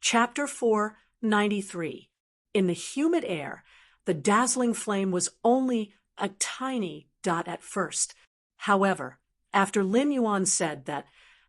Chapter 493. In the humid air, the dazzling flame was only a tiny dot at first. However, after Lin Yuan said that,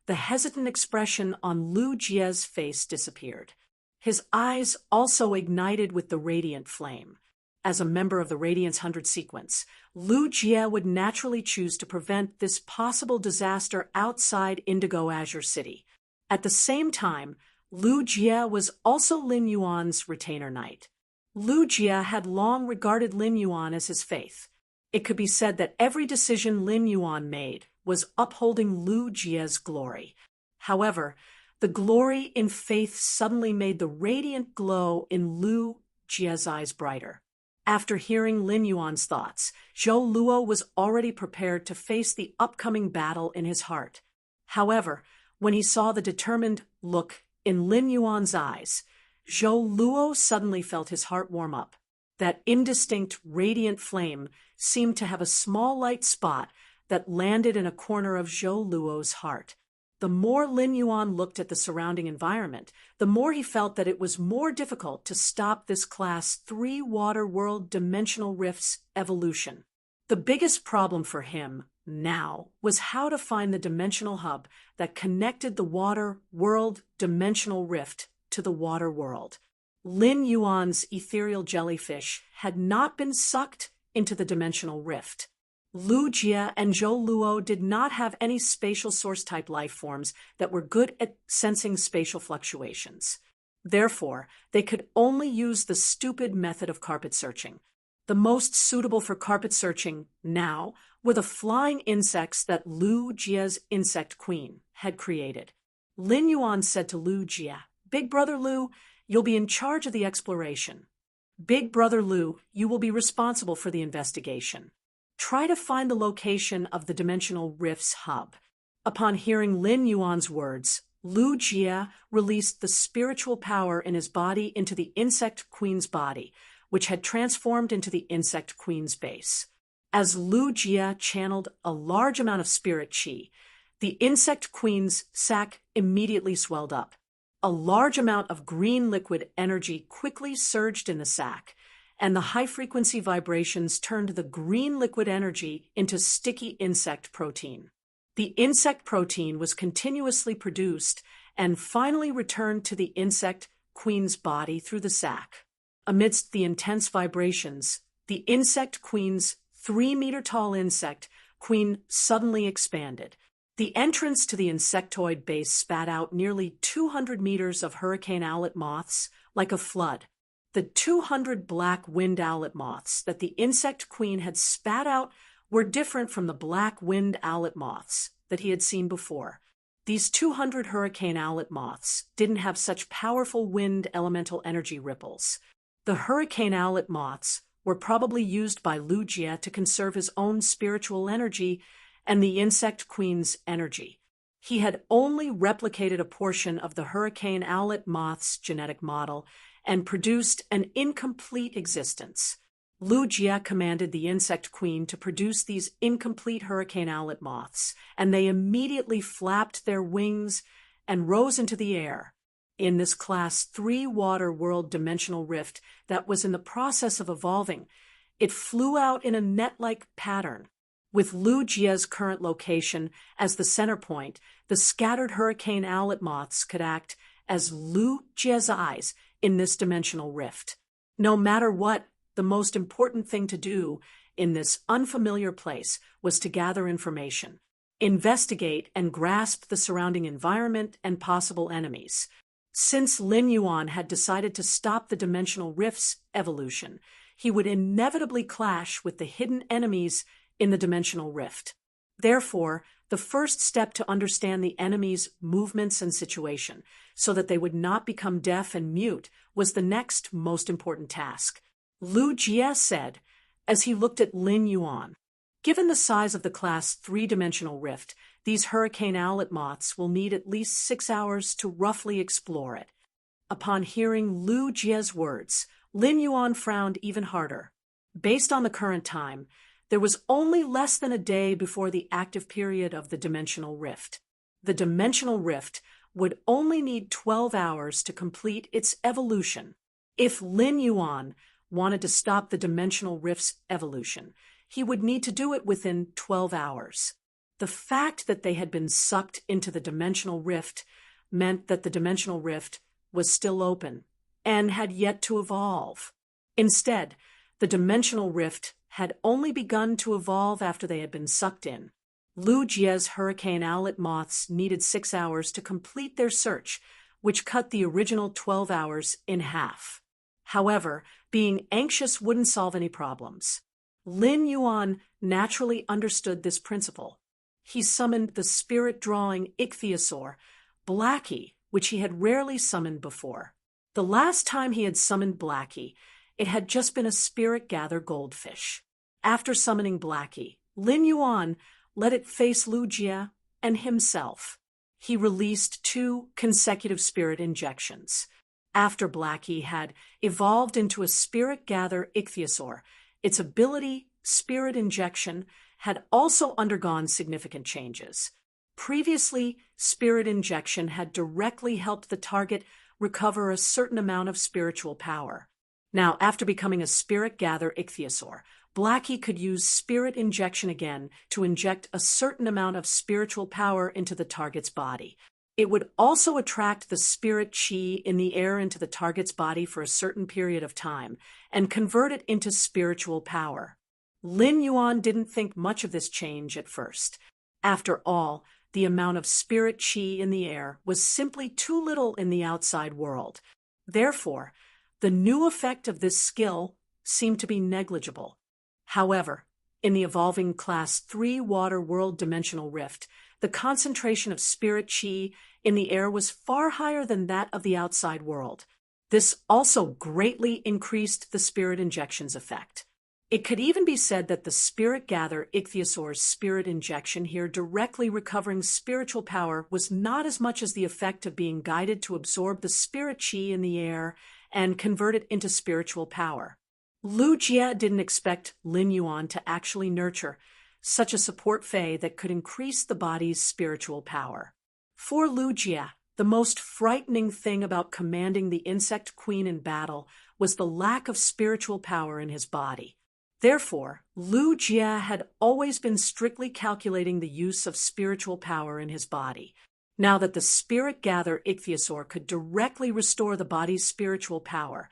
the hesitant expression on Lu Jie's face disappeared. His eyes also ignited with the radiant flame. As a member of the Radiance 100 sequence, Lu Jie would naturally choose to prevent this possible disaster outside Indigo Azure City. At the same time, Lu Jie was also Lin Yuan's retainer knight. Lu Jie had long regarded Lin Yuan as his faith. It could be said that every decision Lin Yuan made was upholding Lu Jie's glory. However, the glory in faith suddenly made the radiant glow in Lu Jie's eyes brighter. After hearing Lin Yuan's thoughts, Zhou Luo was already prepared to face the upcoming battle in his heart. However, when he saw the determined look in Lin Yuan's eyes, Zhou Luo suddenly felt his heart warm up. That indistinct, radiant flame seemed to have a small light spot that landed in a corner of Zhou Luo's heart. The more Lin Yuan looked at the surrounding environment, the more he felt that it was more difficult to stop this Class 3 Water World Dimensional Rift's evolution. The biggest problem for him now was how to find the dimensional hub that connected the Water World Dimensional Rift to the Water World. Lin Yuan's ethereal jellyfish had not been sucked into the dimensional rift. Lu Jie and Zhou Luo did not have any spatial source-type life forms that were good at sensing spatial fluctuations. Therefore, they could only use the stupid method of carpet searching. The most suitable for carpet searching now were the flying insects that Lu Jie's insect queen had created. Lin Yuan said to Lu Jie, "Big Brother Lu, you'll be in charge of the exploration. Big Brother Lu, you will be responsible for the investigation. Try to find the location of the Dimensional Rift's hub." Upon hearing Lin Yuan's words, Lu Jie released the spiritual power in his body into the Insect Queen's body, which had transformed into the Insect Queen's base. As Lu Jie channeled a large amount of spirit qi, the Insect Queen's sac immediately swelled up. A large amount of green liquid energy quickly surged in the sac, and the high-frequency vibrations turned the green liquid energy into sticky insect protein. The insect protein was continuously produced and finally returned to the insect queen's body through the sac. Amidst the intense vibrations, the insect queen's 3-meter-tall insect queen suddenly expanded. The entrance to the insectoid base spat out nearly 200 meters of hurricane owlet moths like a flood. The 200 black winged owlet moths that the insect queen had spat out were different from the black winged owlet moths that he had seen before. These 200 hurricane owlet moths didn't have such powerful wind elemental energy ripples. The hurricane owlet moths were probably used by Lu Jie to conserve his own spiritual energy and the insect queen's energy. He had only replicated a portion of the hurricane owlet moth's genetic model and produced an incomplete existence. Lu Jie commanded the insect queen to produce these incomplete hurricane owlet moths, and they immediately flapped their wings and rose into the air. In this Class 3 Water World Dimensional Rift that was in the process of evolving, it flew out in a net-like pattern. With Lu Jie's current location as the center point, the scattered hurricane owlet moths could act as Lu Jie's eyes in this dimensional rift. No matter what, the most important thing to do in this unfamiliar place was to gather information, investigate and grasp the surrounding environment and possible enemies. Since Lin Yuan had decided to stop the dimensional rift's evolution, he would inevitably clash with the hidden enemies in the dimensional rift. Therefore, the first step to understand the enemy's movements and situation, so that they would not become deaf and mute, was the next most important task. Lu Jie said, as he looked at Lin Yuan, "Given the size of the Class 3-dimensional rift, these hurricane owlet moths will need at least 6 hours to roughly explore it." Upon hearing Lu Jie's words, Lin Yuan frowned even harder. Based on the current time, there was only less than a day before the active period of the dimensional rift. The dimensional rift would only need 12 hours to complete its evolution. If Lin Yuan wanted to stop the dimensional rift's evolution, he would need to do it within 12 hours. The fact that they had been sucked into the dimensional rift meant that the dimensional rift was still open and had yet to evolve. Instead, the dimensional rift had only begun to evolve after they had been sucked in. Lu Jie's hurricane owlet moths needed 6 hours to complete their search, which cut the original 12 hours in half. However, being anxious wouldn't solve any problems. Lin Yuan naturally understood this principle. He summoned the spirit-drawing ichthyosaur, Blackie, which he had rarely summoned before. The last time he had summoned Blackie, it had just been a spirit-gather goldfish. After summoning Blackie, Lin Yuan let it face Lu Jie and himself. He released 2 consecutive spirit injections. After Blackie had evolved into a spirit-gather ichthyosaur, its ability, spirit injection, had also undergone significant changes. Previously, spirit injection had directly helped the target recover a certain amount of spiritual power. Now, after becoming a spirit-gather ichthyosaur, Blackie could use spirit injection again to inject a certain amount of spiritual power into the target's body. It would also attract the spirit chi in the air into the target's body for a certain period of time and convert it into spiritual power. Lin Yuan didn't think much of this change at first. After all, the amount of spirit chi in the air was simply too little in the outside world. Therefore, the new effect of this skill seemed to be negligible. However, in the evolving Class 3 Water World Dimensional Rift, the concentration of spirit chi in the air was far higher than that of the outside world. This also greatly increased the spirit injection's effect. It could even be said that the spirit-gather ichthyosaur's spirit injection here directly recovering spiritual power was not as much as the effect of being guided to absorb the spirit chi in the air and convert it into spiritual power. Lu Jie didn't expect Lin Yuan to actually nurture such a support fey that could increase the body's spiritual power. For Lu Jie, the most frightening thing about commanding the insect queen in battle was the lack of spiritual power in his body. Therefore, Lu Jie had always been strictly calculating the use of spiritual power in his body. Now that the spirit-gather ichthyosaur could directly restore the body's spiritual power,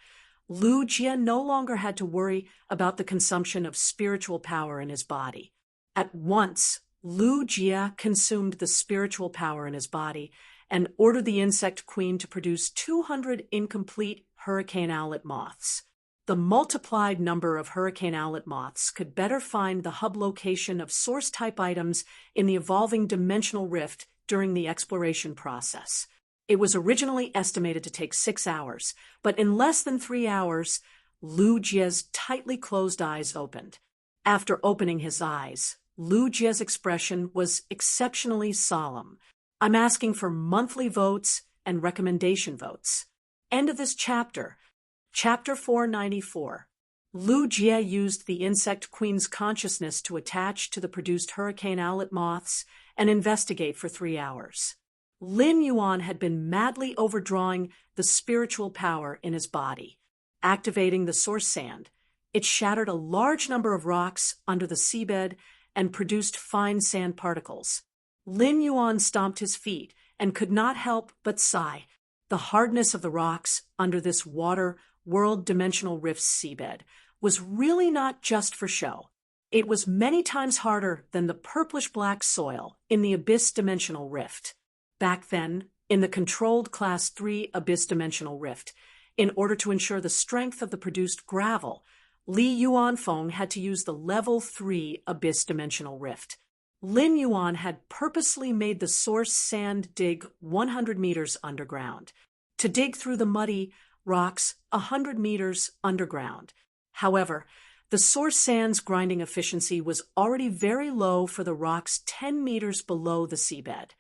Lu Jie no longer had to worry about the consumption of spiritual power in his body. At once, Lu Jie consumed the spiritual power in his body and ordered the insect queen to produce 200 incomplete hurricane owlet moths. The multiplied number of hurricane owlet moths could better find the hub location of source-type items in the evolving dimensional rift during the exploration process. It was originally estimated to take 6 hours, but in less than 3 hours, Lu Jie's tightly closed eyes opened. After opening his eyes, Lu Jie's expression was exceptionally solemn. I'm asking for monthly votes and recommendation votes. End of this chapter. Chapter 494. Lu Jie used the insect queen's consciousness to attach to the produced hurricane owlet moths and investigate for 3 hours. Lin Yuan had been madly overdrawing the spiritual power in his body. Activating the source sand, it shattered a large number of rocks under the seabed and produced fine sand particles. Lin Yuan stomped his feet and could not help but sigh. The hardness of the rocks under this water world dimensional rift's seabed was really not just for show. It was many times harder than the purplish-black soil in the Abyss Dimensional Rift. Back then, in the controlled Class 3 Abyss Dimensional Rift, in order to ensure the strength of the produced gravel, Li Yuanfeng had to use the Level 3 Abyss Dimensional Rift. Lin Yuan had purposely made the source sand dig 100 meters underground, to dig through the muddy rocks 100 meters underground. However, the source sand's grinding efficiency was already very low for the rocks 10 meters below the seabed.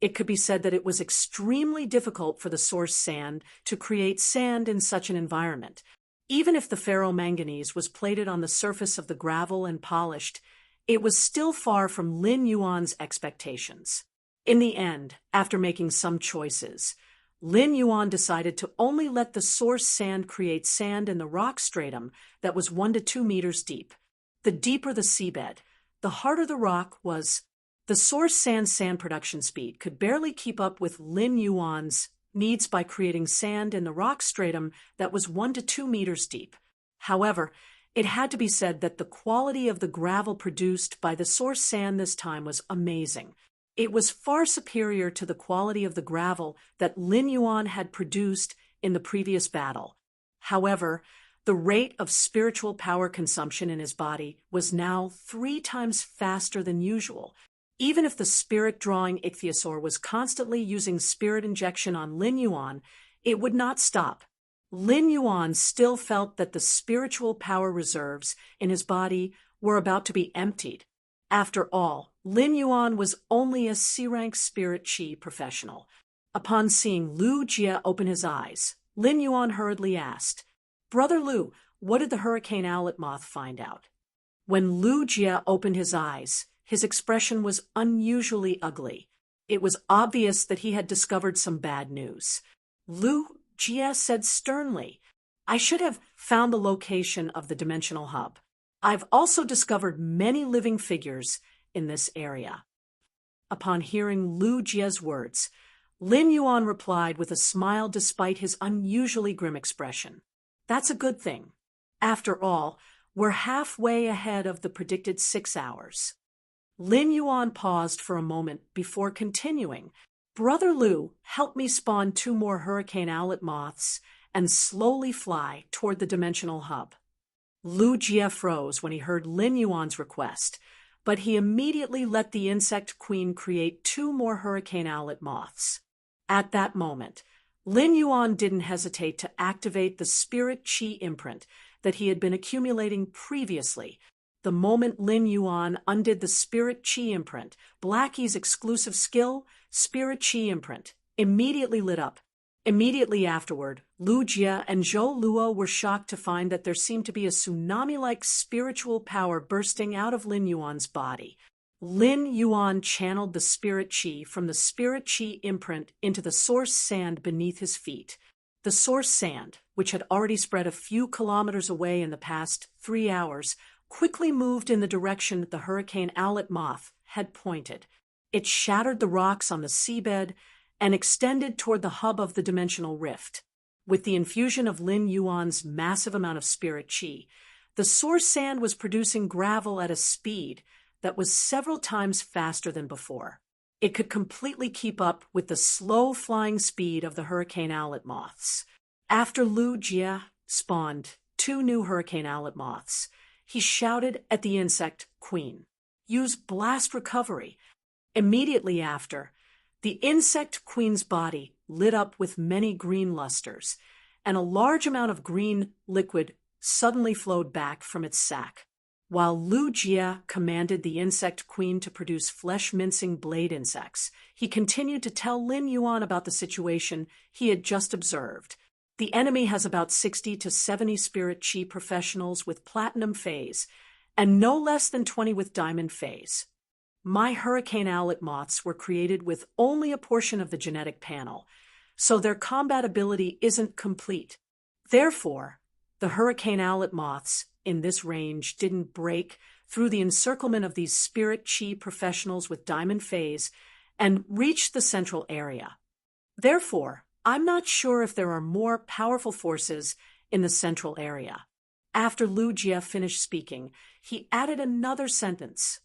It could be said that it was extremely difficult for the source sand to create sand in such an environment. Even if the ferromanganese was plated on the surface of the gravel and polished, it was still far from Lin Yuan's expectations. In the end, after making some choices, Lin Yuan decided to only let the source sand create sand in the rock stratum that was 1 to 2 meters deep. The deeper the seabed, the harder the rock was. The source sand production speed could barely keep up with Lin Yuan's needs by creating sand in the rock stratum that was 1 to 2 meters deep. However, it had to be said that the quality of the gravel produced by the source sand this time was amazing. It was far superior to the quality of the gravel that Lin Yuan had produced in the previous battle. However, the rate of spiritual power consumption in his body was now 3 times faster than usual. Even if the spirit-drawing ichthyosaur was constantly using spirit injection on Lin Yuan, it would not stop. Lin Yuan still felt that the spiritual power reserves in his body were about to be emptied. After all, Lin Yuan was only a C-rank spirit chi professional. Upon seeing Lu Jie open his eyes, Lin Yuan hurriedly asked, "Brother Lu, what did the hurricane owlet moth find out?" When Lu Jie opened his eyes, his expression was unusually ugly. It was obvious that he had discovered some bad news. Lu Jie said sternly, "I should have found the location of the dimensional hub. I've also discovered many living figures in this area." Upon hearing Lu Jie's words, Lin Yuan replied with a smile despite his unusually grim expression. "That's a good thing. After all, we're halfway ahead of the predicted 6 hours. Lin Yuan paused for a moment before continuing. "Brother Lu, help me spawn 2 more hurricane owlet moths and slowly fly toward the dimensional hub." Lu Jie froze when he heard Lin Yuan's request, but he immediately let the insect queen create 2 more hurricane owlet moths. At that moment, Lin Yuan didn't hesitate to activate the spirit chi imprint that he had been accumulating previously. The moment Lin Yuan undid the spirit chi imprint, Blackie's exclusive skill, spirit chi imprint, immediately lit up. Immediately afterward, Lu Jie and Zhou Luo were shocked to find that there seemed to be a tsunami-like spiritual power bursting out of Lin Yuan's body. Lin Yuan channeled the spirit chi from the spirit chi imprint into the source sand beneath his feet. The source sand, which had already spread a few kilometers away in the past 3 hours, quickly moved in the direction the hurricane owlet moth had pointed. It shattered the rocks on the seabed and extended toward the hub of the dimensional rift. With the infusion of Lin Yuan's massive amount of spirit chi, the source sand was producing gravel at a speed that was several times faster than before. It could completely keep up with the slow-flying speed of the hurricane owlet moths. After Lu Jie spawned 2 new hurricane owlet moths, he shouted at the insect queen, "Use blast recovery." Immediately after, the insect queen's body lit up with many green lusters, and a large amount of green liquid suddenly flowed back from its sac. While Lu Jie commanded the insect queen to produce flesh-mincing blade insects, he continued to tell Lin Yuan about the situation he had just observed. The enemy has about 60 to 70 spirit chi professionals with platinum phase, and no less than 20 with diamond phase. My hurricane owlet moths were created with only a portion of the genetic panel, so their combat ability isn't complete. Therefore, the hurricane owlet moths in this range didn't break through the encirclement of these spirit chi professionals with diamond phase and reach the central area. Therefore, I'm not sure if there are more powerful forces in the central area. After Lu Jie finished speaking, he added another sentence.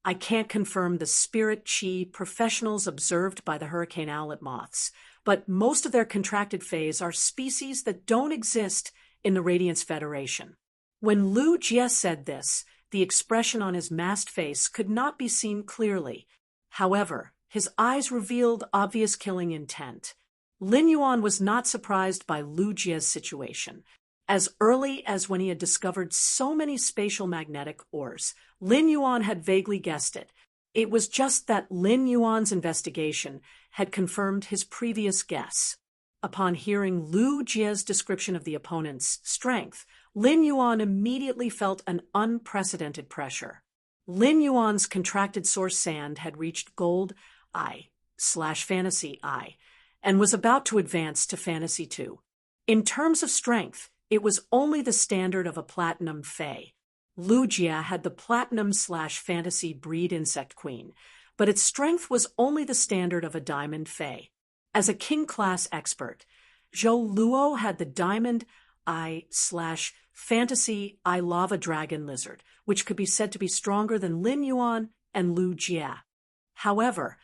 "I can't confirm the spirit chi professionals observed by the hurricane owlet moths, but most of their contracted phase are species that don't exist in the Radiance Federation." When Lu Jie said this, the expression on his masked face could not be seen clearly. However, his eyes revealed obvious killing intent. Lin Yuan was not surprised by Lu Jie's situation. As early as when he had discovered so many spatial magnetic ores, Lin Yuan had vaguely guessed it. It was just that Lin Yuan's investigation had confirmed his previous guess. Upon hearing Lu Jie's description of the opponent's strength, Lin Yuan immediately felt an unprecedented pressure. Lin Yuan's contracted source sand had reached gold I/Fantasy I, and was about to advance to Fantasy II. In terms of strength, it was only the standard of a platinum fae. Lugia had the platinum/fantasy breed insect queen, but its strength was only the standard of a diamond fae. As a king-class expert, Zhou Luo had the diamond I/fantasy I lava dragon lizard, which could be said to be stronger than Lin Yuan and Lu Jia. However,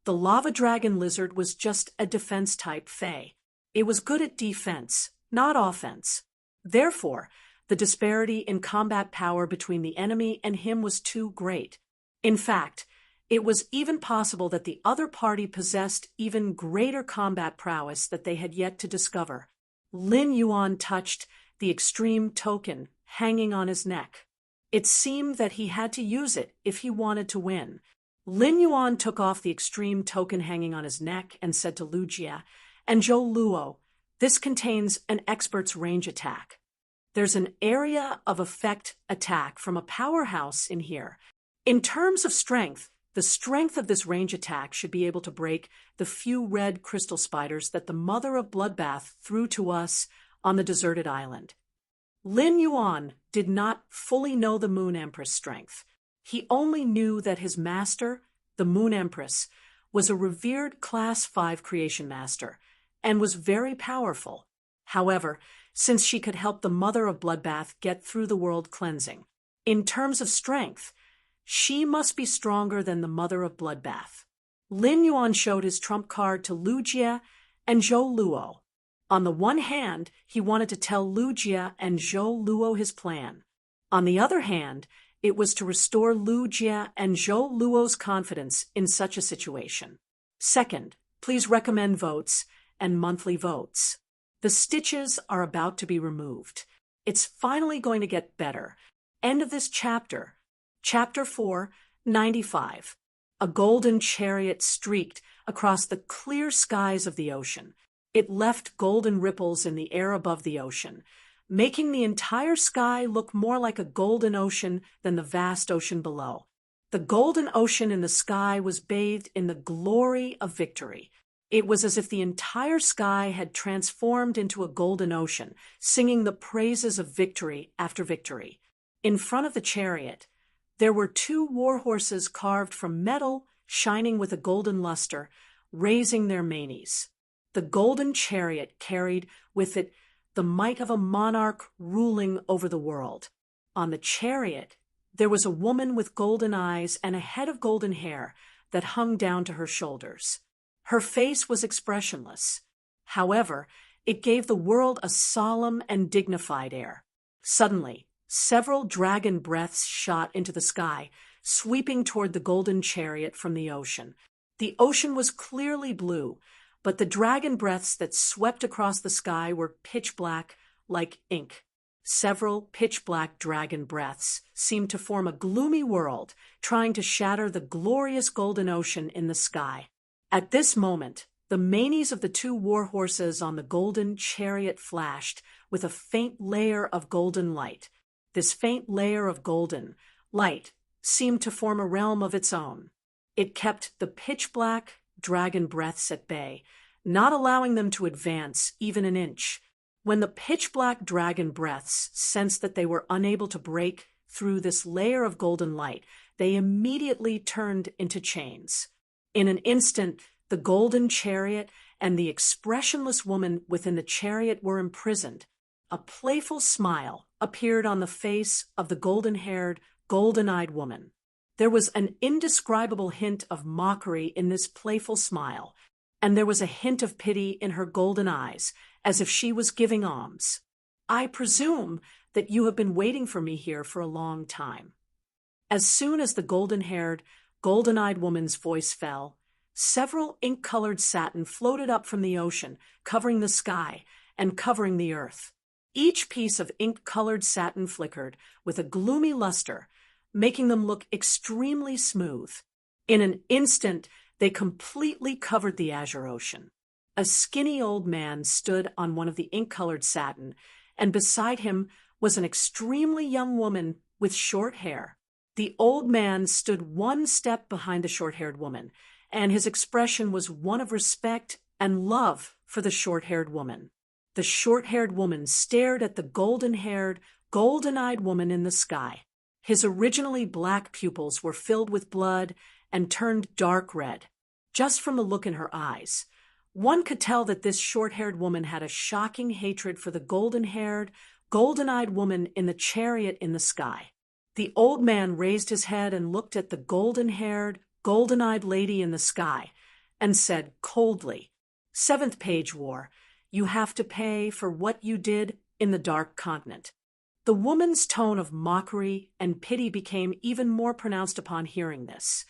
the lava dragon lizard was just a defense-type fae. It was good at defense, not offense. Therefore, the disparity in combat power between the enemy and him was too great. In fact, it was even possible that the other party possessed even greater combat prowess that they had yet to discover. Lin Yuan touched the extreme token hanging on his neck. It seemed that he had to use it if he wanted to win. Lin Yuan took off the extreme token hanging on his neck and said to Lu Jia and Zhou Luo, "This contains an expert's range attack. There's an area of effect attack from a powerhouse in here. In terms of strength, the strength of this range attack should be able to break the few red crystal spiders that the mother of Bloodbath threw to us on the deserted island." Lin Yuan did not fully know the Moon Empress' strength. He only knew that his master, the Moon Empress, was a revered Class 5 creation master and was very powerful. However, since she could help the mother of Bloodbath get through the world cleansing, in terms of strength, she must be stronger than the mother of Bloodbath. Lin Yuan showed his trump card to Lu Jia and Zhou Luo. On the one hand, he wanted to tell Lu Jia and Zhou Luo his plan. On the other hand, it was to restore Lu Jia and Zhou Luo's confidence in such a situation. Second, please recommend votes and monthly votes. The stitches are about to be removed. It's finally going to get better. End of this chapter. Chapter 4, 95. A golden chariot streaked across the clear skies of the ocean. It left golden ripples in the air above the ocean, making the entire sky look more like a golden ocean than the vast ocean below. The golden ocean in the sky was bathed in the glory of victory. It was as if the entire sky had transformed into a golden ocean, singing the praises of victory after victory. In front of the chariot, there were 2 war horses carved from metal, shining with a golden luster, raising their manes. The golden chariot carried with it the might of a monarch ruling over the world. On the chariot, there was a woman with golden eyes and a head of golden hair that hung down to her shoulders. Her face was expressionless. However, it gave the world a solemn and dignified air. Suddenly, several dragon breaths shot into the sky, sweeping toward the golden chariot from the ocean. The ocean was clearly blue, but the dragon breaths that swept across the sky were pitch black, like ink. Several pitch-black dragon breaths seemed to form a gloomy world, trying to shatter the glorious golden ocean in the sky. At this moment, the manes of the 2 war horses on the golden chariot flashed with a faint layer of golden light. This faint layer of golden light seemed to form a realm of its own. It kept the pitch-black dragon breaths at bay, not allowing them to advance even an inch. When the pitch-black dragon breaths sensed that they were unable to break through this layer of golden light, they immediately turned into chains. In an instant, the golden chariot and the expressionless woman within the chariot were imprisoned. A playful smile appeared on the face of the golden-haired, golden-eyed woman. There was an indescribable hint of mockery in this playful smile, and there was a hint of pity in her golden eyes, as if she was giving alms. "I presume that you have been waiting for me here for a long time." As soon as the golden-haired, golden-eyed woman's voice fell, several ink-colored satin floated up from the ocean, covering the sky and covering the earth. Each piece of ink-colored satin flickered with a gloomy luster, making them look extremely smooth. In an instant, they completely covered the azure ocean. A skinny old man stood on one of the ink-colored satin, and beside him was an extremely young woman with short hair. The old man stood one step behind the short-haired woman, and his expression was one of respect and love for the short-haired woman. The short-haired woman stared at the golden-haired, golden-eyed woman in the sky. His originally black pupils were filled with blood and turned dark red, just from the look in her eyes. One could tell that this short-haired woman had a shocking hatred for the golden-haired, golden-eyed woman in the chariot in the sky. The old man raised his head and looked at the golden-haired, golden-eyed lady in the sky and said coldly, "Seventh Page War, you have to pay for what you did in the Dark Continent." The woman's tone of mockery and pity became even more pronounced upon hearing this.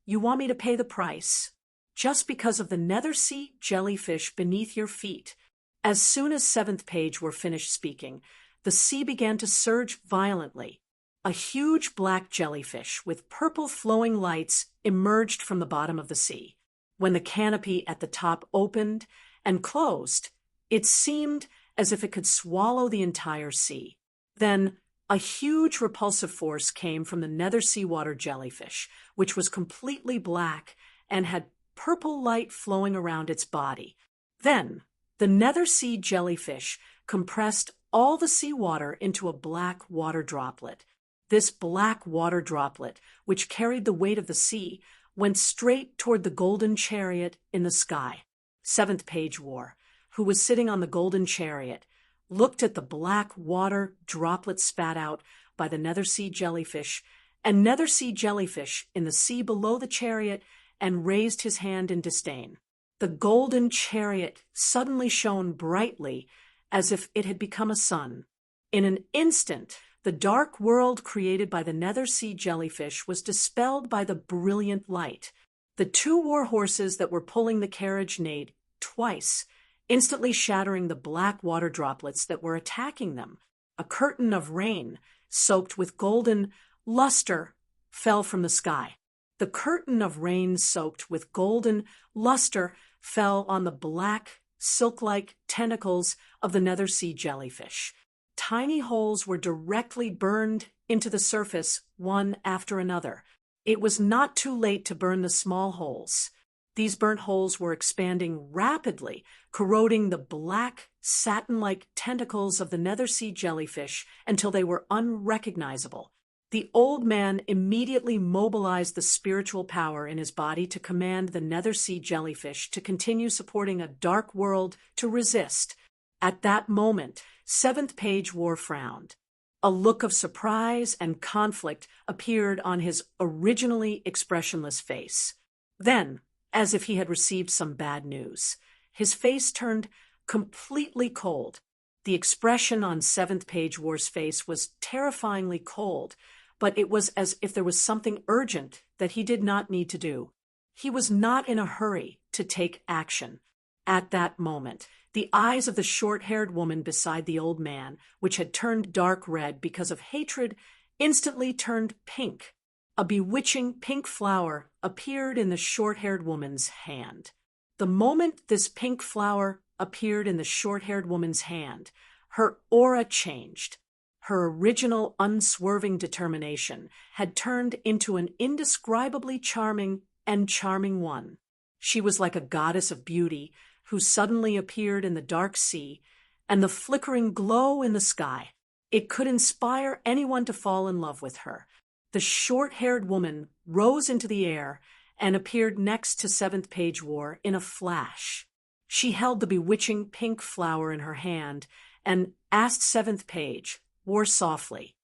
"You want me to pay the price? Just because of the nether sea jellyfish beneath your feet." As soon as Seventh Page were finished speaking, the sea began to surge violently. A huge black jellyfish with purple flowing lights emerged from the bottom of the sea. When the canopy at the top opened and closed, it seemed as if it could swallow the entire sea. Then a huge repulsive force came from the nether seawater jellyfish, which was completely black and had purple light flowing around its body. Then the nether sea jellyfish compressed all the seawater into a black water droplet. This black water droplet, which carried the weight of the sea, went straight toward the golden chariot in the sky. Seventh Page War, who was sitting on the golden chariot, looked at the black water droplet spat out by the nether sea jellyfish and nether sea jellyfish in the sea below the chariot and raised his hand in disdain. The golden chariot suddenly shone brightly as if it had become a sun. In an instant, the dark world created by the nether sea jellyfish was dispelled by the brilliant light. The two war horses that were pulling the carriage neighed twice, instantly shattering the black water droplets that were attacking them. A curtain of rain, soaked with golden luster, fell from the sky. The curtain of rain soaked with golden luster fell on the black, silk-like tentacles of the nether sea jellyfish. Tiny holes were directly burned into the surface, one after another. It was not too late to burn the small holes. These burnt holes were expanding rapidly, corroding the black, satin-like tentacles of the nether sea jellyfish until they were unrecognizable. The old man immediately mobilized the spiritual power in his body to command the nether sea jellyfish to continue supporting a dark world to resist. At that moment, Seventh Page War frowned. A look of surprise and conflict appeared on his originally expressionless face. Then, as if he had received some bad news, his face turned completely cold. The expression on Seventh Page War's face was terrifyingly cold, but it was as if there was something urgent that he did not need to do. He was not in a hurry to take action. At that moment, the eyes of the short-haired woman beside the old man, which had turned dark red because of hatred, instantly turned pink. A bewitching pink flower appeared in the short-haired woman's hand. The moment this pink flower appeared in the short-haired woman's hand, her aura changed. Her original unswerving determination had turned into an indescribably charming and charming one. She was like a goddess of beauty who suddenly appeared in the dark sea and the flickering glow in the sky. It could inspire anyone to fall in love with her. The short-haired woman rose into the air and appeared next to Seventh Page War in a flash. She held the bewitching pink flower in her hand and asked Seventh Page War softly,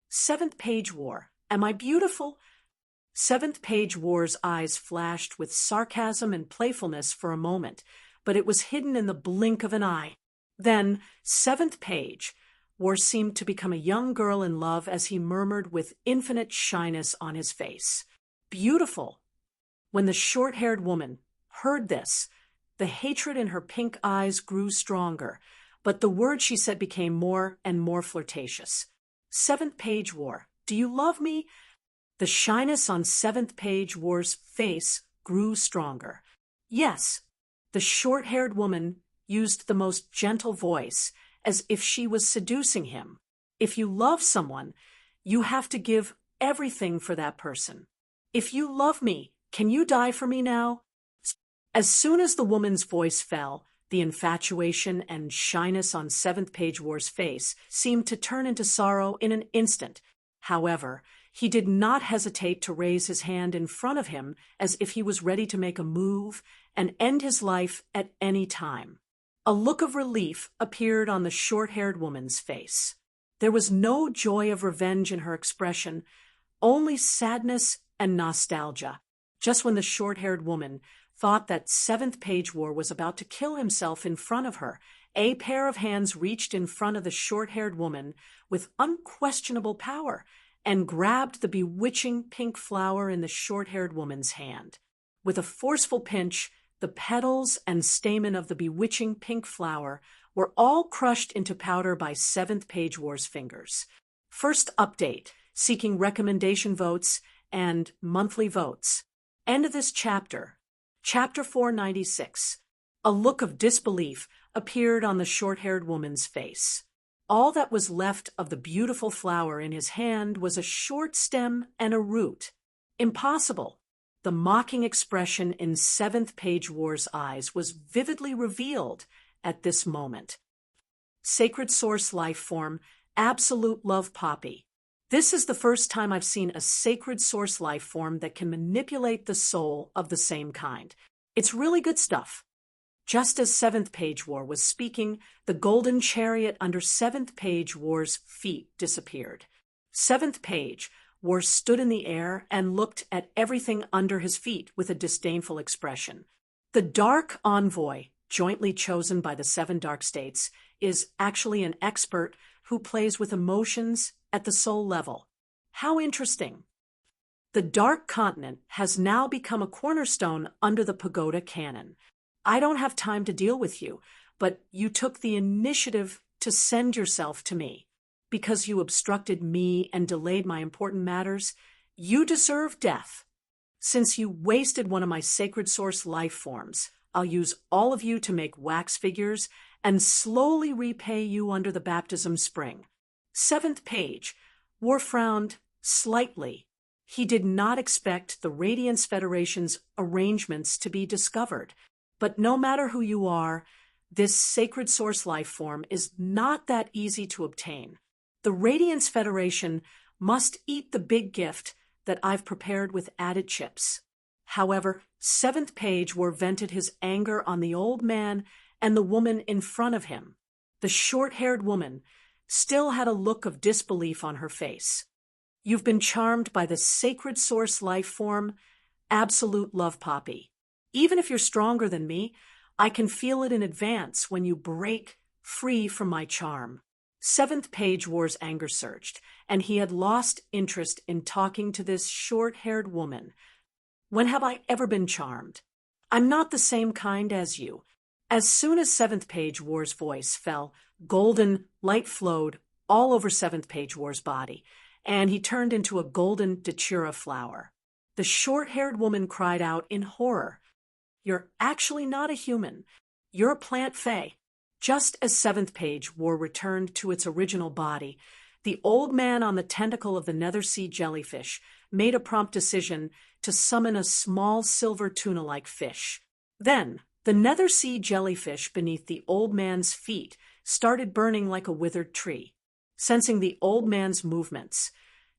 "Seventh Page War, am I beautiful?" Seventh Page War's eyes flashed with sarcasm and playfulness for a moment, but it was hidden in the blink of an eye. Then Seventh Page War seemed to become a young girl in love as he murmured with infinite shyness on his face, "Beautiful." When the short-haired woman heard this, the hatred in her pink eyes grew stronger, but the words she said became more and more flirtatious. "Seventh Page War, do you love me?" The shyness on Seventh Page War's face grew stronger. "Yes." The short-haired woman used the most gentle voice, as if she was seducing him. "If you love someone, you have to give everything for that person. If you love me, Can you die for me now? As soon as the woman's voice fell, the infatuation and shyness on Seventh Page War's face seemed to turn into sorrow in an instant. However, he did not hesitate to raise his hand in front of him as if he was ready to make a move and end his life at any time. A look of relief appeared on the short-haired woman's face. There was no joy of revenge in her expression, only sadness and nostalgia. Just when the short-haired woman thought that Seventh Page War was about to kill himself in front of her, a pair of hands reached in front of the short-haired woman with unquestionable power and grabbed the bewitching pink flower in the short-haired woman's hand. With a forceful pinch, the petals and stamen of the bewitching pink flower were all crushed into powder by Seventh Page War's fingers. First update, seeking recommendation votes and monthly votes. End of this chapter. Chapter 496. A look of disbelief appeared on the short-haired woman's face. All that was left of the beautiful flower in his hand was a short stem and a root. Impossible. The mocking expression in Seventh Page War's eyes was vividly revealed at this moment. Sacred Source Life Form, Absolute Love Poppy. This is the first time I've seen a sacred source life form that can manipulate the soul of the same kind. It's really good stuff. Just as Seventh Page War was speaking, the golden chariot under Seventh Page War's feet disappeared. Seventh Page War stood in the air and looked at everything under his feet with a disdainful expression. The Dark Envoy, jointly chosen by the Seven Dark States, is actually an expert who plays with emotions at the soul level. How interesting. The Dark Continent has now become a cornerstone under the Pagoda canon. I don't have time to deal with you, but you took the initiative to send yourself to me. Because you obstructed me and delayed my important matters, you deserve death. Since you wasted one of my sacred source life forms, I'll use all of you to make wax figures and slowly repay you under the baptism spring. Seventh Page War frowned slightly. He did not expect the Radiance Federation's arrangements to be discovered. But no matter who you are, this sacred source life form is not that easy to obtain. The Radiance Federation must eat the big gift that I've prepared with added chips. However, Seventh Page War vented his anger on the old man and the woman in front of him. The short-haired woman still had a look of disbelief on her face. You've been charmed by the sacred source life form, Absolute Love Poppy. Even if you're stronger than me, I can feel it in advance when you break free from my charm. Seventh Page War's anger surged, and he had lost interest in talking to this short-haired woman. When have I ever been charmed? I'm not the same kind as you. As soon as Seventh Page War's voice fell, golden light flowed all over Seventh Page War's body, and he turned into a golden datura flower. The short-haired woman cried out in horror. You're actually not a human. You're a plant fae. Just as Seventh Page War returned to its original body, the old man on the tentacle of the nether sea jellyfish made a prompt decision to summon a small silver tuna-like fish. Then, the nether sea jellyfish beneath the old man's feet started burning like a withered tree. Sensing the old man's movements,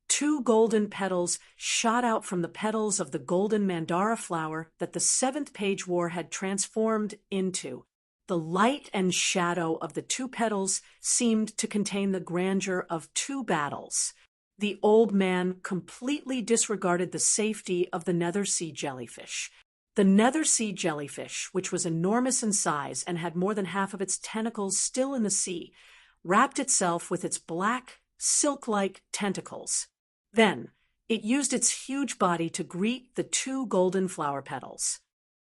2 golden petals shot out from the petals of the golden mandara flower that the Seventh Page War had transformed into. The light and shadow of the 2 petals seemed to contain the grandeur of 2 battles. The old man completely disregarded the safety of the nether sea jellyfish. The nether sea jellyfish, which was enormous in size and had more than half of its tentacles still in the sea, wrapped itself with its black, silk-like tentacles. Then, it used its huge body to greet the 2 golden flower petals.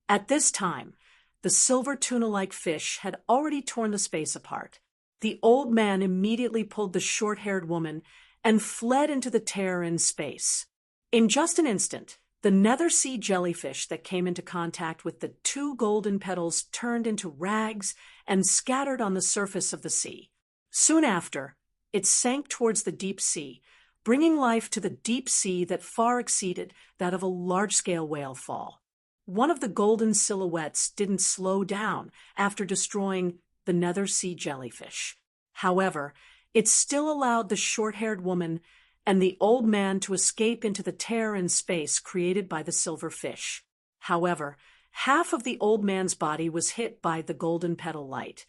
At this time, the silver tuna-like fish had already torn the space apart. The old man immediately pulled the short-haired woman and fled into the tear in space. In just an instant, the nether sea jellyfish that came into contact with the 2 golden petals turned into rags and scattered on the surface of the sea. Soon after, it sank towards the deep sea, bringing life to the deep sea that far exceeded that of a large-scale whale fall. One of the golden silhouettes didn't slow down after destroying the nether sea jellyfish. However, it still allowed the short-haired woman and the old man to escape into the tear in space created by the silver fish. However, half of the old man's body was hit by the golden petal light,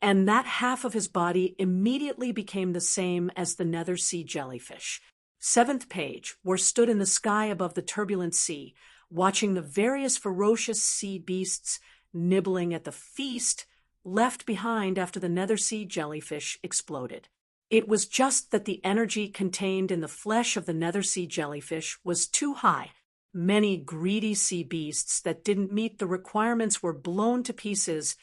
and that half of his body immediately became the same as the nether sea jellyfish. Seventh page, where stood in the sky above the turbulent sea, watching the various ferocious sea beasts nibbling at the feast left behind after the nether sea jellyfish exploded. It was just that the energy contained in the flesh of the nether sea jellyfish was too high. Many greedy sea beasts that didn't meet the requirements were blown to pieces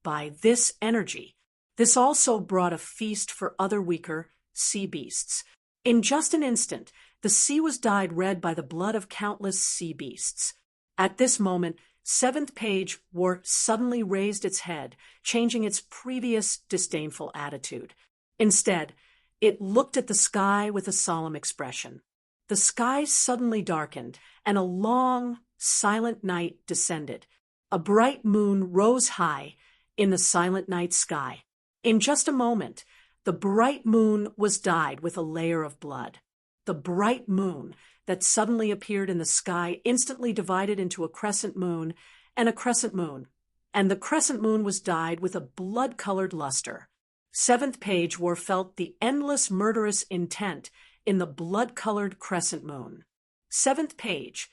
by this energy. This also brought a feast for other weaker sea beasts. In just an instant, the sea was dyed red by the blood of countless sea beasts. At this moment, seventh page war suddenly raised its head, changing its previous disdainful attitude. Instead, it looked at the sky with a solemn expression. The sky suddenly darkened, and a long, silent night descended. A bright moon rose high in the silent night sky. In just a moment, the bright moon was dyed with a layer of blood. The bright moon that suddenly appeared in the sky instantly divided into a crescent moon and a crescent moon, and the crescent moon was dyed with a blood-colored luster. Seventh page war felt the endless murderous intent in the blood-colored crescent moon. Seventh page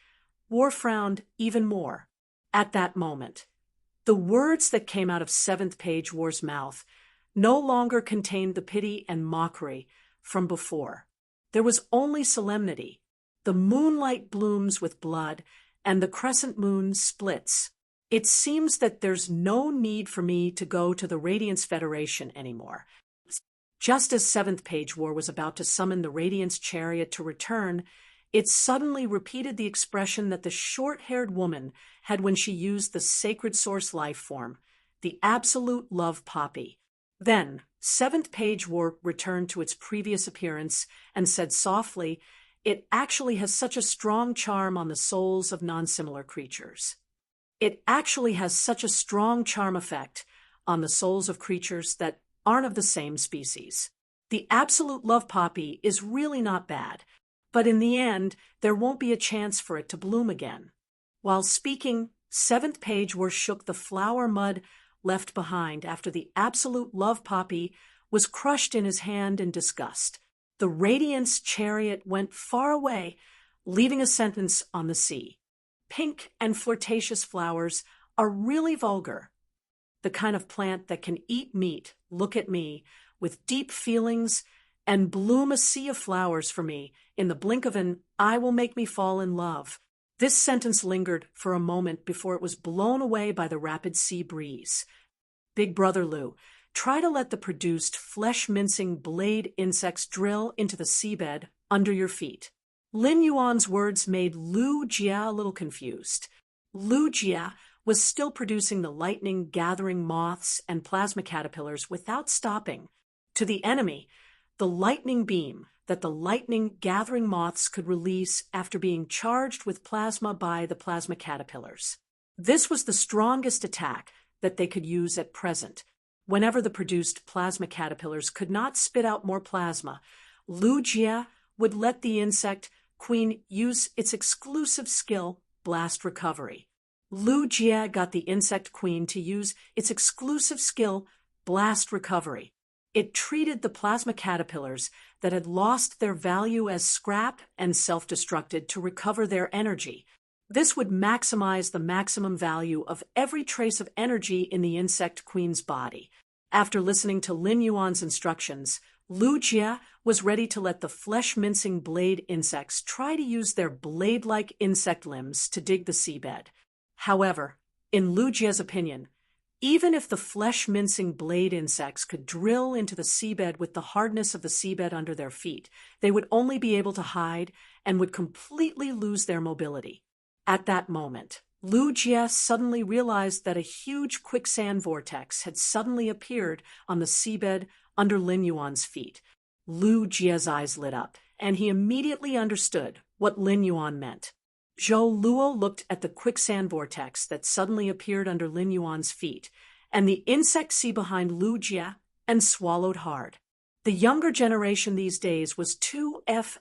war frowned even more at that moment. The words that came out of seventh page war's mouth no longer contained the pity and mockery from before. There was only solemnity. The moonlight blooms with blood, and the crescent moon splits. It seems that there's no need for me to go to the Radiance Federation anymore. Just as seventh page war was about to summon the Radiance chariot to return, it suddenly repeated the expression that the short-haired woman had when she used the sacred source life form, the absolute love poppy. Then, seventh page war returned to its previous appearance and said softly, "It actually has such a strong charm on the souls of non-similar creatures. It actually has such a strong charm effect on the souls of creatures that aren't of the same species. The absolute love poppy is really not bad, but in the end, there won't be a chance for it to bloom again." While speaking, seventh page war shook the flower mud left behind after the absolute love poppy was crushed in his hand in disgust. The Radiance chariot went far away, leaving a sentence on the sea. Pink and flirtatious flowers are really vulgar. The kind of plant that can eat meat, look at me, with deep feelings, and bloom a sea of flowers for me in the blink of an eye will make me fall in love. This sentence lingered for a moment before it was blown away by the rapid sea breeze. Big Brother Lu, try to let the produced flesh-mincing blade insects drill into the seabed under your feet. Lin Yuan's words made Lu Jia a little confused. Lu Jia was still producing the lightning-gathering moths and plasma caterpillars without stopping. To the enemy, the lightning beam that the lightning-gathering moths could release after being charged with plasma by the plasma caterpillars. This was the strongest attack that they could use at present. Whenever the produced plasma caterpillars could not spit out more plasma, Lu Jia would let the insect queen use its exclusive skill, Blast Recovery. Lu Jia got the insect queen to use its exclusive skill, Blast Recovery. It treated the plasma caterpillars that had lost their value as scrap and self-destructed to recover their energy. This would maximize the maximum value of every trace of energy in the insect queen's body. After listening to Lin Yuan's instructions, Lu Jia was ready to let the flesh-mincing blade insects try to use their blade-like insect limbs to dig the seabed. However, in Lu Jia's opinion, even if the flesh-mincing blade insects could drill into the seabed with the hardness of the seabed under their feet, they would only be able to hide and would completely lose their mobility. At that moment, Lu Jia suddenly realized that a huge quicksand vortex had suddenly appeared on the seabed under Lin Yuan's feet. Lu Jia's eyes lit up, and he immediately understood what Lin Yuan meant. Zhou Luo looked at the quicksand vortex that suddenly appeared under Lin Yuan's feet, and the insect sea behind Lu Jie, and swallowed hard. The younger generation these days was 2F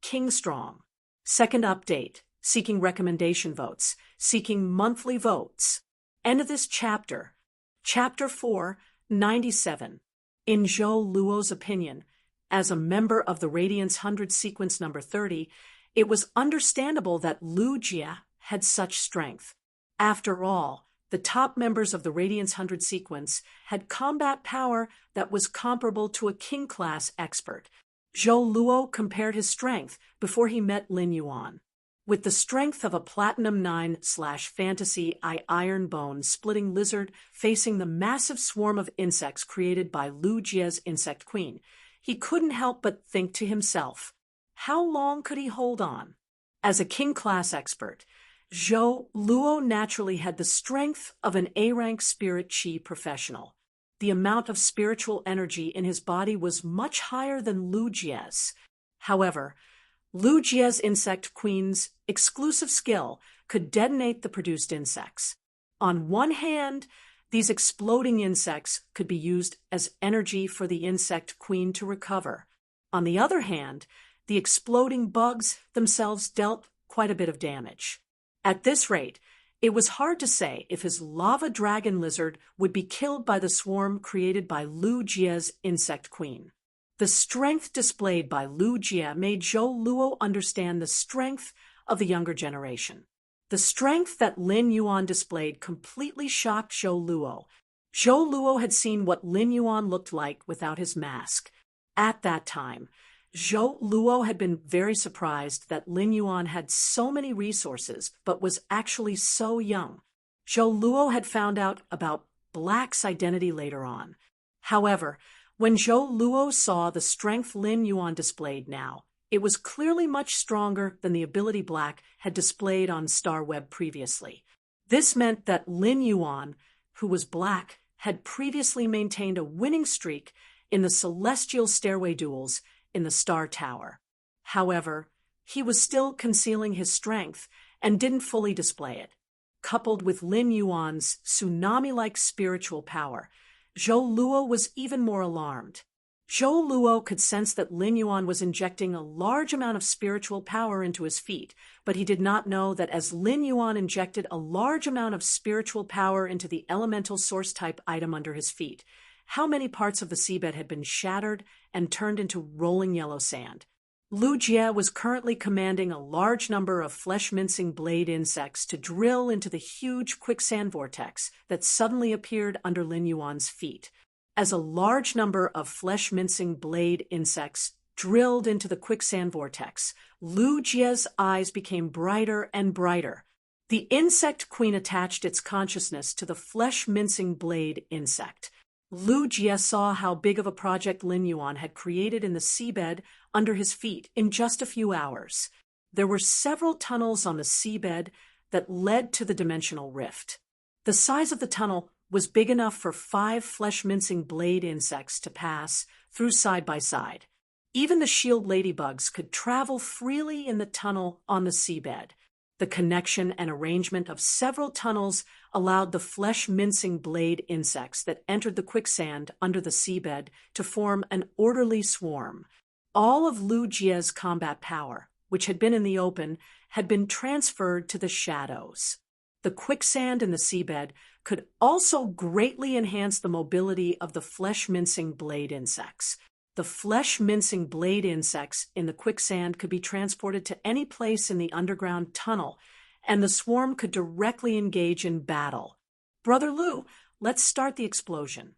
*King Strong. Second update, seeking recommendation votes, seeking monthly votes. End of this chapter. Chapter 4, 97. In Zhou Luo's opinion, as a member of the Radiance 100 sequence number 30, it was understandable that Lu Jie had such strength. After all, the top members of the Radiance 100 sequence had combat power that was comparable to a king-class expert. Zhou Luo compared his strength before he met Lin Yuan. With the strength of a Platinum 9/Fantasy Iron Bone splitting lizard facing the massive swarm of insects created by Lu Jie's Insect Queen, he couldn't help but think to himself, how long could he hold on? As a king-class expert, Zhou Luo naturally had the strength of an A-rank spirit chi professional. The amount of spiritual energy in his body was much higher than Lu Jie's. However, Lu Jie's Insect Queen's exclusive skill could detonate the produced insects. On one hand, these exploding insects could be used as energy for the Insect Queen to recover. On the other hand, the exploding bugs themselves dealt quite a bit of damage. At this rate, it was hard to say if his lava dragon lizard would be killed by the swarm created by Lu Jie's Insect Queen. The strength displayed by Lu Jie made Zhou Luo understand the strength of the younger generation. The strength that Lin Yuan displayed completely shocked Zhou Luo. Zhou Luo had seen what Lin Yuan looked like without his mask. At that time, Zhou Luo had been very surprised that Lin Yuan had so many resources but was actually so young. Zhou Luo had found out about Black's identity later on. However, when Zhou Luo saw the strength Lin Yuan displayed now, it was clearly much stronger than the ability Black had displayed on Star Web previously. This meant that Lin Yuan, who was Black, had previously maintained a winning streak in the Celestial Stairway duels in the Star Tower. However, he was still concealing his strength and didn't fully display it. Coupled with Lin Yuan's tsunami-like spiritual power, Zhou Luo was even more alarmed. Zhou Luo could sense that Lin Yuan was injecting a large amount of spiritual power into his feet, but he did not know that as Lin Yuan injected a large amount of spiritual power into the elemental source-type item under his feet, how many parts of the seabed had been shattered and turned into rolling yellow sand. Lu Jie was currently commanding a large number of flesh-mincing blade insects to drill into the huge quicksand vortex that suddenly appeared under Lin Yuan's feet. As a large number of flesh-mincing blade insects drilled into the quicksand vortex, Lu Jie's eyes became brighter and brighter. The Insect Queen attached its consciousness to the flesh-mincing blade insect. Lu Jie saw how big of a project Lin Yuan had created in the seabed under his feet in just a few hours. There were several tunnels on the seabed that led to the dimensional rift. The size of the tunnel was big enough for 5 flesh-mincing blade insects to pass through side by side. Even the shield ladybugs could travel freely in the tunnel on the seabed. The connection and arrangement of several tunnels allowed the flesh-mincing blade insects that entered the quicksand under the seabed to form an orderly swarm. All of Lu Jie's combat power, which had been in the open, had been transferred to the shadows. The quicksand in the seabed could also greatly enhance the mobility of the flesh-mincing blade insects. The flesh-mincing blade insects in the quicksand could be transported to any place in the underground tunnel, and the swarm could directly engage in battle. "Brother Lu, let's start the explosion."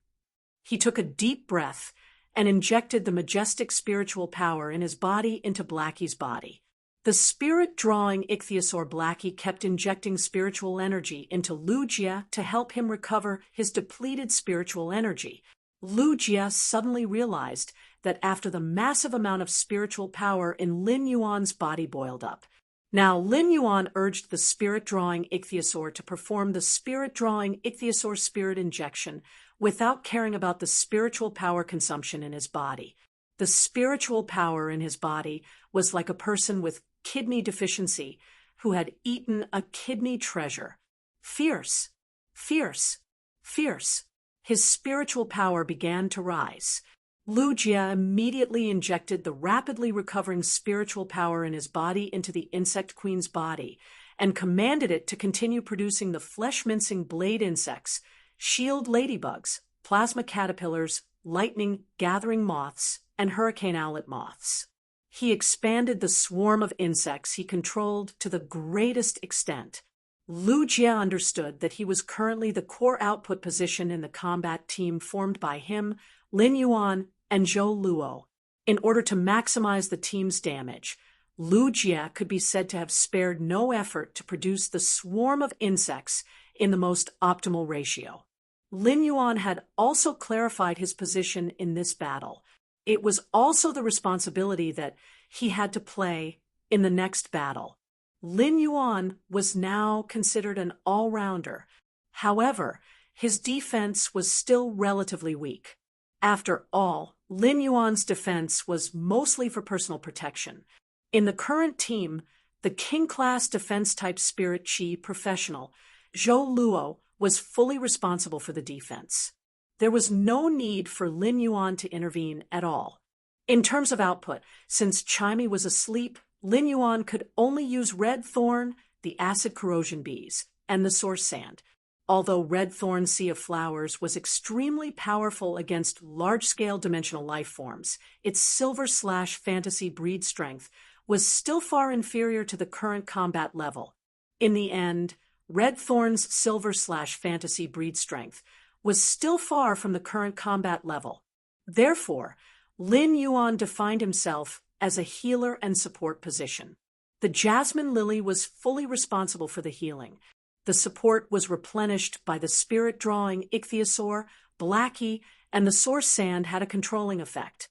He took a deep breath and injected the majestic spiritual power in his body into Blackie's body. The spirit-drawing ichthyosaur Blackie kept injecting spiritual energy into Lu Jie to help him recover his depleted spiritual energy. Lu Jie suddenly realized that after the massive amount of spiritual power in Lin Yuan's body boiled up. Now, Lin Yuan urged the spirit-drawing ichthyosaur to perform the spirit-drawing ichthyosaur spirit injection without caring about the spiritual power consumption in his body. The The spiritual power in his body was like a person with kidney deficiency who had eaten a kidney treasure. Fierce, fierce, fierce. His spiritual power began to rise. Lu Jie immediately injected the rapidly recovering spiritual power in his body into the insect queen's body and commanded it to continue producing the flesh-mincing blade insects, shield ladybugs, plasma caterpillars, lightning-gathering moths, and hurricane owlet moths. He expanded the swarm of insects he controlled to the greatest extent. Lu Jie understood that he was currently the core output position in the combat team formed by him, Lin Yuan, and Zhou Luo. In order to maximize the team's damage, Lu Jie could be said to have spared no effort to produce the swarm of insects in the most optimal ratio. Lin Yuan had also clarified his position in this battle. It was also the responsibility that he had to play in the next battle. Lin Yuan was now considered an all-rounder. However, his defense was still relatively weak. After all, Lin Yuan's defense was mostly for personal protection. In the current team, the King-class defense-type Spirit Chi professional, Zhou Luo, was fully responsible for the defense. There was no need for Lin Yuan to intervene at all. In terms of output, since Chimey was asleep, Lin Yuan could only use Red Thorn, the acid corrosion bees, and the source sand. Although Red Thorn Sea of Flowers was extremely powerful against large-scale dimensional life forms, its silver/fantasy breed strength was still far inferior to the current combat level. In the end, Red Thorn's silver/fantasy breed strength was still far from the current combat level. Therefore, Lin Yuan defined himself as a healer and support position. The Jasmine Lily was fully responsible for the healing. The support was replenished by the spirit-drawing ichthyosaur, Blackie, and the source sand had a controlling effect.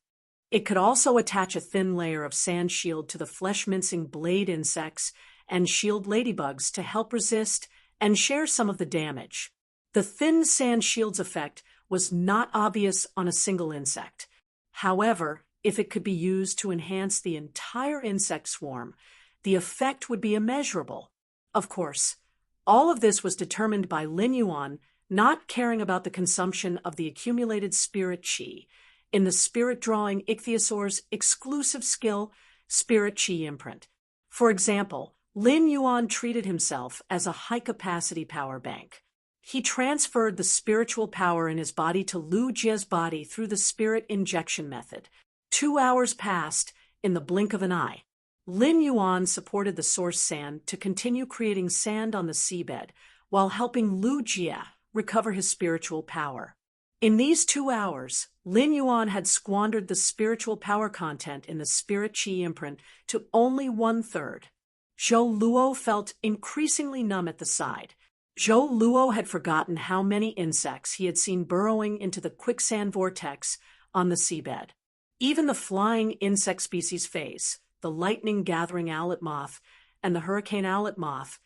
It could also attach a thin layer of sand shield to the flesh-mincing blade insects and shield ladybugs to help resist and share some of the damage. The thin sand shield's effect was not obvious on a single insect. However, if it could be used to enhance the entire insect swarm, the effect would be immeasurable. Of course, all of this was determined by Lin Yuan not caring about the consumption of the accumulated Spirit Chi in the spirit-drawing ichthyosaur's exclusive skill, Spirit Chi imprint. For example, Lin Yuan treated himself as a high-capacity power bank. He transferred the spiritual power in his body to Lu Jie's body through the spirit injection method. 2 hours passed in the blink of an eye. Lin Yuan supported the source sand to continue creating sand on the seabed while helping Lu Jie recover his spiritual power. In these 2 hours, Lin Yuan had squandered the spiritual power content in the Spirit Chi imprint to only 1/3. Zhou Luo felt increasingly numb at the side. Zhou Luo had forgotten how many insects he had seen burrowing into the quicksand vortex on the seabed. Even the flying insect species phase, the lightning-gathering owlet moth and the hurricane owlet moth,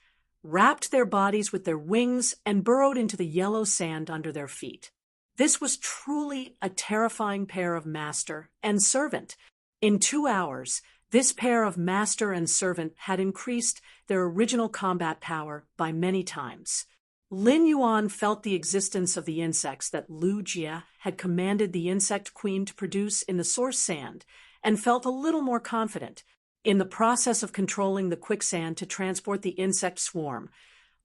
wrapped their bodies with their wings and burrowed into the yellow sand under their feet. This was truly a terrifying pair of master and servant. In 2 hours, this pair of master and servant had increased their original combat power by many times. Lin Yuan felt the existence of the insects that Lu Jie had commanded the insect queen to produce in the source sand and felt a little more confident. In the process of controlling the quicksand to transport the insect swarm,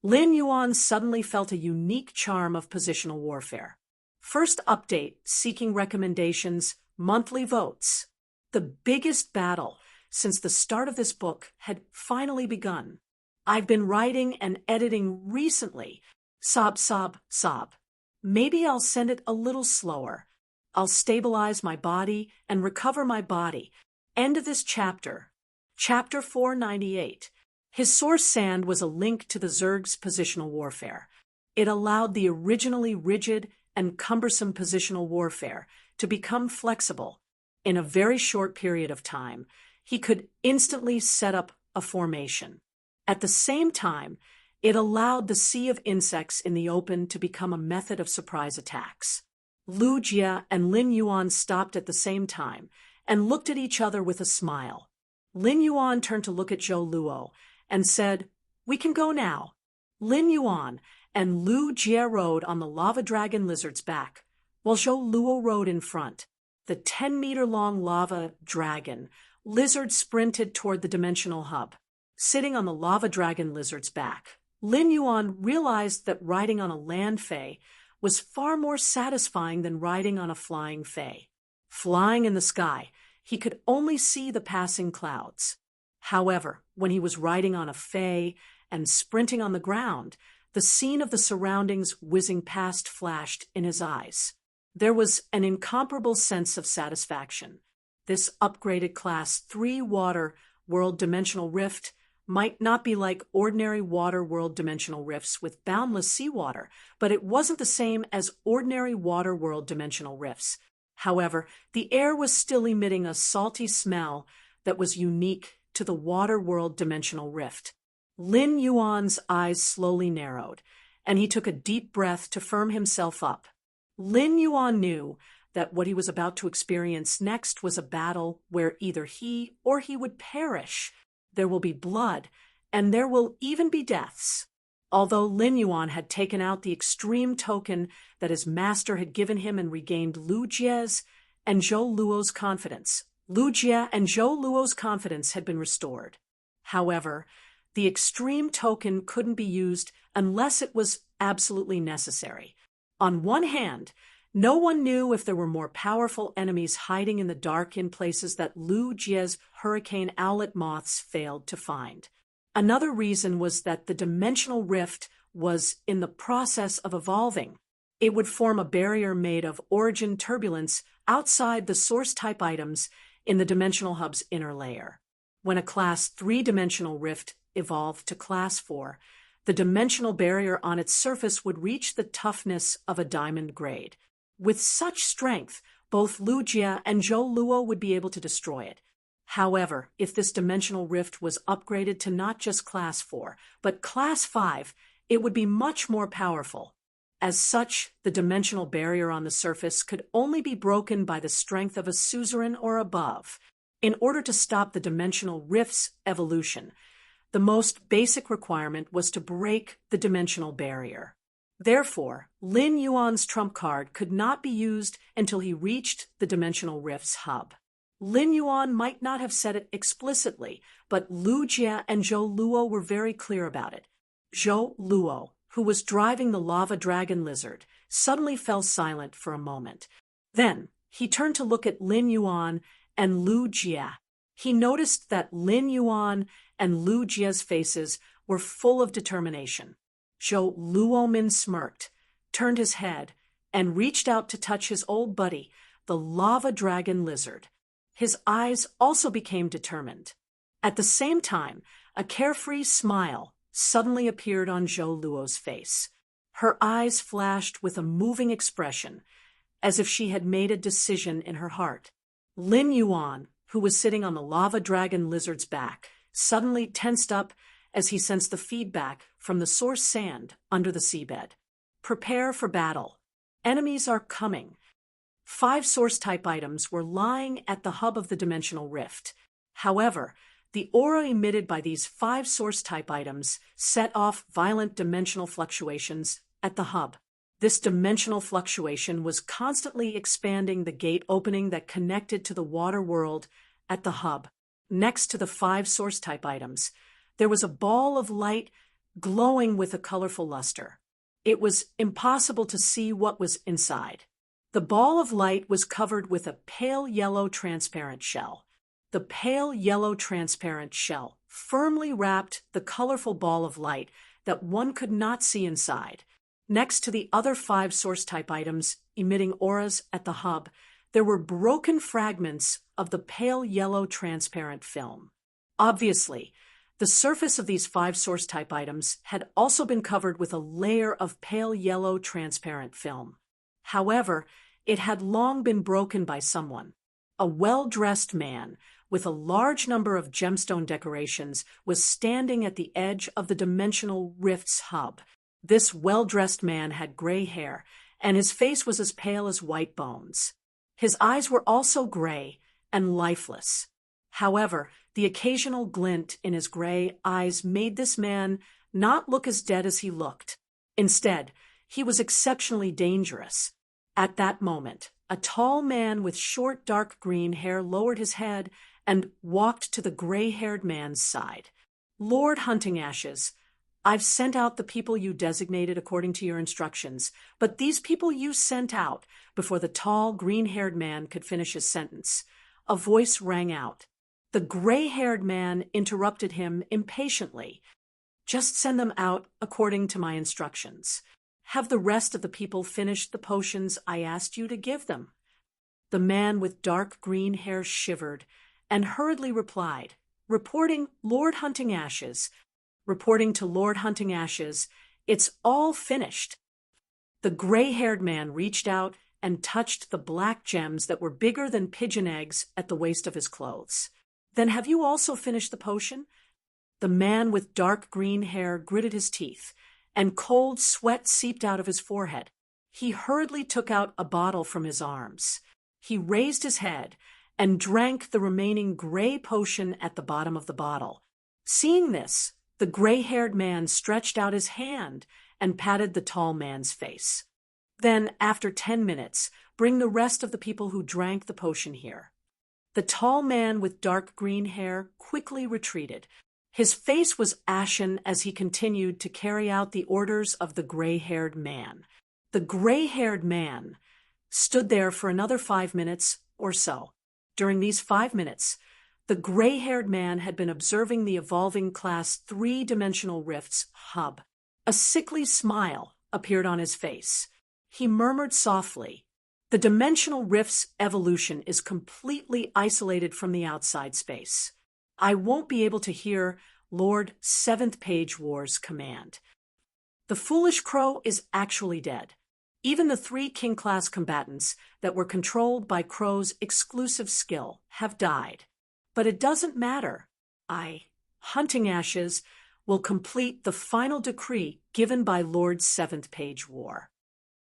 Lin Yuan suddenly felt a unique charm of positional warfare. First update, seeking recommendations, monthly votes. The biggest battle since the start of this book had finally begun. I've been writing and editing recently. Sob, sob, sob. Maybe I'll send it a little slower. I'll stabilize my body and recover my body. End of this chapter. Chapter 498. His source sand was a link to the Zerg's positional warfare. It allowed the originally rigid and cumbersome positional warfare to become flexible. In a very short period of time, he could instantly set up a formation. At the same time, it allowed the sea of insects in the open to become a method of surprise attacks. Lu Jie and Lin Yuan stopped at the same time and looked at each other with a smile. Lin Yuan turned to look at Zhou Luo and said, "We can go now." Lin Yuan and Lu Jie rode on the lava dragon lizard's back, while Zhou Luo rode in front. The 10-meter-long lava dragon lizard sprinted toward the dimensional hub. Sitting on the lava dragon lizard's back, Lin Yuan realized that riding on a land fae was far more satisfying than riding on a flying fae. Flying in the sky, he could only see the passing clouds. However, when he was riding on a fae and sprinting on the ground, the scene of the surroundings whizzing past flashed in his eyes. There was an incomparable sense of satisfaction. This upgraded Class 3 water world dimensional rift might not be like ordinary water world dimensional rifts with boundless seawater, but it wasn't the same as ordinary water world dimensional rifts. However, the air was still emitting a salty smell that was unique to the water world dimensional rift. Lin Yuan's eyes slowly narrowed, and he took a deep breath to firm himself up. Lin Yuan knew that what he was about to experience next was a battle where either he or he would perish. There will be blood, and there will even be deaths. Although Lin Yuan had taken out the extreme token that his master had given him and regained Lu Jie's and Zhou Luo's confidence, Lu Jie and Zhou Luo's confidence had been restored. However, the extreme token couldn't be used unless it was absolutely necessary. On one hand, no one knew if there were more powerful enemies hiding in the dark in places that Lu Jie's hurricane owlet moths failed to find. Another reason was that the dimensional rift was in the process of evolving. It would form a barrier made of origin turbulence outside the source-type items in the dimensional hub's inner layer. When a Class 3 dimensional rift evolved to Class 4, the dimensional barrier on its surface would reach the toughness of a diamond grade. With such strength, both Lu Jie and Zhou Luo would be able to destroy it. However, if this dimensional rift was upgraded to not just Class 4, but Class 5, it would be much more powerful. As such, the dimensional barrier on the surface could only be broken by the strength of a suzerain or above. In order to stop the dimensional rift's evolution, the most basic requirement was to break the dimensional barrier. Therefore, Lin Yuan's trump card could not be used until he reached the dimensional rift's hub. Lin Yuan might not have said it explicitly, but Lu Jie and Zhou Luo were very clear about it. Zhou Luo, who was driving the lava dragon lizard, suddenly fell silent for a moment. Then, he turned to look at Lin Yuan and Lu Jie. He noticed that Lin Yuan and Lu Jie's faces were full of determination. Zhou Luomin smirked, turned his head, and reached out to touch his old buddy, the lava dragon lizard. His eyes also became determined. At the same time, a carefree smile suddenly appeared on Zhou Luo's face. Her eyes flashed with a moving expression, as if she had made a decision in her heart. Lin Yuan, who was sitting on the lava dragon lizard's back, suddenly tensed up as he sensed the feedback from the source sand under the seabed. Prepare for battle. Enemies are coming. 5 source-type items were lying at the hub of the dimensional rift. However, the aura emitted by these 5 source-type items set off violent dimensional fluctuations at the hub. This dimensional fluctuation was constantly expanding the gate opening that connected to the water world at the hub. Next to the 5 source-type items, there was a ball of light glowing with a colorful luster. It was impossible to see what was inside. The ball of light was covered with a pale yellow transparent shell. The pale yellow transparent shell firmly wrapped the colorful ball of light that one could not see inside. Next to the other 5 source-type items emitting auras at the hub, there were broken fragments of the pale yellow transparent film. Obviously, the surface of these 5 source-type items had also been covered with a layer of pale yellow transparent film. However, it had long been broken by someone. A well-dressed man with a large number of gemstone decorations was standing at the edge of the dimensional rift's hub. This well-dressed man had gray hair, and his face was as pale as white bones. His eyes were also gray, and lifeless. However, the occasional glint in his gray eyes made this man not look as dead as he looked. Instead, he was exceptionally dangerous. At that moment, a tall man with short dark green hair lowered his head and walked to the gray-haired man's side. "Lord Hunting Ashes, I've sent out the people you designated according to your instructions, but these people you sent out," before the tall, green-haired man could finish his sentence, a voice rang out. The gray-haired man interrupted him impatiently. "Just send them out according to my instructions. Have the rest of the people finish the potions I asked you to give them." The man with dark green hair shivered and hurriedly replied, "Reporting Lord Hunting Ashes. Reporting to Lord Hunting Ashes, it's all finished." The gray-haired man reached out and touched the black gems that were bigger than pigeon eggs at the waist of his clothes. "Then have you also finished the potion?" The man with dark green hair gritted his teeth, and cold sweat seeped out of his forehead. He hurriedly took out a bottle from his arms. He raised his head and drank the remaining gray potion at the bottom of the bottle. Seeing this, the gray-haired man stretched out his hand and patted the tall man's face. "Then, after 10 minutes, bring the rest of the people who drank the potion here." The tall man with dark green hair quickly retreated. His face was ashen as he continued to carry out the orders of the gray-haired man. The gray-haired man stood there for another 5 minutes or so. During these 5 minutes, the gray-haired man had been observing the evolving Class 3-dimensional rift's hub. A sickly smile appeared on his face. He murmured softly, "The dimensional rift's evolution is completely isolated from the outside space. I won't be able to hear Lord 7th Page War's command. The foolish crow is actually dead. Even the 3 King-class combatants that were controlled by Crow's exclusive skill have died. But it doesn't matter. Hunting Ashes, will complete the final decree given by Lord 7th Page War."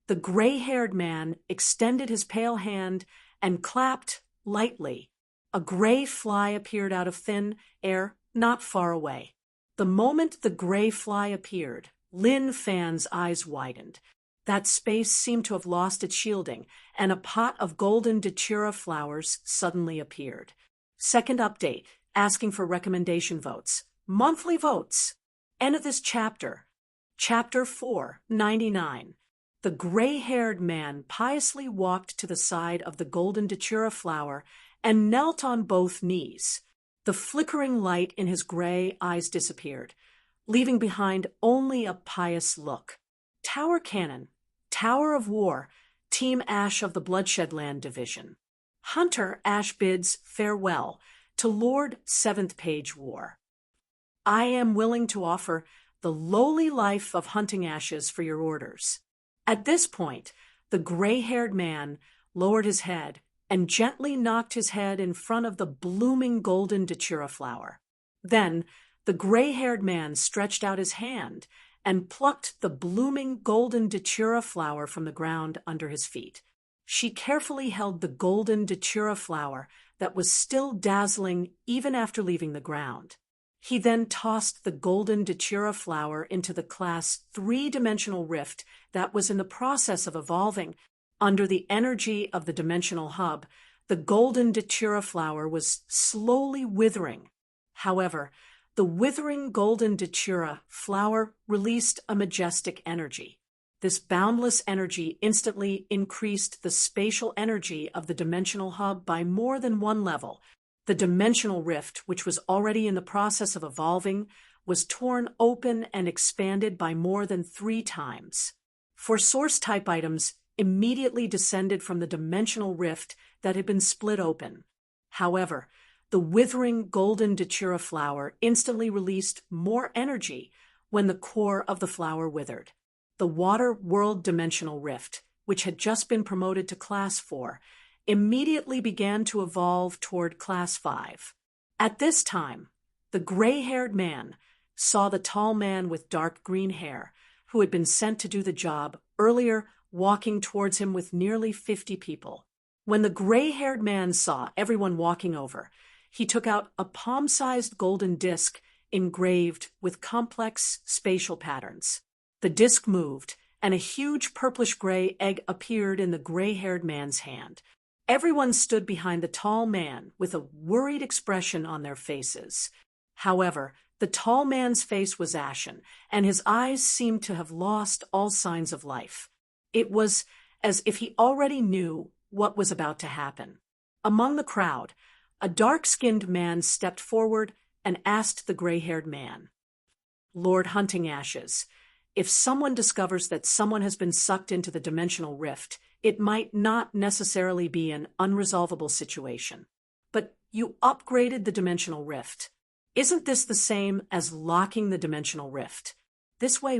The gray-haired man extended his pale hand and clapped lightly. A gray fly appeared out of thin air not far away. The moment the gray fly appeared, Lin Fan's eyes widened. That space seemed to have lost its shielding, and a pot of golden datura flowers suddenly appeared. Second update, asking for recommendation votes. Monthly votes. End of this chapter. Chapter 499. The gray-haired man piously walked to the side of the golden datura flower and knelt on both knees. The flickering light in his gray eyes disappeared, leaving behind only a pious look. Tower Cannon, Tower of War, Team Ash of the Bloodshed Land Division. Hunter Ash bids farewell to Lord 7th Page War. I am willing to offer the lowly life of Hunting Ashes for your orders. At this point, the gray-haired man lowered his head and gently knocked his head in front of the blooming golden datura flower. Then, the gray-haired man stretched out his hand and plucked the blooming golden datura flower from the ground under his feet. She carefully held the golden datura flower that was still dazzling even after leaving the ground. He then tossed the golden datura flower into the Class 3-dimensional rift that was in the process of evolving. Under the energy of the dimensional hub, the golden datura flower was slowly withering. However, the withering golden datura flower released a majestic energy. This boundless energy instantly increased the spatial energy of the dimensional hub by more than one level. The dimensional rift, which was already in the process of evolving, was torn open and expanded by more than 3 times. 4 source-type items immediately descended from the dimensional rift that had been split open. However, the withering golden datura flower instantly released more energy when the core of the flower withered. The Water World Dimensional Rift, which had just been promoted to Class 4, immediately began to evolve toward Class 5. At this time, the gray-haired man saw the tall man with dark green hair, who had been sent to do the job earlier, walking towards him with nearly 50 people. When the gray-haired man saw everyone walking over, he took out a palm-sized golden disc engraved with complex spatial patterns. The disc moved, and a huge purplish-gray egg appeared in the gray-haired man's hand. Everyone stood behind the tall man with a worried expression on their faces. However, the tall man's face was ashen, and his eyes seemed to have lost all signs of life. It was as if he already knew what was about to happen. Among the crowd, a dark-skinned man stepped forward and asked the gray-haired man, "Lord Hunting Ashes, if someone discovers that someone has been sucked into the dimensional rift, it might not necessarily be an unresolvable situation. But you upgraded the dimensional rift. Isn't this the same as locking the dimensional rift? This way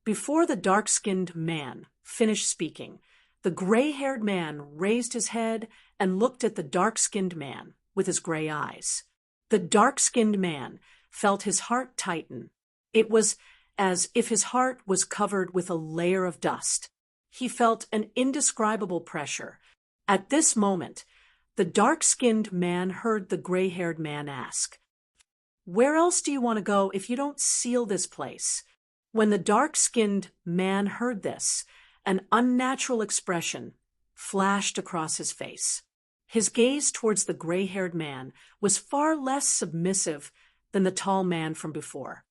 Before the dark-skinned man finished speaking, the gray-haired man raised his head and looked at the dark-skinned man with his gray eyes. The dark-skinned man felt his heart tighten. It was as if his heart was covered with a layer of dust. He felt an indescribable pressure. At this moment, the dark-skinned man heard the gray-haired man ask, "Where else do you want to go if you don't seal this place?" When the dark-skinned man heard this, an unnatural expression flashed across his face. His gaze towards the gray-haired man was far less submissive than the tall man from before.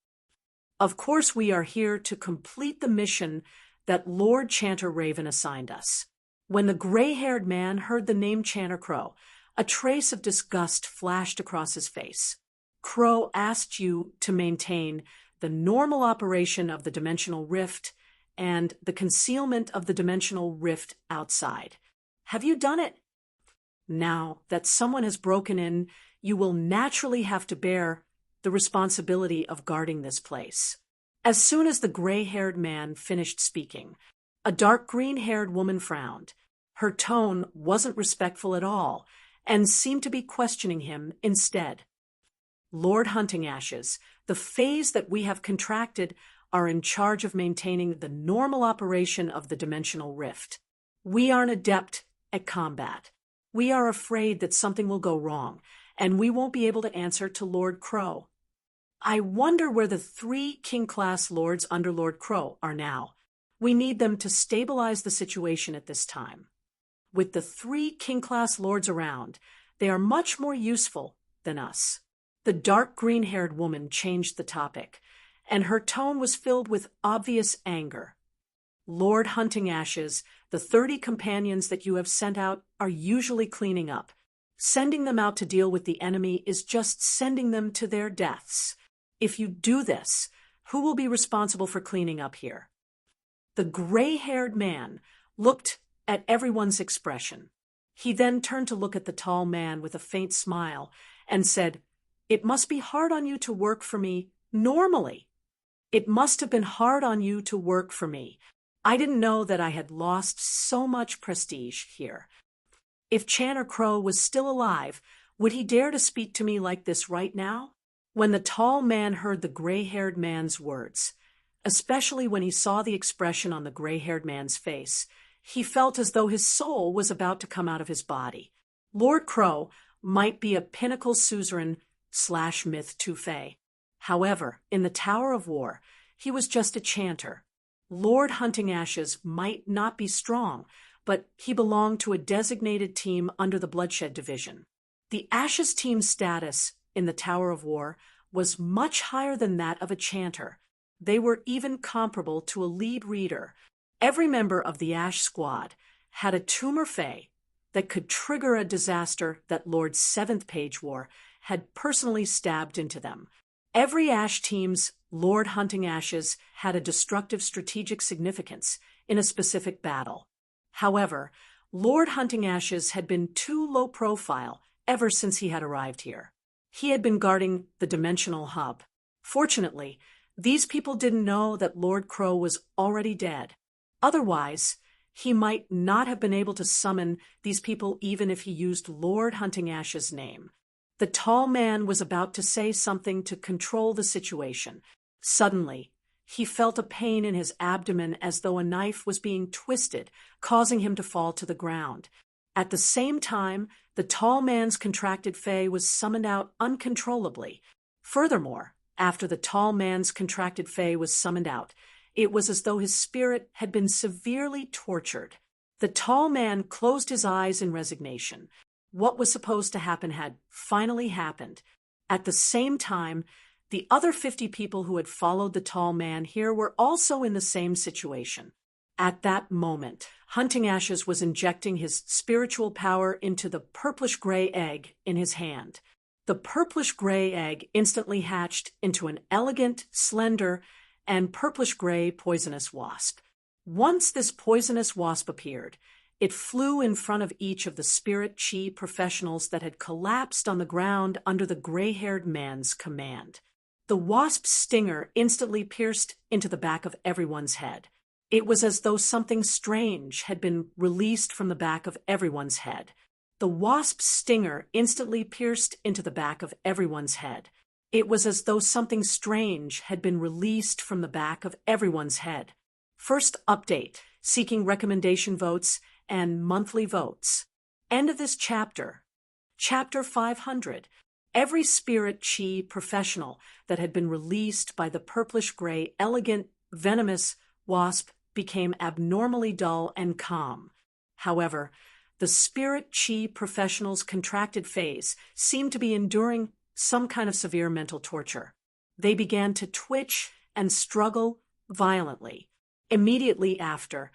"Of course we are here to complete the mission that Lord Chanter Raven assigned us." When the gray-haired man heard the name Chanter Crow, a trace of disgust flashed across his face. "Crow asked you to maintain the normal operation of the dimensional rift and the concealment of the dimensional rift outside. Have you done it? Now that someone has broken in, you will naturally have to bear the responsibility of guarding this place." As soon as the gray-haired man finished speaking, a dark green-haired woman frowned. Her tone wasn't respectful at all and seemed to be questioning him instead. "Lord Hunting Ashes, the phase that we have contracted are in charge of maintaining the normal operation of the dimensional rift. We aren't adept at combat. We are afraid that something will go wrong, and we won't be able to answer to Lord Crow. I wonder where the 3 King-class lords under Lord Crow are now. We need them to stabilize the situation at this time. With the 3 King-class lords around, they are much more useful than us." The dark green-haired woman changed the topic, and her tone was filled with obvious anger. "Lord Hunting Ashes, the 30 companions that you have sent out are usually cleaning up. Sending them out to deal with the enemy is just sending them to their deaths. If you do this, who will be responsible for cleaning up here?" The gray-haired man looked at everyone's expression. He then turned to look at the tall man with a faint smile and said, "It must be hard on you to work for me normally. It must have been hard on you to work for me. I didn't know that I had lost so much prestige here. If Chanter Crow was still alive, would he dare to speak to me like this right now?" When the tall man heard the gray-haired man's words, especially when he saw the expression on the gray-haired man's face, he felt as though his soul was about to come out of his body. Lord Crow might be a pinnacle suzerain/myth Tufei. However, in the Tower of War, he was just a chanter. Lord Hunting Ashes might not be strong, but he belonged to a designated team under the Bloodshed Division. The Ashes team's status in the Tower of War was much higher than that of a chanter. They were even comparable to a lead reader. Every member of the Ash squad had a tumor fey that could trigger a disaster that Lord 7th Page War had personally stabbed into them. Every Ash team's Lord Hunting Ashes had a destructive strategic significance in a specific battle. However, Lord Hunting Ashes had been too low profile ever since he had arrived here. He had been guarding the dimensional hub. Fortunately, these people didn't know that Lord Crow was already dead. Otherwise, he might not have been able to summon these people even if he used Lord Hunting Ash's name. The tall man was about to say something to control the situation. Suddenly, he felt a pain in his abdomen as though a knife was being twisted, causing him to fall to the ground. At the same time, the tall man's contracted fae was summoned out uncontrollably. Furthermore, after the tall man's contracted fae was summoned out, it was as though his spirit had been severely tortured. The tall man closed his eyes in resignation. What was supposed to happen had finally happened. At the same time, the other 50 people who had followed the tall man here were also in the same situation. At that moment, Hunting Ashes was injecting his spiritual power into the purplish-gray egg in his hand. The purplish-gray egg instantly hatched into an elegant, slender, and purplish-gray poisonous wasp. Once this poisonous wasp appeared, it flew in front of each of the spirit chi professionals that had collapsed on the ground under the gray-haired man's command. The wasp's stinger instantly pierced into the back of everyone's head. It was as though something strange had been released from the back of everyone's head. The wasp's stinger instantly pierced into the back of everyone's head. It was as though something strange had been released from the back of everyone's head. First update, seeking recommendation votes and monthly votes. End of this chapter. Chapter 500. Every spirit chi professional that had been released by the purplish-gray, elegant, venomous wasp became abnormally dull and calm. However, the spirit chi professional's contracted phase seemed to be enduring some kind of severe mental torture. They began to twitch and struggle violently. Immediately after,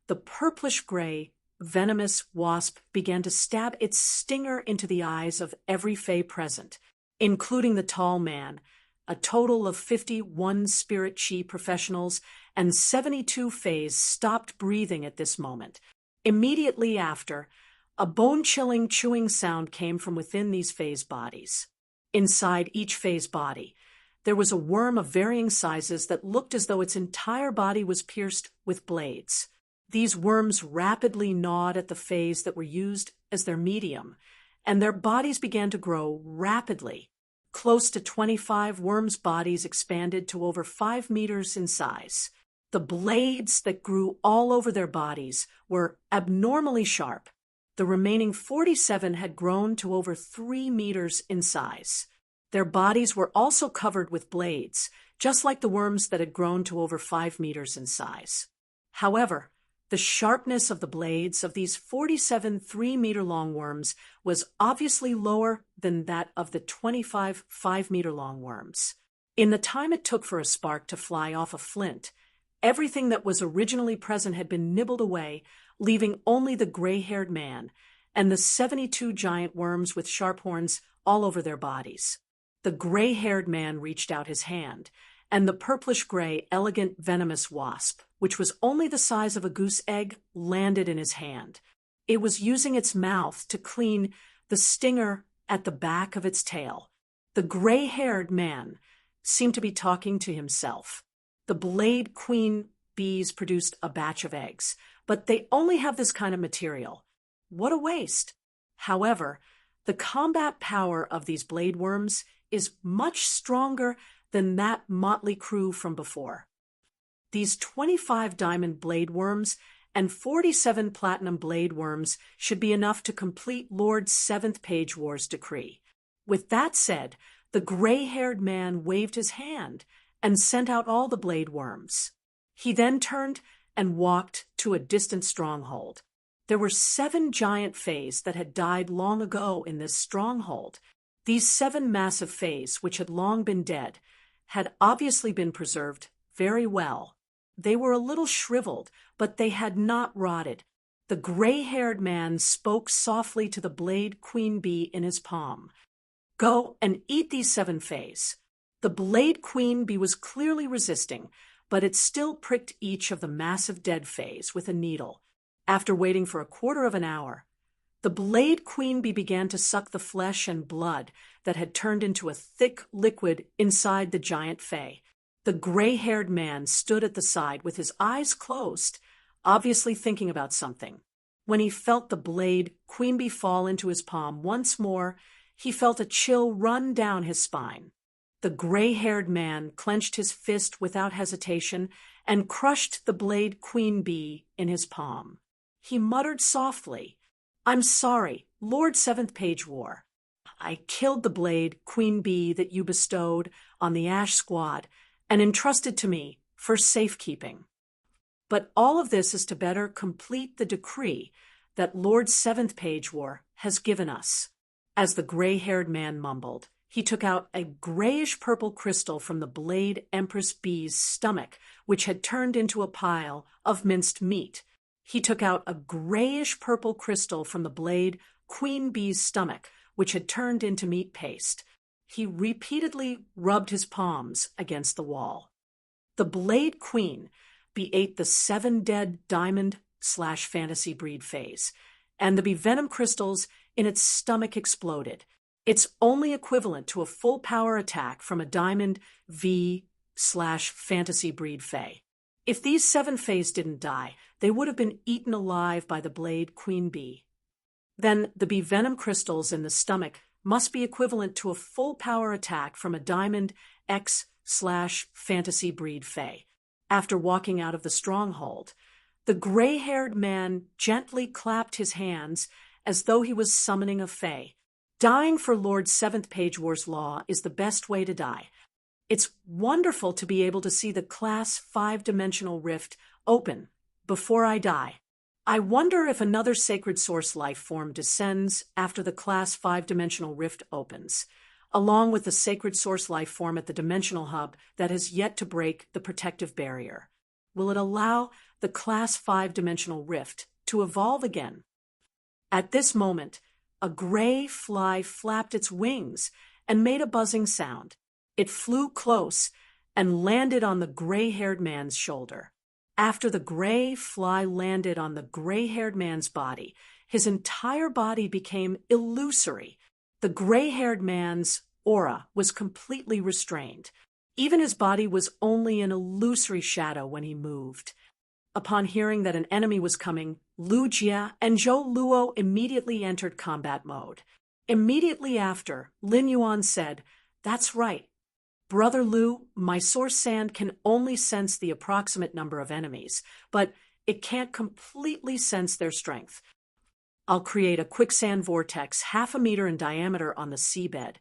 the purplish-gray, venomous wasp began to stab its stinger into the eyes of every fae present, including the tall man. A total of 51 spirit chi professionals and 72 faes stopped breathing at this moment. Immediately after, a bone-chilling chewing sound came from within these faes' bodies. Inside each fae's body, there was a worm of varying sizes that looked as though its entire body was pierced with blades. These worms rapidly gnawed at the faes that were used as their medium, and their bodies began to grow rapidly. Close to 25 worms' bodies expanded to over 5 meters in size. The blades that grew all over their bodies were abnormally sharp. The remaining 47 had grown to over 3 meters in size. Their bodies were also covered with blades, just like the worms that had grown to over 5 meters in size. However, the sharpness of the blades of these 47 3-meter-long worms was obviously lower than that of the 25 5-meter-long worms. In the time it took for a spark to fly off a flint, everything that was originally present had been nibbled away, leaving only the gray-haired man and the 72 giant worms with sharp horns all over their bodies. The gray-haired man reached out his hand, and the purplish-gray, elegant, venomous wasp, which was only the size of a goose egg, landed in his hand. It was using its mouth to clean the stinger at the back of its tail. The gray-haired man seemed to be talking to himself. The blade queen bees produced a batch of eggs, but they only have this kind of material. What a waste! However, the combat power of these blade worms is much stronger than that motley crew from before. These 25 diamond blade worms and 47 platinum blade worms should be enough to complete Lord 7th Page War's decree. With that said, the gray-haired man waved his hand and sent out all the blade worms. He then turned and walked to a distant stronghold. There were 7 giant faes that had died long ago in this stronghold. These 7 massive faes, which had long been dead, had obviously been preserved very well. They were a little shriveled, but they had not rotted. The gray-haired man spoke softly to the blade queen bee in his palm. "Go and eat these 7 faes." The blade queen bee was clearly resisting, but it still pricked each of the massive dead faes with a needle. After waiting for a quarter of an hour, the blade queen bee began to suck the flesh and blood that had turned into a thick liquid inside the giant fae. The gray-haired man stood at the side with his eyes closed, obviously thinking about something. When he felt the blade queen bee fall into his palm once more, he felt a chill run down his spine. The gray-haired man clenched his fist without hesitation and crushed the blade queen bee in his palm. He muttered softly, I'm sorry, Lord Seventh Page War. I killed the blade, Queen Bee, that you bestowed on the Ash Squad and entrusted to me for safekeeping. But all of this is to better complete the decree that Lord Seventh Page War has given us. As the gray-haired man mumbled, he took out a grayish-purple crystal from the blade Empress Bee's stomach, which had turned into a pile of minced meat. He took out a grayish-purple crystal from the blade Queen Bee's stomach, which had turned into meat paste. He repeatedly rubbed his palms against the wall. The blade Queen Bee ate the 7 dead diamond/fantasy breed phase, and the bee venom crystals in its stomach exploded. It's only equivalent to a full power attack from a diamond V/fantasy breed fae. If these 7 fays didn't die, they would have been eaten alive by the blade Queen Bee. Then the bee venom crystals in the stomach must be equivalent to a full power attack from a diamond X/fantasy breed fae. After walking out of the stronghold, the gray-haired man gently clapped his hands as though he was summoning a fae. Dying for Lord Seventh Page War's law is the best way to die. It's wonderful to be able to see the Class 5-dimensional rift open before I die. I wonder if another sacred source life form descends after the Class 5-dimensional rift opens, along with the sacred source life form at the dimensional hub that has yet to break the protective barrier. Will it allow the Class 5-dimensional rift to evolve again? At this moment, a gray fly flapped its wings and made a buzzing sound. It flew close and landed on the gray-haired man's shoulder. After the gray fly landed on the gray-haired man's body, his entire body became illusory. The gray-haired man's aura was completely restrained. Even his body was only an illusory shadow when he moved. Upon hearing that an enemy was coming, Lu Jie and Zhou Luo immediately entered combat mode. Immediately after, Lin Yuan said, "That's right. Brother Lu, my source sand can only sense the approximate number of enemies, but it can't completely sense their strength. I'll create a quicksand vortex 1/2 meter in diameter on the seabed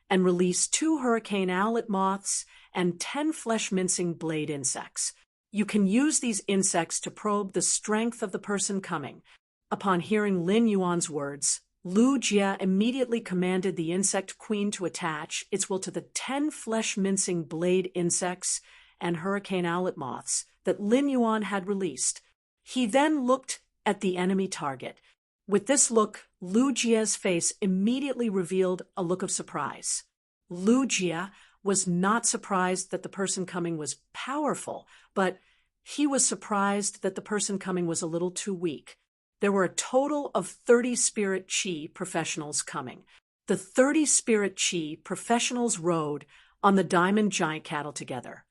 and release 2 hurricane owlet moths and 10 flesh-mincing blade insects. You can use these insects to probe the strength of the person coming." Upon hearing Lin Yuan's words, Lu Jie immediately commanded the insect queen to attach its will to the 10 flesh-mincing blade insects and hurricane owlet moths that Lin Yuan had released. He then looked at the enemy target. With this look, Lu Jie's face immediately revealed a look of surprise. Lu Jie was not surprised that the person coming was powerful, but he was surprised that the person coming was a little too weak. There were a total of 30 Spirit Chi professionals coming. The 30 Spirit Chi professionals rode on the diamond giant cattle together.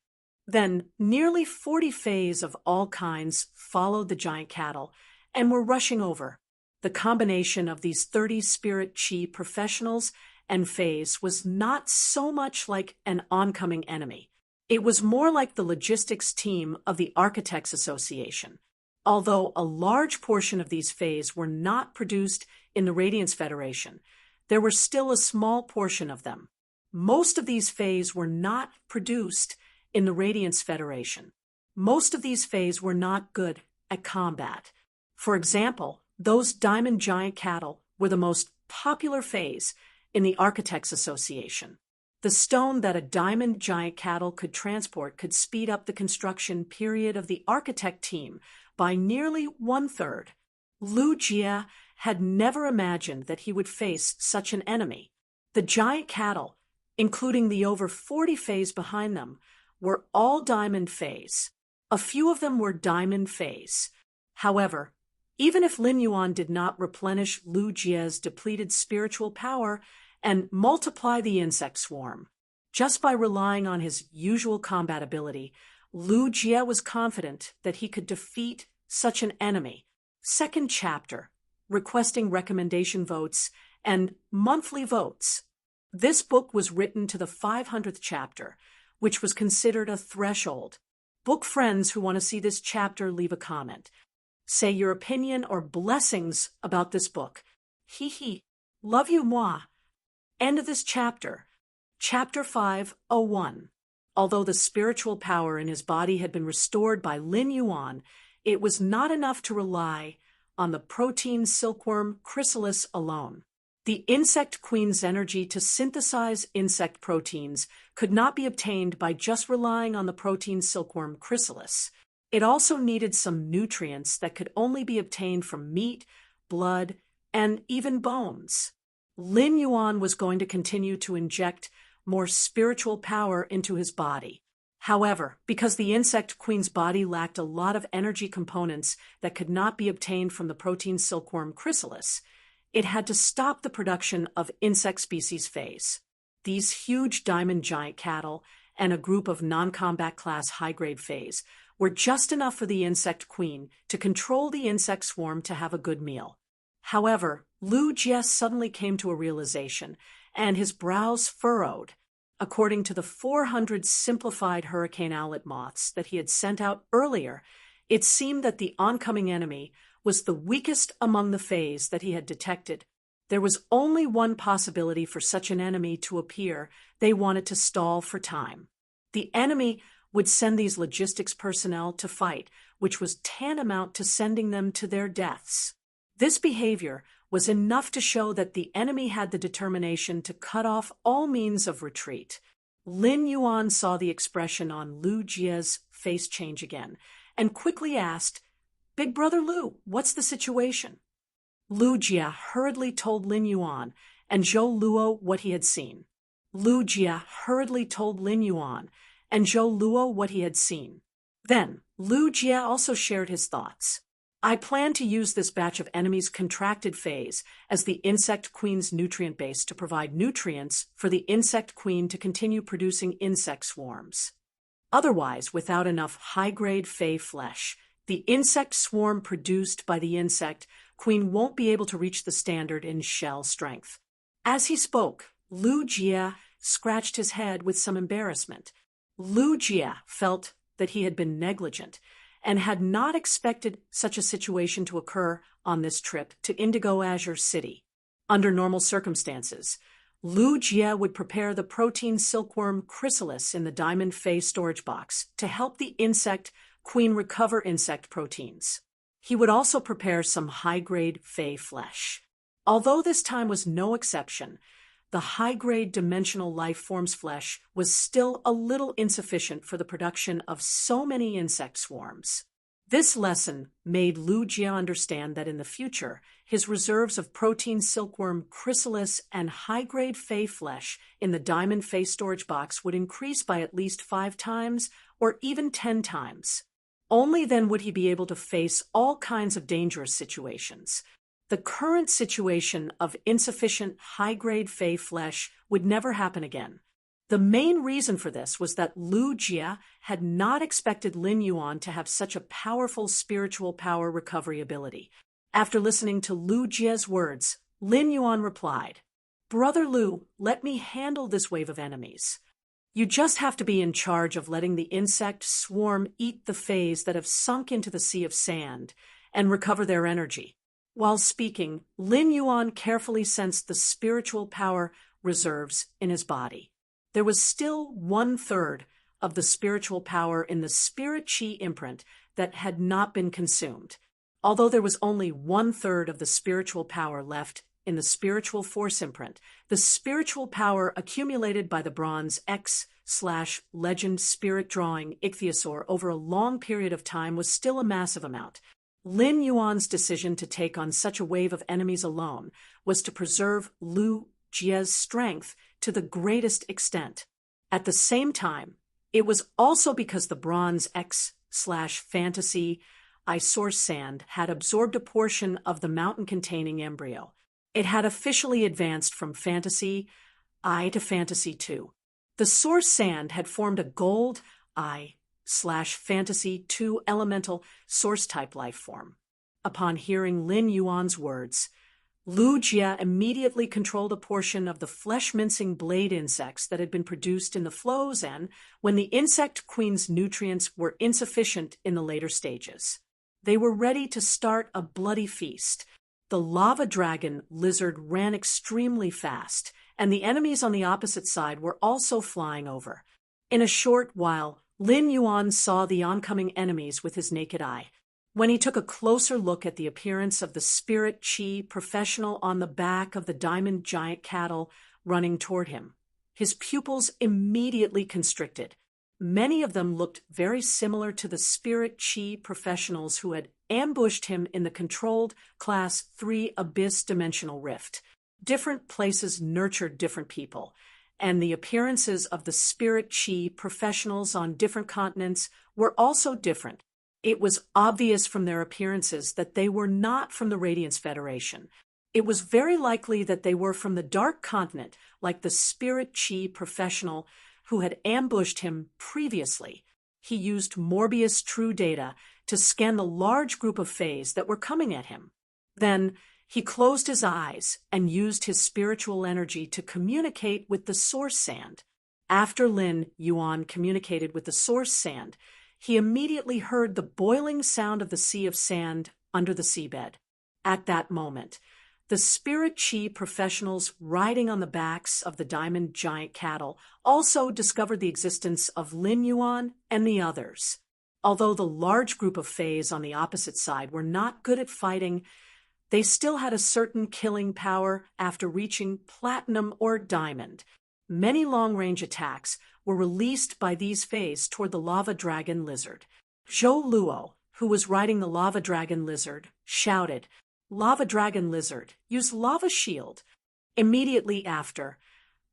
Then nearly 40 fays of all kinds followed the giant cattle and were rushing over. The combination of these 30 Spirit Chi professionals and fays was not so much like an oncoming enemy. It was more like the logistics team of the Architects Association. Although a large portion of these fays were not produced in the Radiance Federation, there were still a small portion of them. Most of these fays were not produced in the Radiance Federation. Most of these fays were not good at combat. For example, those diamond giant cattle were the most popular fays in the Architects Association. The stone that a diamond giant cattle could transport could speed up the construction period of the architect team by nearly 1/3. Lu Jie had never imagined that he would face such an enemy. The giant cattle, including the over 40 fays behind them, were all diamond fays. A few of them were diamond fays. However, even if Lin Yuan did not replenish Lu Jie's depleted spiritual power and multiply the insect swarm, just by relying on his usual combat ability, Lu Jie was confident that he could defeat such an enemy. Second chapter, requesting recommendation votes and monthly votes. This book was written to the 500th chapter, which was considered a threshold. Book friends who want to see this chapter leave a comment. Say your opinion or blessings about this book. Hee hee. Love you, moi. End of this chapter. Chapter 501. Although the spiritual power in his body had been restored by Lin Yuan, it was not enough to rely on the protein silkworm chrysalis alone. The insect queen's energy to synthesize insect proteins could not be obtained by just relying on the protein silkworm chrysalis. It also needed some nutrients that could only be obtained from meat, blood, and even bones. Lin Yuan was going to continue to inject more spiritual power into his body. However, because the insect queen's body lacked a lot of energy components that could not be obtained from the protein silkworm chrysalis, it had to stop the production of insect species phase. These huge diamond giant cattle and a group of non-combat class high-grade phase were just enough for the insect queen to control the insect swarm to have a good meal. However, Lu Jie suddenly came to a realization, and his brows furrowed. According to the 400 simplified hurricane owlet moths that he had sent out earlier, it seemed that the oncoming enemy was the weakest among the phase that he had detected. There was only one possibility for such an enemy to appear. They wanted to stall for time. The enemy would send these logistics personnel to fight, which was tantamount to sending them to their deaths. This behavior was enough to show that the enemy had the determination to cut off all means of retreat. Lin Yuan saw the expression on Lu Jie's face change again, and quickly asked, "Big Brother Lu, what's the situation?" Lu Jie hurriedly told Lin Yuan and Zhou Luo what he had seen. Lu Jie hurriedly told Lin Yuan and Zhou Luo what he had seen. Then, Lu Jie also shared his thoughts. "I plan to use this batch of enemies' contracted phase as the insect queen's nutrient base to provide nutrients for the insect queen to continue producing insect swarms. Otherwise, without enough high-grade fey flesh, the insect swarm produced by the insect queen won't be able to reach the standard in shell strength." As he spoke, Lu Jie scratched his head with some embarrassment. Lu Jie felt that he had been negligent and had not expected such a situation to occur on this trip to Indigo Azure City. Under normal circumstances, Lu Jie would prepare the protein silkworm chrysalis in the diamond fey storage box to help the insect queen recover insect proteins. He would also prepare some high-grade fey flesh. Although this time was no exception, the high-grade dimensional life form's flesh was still a little insufficient for the production of so many insect swarms. This lesson made Lu Jie understand that in the future, his reserves of protein silkworm chrysalis and high-grade fey flesh in the diamond fey storage box would increase by at least 5 times or even 10 times. Only then would he be able to face all kinds of dangerous situations. The current situation of insufficient high-grade fey flesh would never happen again. The main reason for this was that Lu Jie had not expected Lin Yuan to have such a powerful spiritual power recovery ability. After listening to Lu Jie's words, Lin Yuan replied, "Brother Lu, let me handle this wave of enemies. You just have to be in charge of letting the insect swarm eat the feys that have sunk into the sea of sand and recover their energy." While speaking, Lin Yuan carefully sensed the spiritual power reserves in his body. There was still 1/3 of the spiritual power in the spirit chi imprint that had not been consumed. Although there was only 1/3 of the spiritual power left in the spiritual force imprint, the spiritual power accumulated by the bronze X/legend spirit drawing ichthyosaur over a long period of time was still a massive amount. Lin Yuan's decision to take on such a wave of enemies alone was to preserve Lu Jie's strength to the greatest extent. At the same time, it was also because the bronze X/fantasy Isource sand had absorbed a portion of the mountain-containing embryo. It had officially advanced from Fantasy I to Fantasy II. The source sand had formed a gold I/Fantasy II elemental source-type life form. Upon hearing Lin Yuan's words, Lu Jie immediately controlled a portion of the flesh-mincing blade insects that had been produced in the flows and when the insect queen's nutrients were insufficient in the later stages. They were ready to start a bloody feast. The lava dragon lizard ran extremely fast, and the enemies on the opposite side were also flying over. In a short while, Lin Yuan saw the oncoming enemies with his naked eye. When he took a closer look at the appearance of the spirit chi professional on the back of the diamond giant cattle running toward him, his pupils immediately constricted. Many of them looked very similar to the spirit chi professionals who had ambushed him in the controlled Class 3 Abyss Dimensional Rift. Different places nurtured different people, and the appearances of the spirit chi professionals on different continents were also different. It was obvious from their appearances that they were not from the Radiance Federation. It was very likely that they were from the Dark Continent, like the spirit chi professional who had ambushed him previously. He used Morbius True Data to scan the large group of Fays that were coming at him. Then he closed his eyes and used his spiritual energy to communicate with the source sand. After Lin Yuan communicated with the source sand, he immediately heard the boiling sound of the sea of sand under the seabed. At that moment, the spirit chi professionals riding on the backs of the diamond giant cattle also discovered the existence of Lin Yuan and the others. Although the large group of Fays on the opposite side were not good at fighting, they still had a certain killing power after reaching platinum or diamond. Many long-range attacks were released by these Fays toward the lava dragon lizard. Zhou Luo, who was riding the lava dragon lizard, shouted, "Lava dragon lizard, use lava shield." Immediately after,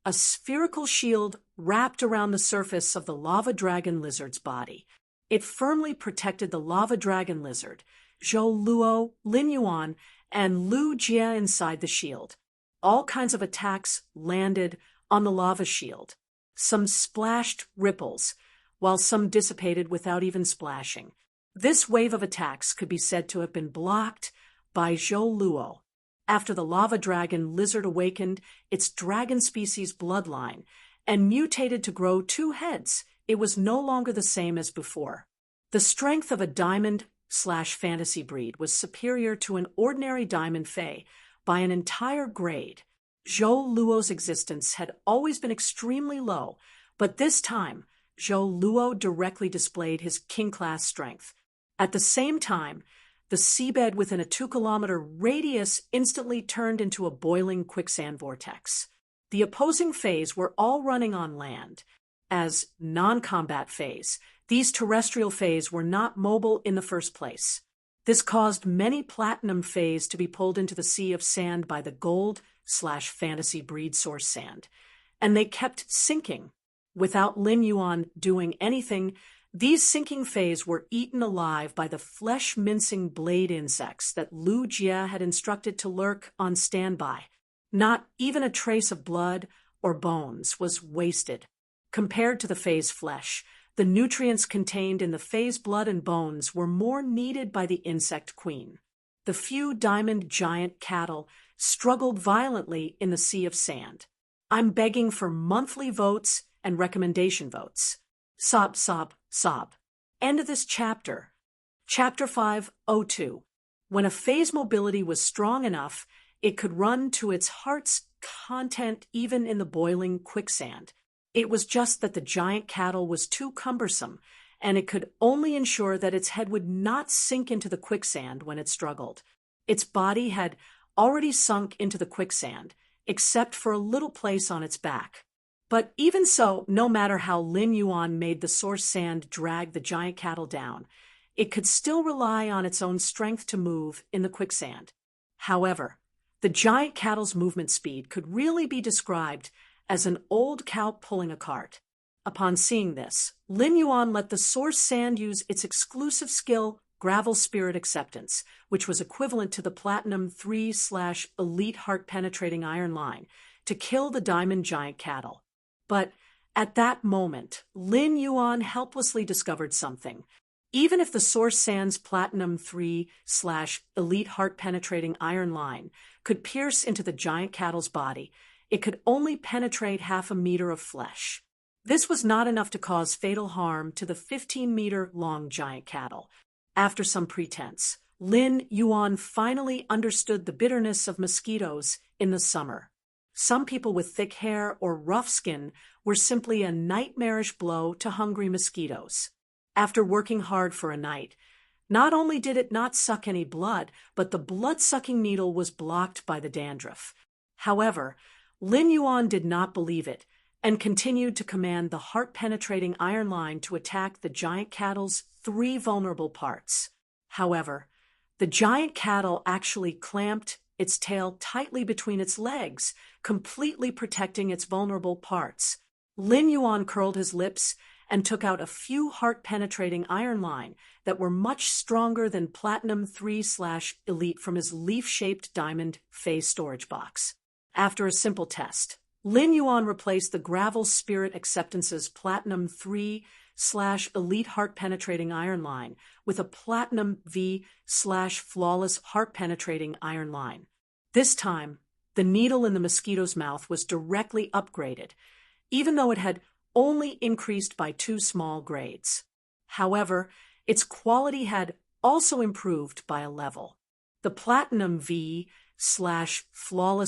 a spherical shield wrapped around the surface of the lava dragon lizard's body. It firmly protected the lava dragon lizard, Zhou Luo, Lin Yuan, and Lu Jie inside the shield. All kinds of attacks landed on the lava shield. Some splashed ripples, while some dissipated without even splashing. This wave of attacks could be said to have been blocked by Zhou Luo. After the lava dragon lizard awakened its dragon species bloodline and mutated to grow 2 heads, it was no longer the same as before. The strength of a diamond/fantasy breed was superior to an ordinary diamond fae by an entire grade. Zhou Luo's existence had always been extremely low, but this time, Zhou Luo directly displayed his king-class strength. At the same time, the seabed within a 2-kilometer radius instantly turned into a boiling quicksand vortex. The opposing Fays were all running on land. As non-combat Fays, these terrestrial Fays were not mobile in the first place. This caused many platinum Fays to be pulled into the sea of sand by the gold/fantasy breed source sand, and they kept sinking. Without Lin Yuan doing anything, these sinking Fays were eaten alive by the flesh-mincing blade insects that Lu Jie had instructed to lurk on standby. Not even a trace of blood or bones was wasted. Compared to the Fae's flesh, the nutrients contained in the Fae's blood and bones were more needed by the insect queen. The few diamond giant cattle struggled violently in the sea of sand. I'm begging for monthly votes and recommendation votes. Sob, sob, sob. End of this chapter. Chapter 502. When a Fae's mobility was strong enough, it could run to its heart's content even in the boiling quicksand. It was just that the giant cattle was too cumbersome, and it could only ensure that its head would not sink into the quicksand when it struggled. Its body had already sunk into the quicksand, except for a little place on its back. But even so, no matter how Lin Yuan made the source sand drag the giant cattle down, it could still rely on its own strength to move in the quicksand. However, the giant cattle's movement speed could really be described as an old cow pulling a cart. Upon seeing this, Lin Yuan let the source sand use its exclusive skill, Gravel Spirit Acceptance, which was equivalent to the Platinum 3/Elite Heart-Penetrating Iron Line, to kill the diamond giant cattle. But at that moment, Lin Yuan helplessly discovered something. Even if the source sand's Platinum 3/Elite Heart-Penetrating Iron Line could pierce into the giant cattle's body, it could only penetrate half a meter of flesh. This was not enough to cause fatal harm to the 15-meter-long giant cattle. After some pretense, Lin Yuan finally understood the bitterness of mosquitoes in the summer. Some people with thick hair or rough skin were simply a nightmarish blow to hungry mosquitoes. After working hard for a night, not only did it not suck any blood, but the blood-sucking needle was blocked by the dandruff. However, Lin Yuan did not believe it and continued to command the heart-penetrating iron line to attack the giant cattle's 3 vulnerable parts. However, the giant cattle actually clamped its tail tightly between its legs, completely protecting its vulnerable parts. Lin Yuan curled his lips and took out a few heart-penetrating iron line that were much stronger than Platinum 3/Elite from his leaf-shaped diamond phase storage box. After a simple test, Lin Yuan replaced the Gravel Spirit Acceptance's Platinum 3/Elite heart-penetrating iron line with a Platinum V/Flawless heart-penetrating iron line. This time, the needle in the mosquito's mouth was directly upgraded, even though it had only increased by 2 small grades. However, its quality had also improved by a level. The Platinum V/Flawless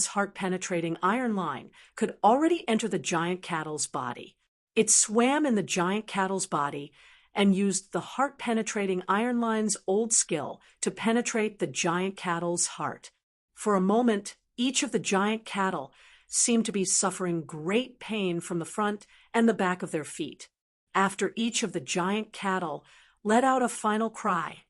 heart-penetrating iron line could already enter the giant cattle's body. It swam in the giant cattle's body and used the heart-penetrating iron line's old skill to penetrate the giant cattle's heart. For a moment, each of the giant cattle seemed to be suffering great pain from the front and the back of their feet. After each of the giant cattle let out a final cry,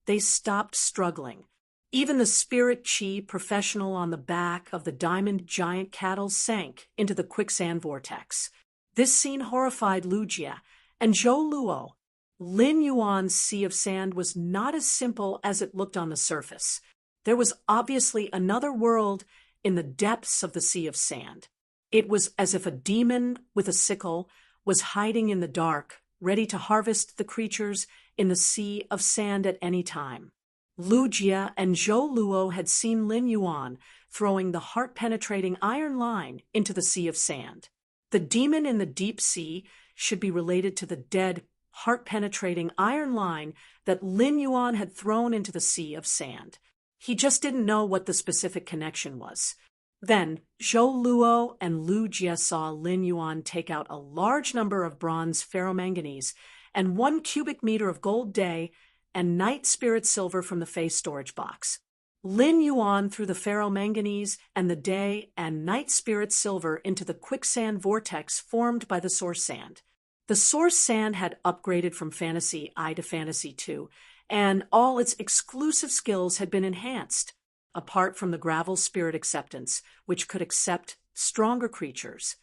they stopped struggling. Even the spirit chi professional on the back of the diamond giant cattle sank into the quicksand vortex. This scene horrified Lu Jie and Zhou Luo. Lin Yuan's sea of sand was not as simple as it looked on the surface. There was obviously another world in the depths of the sea of sand. It was as if a demon with a sickle was hiding in the dark, ready to harvest the creatures in the sea of sand at any time. Lu Jie and Zhou Luo had seen Lin Yuan throwing the heart-penetrating iron line into the sea of sand. The demon in the deep sea should be related to the dead, heart-penetrating iron line that Lin Yuan had thrown into the sea of sand. He just didn't know what the specific connection was. Then, Zhou Luo and Lu Jie saw Lin Yuan take out a large number of bronze ferromanganese and 1 cubic meter of gold day and night spirit silver from the phase storage box. Lin Yuan threw the ferromanganese and the day and night spirit silver into the quicksand vortex formed by the source sand. The source sand had upgraded from Fantasy I to Fantasy II, and all its exclusive skills had been enhanced, apart from the Gravel Spirit Acceptance, which could accept stronger creatures.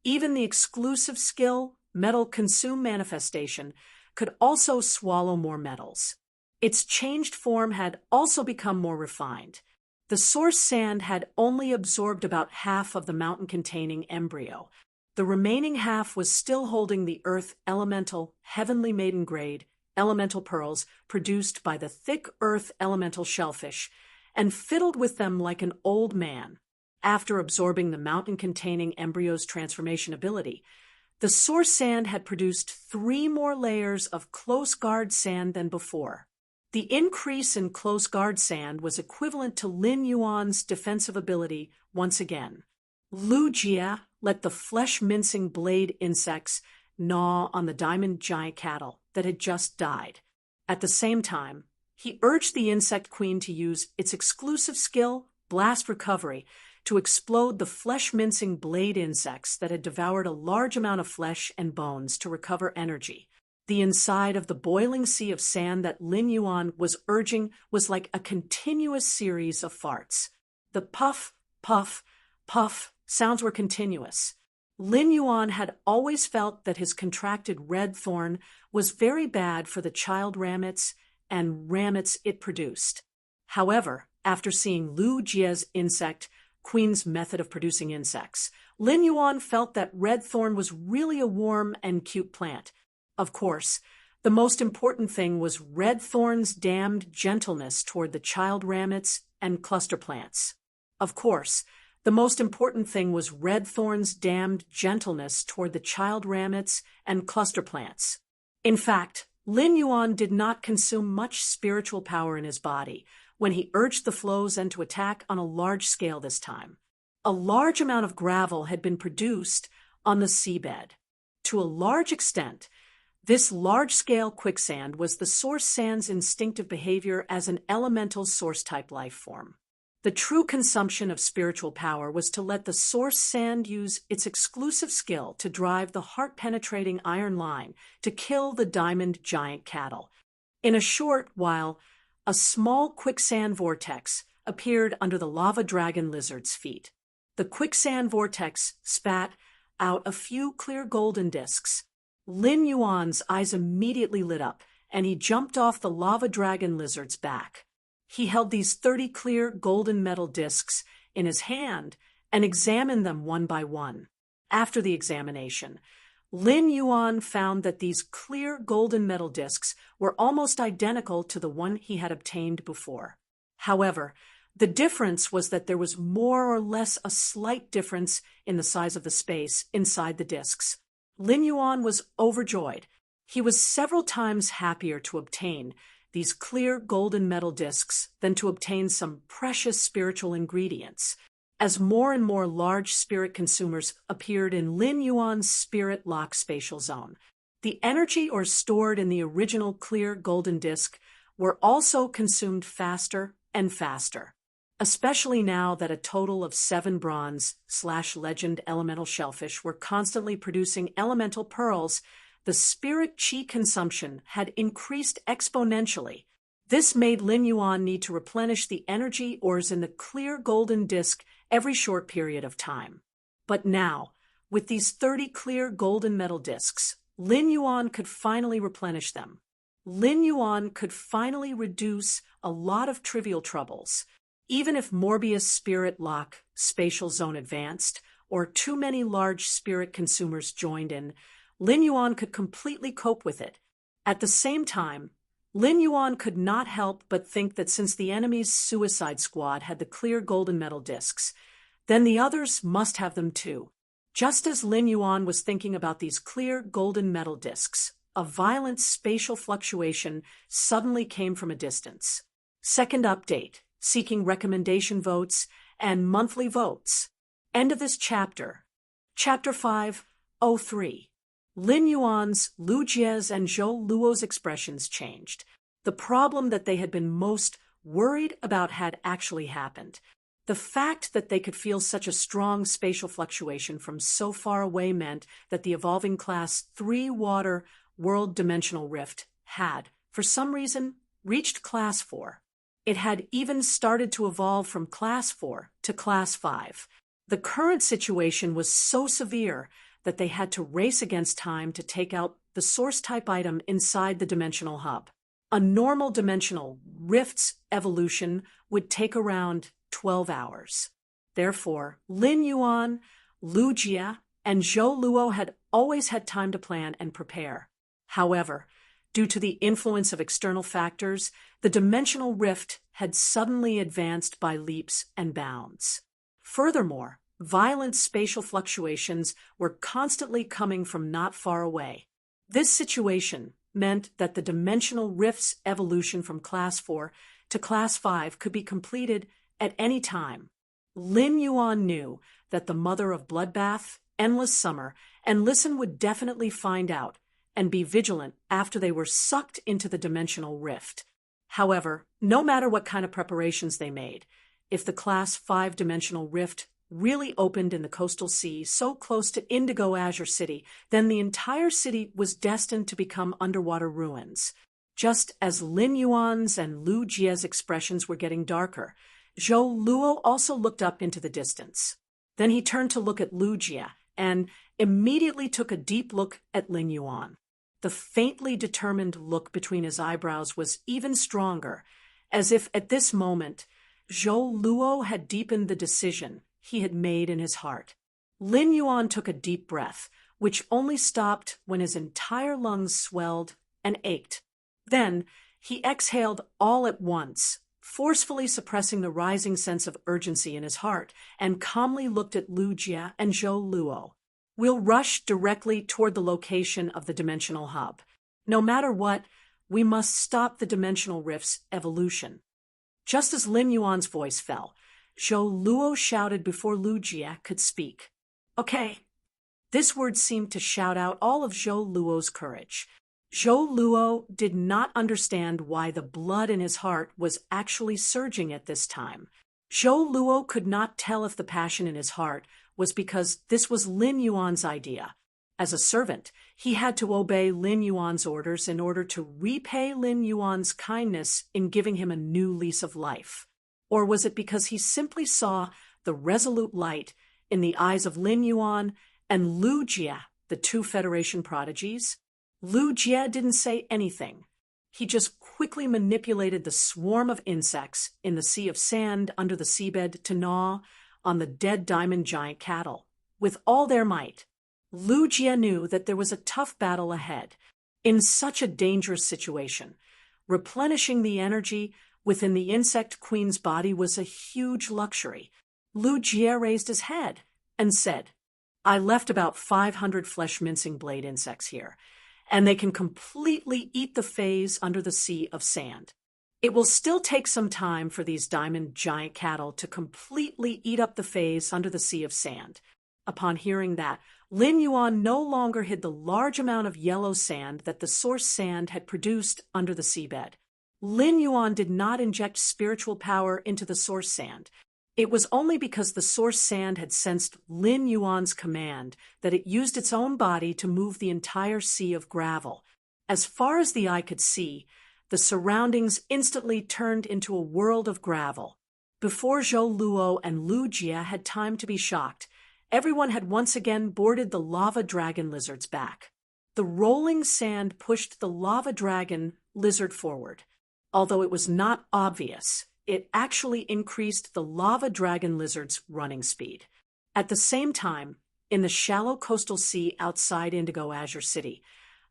Even the exclusive skill, Metal Consume Manifestation, could also swallow more metals. Its changed form had also become more refined. The source sand had only absorbed about half of the mountain-containing embryo. The remaining half was still holding the earth elemental, heavenly maiden grade, elemental pearls produced by the thick earth elemental shellfish, and fiddled with them like an old man. After absorbing the mountain-containing embryo's transformation ability, the source sand had produced 3 more layers of close guard sand than before. The increase in close guard sand was equivalent to Lin Yuan's defensive ability once again. Lu Jie let the flesh-mincing blade insects gnaw on the diamond giant cattle that had just died. At the same time, he urged the insect queen to use its exclusive skill, Blast Recovery, to explode the flesh-mincing blade insects that had devoured a large amount of flesh and bones to recover energy. The inside of the boiling sea of sand that Lin Yuan was urging was like a continuous series of farts. The puff, puff, puff sounds were continuous. Lin Yuan had always felt that his contracted red thorn was very bad for the child rabbits and rabbits it produced. However, after seeing Lu Jie's insect queen's method of producing insects, Lin Yuan felt that red thorn was really a warm and cute plant. Of course, the most important thing was red thorn's damned gentleness toward the child rabbits and cluster plants. Of course, the most important thing was red thorn's damned gentleness toward the child rabbits and cluster plants. In fact, Lin Yuan did not consume much spiritual power in his body when he urged the Flow Zen to attack on a large scale this time. A large amount of gravel had been produced on the seabed. To a large extent, this large-scale quicksand was the source sand's instinctive behavior as an elemental source-type life form. The true consumption of spiritual power was to let the source sand use its exclusive skill to drive the heart-penetrating iron line to kill the diamond giant cattle. In a short while, a small quicksand vortex appeared under the lava dragon lizard's feet. The quicksand vortex spat out a few clear golden discs. Lin Yuan's eyes immediately lit up, and he jumped off the lava dragon lizard's back. He held these 30 clear golden metal discs in his hand and examined them one by one. After the examination, Lin Yuan found that these clear golden metal discs were almost identical to the one he had obtained before. However, the difference was that there was more or less a slight difference in the size of the space inside the discs. Lin Yuan was overjoyed. He was several times happier to obtain these clear golden metal discs than to obtain some precious spiritual ingredients. As more and more large spirit consumers appeared in Lin Yuan's spirit lock spatial zone, the energy stored in the original clear golden disc were also consumed faster and faster. Especially now that a total of 7 bronze/legend elemental shellfish were constantly producing elemental pearls, the spirit chi consumption had increased exponentially. This made Lin Yuan need to replenish the energy ores in the clear golden disc every short period of time. But now, with these 30 clear golden metal discs, Lin Yuan could finally replenish them. Lin Yuan could finally reduce a lot of trivial troubles. Even if Morbius Spirit Lock Spatial Zone advanced, or too many large spirit consumers joined in, Lin Yuan could completely cope with it. At the same time, Lin Yuan could not help but think that since the enemy's suicide squad had the clear golden metal discs, then the others must have them too. Just as Lin Yuan was thinking about these clear golden metal discs, a violent spatial fluctuation suddenly came from a distance. Second update, seeking recommendation votes and monthly votes. End of this chapter. Chapter 5:03. Lin Yuan's, Lu Jie's, and Zhou Luo's expressions changed. The problem that they had been most worried about had actually happened. The fact that they could feel such a strong spatial fluctuation from so far away meant that the evolving Class 3 water world dimensional rift had, for some reason, reached Class 4. It had even started to evolve from Class 4 to Class 5. The current situation was so severe that they had to race against time to take out the source-type item inside the dimensional hub. A normal dimensional rift's evolution would take around 12 hours. Therefore, Lin Yuan, Lu Jie, and Zhou Luo had always had time to plan and prepare. However, due to the influence of external factors, the dimensional rift had suddenly advanced by leaps and bounds. Furthermore, violent spatial fluctuations were constantly coming from not far away. This situation meant that the dimensional rift's evolution from Class 4 to Class 5 could be completed at any time. Lin Yuan knew that the mother of Bloodbath, Endless Summer, and Listen would definitely find out and be vigilant after they were sucked into the dimensional rift. However, no matter what kind of preparations they made, if the Class 5 dimensional rift really opened in the coastal sea so close to Indigo Azure City, then the entire city was destined to become underwater ruins. Just as Lin Yuan's and Lu Jie's expressions were getting darker, Zhou Luo also looked up into the distance. Then he turned to look at Lu Jie and immediately took a deep look at Lin Yuan. The faintly determined look between his eyebrows was even stronger, as if at this moment Zhou Luo had deepened the decision he had made in his heart. Lin Yuan took a deep breath, which only stopped when his entire lungs swelled and ached. Then he exhaled all at once, forcefully suppressing the rising sense of urgency in his heart, and calmly looked at Lu Jie and Zhou Luo. We'll rush directly toward the location of the dimensional hub. No matter what, we must stop the dimensional rift's evolution. Just as Lin Yuan's voice fell, Zhou Luo shouted before Lu Jie could speak. Okay. This word seemed to shout out all of Zhou Luo's courage. Zhou Luo did not understand why the blood in his heart was actually surging at this time. Zhou Luo could not tell if the passion in his heart was because this was Lin Yuan's idea. As a servant, he had to obey Lin Yuan's orders in order to repay Lin Yuan's kindness in giving him a new lease of life. Or was it because he simply saw the resolute light in the eyes of Lin Yuan and Lu Jie, the two Federation prodigies? Lu Jie didn't say anything. He just quickly manipulated the swarm of insects in the sea of sand under the seabed to gnaw on the dead diamond giant cattle. With all their might, Lu Jie knew that there was a tough battle ahead. In such a dangerous situation, replenishing the energy within the insect queen's body was a huge luxury. Lu Jie raised his head and said, I left about 500 flesh-mincing blade insects here, and they can completely eat the phase under the sea of sand. It will still take some time for these diamond giant cattle to completely eat up the phase under the sea of sand. Upon hearing that, Lin Yuan no longer hid the large amount of yellow sand that the source sand had produced under the seabed. Lin Yuan did not inject spiritual power into the source sand. It was only because the source sand had sensed Lin Yuan's command that it used its own body to move the entire sea of gravel. As far as the eye could see, the surroundings instantly turned into a world of gravel. Before Zhou Luo and Lu Jie had time to be shocked, everyone had once again boarded the lava dragon lizard's back. The rolling sand pushed the lava dragon lizard forward. Although it was not obvious, it actually increased the lava dragon lizard's running speed. At the same time, in the shallow coastal sea outside Indigo Azure City,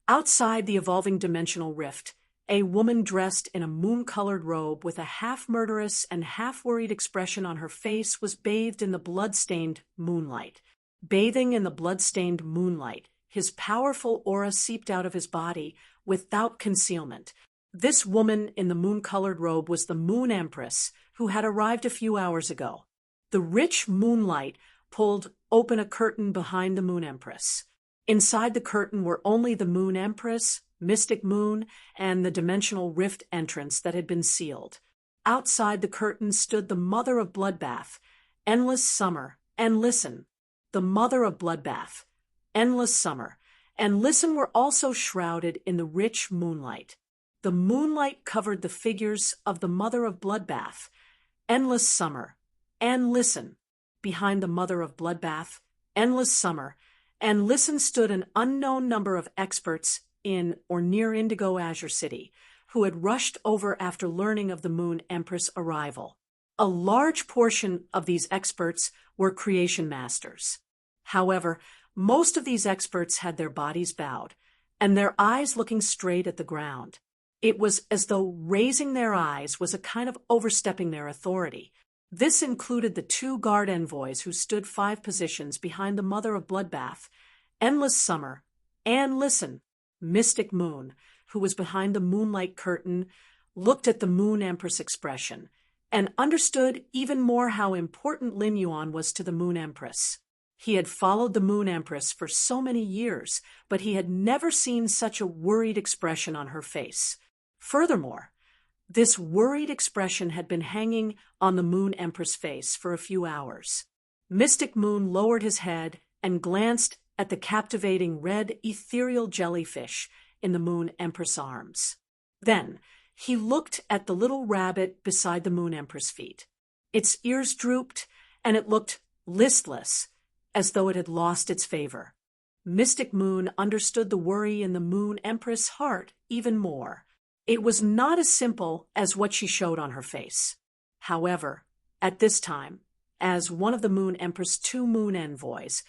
outside the evolving dimensional rift, a woman dressed in a moon-colored robe with a half-murderous and half-worried expression on her face was bathed in the blood-stained moonlight. Bathing in the blood-stained moonlight, his powerful aura seeped out of his body without concealment. This woman in the moon-colored robe was the Moon Empress, who had arrived a few hours ago. The rich moonlight pulled open a curtain behind the Moon Empress. Inside the curtain were only the Moon Empress, Mystic Moon, and the dimensional rift entrance that had been sealed. Outside the curtain stood the Mother of Bloodbath, Endless Summer, and Listen. The Mother of Bloodbath, Endless Summer, and Listen were also shrouded in the rich moonlight. The moonlight covered the figures of the Mother of Bloodbath, Endless Summer, and Listen. Behind the Mother of Bloodbath, Endless Summer, and Listen stood an unknown number of experts in or near Indigo Azure City, who had rushed over after learning of the Moon Empress' arrival. A large portion of these experts were creation masters. However, most of these experts had their bodies bowed, and their eyes looking straight at the ground. It was as though raising their eyes was a kind of overstepping their authority. This included the two guard envoys who stood 5 positions behind the Mother of Bloodbath, Endless Summer, and Listen. Mystic Moon, who was behind the moonlight curtain, looked at the Moon Empress expression and understood even more how important Lin Yuan was to the Moon Empress. He had followed the Moon Empress for so many years, but he had never seen such a worried expression on her face. Furthermore, this worried expression had been hanging on the Moon Empress' face for a few hours. Mystic Moon lowered his head and glanced at the captivating red ethereal jellyfish in the Moon Empress' arms. Then he looked at the little rabbit beside the Moon Empress' feet. Its ears drooped, and it looked listless, as though it had lost its favor. Mystic Moon understood the worry in the Moon Empress' heart even more. It was not as simple as what she showed on her face. However, at this time, as one of the Moon Empress' 2 moon envoys,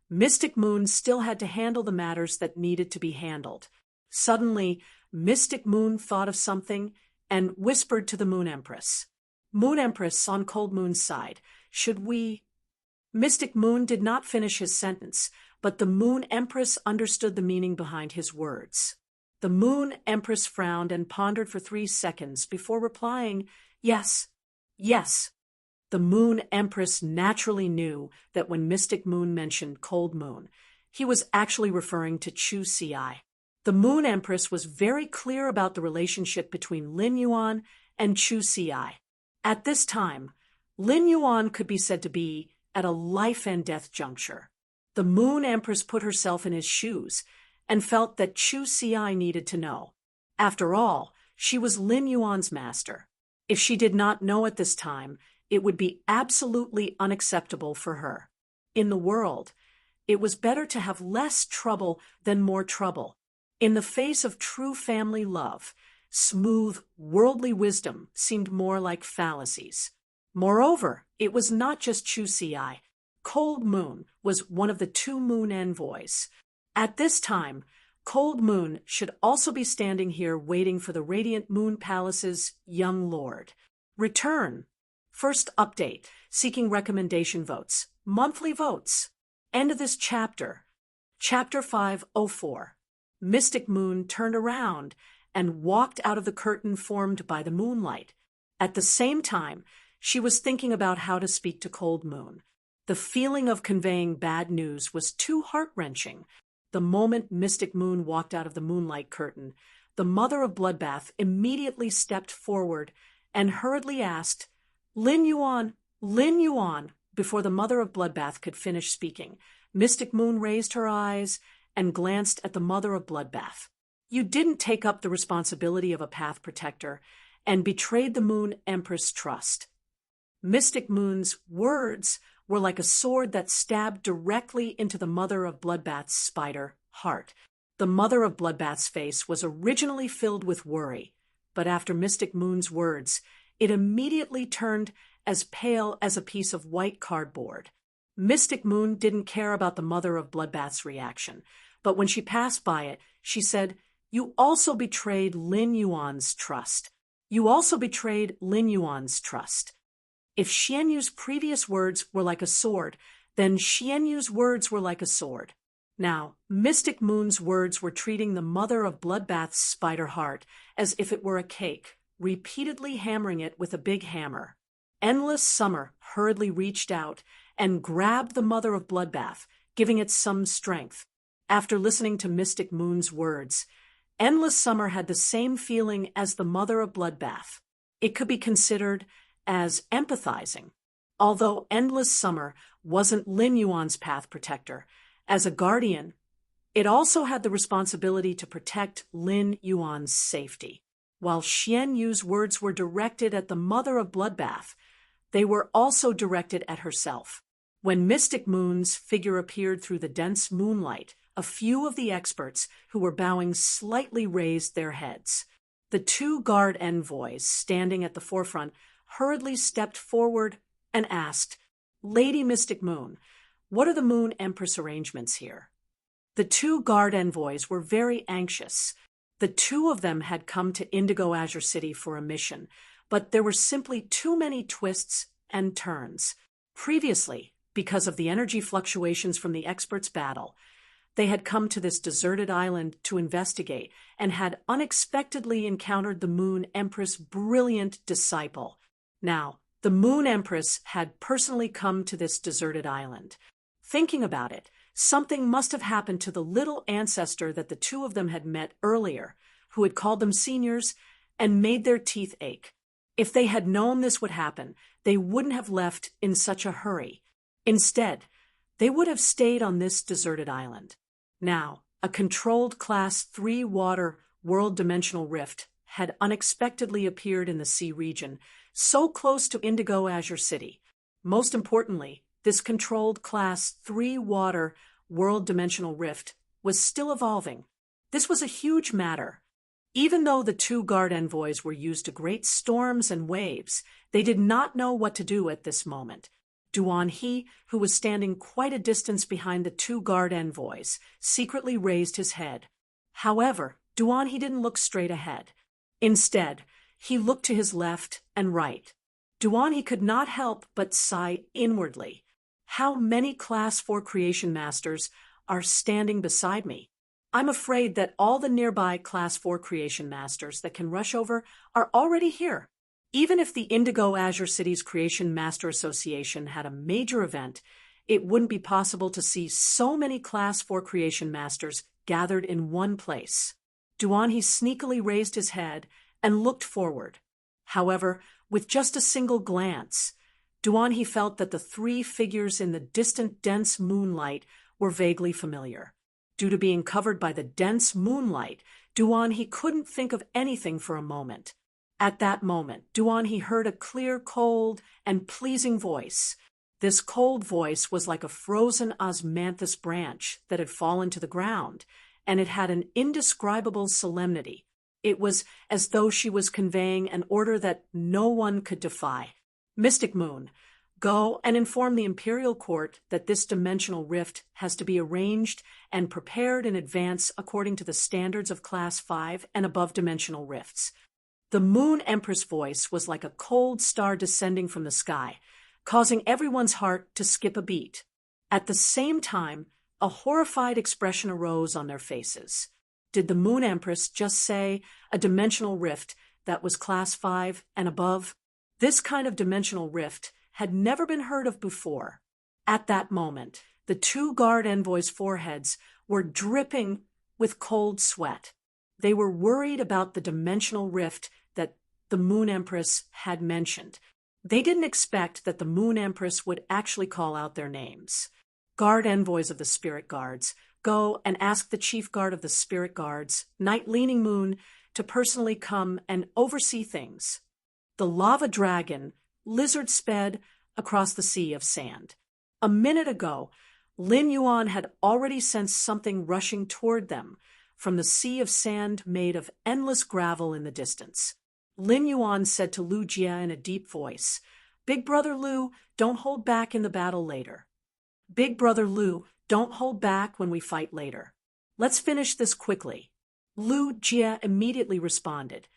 Mystic Moon still had to handle the matters that needed to be handled. Suddenly, Mystic Moon thought of something and whispered to the Moon Empress. Moon Empress on Cold Moon's side, should we... Mystic Moon did not finish his sentence, but the Moon Empress understood the meaning behind his words. The Moon Empress frowned and pondered for 3 seconds before replying, "Yes, yes." The Moon Empress naturally knew that when Mystic Moon mentioned Cold Moon, he was actually referring to Chu Ci. The Moon Empress was very clear about the relationship between Lin Yuan and Chu Ci. At this time, Lin Yuan could be said to be at a life and death juncture. The Moon Empress put herself in his shoes and felt that Chu Ci needed to know. After all, she was Lin Yuan's master. If she did not know at this time, it would be absolutely unacceptable for her. In the world, it was better to have less trouble than more trouble. In the face of true family love, smooth, worldly wisdom seemed more like fallacies. Moreover, it was not just Chu Ci. Cold Moon was one of the 2 moon envoys. At this time, Cold Moon should also be standing here waiting for the Radiant Moon Palace's young lord. Return. First update, seeking recommendation votes. Monthly votes. End of this chapter. Chapter 504. Mystic Moon turned around and walked out of the curtain formed by the moonlight. At the same time, she was thinking about how to speak to Cold Moon. The feeling of conveying bad news was too heart-wrenching. The moment Mystic Moon walked out of the moonlight curtain, the Mother of Bloodbath immediately stepped forward and hurriedly asked, "Lin Yuan, Lin Yuan." Before the Mother of Bloodbath could finish speaking, Mystic Moon raised her eyes and glanced at the Mother of Bloodbath. "You didn't take up the responsibility of a path protector and betrayed the Moon Empress' trust." Mystic Moon's words were like a sword that stabbed directly into the Mother of Bloodbath's spider heart. The Mother of Bloodbath's face was originally filled with worry, but after Mystic Moon's words, it immediately turned as pale as a piece of white cardboard. Mystic Moon didn't care about the Mother of Bloodbath's reaction, but when she passed by it, she said, "You also betrayed Lin Yuan's trust. You also betrayed Lin Yuan's trust." If Xian Yu's previous words were like a sword, then Xian Yu's words were like a sword. Now, Mystic Moon's words were treating the Mother of Bloodbath's spider heart as if it were a cake, repeatedly hammering it with a big hammer. Endless Summer hurriedly reached out and grabbed the Mother of Bloodbath, giving it some strength. After listening to Mystic Moon's words, Endless Summer had the same feeling as the Mother of Bloodbath. It could be considered as empathizing. Although Endless Summer wasn't Lin Yuan's path protector, as a guardian, it also had the responsibility to protect Lin Yuan's safety. While Xian Yu's words were directed at the Mother of Bloodbath, they were also directed at herself. When Mystic Moon's figure appeared through the dense moonlight, a few of the experts who were bowing slightly raised their heads. The 2 guard envoys standing at the forefront hurriedly stepped forward and asked, "Lady Mystic Moon, what are the Moon Empress arrangements here?" The 2 guard envoys were very anxious. The 2 of them had come to Indigo Azure City for a mission, but there were simply too many twists and turns. Previously, because of the energy fluctuations from the experts' battle, they had come to this deserted island to investigate and had unexpectedly encountered the Moon Empress' brilliant disciple. Now, the Moon Empress had personally come to this deserted island. Thinking about it, something must have happened to the little ancestor that the 2 of them had met earlier, who had called them seniors and made their teeth ache. If they had known this would happen, they wouldn't have left in such a hurry. Instead, they would have stayed on this deserted island. Now, a controlled Class 3 water world dimensional rift had unexpectedly appeared in the sea region, so close to Indigo Azure City. Most importantly, this controlled Class 3 water world dimensional rift was still evolving. This was a huge matter. Even though the 2 guard envoys were used to great storms and waves, they did not know what to do at this moment. Duan He, who was standing quite a distance behind the 2 guard envoys, secretly raised his head. However, Duan He didn't look straight ahead. Instead, he looked to his left and right. Duan He could not help but sigh inwardly. How many Class 4 creation masters are standing beside me? I'm afraid that all the nearby Class 4 creation masters that can rush over are already here. Even if the Indigo Azure Cities Creation Master Association had a major event, it wouldn't be possible to see so many Class 4 creation masters gathered in one place. Duanhe sneakily raised his head and looked forward. However, with just a single glance, Duanhe felt that the three figures in the distant dense moonlight were vaguely familiar. Due to being covered by the dense moonlight, Duanhe couldn't think of anything for a moment. At that moment, Duanhe heard a clear, cold, and pleasing voice. This cold voice was like a frozen osmanthus branch that had fallen to the ground, and it had an indescribable solemnity. It was as though she was conveying an order that no one could defy. Mystic Moon, go and inform the Imperial Court that this dimensional rift has to be arranged and prepared in advance according to the standards of Class 5 and above dimensional rifts. The Moon Empress voice was like a cold star descending from the sky, causing everyone's heart to skip a beat. At the same time, a horrified expression arose on their faces. Did the Moon Empress just say a dimensional rift that was Class 5 and above? This kind of dimensional rift had never been heard of before. At that moment, the two guard envoys' foreheads were dripping with cold sweat. They were worried about the dimensional rift that the Moon Empress had mentioned. They didn't expect that the Moon Empress would actually call out their names. Guard envoys of the Spirit Guards, go and ask the Chief Guard of the Spirit Guards, Night Leaning Moon, to personally come and oversee things. The lava dragon, lizard sped across the sea of sand. A minute ago, Lin Yuan had already sensed something rushing toward them from the sea of sand made of endless gravel in the distance. Lin Yuan said to Lu Jie in a deep voice, "Big Brother Lu, don't hold back in the battle later. Big Brother Lu, don't hold back when we fight later. Let's finish this quickly." Lu Jie immediately responded,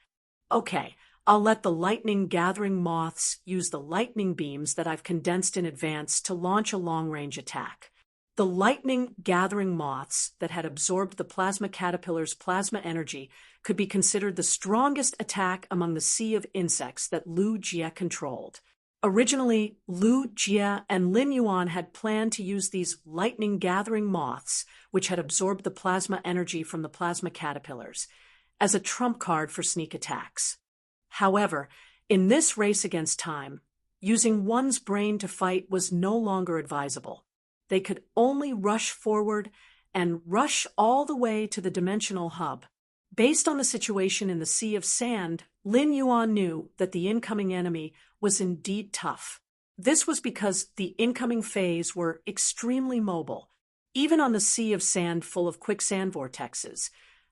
"Okay, I'll let the lightning gathering moths use the lightning beams that I've condensed in advance to launch a long-range attack." The lightning gathering moths that had absorbed the plasma caterpillar's plasma energy could be considered the strongest attack among the sea of insects that Lu Jie controlled. Originally, Lu Jie and Lin Yuan had planned to use these lightning gathering moths, which had absorbed the plasma energy from the plasma caterpillars, as a trump card for sneak attacks. However, in this race against time, using one's brain to fight was no longer advisable. They could only rush forward and rush all the way to the dimensional hub. Based on the situation in the Sea of Sand, Lin Yuan knew that the incoming enemy was indeed tough. This was because the incoming Fays were extremely mobile. Even on the Sea of Sand full of quicksand vortexes,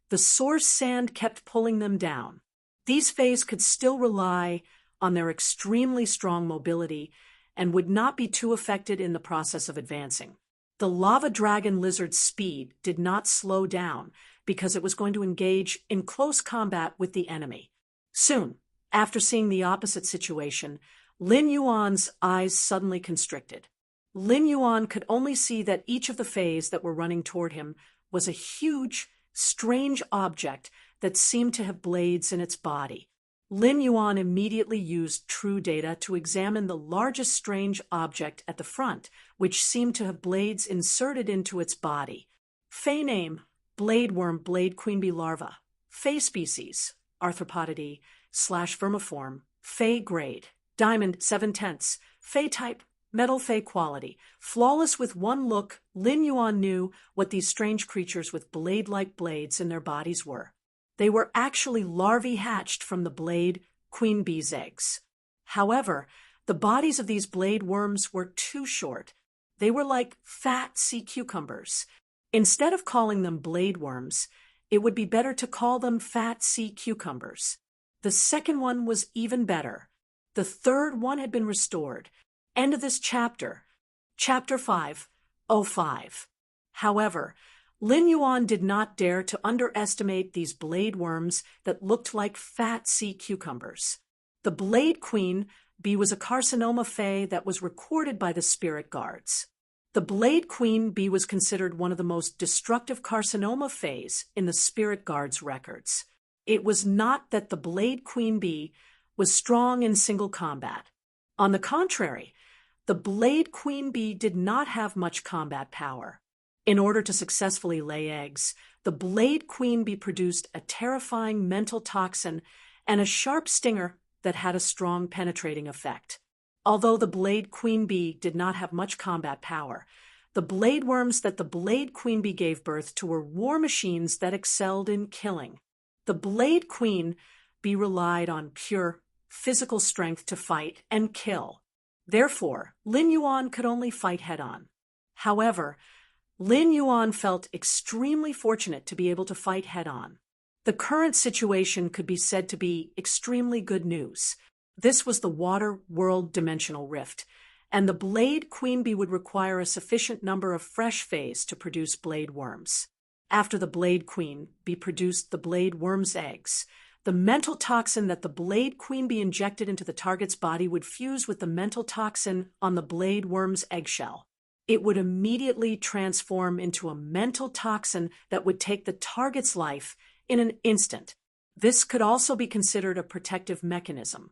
the source sand kept pulling them down. These Fays could still rely on their extremely strong mobility and would not be too affected in the process of advancing. The lava dragon lizard's speed did not slow down because it was going to engage in close combat with the enemy. Soon, after seeing the opposite situation, Lin Yuan's eyes suddenly constricted. Lin Yuan could only see that each of the Fays that were running toward him was a huge, strange object that seemed to have blades in its body. Lin Yuan immediately used true data to examine the largest strange object at the front, which seemed to have blades inserted into its body. Fey name, blade worm blade queen bee larva. Fey species, arthropodidae/vermiform. Fey grade, diamond 7/10. Fey type, metal Fey quality. Flawless with one look, Lin Yuan knew what these strange creatures with blade-like blades in their bodies were. They were actually larvae hatched from the blade queen bee's eggs. However, the bodies of these blade worms were too short. They were like fat sea cucumbers. Instead of calling them blade worms, it would be better to call them fat sea cucumbers. The second one was even better. The third one had been restored. End of this chapter. Chapter 5:05. However, Lin Yuan did not dare to underestimate these blade worms that looked like fat sea cucumbers. The Blade Queen bee was a carcinoma Fey that was recorded by the Spirit Guards. The blade queen bee was considered one of the most destructive carcinoma phase in the spirit guard's records. It was not that the blade queen bee was strong in single combat. On the contrary, the blade queen bee did not have much combat power. In order to successfully lay eggs, the blade queen bee produced a terrifying mental toxin and a sharp stinger that had a strong penetrating effect. Although the blade queen bee did not have much combat power, the blade worms that the blade queen bee gave birth to were war machines that excelled in killing. The blade queen bee relied on pure physical strength to fight and kill. Therefore, Lin Yuan could only fight head-on. However, Lin Yuan felt extremely fortunate to be able to fight head-on. The current situation could be said to be extremely good news. This was the water world dimensional rift, and the blade queen bee would require a sufficient number of fresh phase to produce blade worms. After the blade queen bee produced the blade worm's eggs, the mental toxin that the blade queen bee injected into the target's body would fuse with the mental toxin on the blade worm's eggshell. It would immediately transform into a mental toxin that would take the target's life in an instant. This could also be considered a protective mechanism.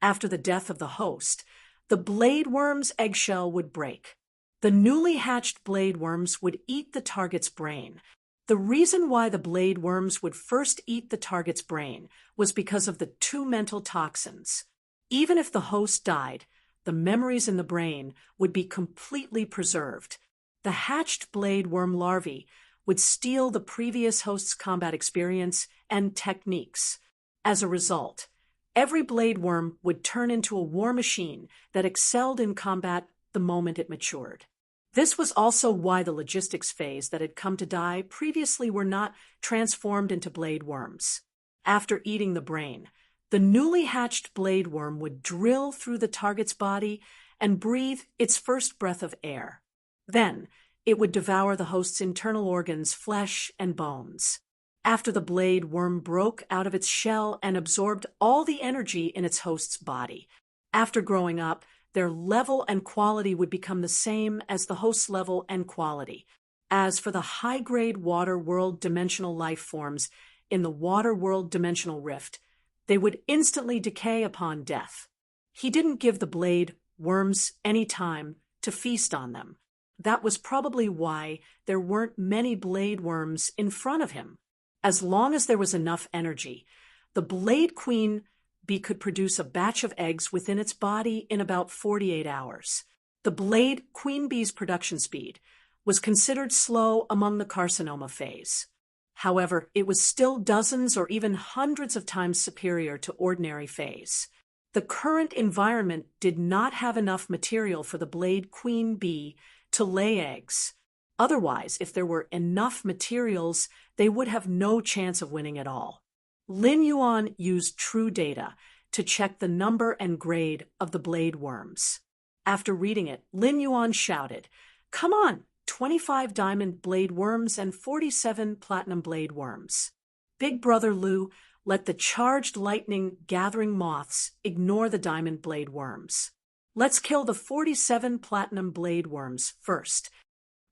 After the death of the host, the blade worm's eggshell would break. The newly hatched blade worms would eat the target's brain. The reason why the blade worms would first eat the target's brain was because of the two mental toxins. Even if the host died, the memories in the brain would be completely preserved. The hatched blade worm larvae would steal the previous host's combat experience and techniques. As a result, every blade worm would turn into a war machine that excelled in combat the moment it matured. This was also why the logistics phase that had come to die previously were not transformed into blade worms. After eating the brain, the newly hatched blade worm would drill through the target's body and breathe its first breath of air. Then, it would devour the host's internal organs, flesh, and bones. After the blade worm broke out of its shell and absorbed all the energy in its host's body. After growing up, their level and quality would become the same as the host's level and quality. As for the high-grade water world dimensional life forms in the water world dimensional rift, they would instantly decay upon death. He didn't give the blade worms any time to feast on them. That was probably why there weren't many blade worms in front of him. As long as there was enough energy, the blade queen bee could produce a batch of eggs within its body in about 48 hours. The blade queen bee's production speed was considered slow among the carcinoma phase. However, it was still dozens or even hundreds of times superior to ordinary phase. The current environment did not have enough material for the blade queen bee to lay eggs. Otherwise, if there were enough materials, they would have no chance of winning at all. Lin Yuan used true data to check the number and grade of the blade worms. After reading it, Lin Yuan shouted, "Come on, 25 diamond blade worms and 47 platinum blade worms." Big Brother Lu let the charged lightning gathering moths ignore the diamond blade worms. "Let's kill the 47 platinum blade worms first."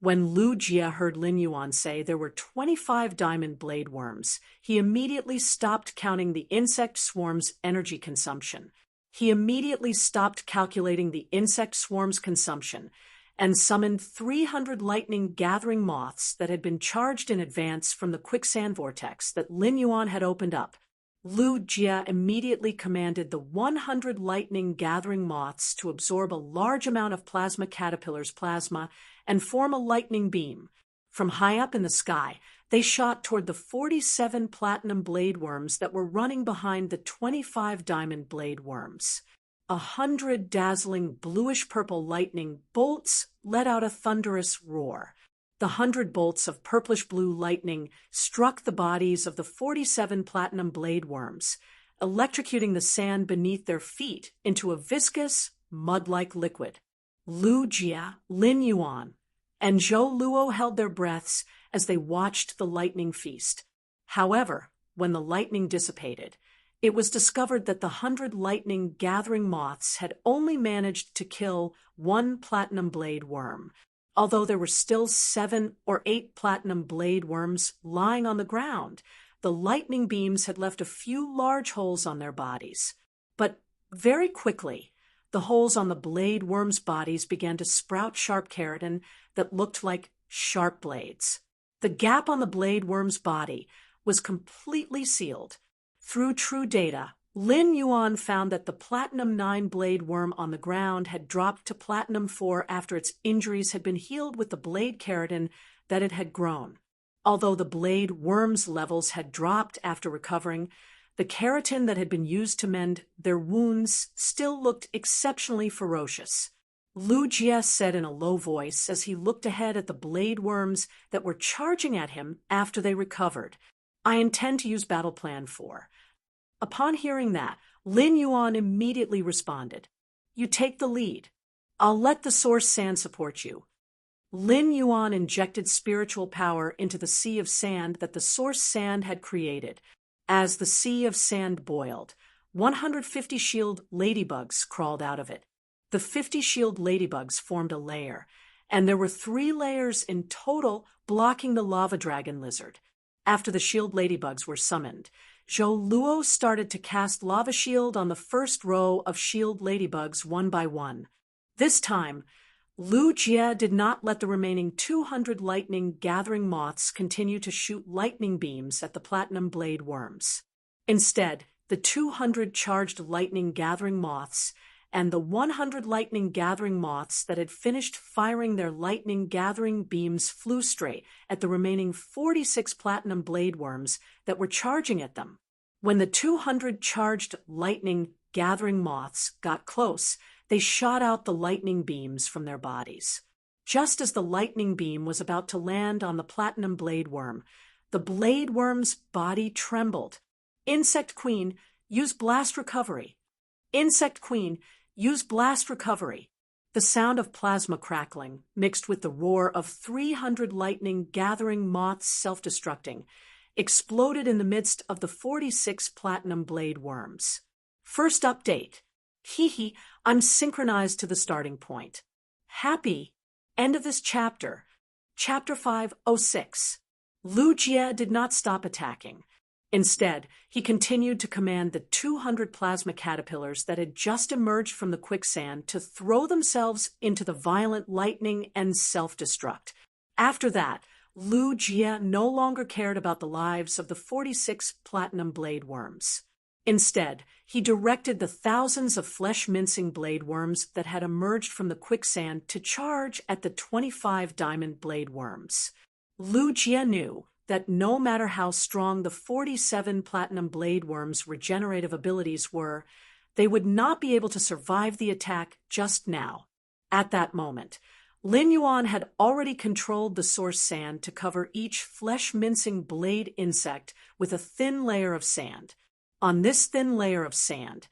When Lu Jia heard Lin Yuan say there were 25 diamond blade worms, he immediately stopped counting the insect swarm's energy consumption. He immediately stopped calculating the insect swarm's consumption and summoned 300 lightning-gathering moths that had been charged in advance from the quicksand vortex that Lin Yuan had opened up. Lu Jia immediately commanded the 100 lightning-gathering moths to absorb a large amount of plasma caterpillar's plasma and form a lightning beam. From high up in the sky, they shot toward the 47 platinum blade worms that were running behind the 25 diamond blade worms. 100 dazzling bluish-purple lightning bolts let out a thunderous roar. The 100 bolts of purplish-blue lightning struck the bodies of the 47 platinum blade worms, electrocuting the sand beneath their feet into a viscous, mud-like liquid. Lu Jia, Lin Yuan, and Zhou Luo held their breaths as they watched the lightning feast. However, when the lightning dissipated, it was discovered that the 100 lightning-gathering moths had only managed to kill one platinum blade worm. Although there were still 7 or 8 platinum blade worms lying on the ground, the lightning beams had left a few large holes on their bodies. But very quickly, the holes on the blade worms' bodies began to sprout sharp keratin that looked like sharp blades. The gap on the blade worm's body was completely sealed. Through true data, Lin Yuan found that the Platinum 9 blade worm on the ground had dropped to Platinum 4 after its injuries had been healed with the blade keratin that it had grown. Although the blade worm's levels had dropped after recovering, the keratin that had been used to mend their wounds still looked exceptionally ferocious. Lu Jie said in a low voice as he looked ahead at the blade worms that were charging at him after they recovered, "I intend to use Battle Plan 4. Upon hearing that, Lin Yuan immediately responded, "You take the lead. I'll let the source sand support you." Lin Yuan injected spiritual power into the sea of sand that the source sand had created. As the sea of sand boiled, 150 shield ladybugs crawled out of it. The 50 shield ladybugs formed a layer, and there were 3 layers in total blocking the lava dragon lizard. After the shield ladybugs were summoned, Zhou Luo started to cast lava shield on the first row of shield ladybugs one by one. This time, Lu Jie did not let the remaining 200 lightning gathering moths continue to shoot lightning beams at the platinum blade worms. Instead, the 200 charged lightning gathering moths and the 100 lightning gathering moths that had finished firing their lightning gathering beams flew straight at the remaining 46 platinum blade worms that were charging at them. When the 200 charged lightning gathering moths got close, they shot out the lightning beams from their bodies. Just as the lightning beam was about to land on the platinum blade worm, the blade worm's body trembled. "Insect Queen, use blast recovery. Insect Queen, use blast recovery." The sound of plasma crackling, mixed with the roar of 300 lightning gathering moths self-destructing, exploded in the midst of the 46 platinum blade worms. First update. Hee, I'm synchronized to the starting point. Happy. End of this chapter. Chapter 506. Lu Jie did not stop attacking. Instead, he continued to command the 200 plasma caterpillars that had just emerged from the quicksand to throw themselves into the violent lightning and self-destruct. After that, Lu Jie no longer cared about the lives of the 46 platinum blade worms. Instead, he directed the thousands of flesh-mincing blade worms that had emerged from the quicksand to charge at the 25 diamond blade worms. Lu Jie knew that no matter how strong the 47 platinum blade worms' regenerative abilities were, they would not be able to survive the attack just now. At that moment, Lin Yuan had already controlled the source sand to cover each flesh-mincing blade insect with a thin layer of sand. On this thin layer of sand,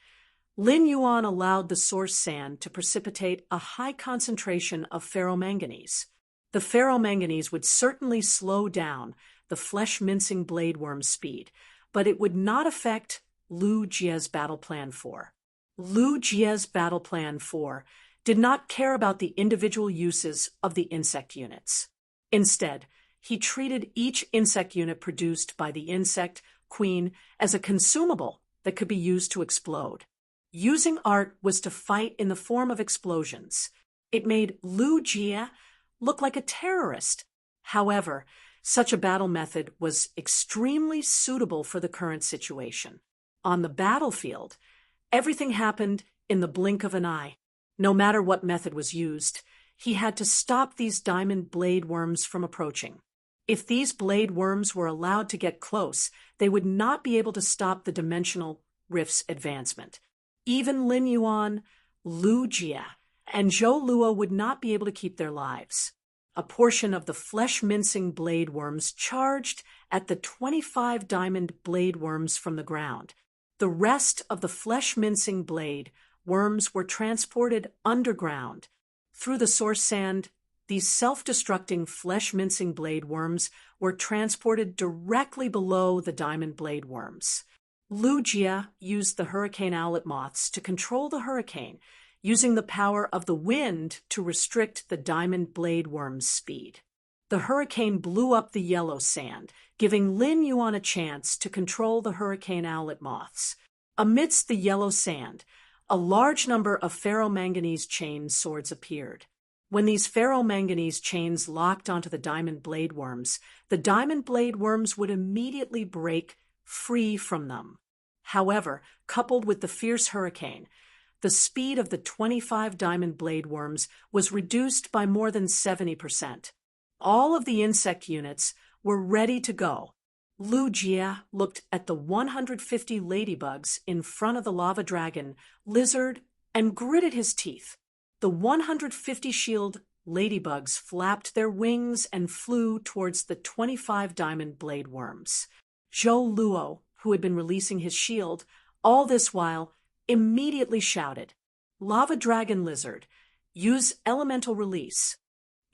Lin Yuan allowed the source sand to precipitate a high concentration of ferromanganese. The ferromanganese would certainly slow down the flesh-mincing blade worm's speed, but it would not affect Lu Jie's Battle Plan 4. Lu Jie's Battle Plan 4 did not care about the individual uses of the insect units. Instead, he treated each insect unit produced by the insect queen as a consumable that could be used to explode. Using art was to fight in the form of explosions. It made Lu Jie look like a terrorist. However, such a battle method was extremely suitable for the current situation. On the battlefield, everything happened in the blink of an eye. No matter what method was used, he had to stop these diamond blade worms from approaching. If these blade worms were allowed to get close, they would not be able to stop the dimensional rift's advancement. Even Lin Yuan, Lu Jie, and Zhou Luo would not be able to keep their lives. A portion of the flesh-mincing blade worms charged at the 25 diamond blade worms from the ground. The rest of the flesh-mincing blade worms were transported underground. Through the source sand, these self-destructing flesh-mincing blade worms were transported directly below the diamond blade worms. Lu Jie used the hurricane owlet moths to control the hurricane, using the power of the wind to restrict the diamond blade worm's speed. The hurricane blew up the yellow sand, giving Lin Yuan a chance to control the hurricane owlet moths. Amidst the yellow sand, a large number of ferromanganese chain swords appeared. When these ferromanganese chains locked onto the diamond blade worms, the diamond blade worms would immediately break free from them. However, coupled with the fierce hurricane, the speed of the 25 diamond blade worms was reduced by more than 70%. All of the insect units were ready to go. Lu Jie looked at the 150 ladybugs in front of the lava dragon lizard and gritted his teeth. The 150 shield ladybugs flapped their wings and flew towards the 25 diamond blade worms. Zhou Luo, who had been releasing his shield, all this while, immediately shouted, "Lava dragon lizard, use elemental release."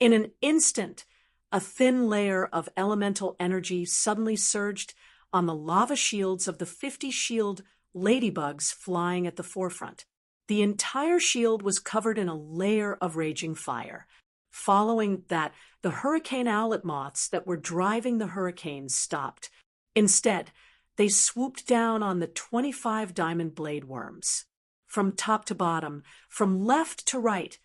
In an instant, a thin layer of elemental energy suddenly surged on the lava shields of the 50 shield ladybugs flying at the forefront. The entire shield was covered in a layer of raging fire. Following that, the hurricane owlet moths that were driving the hurricane stopped. Instead, they swooped down on the 25 diamond blade worms. From top to bottom, from left to right,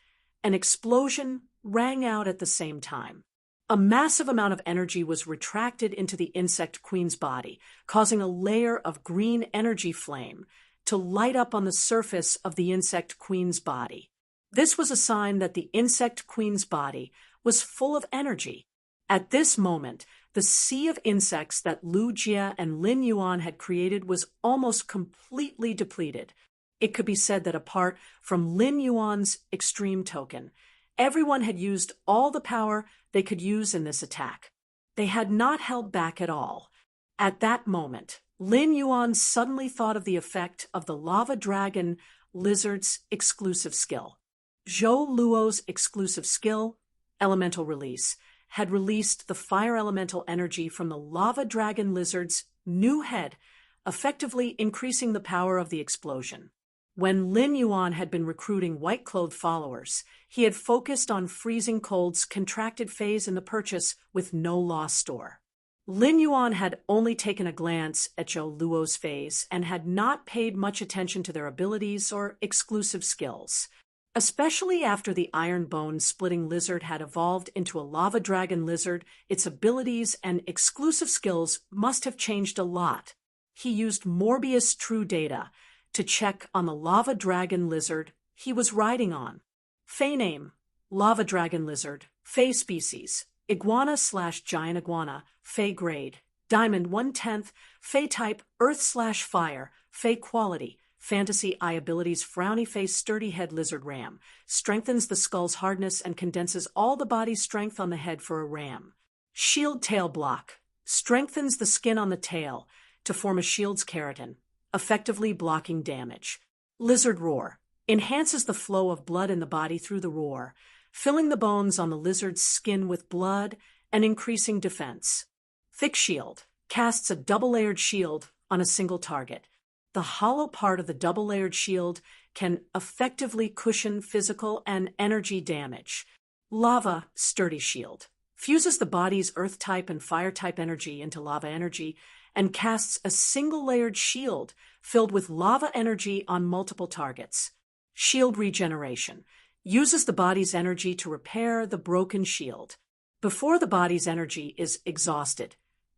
an explosion rang out at the same time. A massive amount of energy was retracted into the insect queen's body, causing a layer of green energy flame to light up on the surface of the insect queen's body. This was a sign that the insect queen's body was full of energy. At this moment, the sea of insects that Lu Jie and Lin Yuan had created was almost completely depleted. It could be said that apart from Lin Yuan's extreme token, everyone had used all the power they could use in this attack. They had not held back at all. At that moment, Lin Yuan suddenly thought of the effect of the lava dragon lizard's exclusive skill. Zhou Luo's exclusive skill, elemental release, had released the fire elemental energy from the lava dragon lizard's new head, effectively increasing the power of the explosion. When Lin Yuan had been recruiting white-clothed followers, he had focused on freezing cold's contracted phase in the purchase with no loss store. Lin Yuan had only taken a glance at Zhou Luo's phase and had not paid much attention to their abilities or exclusive skills. Especially after the iron bone splitting lizard had evolved into a lava dragon lizard, its abilities and exclusive skills must have changed a lot. He used Morbius True Data to check on the lava dragon lizard he was riding on. Fey name, lava dragon lizard, Fey species, iguana/giant iguana, Fey grade, diamond 1/10, Fey type, earth/fire, Fey quality, fantasy eye abilities, frowny face, sturdy head, lizard ram, strengthens the skull's hardness and condenses all the body's strength on the head for a ram. Shield tail block, strengthens the skin on the tail to form a shield's keratin, effectively blocking damage. Lizard roar, enhances the flow of blood in the body through the roar, filling the bones on the lizard's skin with blood and increasing defense. Thick shield, casts a double-layered shield on a single target. The hollow part of the double-layered shield can effectively cushion physical and energy damage. Lava sturdy shield, fuses the body's earth-type and fire-type energy into lava energy and casts a single-layered shield filled with lava energy on multiple targets. Shield regeneration, uses the body's energy to repair the broken shield. Before the body's energy is exhausted,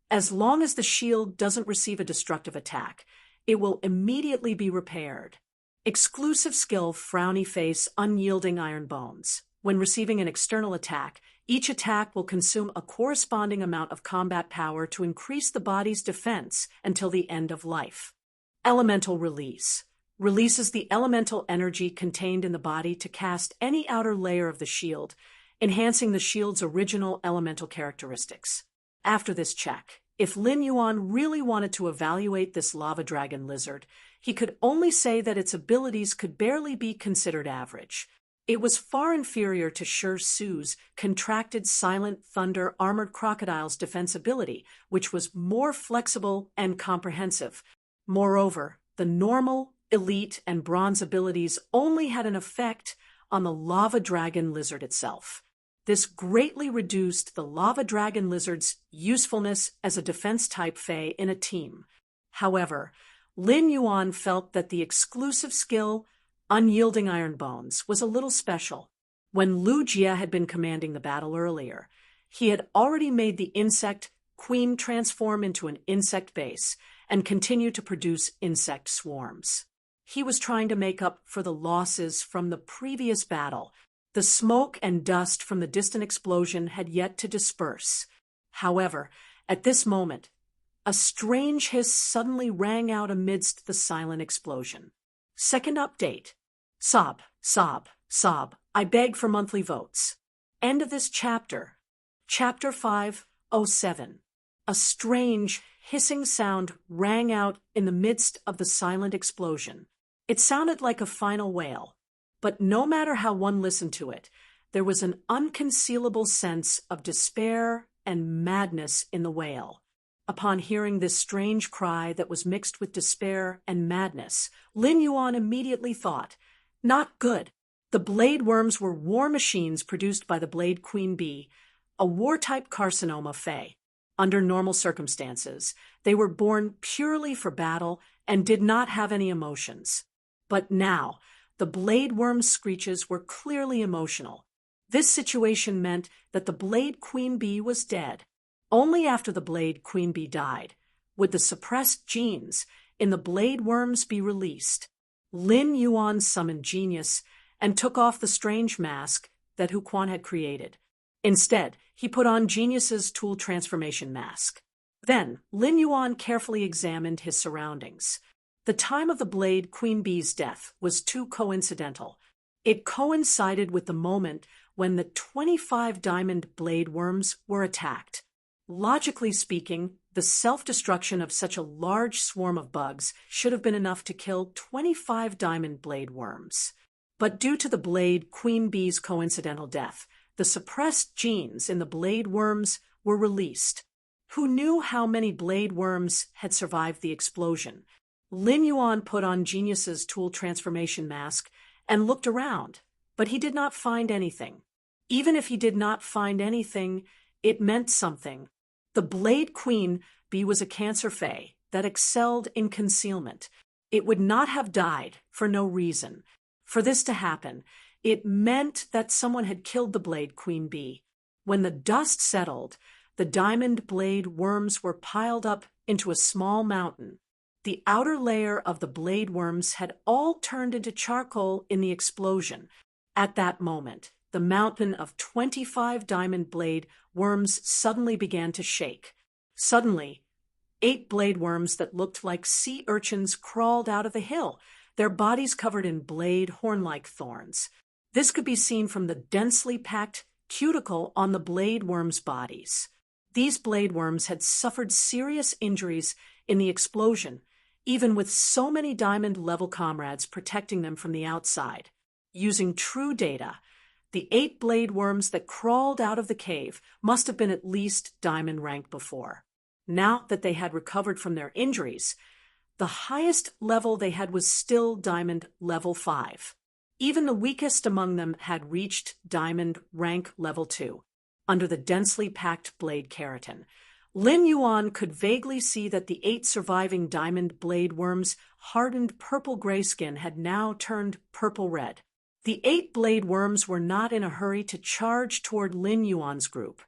as long as the shield doesn't receive a destructive attack, it will immediately be repaired. Exclusive skill, frowny face, unyielding iron bones. When receiving an external attack, each attack will consume a corresponding amount of combat power to increase the body's defense until the end of life. Elemental release. Releases the elemental energy contained in the body to cast any outer layer of the shield, enhancing the shield's original elemental characteristics. After this check, if Lin Yuan really wanted to evaluate this lava dragon lizard, he could only say that its abilities could barely be considered average. It was far inferior to Shi Su's contracted silent thunder armored crocodile's defense ability, which was more flexible and comprehensive. Moreover, the normal elite, and bronze abilities only had an effect on the lava dragon lizard itself. This greatly reduced the lava dragon lizard's usefulness as a defense-type Fae in a team. However, Lin Yuan felt that the exclusive skill, Unyielding Iron Bones, was a little special. When Lu Jie had been commanding the battle earlier, he had already made the insect queen transform into an insect base and continue to produce insect swarms. He was trying to make up for the losses from the previous battle. The smoke and dust from the distant explosion had yet to disperse. However, at this moment, a strange hiss suddenly rang out amidst the silent explosion. Second update. Sob, sob, sob. I beg for monthly votes. End of this chapter. Chapter 507. A strange, hissing sound rang out in the midst of the silent explosion. It sounded like a final wail, but no matter how one listened to it, there was an unconcealable sense of despair and madness in the wail. Upon hearing this strange cry that was mixed with despair and madness, Lin Yuan immediately thought, not good. The blade worms were war machines produced by the Blade Queen Bee, a war-type carcinoma Fae. Under normal circumstances, they were born purely for battle and did not have any emotions. But now, the blade worm's screeches were clearly emotional. This situation meant that the Blade Queen Bee was dead. Only after the Blade Queen Bee died would the suppressed genes in the blade worms be released. Lin Yuan summoned genius and took off the strange mask that Hu Quan had created. Instead, he put on Genius's tool transformation mask. Then, Lin Yuan carefully examined his surroundings. The time of the Blade Queen Bee's death was too coincidental. It coincided with the moment when the 25 diamond blade worms were attacked. Logically speaking, the self-destruction of such a large swarm of bugs should have been enough to kill 25 diamond blade worms. But due to the Blade Queen Bee's coincidental death, the suppressed genes in the blade worms were released. Who knew how many blade worms had survived the explosion? Lin Yuan put on Genius's tool transformation mask and looked around, but he did not find anything. Even if he did not find anything, it meant something. The Blade Queen Bee was a Cancer Fae that excelled in concealment. It would not have died for no reason. For this to happen, it meant that someone had killed the Blade Queen Bee. When the dust settled, the diamond blade worms were piled up into a small mountain. The outer layer of the blade worms had all turned into charcoal in the explosion. At that moment, the mountain of 25 diamond blade worms suddenly began to shake. Suddenly, 8 blade worms that looked like sea urchins crawled out of the hill, their bodies covered in blade horn-like thorns. This could be seen from the densely packed cuticle on the blade worms' bodies. These blade worms had suffered serious injuries in the explosion, even with so many diamond-level comrades protecting them from the outside. Using true data, the 8 blade worms that crawled out of the cave must have been at least diamond rank before. Now that they had recovered from their injuries, the highest level they had was still diamond level 5. Even the weakest among them had reached diamond rank level 2, under the densely packed blade keratin. Lin Yuan could vaguely see that the 8 surviving diamond blade worms' hardened purple-gray skin had now turned purple-red. The 8 blade worms were not in a hurry to charge toward Lin Yuan's group.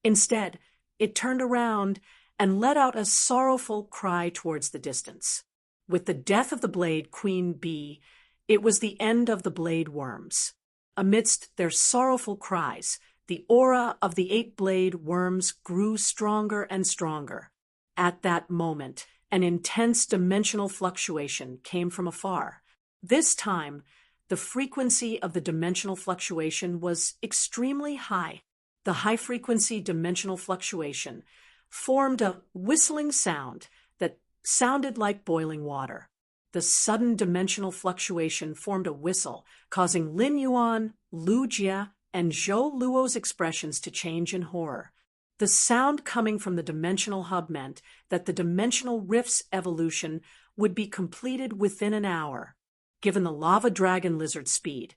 Instead, it turned around and let out a sorrowful cry towards the distance. With the death of the Blade Queen Bee, it was the end of the blade worms. Amidst their sorrowful cries, the aura of the 8 blade worms grew stronger and stronger. At that moment, an intense dimensional fluctuation came from afar. This time, the frequency of the dimensional fluctuation was extremely high. The high-frequency dimensional fluctuation formed a whistling sound that sounded like boiling water. The sudden dimensional fluctuation formed a whistle, causing Lin Yuan, Lu Jie, and Zhou Luo's expressions to change in horror. The The sound coming from the dimensional hub meant that the dimensional rift's evolution would be completed within an hour. Given the lava dragon lizard's speed,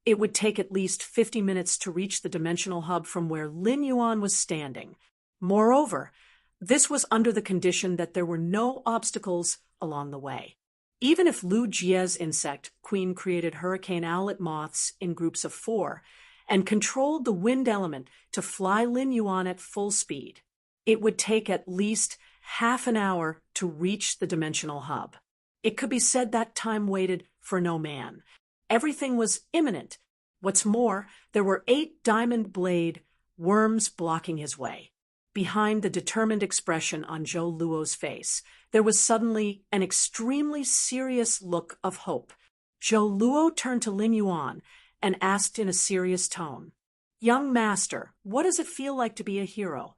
it would take at least 50 minutes to reach the dimensional hub from where Lin Yuan was standing. Moreover, this was under the condition that there were no obstacles along the way. Even if Lu Jie's insect queen created hurricane owlet moths in groups of 4 and controlled the wind element to fly Lin Yuan at full speed, it would take at least half an hour to reach the dimensional hub. It could be said that time waited for no man. Everything was imminent. What's more, there were 8 diamond blade worms blocking his way. Behind the determined expression on Zhou Luo's face, there was suddenly an extremely serious look of hope. Zhou Luo turned to Lin Yuan and asked in a serious tone, "Young master, what does it feel like to be a hero?"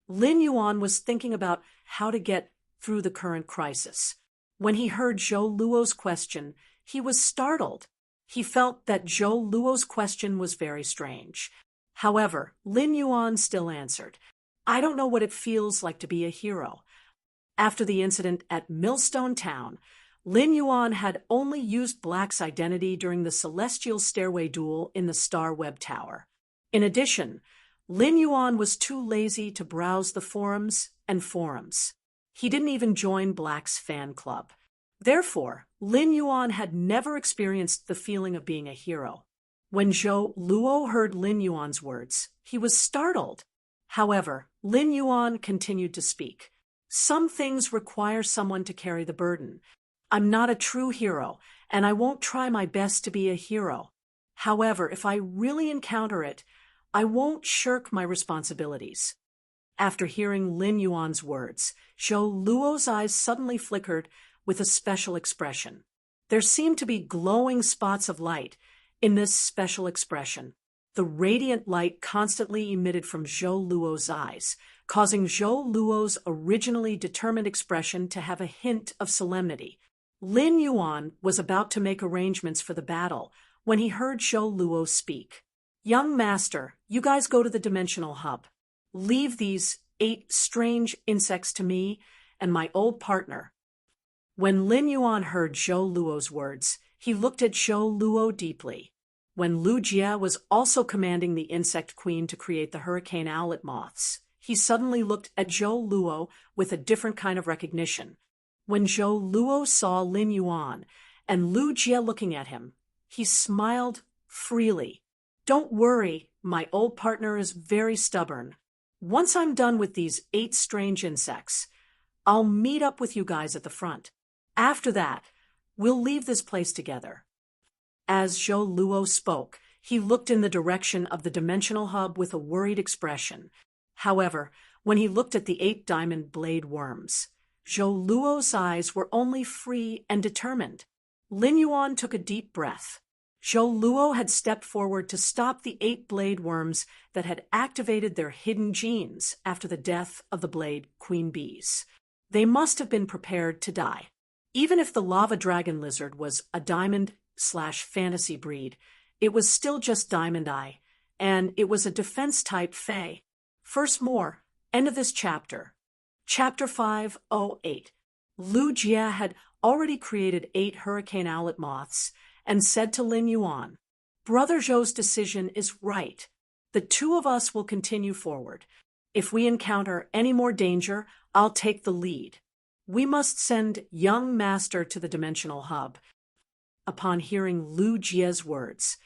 Lin Yuan was thinking about how to get through the current crisis. When he heard Zhou Luo's question, he was startled. He felt that Zhou Luo's question was very strange. However, Lin Yuan still answered, "I don't know what it feels like to be a hero." After the incident at Millstone Town, Lin Yuan had only used Black's identity during the Celestial Stairway duel in the Star Web Tower. In addition, Lin Yuan was too lazy to browse the forums. He didn't even join Black's fan club. Therefore, Lin Yuan had never experienced the feeling of being a hero. When Zhou Luo heard Lin Yuan's words, he was startled. However, Lin Yuan continued to speak. "Some things require someone to carry the burden. I'm not a true hero, and I won't try my best to be a hero. However, if I really encounter it, I won't shirk my responsibilities." After hearing Lin Yuan's words, Zhou Luo's eyes suddenly flickered with a special expression. There seemed to be glowing spots of light in this special expression. The radiant light constantly emitted from Zhou Luo's eyes, causing Zhou Luo's originally determined expression to have a hint of solemnity. Lin Yuan was about to make arrangements for the battle when he heard Zhou Luo speak. "Young master, you guys go to the dimensional hub. Leave these 8 strange insects to me and my old partner." When Lin Yuan heard Zhou Luo's words, he looked at Zhou Luo deeply. When Lu Jie was also commanding the insect queen to create the hurricane owlet moths, he suddenly looked at Zhou Luo with a different kind of recognition. When Zhou Luo saw Lin Yuan and Lu Jie looking at him, he smiled freely. "Don't worry, my old partner is very stubborn. Once I'm done with these 8 strange insects, I'll meet up with you guys at the front. After that, we'll leave this place together." As Zhou Luo spoke, he looked in the direction of the dimensional hub with a worried expression. However, when he looked at the 8 diamond blade worms, Zhou Luo's eyes were only free and determined. Lin Yuan took a deep breath. Zhou Luo had stepped forward to stop the 8 blade worms that had activated their hidden genes after the death of the blade queen bees. They must have been prepared to die. Even if the lava dragon lizard was a diamond/fantasy breed, it was still just Diamond Eye, and it was a defense-type Fae. First more, end of this chapter. Chapter 508. Lu Jie had already created 8 hurricane owlet moths and said to Lin Yuan, "Brother Zhou's decision is right. The 2 of us will continue forward. If we encounter any more danger, I'll take the lead. We must send young master to the dimensional hub." Upon hearing Lu Jie's words,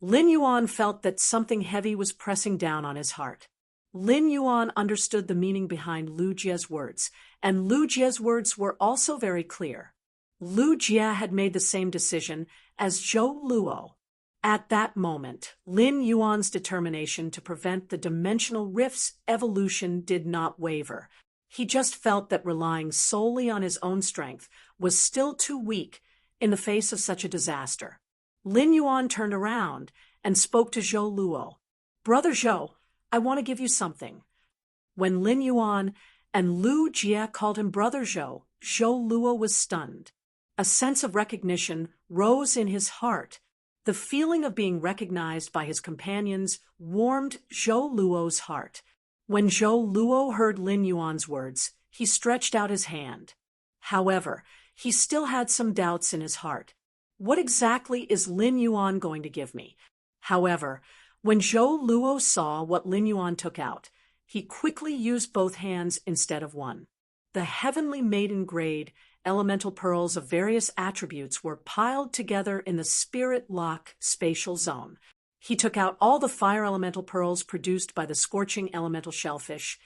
Lin Yuan felt that something heavy was pressing down on his heart. Lin Yuan understood the meaning behind Lu Jie's words, and Lu Jie's words were also very clear. Lu Jie had made the same decision as Zhou Luo. At that moment, Lin Yuan's determination to prevent the dimensional rift's evolution did not waver. He just felt that relying solely on his own strength was still too weak in the face of such a disaster. Lin Yuan turned around and spoke to Zhou Luo. "Brother Zhou, I want to give you something." When Lin Yuan and Lu Jie called him Brother Zhou, Zhou Luo was stunned. A sense of recognition rose in his heart. The feeling of being recognized by his companions warmed Zhou Luo's heart. When Zhou Luo heard Lin Yuan's words, he stretched out his hand. However, he still had some doubts in his heart. What exactly is Lin Yuan going to give me? However, when Zhou Luo saw what Lin Yuan took out, he quickly used both hands instead of one. The heavenly maiden grade elemental pearls of various attributes were piled together in the spirit lock spatial zone. He took out all the fire elemental pearls produced by the scorching elemental shellfish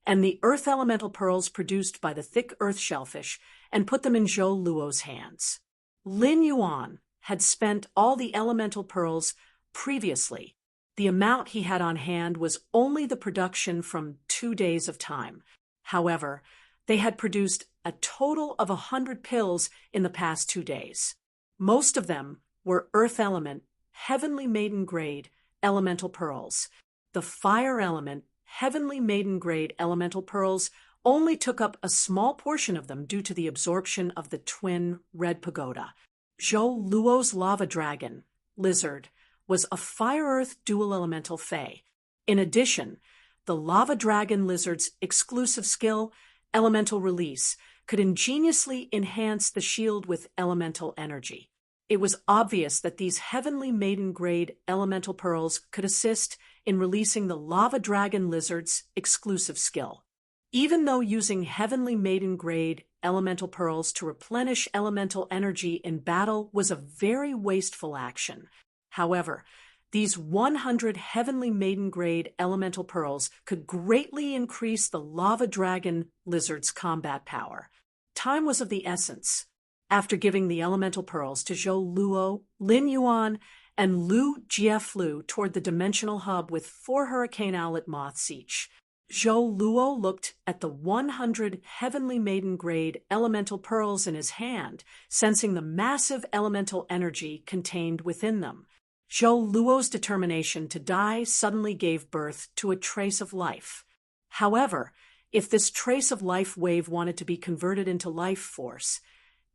and the earth elemental pearls produced by the thick earth shellfish and put them in Zhou Luo's hands. Lin Yuan had spent all the elemental pearls previously. The amount he had on hand was only the production from 2 days of time. However, they had produced a total of 100 pills in the past 2 days. Most of them were earth element, heavenly maiden grade elemental pearls. The fire element, heavenly maiden grade elemental pearls only took up a small portion of them due to the absorption of the twin red pagoda. Zhou Luo's lava dragon, lizard, was a fire-earth dual elemental fae. In addition, the lava dragon lizard's exclusive skill, elemental release, could ingeniously enhance the shield with elemental energy. It was obvious that these heavenly maiden grade elemental pearls could assist in releasing the lava dragon lizard's exclusive skill. Even though using heavenly maiden grade elemental pearls to replenish elemental energy in battle was a very wasteful action. However, these 100 heavenly maiden grade elemental pearls could greatly increase the lava dragon lizard's combat power. Time was of the essence. After giving the elemental pearls to Zhou Luo, Lin Yuan, and Lu Jieflu toward the dimensional hub with 4 hurricane owlet moths each, Zhou Luo looked at the 100 heavenly maiden grade elemental pearls in his hand, sensing the massive elemental energy contained within them. Zhou Luo's determination to die suddenly gave birth to a trace of life. However, if this trace of life wave wanted to be converted into life force,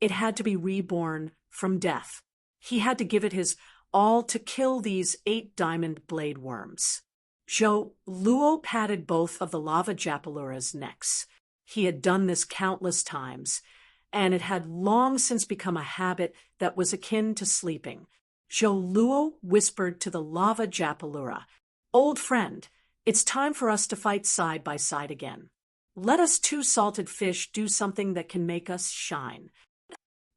it had to be reborn from death. He had to give it his all to kill these 8 diamond blade worms. Zhou Luo patted both of the lava Japalura's necks. He had done this countless times, and it had long since become a habit that was akin to sleeping. Zhou Luo whispered to the lava Japalura, "Old friend, it's time for us to fight side by side again. Let us 2 salted fish do something that can make us shine."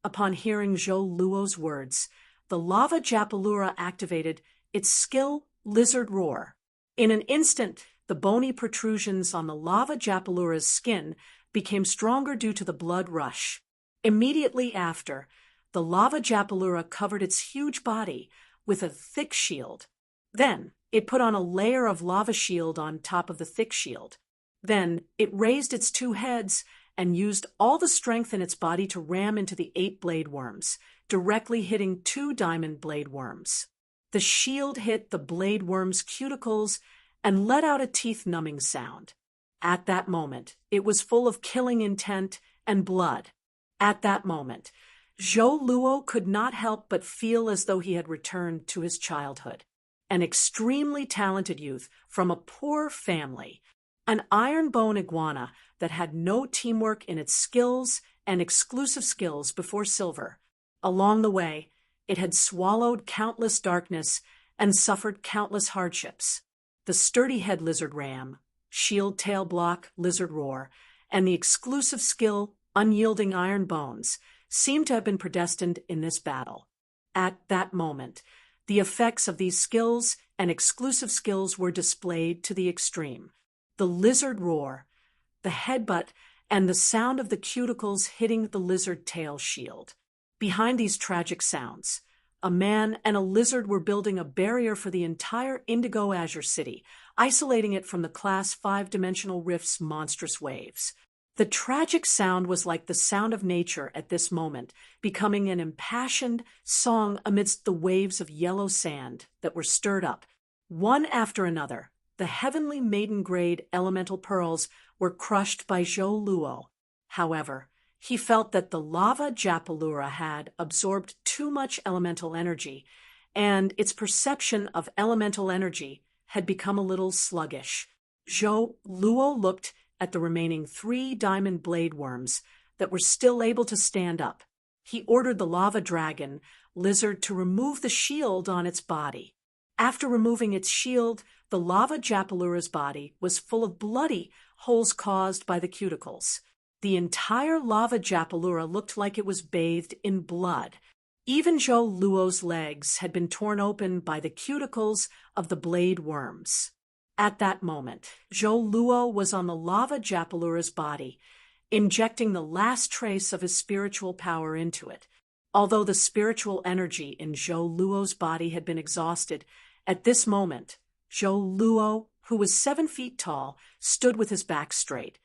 Upon hearing Zhou Luo's words, the lava Japalura activated its skill lizard roar. In an instant, the bony protrusions on the lava Japalura's skin became stronger due to the blood rush. Immediately after, the lava Japalura covered its huge body with a thick shield. Then, it put on a layer of lava shield on top of the thick shield. Then, it raised its 2 heads and used all the strength in its body to ram into the 8 blade worms, directly hitting 2 diamond blade worms. The shield hit the blade worm's cuticles and let out a teeth-numbing sound. At that moment, it was full of killing intent and blood. At that moment, Zhou Luo could not help but feel as though he had returned to his childhood. An extremely talented youth from a poor family, an iron bone iguana that had no teamwork in its skills and exclusive skills before silver. Along the way, it had swallowed countless darkness and suffered countless hardships. The sturdy head lizard ram, shield tail block lizard roar, and the exclusive skill unyielding iron bones seemed to have been predestined in this battle. At that moment, the effects of these skills and exclusive skills were displayed to the extreme. The lizard roar, the headbutt, and the sound of the cuticles hitting the lizard tail shield. Behind these tragic sounds, a man and a lizard were building a barrier for the entire Indigo Azure City, isolating it from the Class 5-dimensional rift's monstrous waves. The tragic sound was like the sound of nature at this moment, becoming an impassioned song amidst the waves of yellow sand that were stirred up. One after another, the heavenly maiden-grade elemental pearls were crushed by Zhou Luo. However, he felt that the lava Japalura had absorbed too much elemental energy, and its perception of elemental energy had become a little sluggish. Zhou Luo looked at the remaining 3 diamond blade worms that were still able to stand up. He ordered the lava dragon lizard to remove the shield on its body. After removing its shield, the lava Japalura's body was full of bloody holes caused by the cuticles. The entire lava Japalura looked like it was bathed in blood. Even Zhou Luo's legs had been torn open by the cuticles of the blade worms. At that moment, Zhou Luo was on the lava Japalura's body, injecting the last trace of his spiritual power into it. Although the spiritual energy in Zhou Luo's body had been exhausted, at this moment, Zhou Luo, who was 7 feet tall, stood with his back straight.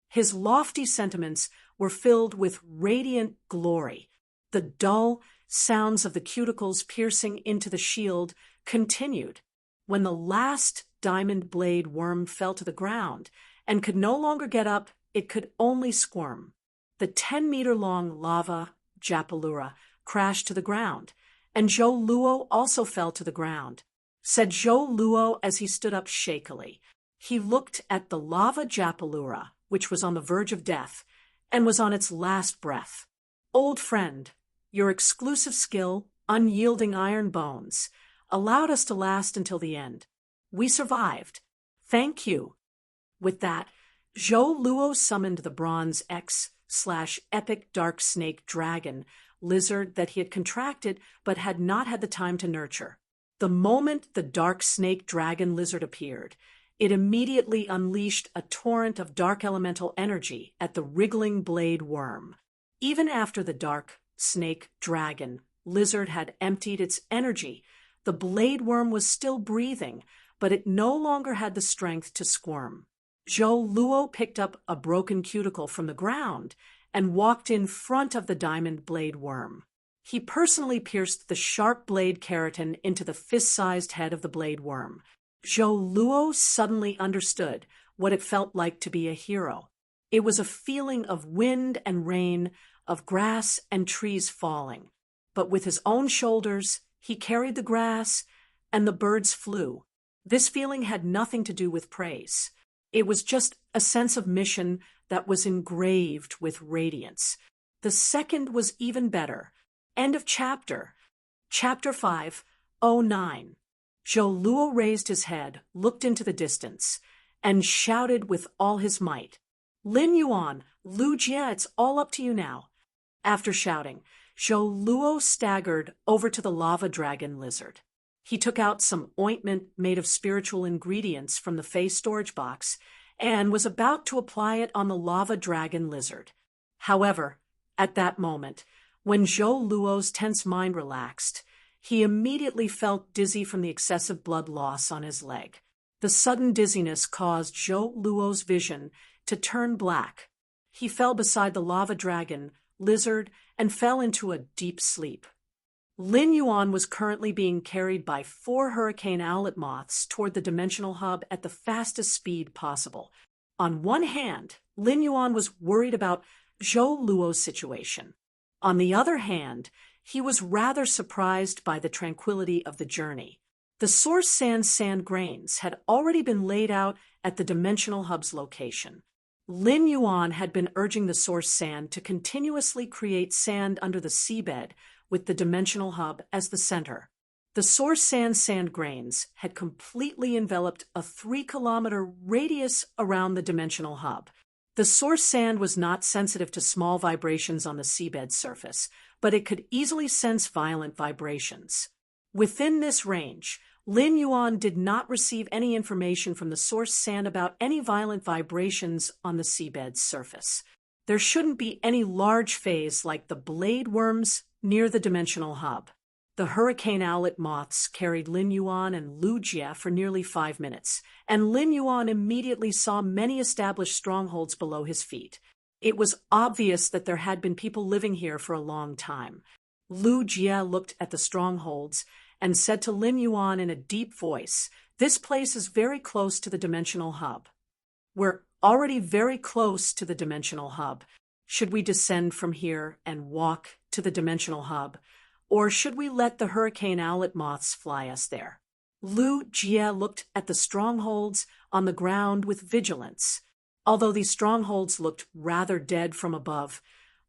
His lofty sentiments were filled with radiant glory. The dull sounds of the cuticles piercing into the shield continued. When the last diamond blade worm fell to the ground and could no longer get up, it could only squirm. The 10-meter-long lava Japalura crashed to the ground, and Zhou Luo also fell to the ground. Said Zhou Luo as he stood up shakily. He looked at the lava Japalura, which was on the verge of death, and was on its last breath. Old friend, your exclusive skill, unyielding iron bones, allowed us to last until the end. We survived. Thank you. With that, Zhou Luo summoned the bronze X/epic dark snake dragon lizard that he had contracted but had not had the time to nurture. The moment the dark snake dragon lizard appeared, it immediately unleashed a torrent of dark elemental energy at the wriggling blade worm. Even after the dark snake dragon lizard had emptied its energy, the blade worm was still breathing, but it no longer had the strength to squirm. Zhou Luo picked up a broken cuticle from the ground and walked in front of the diamond blade worm. He personally pierced the sharp blade keratin into the fist-sized head of the blade worm. Zhou Luo suddenly understood what it felt like to be a hero. It was a feeling of wind and rain, of grass and trees falling. But with his own shoulders, he carried the grass, and the birds flew. This feeling had nothing to do with praise. It was just a sense of mission that was engraved with radiance. The second was even better. End of chapter. Chapter 5:09. Zhou Luo raised his head, looked into the distance, and shouted with all his might. Lin Yuan, Lu Jie, it's all up to you now. After shouting, Zhou Luo staggered over to the lava dragon lizard. He took out some ointment made of spiritual ingredients from the face storage box and was about to apply it on the lava dragon lizard. However, at that moment, when Zhou Luo's tense mind relaxed, he immediately felt dizzy from the excessive blood loss on his leg. The sudden dizziness caused Zhou Luo's vision to turn black. He fell beside the lava dragon lizard and fell into a deep sleep. Lin Yuan was currently being carried by 4 hurricane owlet moths toward the dimensional hub at the fastest speed possible. On one hand, Lin Yuan was worried about Zhou Luo's situation. On the other hand, he was rather surprised by the tranquility of the journey. The source sand grains had already been laid out at the dimensional hub's location. Lin Yuan had been urging the source sand to continuously create sand under the seabed with the dimensional hub as the center. The source sand grains had completely enveloped a 3-kilometer radius around the dimensional hub. The source sand was not sensitive to small vibrations on the seabed surface, but it could easily sense violent vibrations. Within this range, Lin Yuan did not receive any information from the source sand about any violent vibrations on the seabed's surface. There shouldn't be any large phase like the blade worms near the dimensional hub. The hurricane owlet moths carried Lin Yuan and Lu Jie for nearly 5 minutes, and Lin Yuan immediately saw many established strongholds below his feet. It was obvious that there had been people living here for a long time. Lu Jie looked at the strongholds and said to Lin Yuan in a deep voice, "This place is very close to the dimensional hub." "We're already very close to the dimensional hub. Should we descend from here and walk to the dimensional hub? Or should we let the hurricane owlet moths fly us there?" Lu Jie looked at the strongholds on the ground with vigilance. Although these strongholds looked rather dead from above,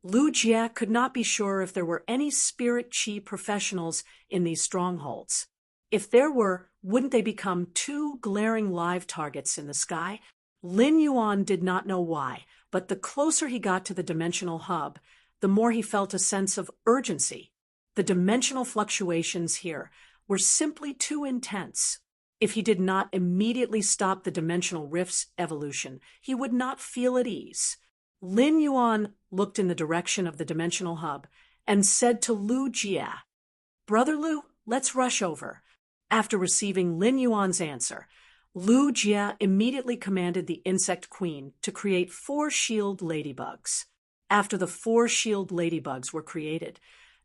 Lu Jie could not be sure if there were any spirit chi professionals in these strongholds. If there were, wouldn't they become two glaring live targets in the sky? Lin Yuan did not know why, but the closer he got to the dimensional hub, the more he felt a sense of urgency. The dimensional fluctuations here were simply too intense. If he did not immediately stop the dimensional rift's evolution, he would not feel at ease. Lin Yuan looked in the direction of the dimensional hub and said to Lu Jie, "Brother Lu, let's rush over." After receiving Lin Yuan's answer, Lu Jie immediately commanded the insect queen to create 4 shield ladybugs. After the 4 shield ladybugs were created,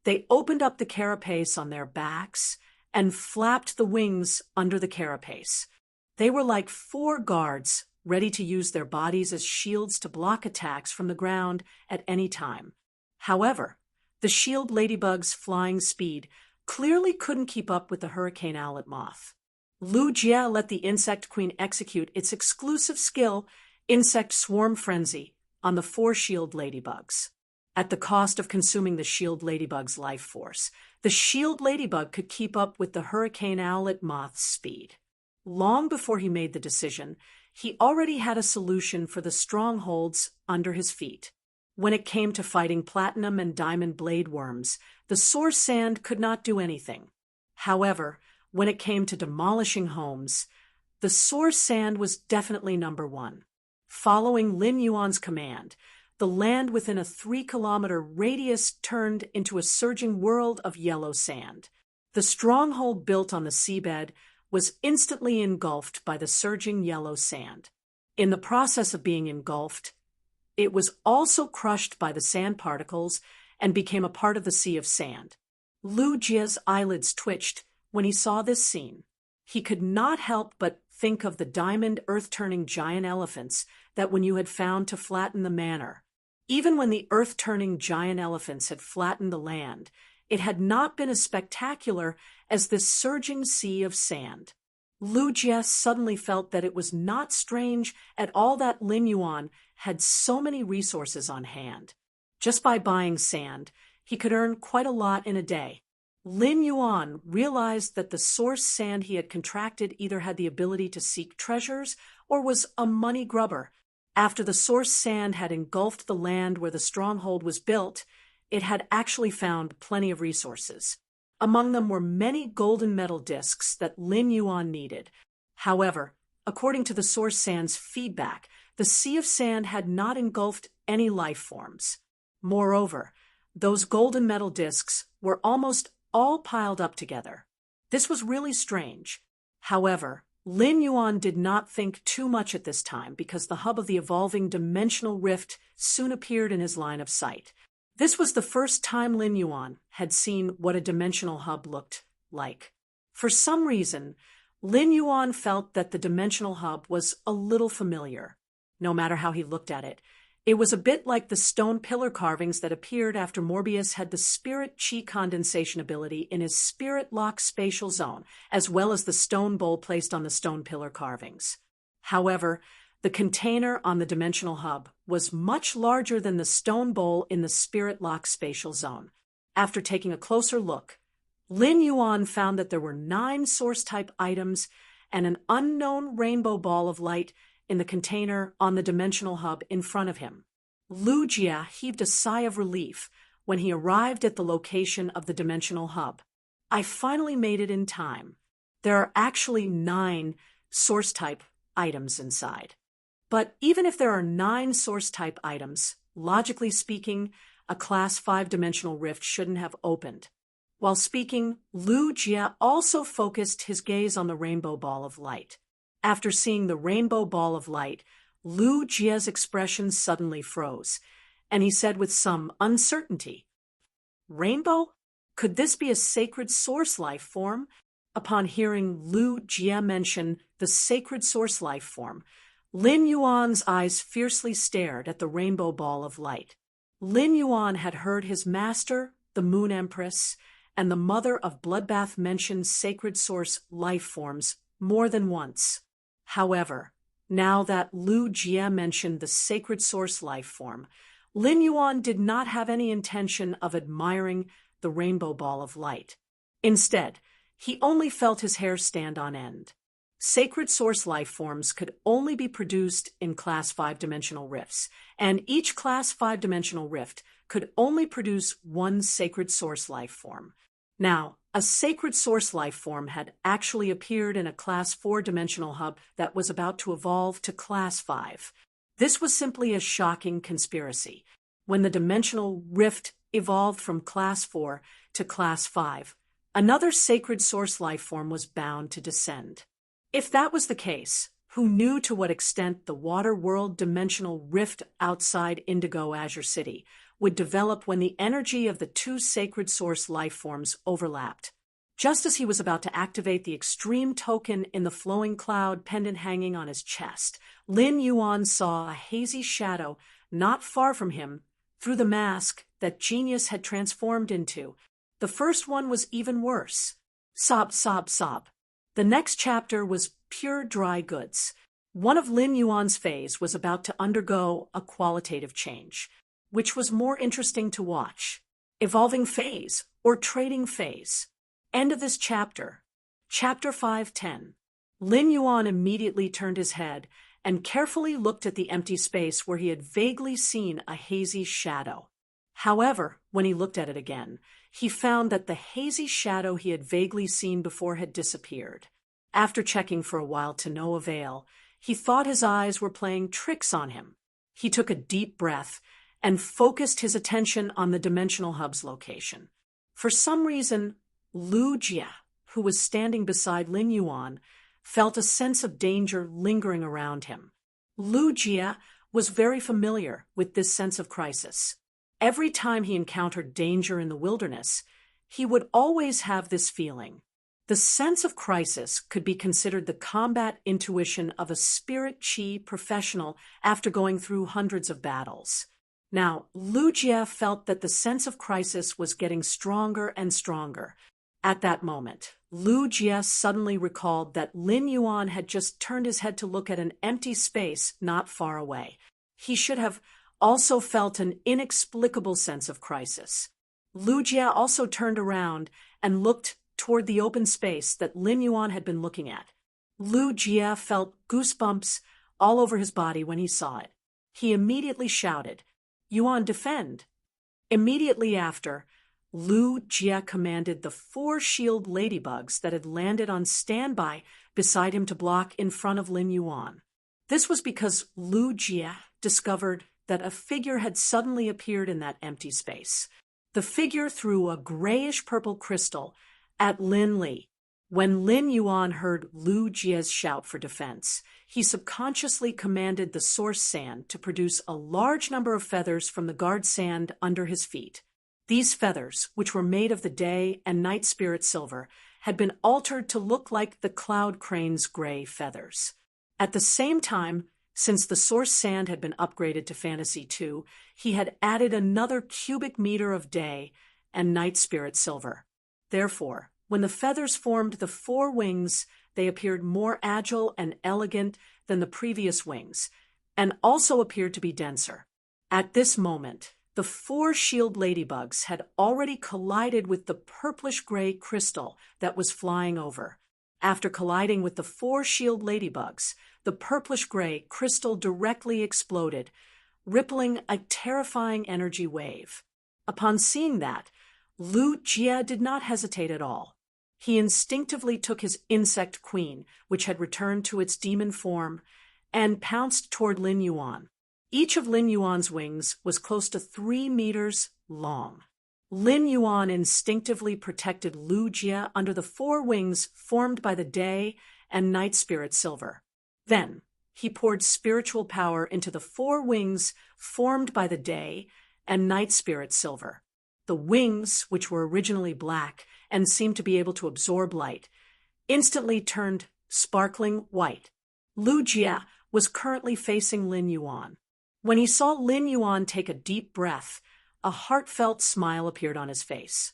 they opened up the carapace on their backs and flapped the wings under the carapace. They were like 4 guards ready to use their bodies as shields to block attacks from the ground at any time. However, the shield ladybug's flying speed clearly couldn't keep up with the hurricane owlet moth. Lu Jie let the insect queen execute its exclusive skill, Insect Swarm Frenzy, on the 4 shield ladybugs. At the cost of consuming the shield ladybug's life force, the shield ladybug could keep up with the hurricane owlet moth's speed. Long before he made the decision, he already had a solution for the strongholds under his feet. When it came to fighting platinum and diamond blade worms, the source sand could not do anything. However, when it came to demolishing homes, the source sand was definitely number 1. Following Lin Yuan's command, the land within a 3-kilometer radius turned into a surging world of yellow sand. The stronghold built on the seabed was instantly engulfed by the surging yellow sand. In the process of being engulfed, it was also crushed by the sand particles and became a part of the sea of sand. Lu Jie's eyelids twitched when he saw this scene. He could not help but think of the diamond earth-turning giant elephants that when you had found to flatten the manor. Even when the earth-turning giant elephants had flattened the land, it had not been as spectacular as this surging sea of sand. Lu Jie suddenly felt that it was not strange at all that Lin Yuan had so many resources on hand. Just by buying sand, he could earn quite a lot in a day. Lin Yuan realized that the source sand he had contracted either had the ability to seek treasures or was a money grubber. After the source sand had engulfed the land where the stronghold was built, it had actually found plenty of resources. Among them were many golden metal discs that Lin Yuan needed. However, according to the source sand's feedback, the sea of sand had not engulfed any life forms. Moreover, those golden metal discs were almost all piled up together. This was really strange. However, Lin Yuan did not think too much at this time because the hub of the evolving dimensional rift soon appeared in his line of sight. This was the first time Lin Yuan had seen what a dimensional hub looked like. For some reason, Lin Yuan felt that the dimensional hub was a little familiar. No matter how he looked at it, it was a bit like the stone pillar carvings that appeared after Morbius had the spirit chi condensation ability in his spirit lock spatial zone, as well as the stone bowl placed on the stone pillar carvings. However, the container on the dimensional hub was much larger than the stone bowl in the spirit lock spatial zone. After taking a closer look, Lin Yuan found that there were 9 source-type items and an unknown rainbow ball of light in the container on the dimensional hub in front of him. Lu Jie heaved a sigh of relief when he arrived at the location of the dimensional hub. I finally made it in time. There are actually 9 source-type items inside. But even if there are 9 source-type items, logically speaking, a Class 5-dimensional rift shouldn't have opened. While speaking, Lu Jie also focused his gaze on the rainbow ball of light. After seeing the rainbow ball of light, Lu Jie's expression suddenly froze, and he said with some uncertainty, "Rainbow? Could this be a sacred source life form?" Upon hearing Lu Jie mention the sacred source life form, Lin Yuan's eyes fiercely stared at the rainbow ball of light. Lin Yuan had heard his master, the Moon Empress, and the mother of Bloodbath mentioned sacred source life forms more than once. However, now that Lu Jie mentioned the sacred source life form, Lin Yuan did not have any intention of admiring the rainbow ball of light. Instead, he only felt his hair stand on end. Sacred source life forms could only be produced in Class 5-dimensional rifts, and each Class 5-dimensional rift could only produce one sacred source life form. Now, a sacred source life form had actually appeared in a Class 4-dimensional hub that was about to evolve to Class 5. This was simply a shocking conspiracy. When the dimensional rift evolved from Class 4 to Class 5, another sacred source life form was bound to descend. If that was the case, who knew to what extent the water world dimensional rift outside Indigo Azure City would develop when the energy of the two sacred source life forms overlapped? Just as he was about to activate the extreme token in the flowing cloud pendant hanging on his chest, Lin Yuan saw a hazy shadow not far from him through the mask that genius had transformed into. The first one was even worse. Sob, sob, sob. The next chapter was pure dry goods. One of Lin Yuan's phase was about to undergo a qualitative change, which was more interesting to watch. Evolving phase or trading phase. End of this chapter. Chapter 5:10. Lin Yuan immediately turned his head and carefully looked at the empty space where he had vaguely seen a hazy shadow. However, when he looked at it again, he found that the hazy shadow he had vaguely seen before had disappeared. After checking for a while to no avail, he thought his eyes were playing tricks on him. He took a deep breath and focused his attention on the dimensional hub's location. For some reason, Lu Jie, who was standing beside Lin Yuan, felt a sense of danger lingering around him. Lu Jie was very familiar with this sense of crisis. Every time he encountered danger in the wilderness, he would always have this feeling. The sense of crisis could be considered the combat intuition of a spirit qi professional after going through hundreds of battles. Now, Lu Jie felt that the sense of crisis was getting stronger and stronger. At that moment, Lu Jie suddenly recalled that Lin Yuan had just turned his head to look at an empty space not far away. He should have also felt an inexplicable sense of crisis. Lu Jie also turned around and looked toward the open space that Lin Yuan had been looking at. Lu Jie felt goosebumps all over his body when he saw it. He immediately shouted, "Yuan, defend!" Immediately after, Lu Jie commanded the 4 shield ladybugs that had landed on standby beside him to block in front of Lin Yuan. This was because Lu Jie discovered that a figure had suddenly appeared in that empty space. The figure threw a grayish-purple crystal at Lin Li. When Lin Yuan heard Lu Jie's shout for defense, he subconsciously commanded the source sand to produce a large number of feathers from the guard sand under his feet. These feathers, which were made of the day and night spirit silver, had been altered to look like the cloud crane's gray feathers. At the same time, since the source sand had been upgraded to Fantasy 2, he had added another cubic meter of day and night spirit silver. Therefore, when the feathers formed the 4 wings, they appeared more agile and elegant than the previous wings, and also appeared to be denser. At this moment, the 4 shield ladybugs had already collided with the purplish-gray crystal that was flying over. After colliding with the 4 shield ladybugs, the purplish-gray crystal directly exploded, rippling a terrifying energy wave. Upon seeing that, Lu Jie did not hesitate at all. He instinctively took his insect queen, which had returned to its demon form, and pounced toward Lin Yuan. Each of Lin Yuan's wings was close to 3 meters long. Lin Yuan instinctively protected Lu Jie under the 4 wings formed by the day and night spirit silver. Then, he poured spiritual power into the 4 wings formed by the day and night spirit silver. The wings, which were originally black and seemed to be able to absorb light, instantly turned sparkling white. Lu Jie was currently facing Lin Yuan. When he saw Lin Yuan take a deep breath, a heartfelt smile appeared on his face.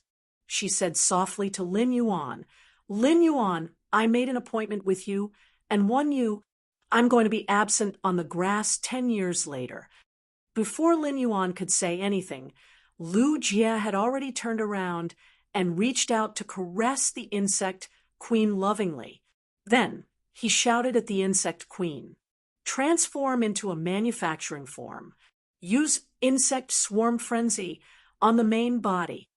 she said softly to Lin Yuan. Lin Yuan, I made an appointment with you and won you. I'm going to be absent on the grass 10 years later. Before Lin Yuan could say anything, Lu Jie had already turned around and reached out to caress the insect queen lovingly. Then he shouted at the insect queen, "Transform into a manufacturing form. Use insect swarm frenzy on the main body."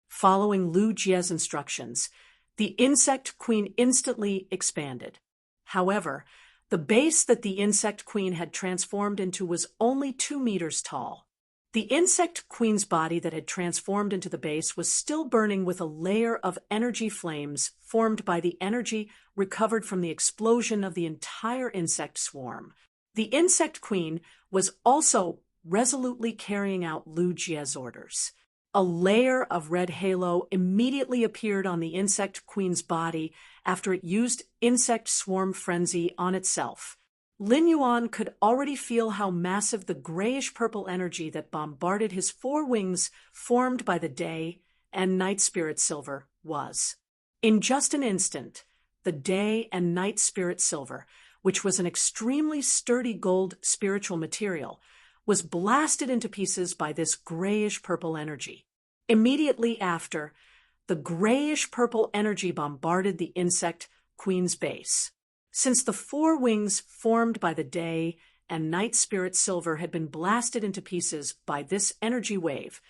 Following Lu Jie's instructions, the insect queen instantly expanded. However, the base that the insect queen had transformed into was only 2 meters tall. The insect queen's body that had transformed into the base was still burning with a layer of energy flames formed by the energy recovered from the explosion of the entire insect swarm. The insect queen was also resolutely carrying out Lu Jie's orders. A layer of red halo immediately appeared on the insect queen's body after it used insect swarm frenzy on itself. Lin Yuan could already feel how massive the grayish-purple energy that bombarded his 4 wings formed by the day and night spirit silver was. In just an instant, the day and night spirit silver, which was an extremely sturdy gold spiritual material, was blasted into pieces by this grayish-purple energy. Immediately after, the grayish-purple energy bombarded the insect queen's base. Since the 4 wings formed by the day and night spirit silver had been blasted into pieces by this energy wave,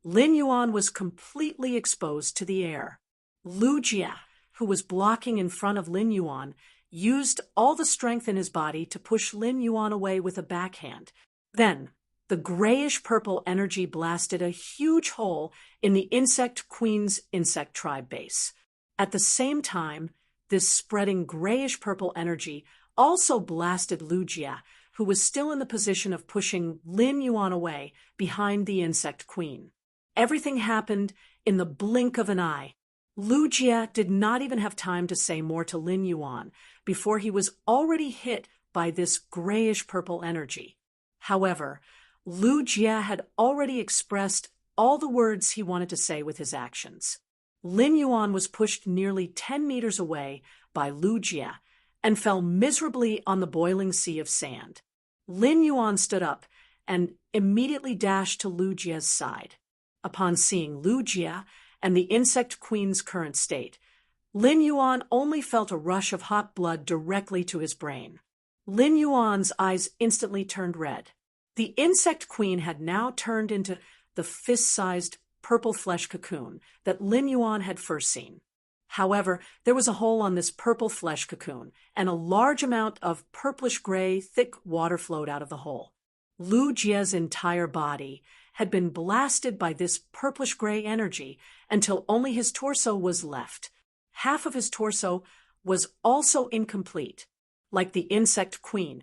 Lin Yuan was completely exposed to the air. Lu Jie, who was blocking in front of Lin Yuan, used all the strength in his body to push Lin Yuan away with a backhand. Then, the grayish-purple energy blasted a huge hole in the insect queen's insect tribe base. At the same time, this spreading grayish-purple energy also blasted Lu Jie, who was still in the position of pushing Lin Yuan away behind the insect queen. Everything happened in the blink of an eye. Lu Jie did not even have time to say more to Lin Yuan before he was already hit by this grayish-purple energy. However, Lu Jie had already expressed all the words he wanted to say with his actions. Lin Yuan was pushed nearly 10 meters away by Lu Jie and fell miserably on the boiling sea of sand. Lin Yuan stood up and immediately dashed to Lu Jie's side. Upon seeing Lu Jie and the insect queen's current state, Lin Yuan only felt a rush of hot blood directly to his brain. Lin Yuan's eyes instantly turned red. The insect queen had now turned into the fist-sized purple flesh cocoon that Lin Yuan had first seen. However, there was a hole on this purple flesh cocoon, and a large amount of purplish-gray, thick water flowed out of the hole. Lu Jie's entire body had been blasted by this purplish-gray energy until only his torso was left. Half of his torso was also incomplete. Like the insect queen,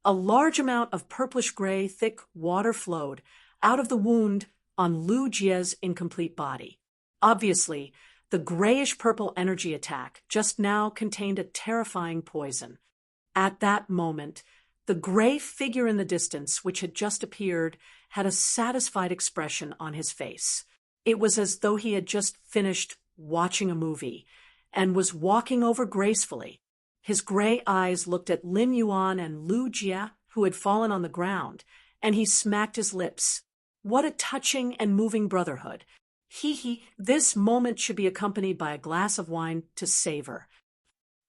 a large amount of purplish-gray, thick water flowed out of the wound on Lu Jie's incomplete body. Obviously, the grayish-purple energy attack just now contained a terrifying poison. At that moment, the gray figure in the distance, which had just appeared, had a satisfied expression on his face. It was as though he had just finished watching a movie and was walking over gracefully. His gray eyes looked at Lin Yuan and Lu Jie, who had fallen on the ground, and he smacked his lips. What a touching and moving brotherhood. This moment should be accompanied by a glass of wine to savor.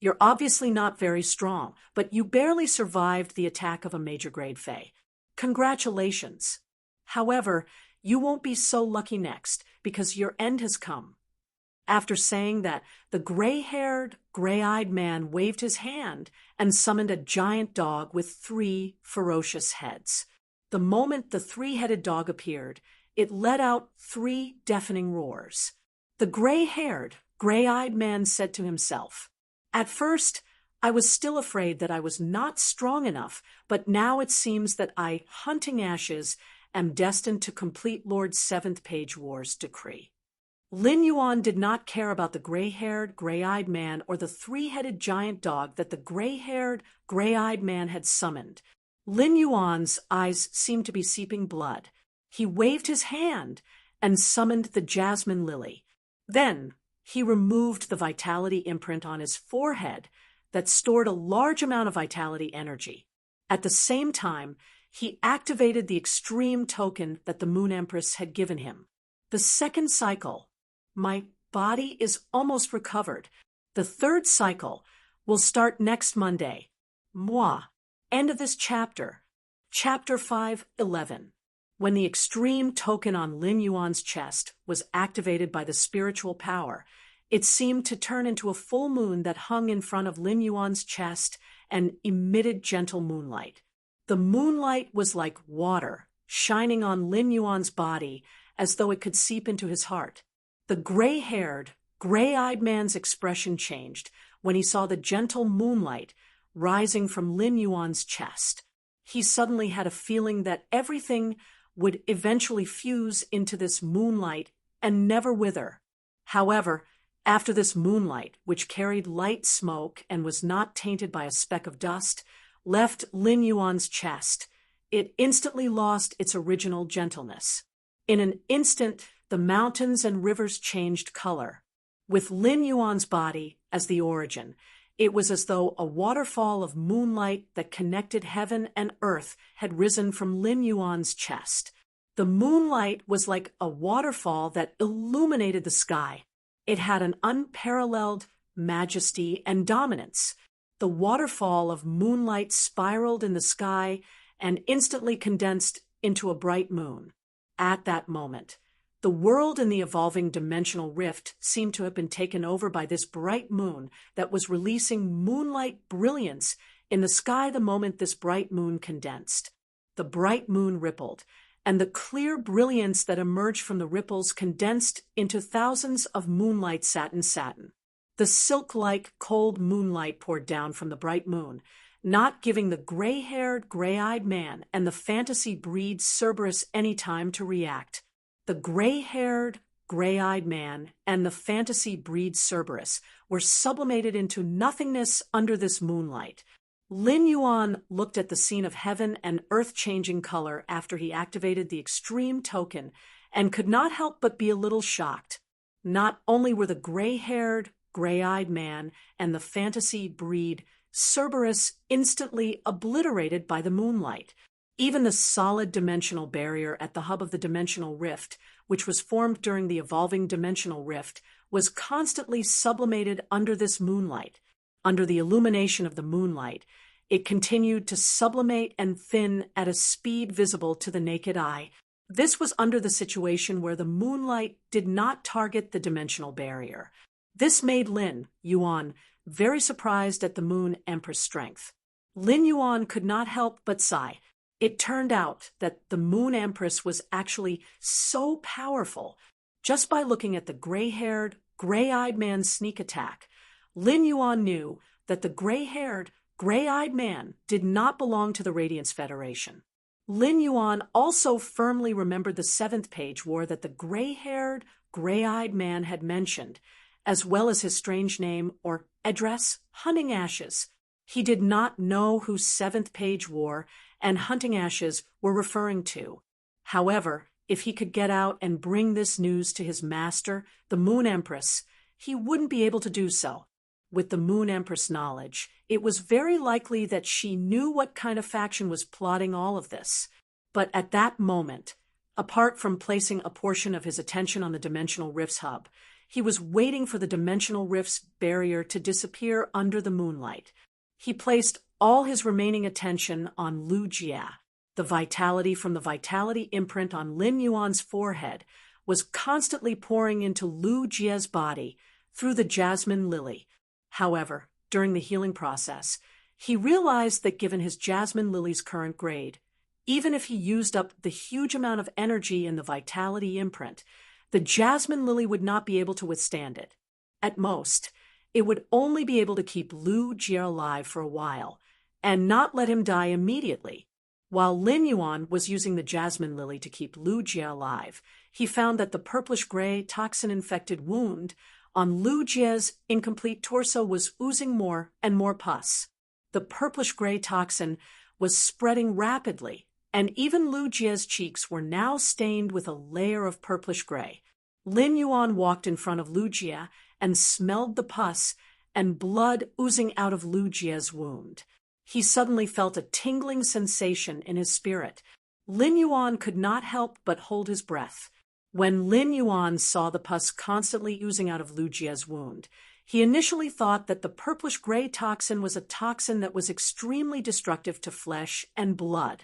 You're obviously not very strong, but you barely survived the attack of a major-grade Fae. Congratulations. However, you won't be so lucky next, because your end has come. After saying that, the gray-haired, gray-eyed man waved his hand and summoned a giant dog with 3 ferocious heads. The moment the 3-headed dog appeared, it let out 3 deafening roars. The gray-haired, gray-eyed man said to himself, "At first, I was still afraid that I was not strong enough, but now it seems that I, Hunting Ashes, am destined to complete Lord 7th Page War's decree." Lin Yuan did not care about the gray-haired, gray-eyed man or the 3-headed giant dog that the gray-haired, gray-eyed man had summoned. Lin Yuan's eyes seemed to be seeping blood. He waved his hand and summoned the jasmine lily. Then he removed the vitality imprint on his forehead that stored a large amount of vitality energy. At the same time, he activated the extreme token that the Moon Empress had given him. The second cycle, my body is almost recovered. The third cycle will start next Monday. Moi. End of this chapter. Chapter 5:11. When the extreme token on Lin Yuan's chest was activated by the spiritual power, it seemed to turn into a full moon that hung in front of Lin Yuan's chest and emitted gentle moonlight. The moonlight was like water, shining on Lin Yuan's body as though it could seep into his heart. The gray-haired, gray-eyed man's expression changed when he saw the gentle moonlight rising from Lin Yuan's chest. He suddenly had a feeling that everything would eventually fuse into this moonlight and never wither. However, after this moonlight, which carried light smoke and was not tainted by a speck of dust, left Lin Yuan's chest, it instantly lost its original gentleness. In an instant, the mountains and rivers changed color. With Lin Yuan's body as the origin, it was as though a waterfall of moonlight that connected heaven and earth had risen from Lin Yuan's chest. The moonlight was like a waterfall that illuminated the sky. It had an unparalleled majesty and dominance. The waterfall of moonlight spiraled in the sky and instantly condensed into a bright moon. At that moment, the world in the evolving dimensional rift seemed to have been taken over by this bright moon that was releasing moonlight brilliance in the sky the moment this bright moon condensed. The bright moon rippled, and the clear brilliance that emerged from the ripples condensed into thousands of moonlight satin. The silk-like cold moonlight poured down from the bright moon, not giving the gray-haired, gray-eyed man and the fantasy breed Cerberus any time to react. The gray-haired, gray-eyed man and the fantasy breed Cerberus were sublimated into nothingness under this moonlight. Lin Yuan looked at the scene of heaven and earth-changing color after he activated the extreme token and could not help but be a little shocked. Not only were the gray-haired, gray-eyed man and the fantasy breed Cerberus instantly obliterated by the moonlight. Even the solid dimensional barrier at the hub of the dimensional rift, which was formed during the evolving dimensional rift, was constantly sublimated under this moonlight. Under the illumination of the moonlight, it continued to sublimate and thin at a speed visible to the naked eye. This was under the situation where the moonlight did not target the dimensional barrier. This made Lin Yuan very surprised at the Moon Empress' strength. Lin Yuan could not help but sigh. It turned out that the Moon Empress was actually so powerful. Just by looking at the gray-haired, gray-eyed man's sneak attack, Lin Yuan knew that the gray-haired, gray-eyed man did not belong to the Radiance Federation. Lin Yuan also firmly remembered the 7th page war that the gray-haired, gray-eyed man had mentioned, as well as his strange name or address, Hunting Ashes. He did not know who 7th page war and Hunting Ashes were referring to. However, if he could get out and bring this news to his master, the Moon Empress, he wouldn't be able to do so. With the Moon Empress knowledge, it was very likely that she knew what kind of faction was plotting all of this. But at that moment, apart from placing a portion of his attention on the Dimensional Rift's hub, he was waiting for the Dimensional Rift's barrier to disappear under the moonlight. He placed all his remaining attention on Lu Jia. The vitality from the vitality imprint on Lin Yuan's forehead was constantly pouring into Lu Jia's body through the jasmine lily. However, during the healing process, he realized that given his jasmine lily's current grade, even if he used up the huge amount of energy in the vitality imprint, the jasmine lily would not be able to withstand it. At most, it would only be able to keep Lu Jia alive for a while, and not let him die immediately. While Lin Yuan was using the jasmine lily to keep Lu Jia alive, he found that the purplish-gray, toxin-infected wound on Lu Jia's incomplete torso was oozing more and more pus. The purplish-gray toxin was spreading rapidly, and even Lu Jia's cheeks were now stained with a layer of purplish-gray. Lin Yuan walked in front of Lu Jie and smelled the pus and blood oozing out of Lu Jie's wound. He suddenly felt a tingling sensation in his spirit. Lin Yuan could not help but hold his breath. When Lin Yuan saw the pus constantly oozing out of Lu Jie's wound, he initially thought that the purplish-gray toxin was a toxin that was extremely destructive to flesh and blood.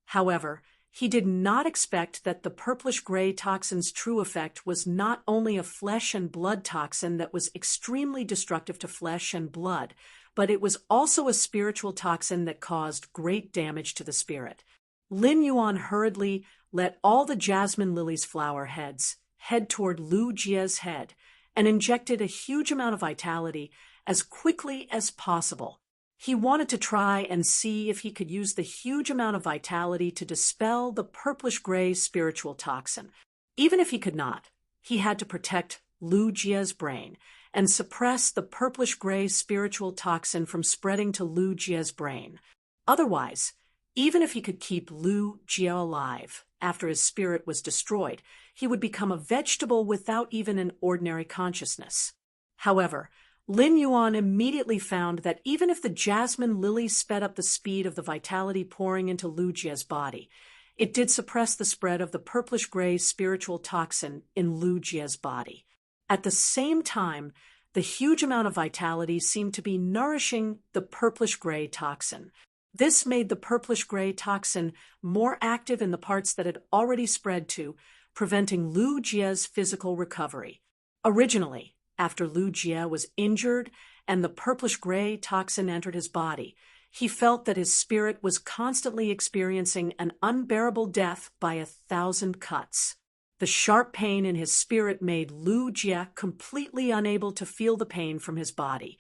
However, he did not expect that the purplish-gray toxin's true effect was not only a flesh and blood toxin that was extremely destructive to flesh and blood, but it was also a spiritual toxin that caused great damage to the spirit. Lin Yuan hurriedly let all the jasmine lilies flower heads head toward Lu Jie's head and injected a huge amount of vitality as quickly as possible. He wanted to try and see if he could use the huge amount of vitality to dispel the purplish-gray spiritual toxin. Even if he could not, he had to protect Lu Jie's brain and suppress the purplish-gray spiritual toxin from spreading to Lu Jie's brain. Otherwise, even if he could keep Lu Jie alive after his spirit was destroyed, he would become a vegetable without even an ordinary consciousness. However, Lin Yuan immediately found that even if the jasmine lily sped up the speed of the vitality pouring into Lu Jie's body, it did suppress the spread of the purplish-gray spiritual toxin in Lu Jie's body. At the same time, the huge amount of vitality seemed to be nourishing the purplish-gray toxin. This made the purplish-gray toxin more active in the parts that had already spread to, preventing Lu Jie's physical recovery. Originally, after Lu Jie was injured and the purplish-gray toxin entered his body, he felt that his spirit was constantly experiencing an unbearable death by 1,000 cuts. The sharp pain in his spirit made Lu Jie completely unable to feel the pain from his body.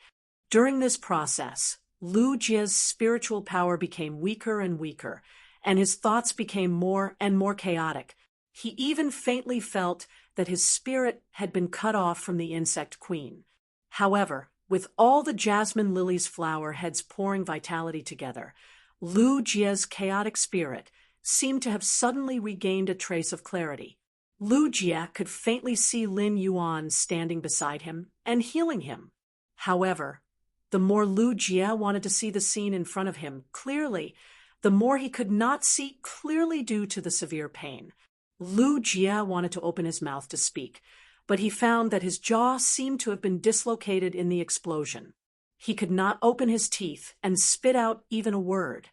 During this process, Lu Jie's spiritual power became weaker and weaker, and his thoughts became more and more chaotic. He even faintly felt that his spirit had been cut off from the insect queen. However, with all the jasmine lilies flower heads pouring vitality together, Lu Jie's chaotic spirit seemed to have suddenly regained a trace of clarity. Lu Jie could faintly see Lin Yuan standing beside him and healing him. However, the more Lu Jie wanted to see the scene in front of him clearly, the more he could not see clearly due to the severe pain. Lu Jie wanted to open his mouth to speak, but he found that his jaw seemed to have been dislocated in the explosion. He could not open his teeth and spit out even a word.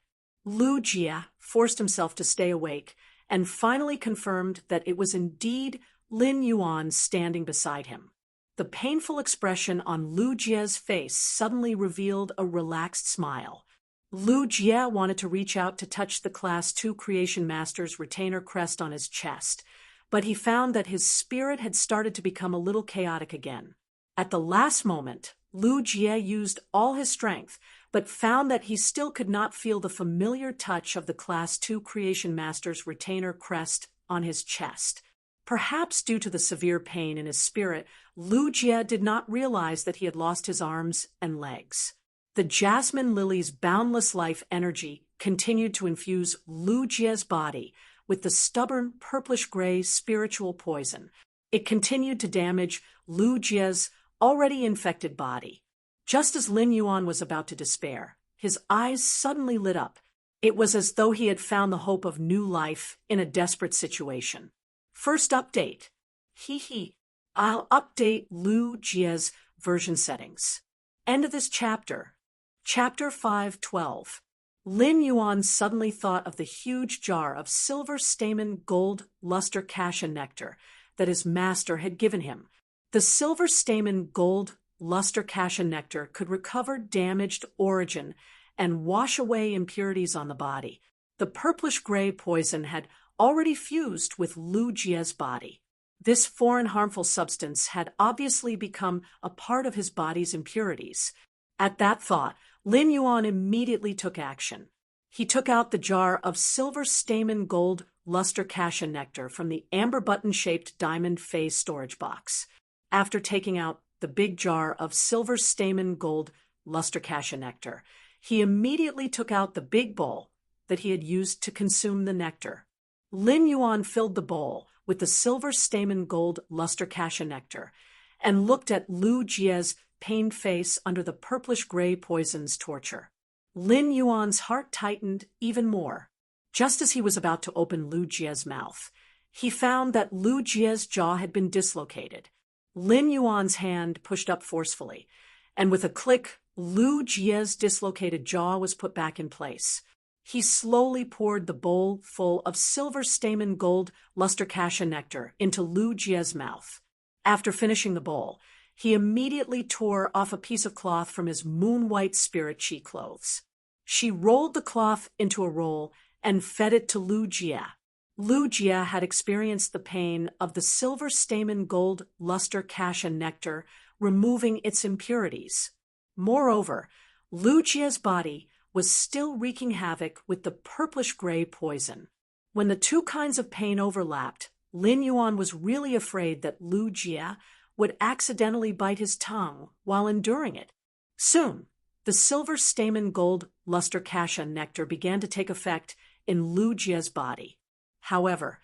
Lu Jie forced himself to stay awake and finally confirmed that it was indeed Lin Yuan standing beside him. The painful expression on Lu Jie's face suddenly revealed a relaxed smile. Lu Jie wanted to reach out to touch the Class 2 Creation Master's retainer crest on his chest, but he found that his spirit had started to become a little chaotic again. At the last moment, Lu Jie used all his strength, but found that he still could not feel the familiar touch of the Class 2 Creation Master's retainer crest on his chest. Perhaps due to the severe pain in his spirit, Lu Jie did not realize that he had lost his arms and legs. The jasmine lily's boundless life energy continued to infuse Lu Jie's body with the stubborn purplish-gray spiritual poison. It continued to damage Lu Jie's already infected body. Just as Lin Yuan was about to despair, his eyes suddenly lit up. It was as though he had found the hope of new life in a desperate situation. First update. I'll update Lu Jie's version settings. End of this chapter. Chapter 5:12. Lin Yuan suddenly thought of the huge jar of silver stamen gold luster cassia nectar that his master had given him. The silver stamen gold luster cassia nectar could recover damaged origin and wash away impurities on the body. The purplish-gray poison had already fused with Lu Jie's body. This foreign harmful substance had obviously become a part of his body's impurities. At that thought, Lin Yuan immediately took action. He took out the jar of silver stamen gold luster cassia nectar from the amber button-shaped diamond phase storage box. After taking out the big jar of silver stamen gold luster cassia nectar, he immediately took out the big bowl that he had used to consume the nectar. Lin Yuan filled the bowl with the silver stamen gold luster cassia nectar, and looked at Lu Jie's pained face under the purplish-gray poison's torture. Lin Yuan's heart tightened even more. Just as he was about to open Lu Jie's mouth, he found that Lu Jie's jaw had been dislocated. Lin Yuan's hand pushed up forcefully, and with a click, Lu Jie's dislocated jaw was put back in place. He slowly poured the bowl full of silver stamen gold luster cassia nectar into Lu Jie's mouth. After finishing the bowl, he immediately tore off a piece of cloth from his moon-white spirit chi clothes. She rolled the cloth into a roll and fed it to Lu Jie. Lu Jie had experienced the pain of the silver stamen gold luster cassia nectar removing its impurities. Moreover, Lu Jie's body was still wreaking havoc with the purplish-gray poison. When the two kinds of pain overlapped, Lin Yuan was really afraid that Lu Jie would accidentally bite his tongue while enduring it. Soon, the silver stamen gold luster cassia nectar began to take effect in Lu Jie's body. However,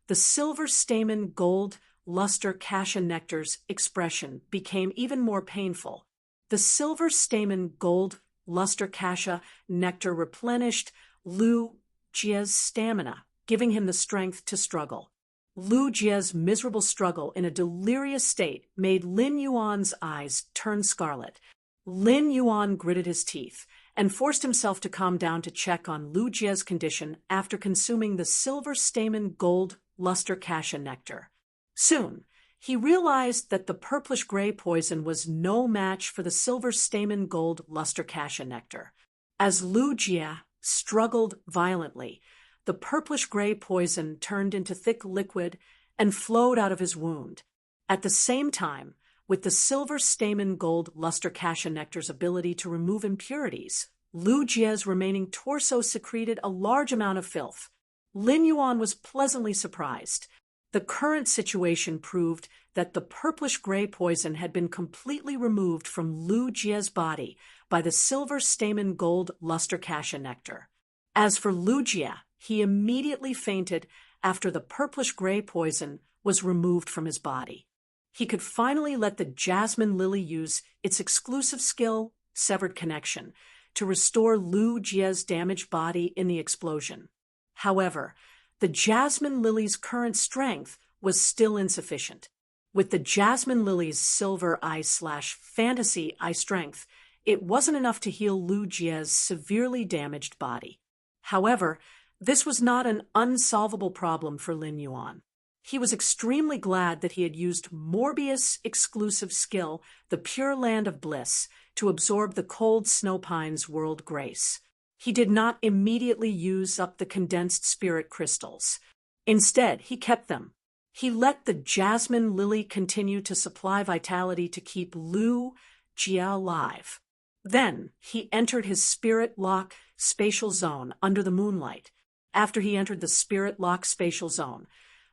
the silver stamen gold luster cassia nectar's expression became even more painful. The silver stamen gold luster cassia nectar replenished Lu Jie's stamina, giving him the strength to struggle. Lu Jie's miserable struggle in a delirious state made Lin Yuan's eyes turn scarlet. Lin Yuan gritted his teeth and forced himself to calm down to check on Lu Jie's condition after consuming the silver stamen gold luster cassia nectar. Soon, he realized that the purplish-gray poison was no match for the silver stamen gold luster cassia nectar. As Lu Jie struggled violently, the purplish-gray poison turned into thick liquid and flowed out of his wound. At the same time, with the silver stamen gold luster cassia nectar's ability to remove impurities, Lu Jie's remaining torso secreted a large amount of filth. Lin Yuan was pleasantly surprised. The current situation proved that the purplish-gray poison had been completely removed from Lu Jie's body by the silver stamen gold luster cassia nectar. As for Lu Jie, he immediately fainted after the purplish-gray poison was removed from his body. He could finally let the jasmine lily use its exclusive skill, severed connection, to restore Lu Jie's damaged body in the explosion. However, the jasmine lily's current strength was still insufficient. With the jasmine lily's silver eye/fantasy eye strength, it wasn't enough to heal Lu Jie's severely damaged body. However, this was not an unsolvable problem for Lin Yuan. He was extremely glad that he had used Morbius' exclusive skill, the Pure Land of Bliss, to absorb the cold snow pine's world grace. He did not immediately use up the condensed spirit crystals. Instead, he kept them. He let the jasmine lily continue to supply vitality to keep Lu Jie alive. Then, he entered his spirit lock spatial zone under the moonlight. After he entered the spirit lock spatial zone,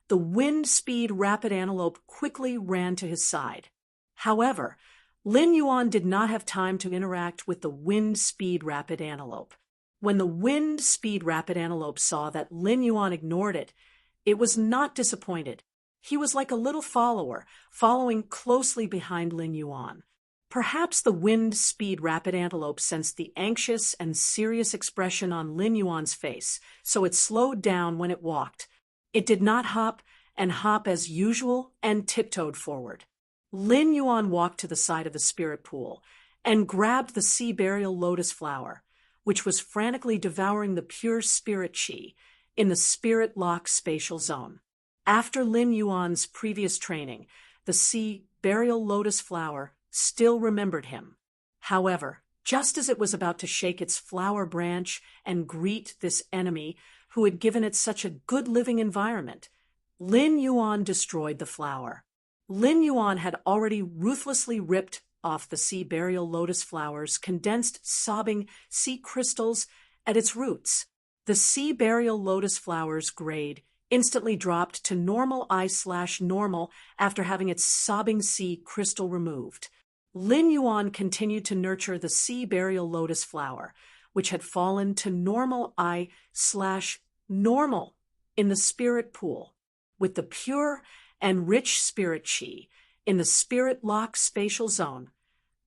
the wind speed rapid antelope quickly ran to his side. However, Lin Yuan did not have time to interact with the wind speed rapid antelope. When the wind speed rapid antelope saw that Lin Yuan ignored it, it was not disappointed. He was like a little follower, following closely behind Lin Yuan. Perhaps the wind speed rapid antelope sensed the anxious and serious expression on Lin Yuan's face, so it slowed down when it walked. It did not hop as usual and tiptoed forward. Lin Yuan walked to the side of the spirit pool and grabbed the sea burial lotus flower, which was frantically devouring the pure spirit chi in the spirit lock spatial zone. After Lin Yuan's previous training, the sea burial lotus flower still remembered him. However, just as it was about to shake its flower branch and greet this enemy who had given it such a good living environment, Lin Yuan destroyed the flower. Lin Yuan had already ruthlessly ripped off the sea burial lotus flower's condensed, sobbing sea crystals at its roots. The sea burial lotus flower's grade instantly dropped to normal I/normal after having its sobbing sea crystal removed. Lin Yuan continued to nurture the sea burial lotus flower, which had fallen to normal I/normal in the spirit pool. with the pure and rich spirit chi in the spirit lock spatial zone,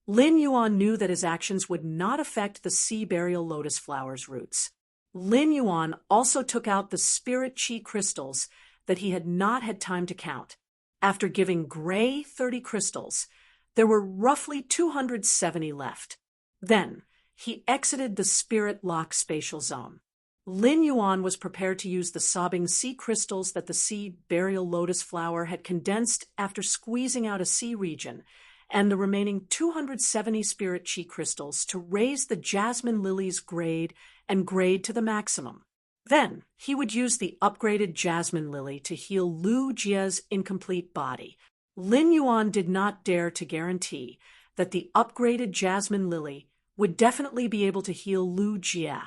Lin Yuan knew that his actions would not affect the sea burial lotus flower's roots. Lin Yuan also took out the spirit chi crystals that he had not had time to count. After giving Gray 30 crystals, there were roughly 270 left. Then, he exited the spirit lock spatial zone. Lin Yuan was prepared to use the sobbing sea crystals that the sea burial lotus flower had condensed after squeezing out a sea region, and the remaining 270 spirit chi crystals to raise the jasmine lily's grade to the maximum. Then, he would use the upgraded jasmine lily to heal Lu Jie's incomplete body. Lin Yuan did not dare to guarantee that the upgraded jasmine lily would definitely be able to heal Lu Jie.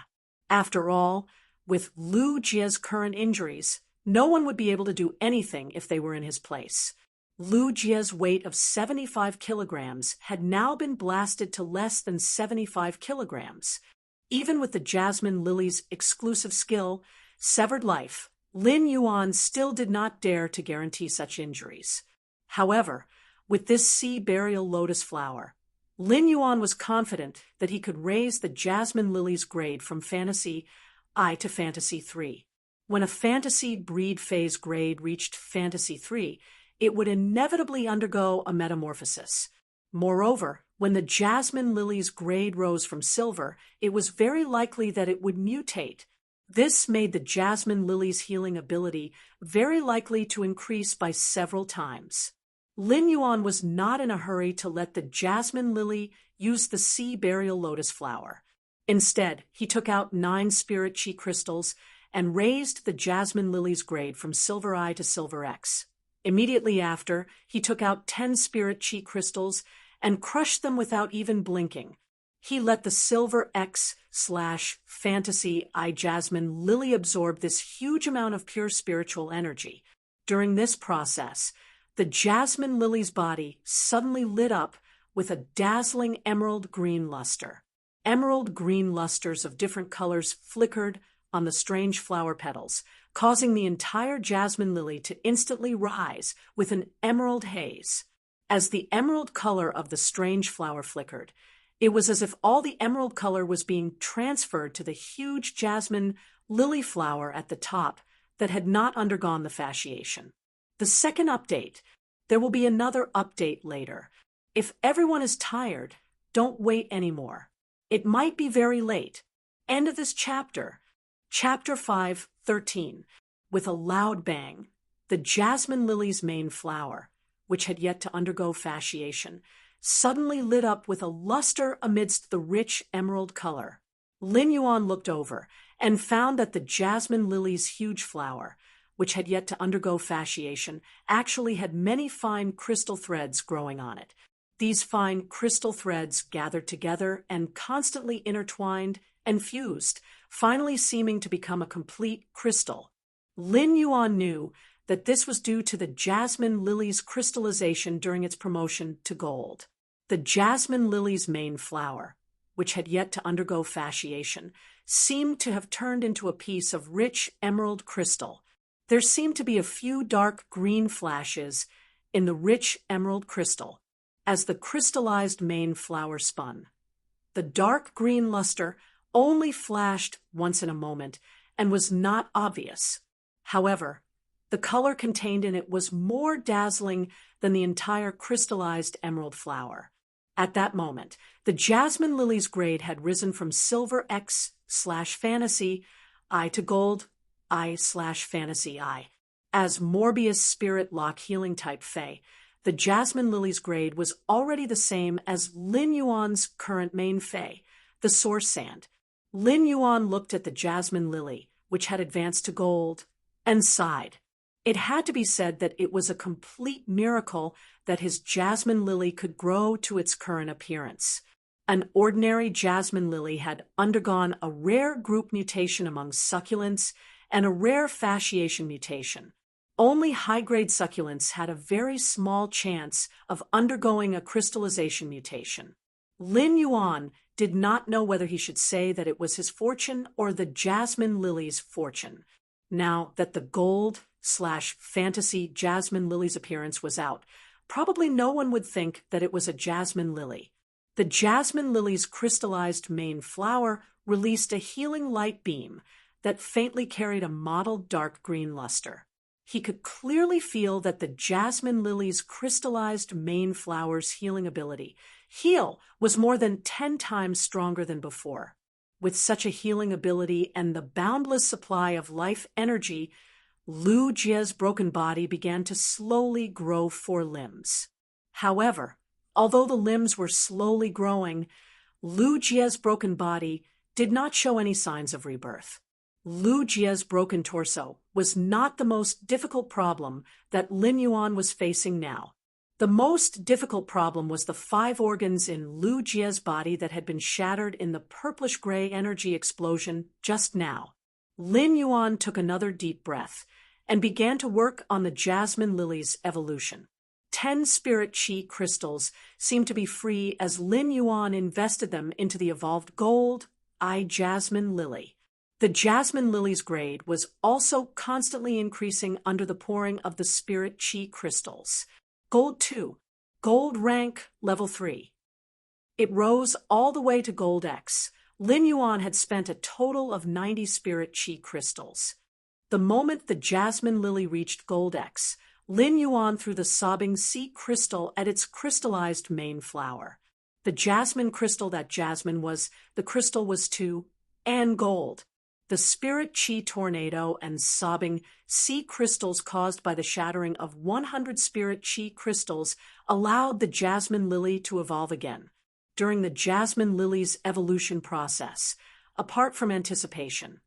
After all, with Lu Jie's current injuries, no one would be able to do anything if they were in his place. Lu Jie's weight of 75 kilograms had now been blasted to less than 75 kilograms. Even with the jasmine lily's exclusive skill, severed life, Lin Yuan still did not dare to guarantee such injuries. However, with this sea burial lotus flower, Lin Yuan was confident that he could raise the jasmine lily's grade from Fantasy I to Fantasy 3. When a Fantasy breed phase grade reached Fantasy 3, it would inevitably undergo a metamorphosis. Moreover, when the jasmine lily's grade rose from silver, it was very likely that it would mutate. This made the jasmine lily's healing ability very likely to increase by several times. Lin Yuan was not in a hurry to let the jasmine lily use the sea burial lotus flower. Instead, he took out 9 spirit chi crystals and raised the jasmine lily's grade from silver I to silver X. Immediately after, he took out 10 spirit chi crystals and crushed them without even blinking. He let the silver X/Fantasy I jasmine lily absorb this huge amount of pure spiritual energy. During this process, the jasmine lily's body suddenly lit up with a dazzling emerald green luster. Emerald green lusters of different colors flickered on the strange flower petals, causing the entire jasmine lily to instantly rise with an emerald haze. As the emerald color of the strange flower flickered, it was as if all the emerald color was being transferred to the huge jasmine lily flower at the top that had not undergone the fasciation. The second update. There will be another update later. If everyone is tired, don't wait anymore. It might be very late. End of this chapter. Chapter 5:13. With a loud bang, the jasmine lily's main flower, which had yet to undergo fasciation, suddenly lit up with a luster amidst the rich emerald color. Lin Yuan looked over and found that the jasmine lily's huge flower, which had yet to undergo fasciation, actually had many fine crystal threads growing on it. These fine crystal threads gathered together and constantly intertwined and fused, finally seeming to become a complete crystal. Lin Yuan knew that this was due to the jasmine lily's crystallization during its promotion to gold. The jasmine lily's main flower, which had yet to undergo fasciation, seemed to have turned into a piece of rich emerald crystal. There seemed to be a few dark green flashes in the rich emerald crystal as the crystallized main flower spun. The dark green luster only flashed once in a moment and was not obvious. However, the color contained in it was more dazzling than the entire crystallized emerald flower. At that moment, the jasmine lily's grade had risen from silver X/Fantasy I to gold I/Fantasy I. As Morbius Spirit Lock Healing Type Fae, the jasmine lily's grade was already the same as Lin Yuan's current main Fae, the Source Sand. Lin Yuan looked at the jasmine lily, which had advanced to gold, and sighed. It had to be said that it was a complete miracle that his jasmine lily could grow to its current appearance. An ordinary jasmine lily had undergone a rare group mutation among succulents and a rare fasciation mutation. Only high-grade succulents had a very small chance of undergoing a crystallization mutation. Lin Yuan did not know whether he should say that it was his fortune or the jasmine lily's fortune. Now that the gold fantasy jasmine lily's appearance was out, probably no one would think that it was a jasmine lily. The jasmine lily's crystallized main flower released a healing light beam that faintly carried a mottled dark green luster. He could clearly feel that the jasmine lily's crystallized main flower's healing ability was more than 10 times stronger than before. With such a healing ability and the boundless supply of life energy, Lu Jie's broken body began to slowly grow 4 limbs. However, although the limbs were slowly growing, Lu Jie's broken body did not show any signs of rebirth. Lu Jie's broken torso was not the most difficult problem that Lin Yuan was facing now. The most difficult problem was the 5 organs in Lu Jie's body that had been shattered in the purplish-gray energy explosion just now. Lin Yuan took another deep breath and began to work on the jasmine lily's evolution. 10 spirit chi crystals seemed to be free as Lin Yuan invested them into the evolved gold eye jasmine lily. The jasmine lily's grade was also constantly increasing under the pouring of the spirit chi crystals. Gold 2, gold rank level 3. It rose all the way to gold X. Lin Yuan had spent a total of 90 spirit chi crystals. The moment the jasmine lily reached gold X, Lin Yuan threw the sobbing sea crystal at its crystallized main flower. The jasmine crystal that jasmine was, the crystal was 2, and gold. The spirit chi tornado and sobbing sea crystals caused by the shattering of 100 spirit chi crystals allowed the jasmine lily to evolve again. During the jasmine lily's evolution process, apart from anticipation,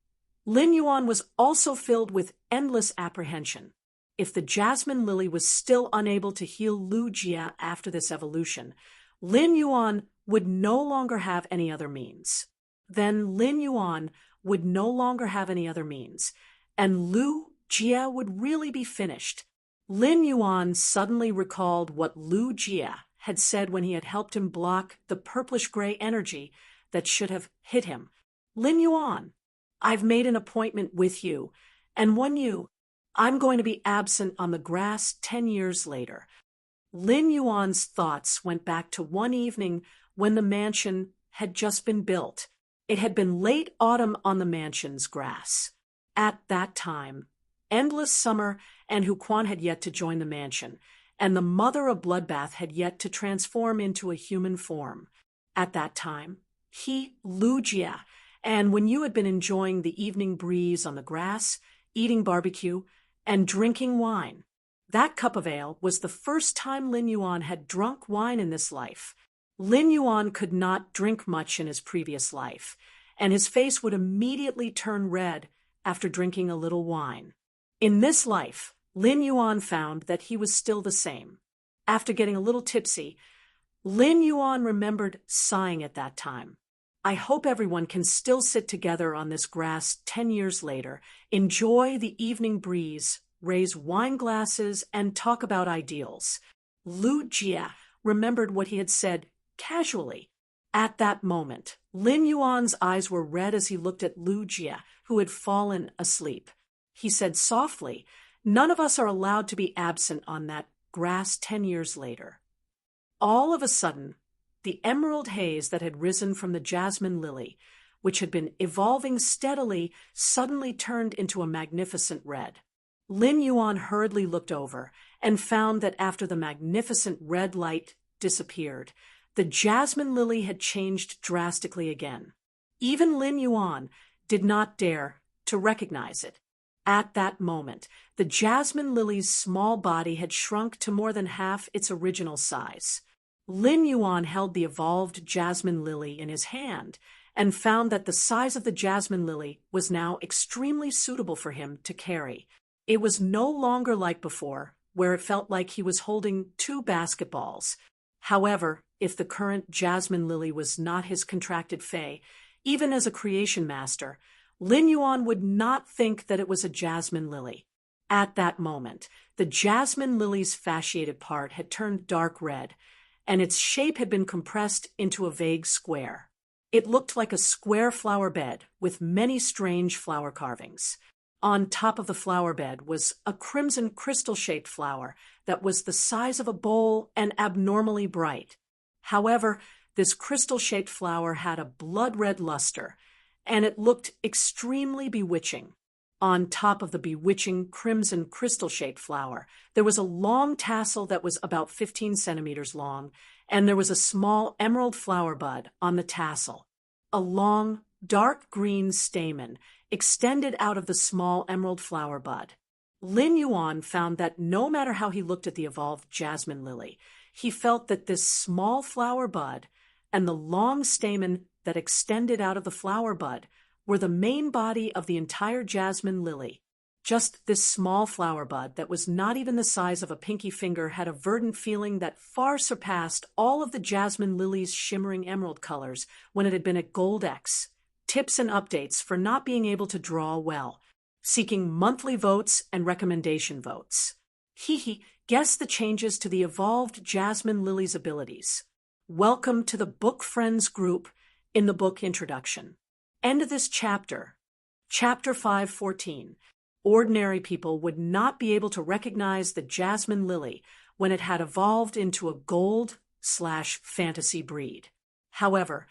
Lin Yuan was also filled with endless apprehension. If the jasmine lily was still unable to heal Lu Jie after this evolution, Lin Yuan would no longer have any other means. Then Lin Yuan would no longer have any other means, and Lu Jie would really be finished. Lin Yuan suddenly recalled what Lu Jie had said when he had helped him block the purplish-gray energy that should have hit him. Lin Yuan, I've made an appointment with you, and I'm going to be absent on the grass 10 years later. Lin Yuan's thoughts went back to one evening when the mansion had just been built. It had been late autumn on the mansion's grass. At that time, endless summer and Huquan had yet to join the mansion, and the mother of Bloodbath had yet to transform into a human form. At that time, Lu Jie, and when you had been enjoying the evening breeze on the grass, eating barbecue, and drinking wine. That cup of ale was the first time Lin Yuan had drunk wine in this life. Lin Yuan could not drink much in his previous life, and his face would immediately turn red after drinking a little wine. In this life, Lin Yuan found that he was still the same. After getting a little tipsy, Lin Yuan remembered sighing at that time. I hope everyone can still sit together on this grass 10 years later, enjoy the evening breeze, raise wine glasses, and talk about ideals. Lu Jie remembered what he had said casually. At that moment, Lin Yuan's eyes were red as he looked at Lu Jie, who had fallen asleep. He said softly, "None of us are allowed to be absent on that grass 10 years later." All of a sudden, the emerald haze that had risen from the jasmine lily, which had been evolving steadily, suddenly turned into a magnificent red. Lin Yuan hurriedly looked over and found that after the magnificent red light disappeared, the jasmine lily had changed drastically again. Even Lin Yuan did not dare to recognize it. At that moment, the jasmine lily's small body had shrunk to more than half its original size. Lin Yuan held the evolved jasmine lily in his hand and found that the size of the jasmine lily was now extremely suitable for him to carry. It was no longer like before, where it felt like he was holding 2 basketballs. However, if the current jasmine lily was not his contracted fae, even as a creation master, Lin Yuan would not think that it was a jasmine lily. At that moment, the jasmine lily's fasciated part had turned dark red, and its shape had been compressed into a vague square. It looked like a square flower bed with many strange flower carvings. On top of the flower bed was a crimson crystal-shaped flower that was the size of a bowl and abnormally bright. However, this crystal-shaped flower had a blood-red luster, and it looked extremely bewitching. On top of the bewitching crimson crystal-shaped flower, there was a long tassel that was about 15 centimeters long, and there was a small emerald flower bud on the tassel. A long, dark green stamen extended out of the small emerald flower bud. Lin Yuan found that no matter how he looked at the evolved jasmine lily, he felt that this small flower bud and the long stamen that extended out of the flower bud were the main body of the entire jasmine lily. Just this small flower bud that was not even the size of a pinky finger had a verdant feeling that far surpassed all of the jasmine lily's shimmering emerald colors when it had been at Gold X. Tips and updates for not being able to draw well. Seeking monthly votes and recommendation votes. Guess the changes to the evolved jasmine lily's abilities. Welcome to the Book Friends group in the book introduction. End of this chapter. Chapter 5:14. Ordinary people would not be able to recognize the jasmine lily when it had evolved into a gold/fantasy breed. However,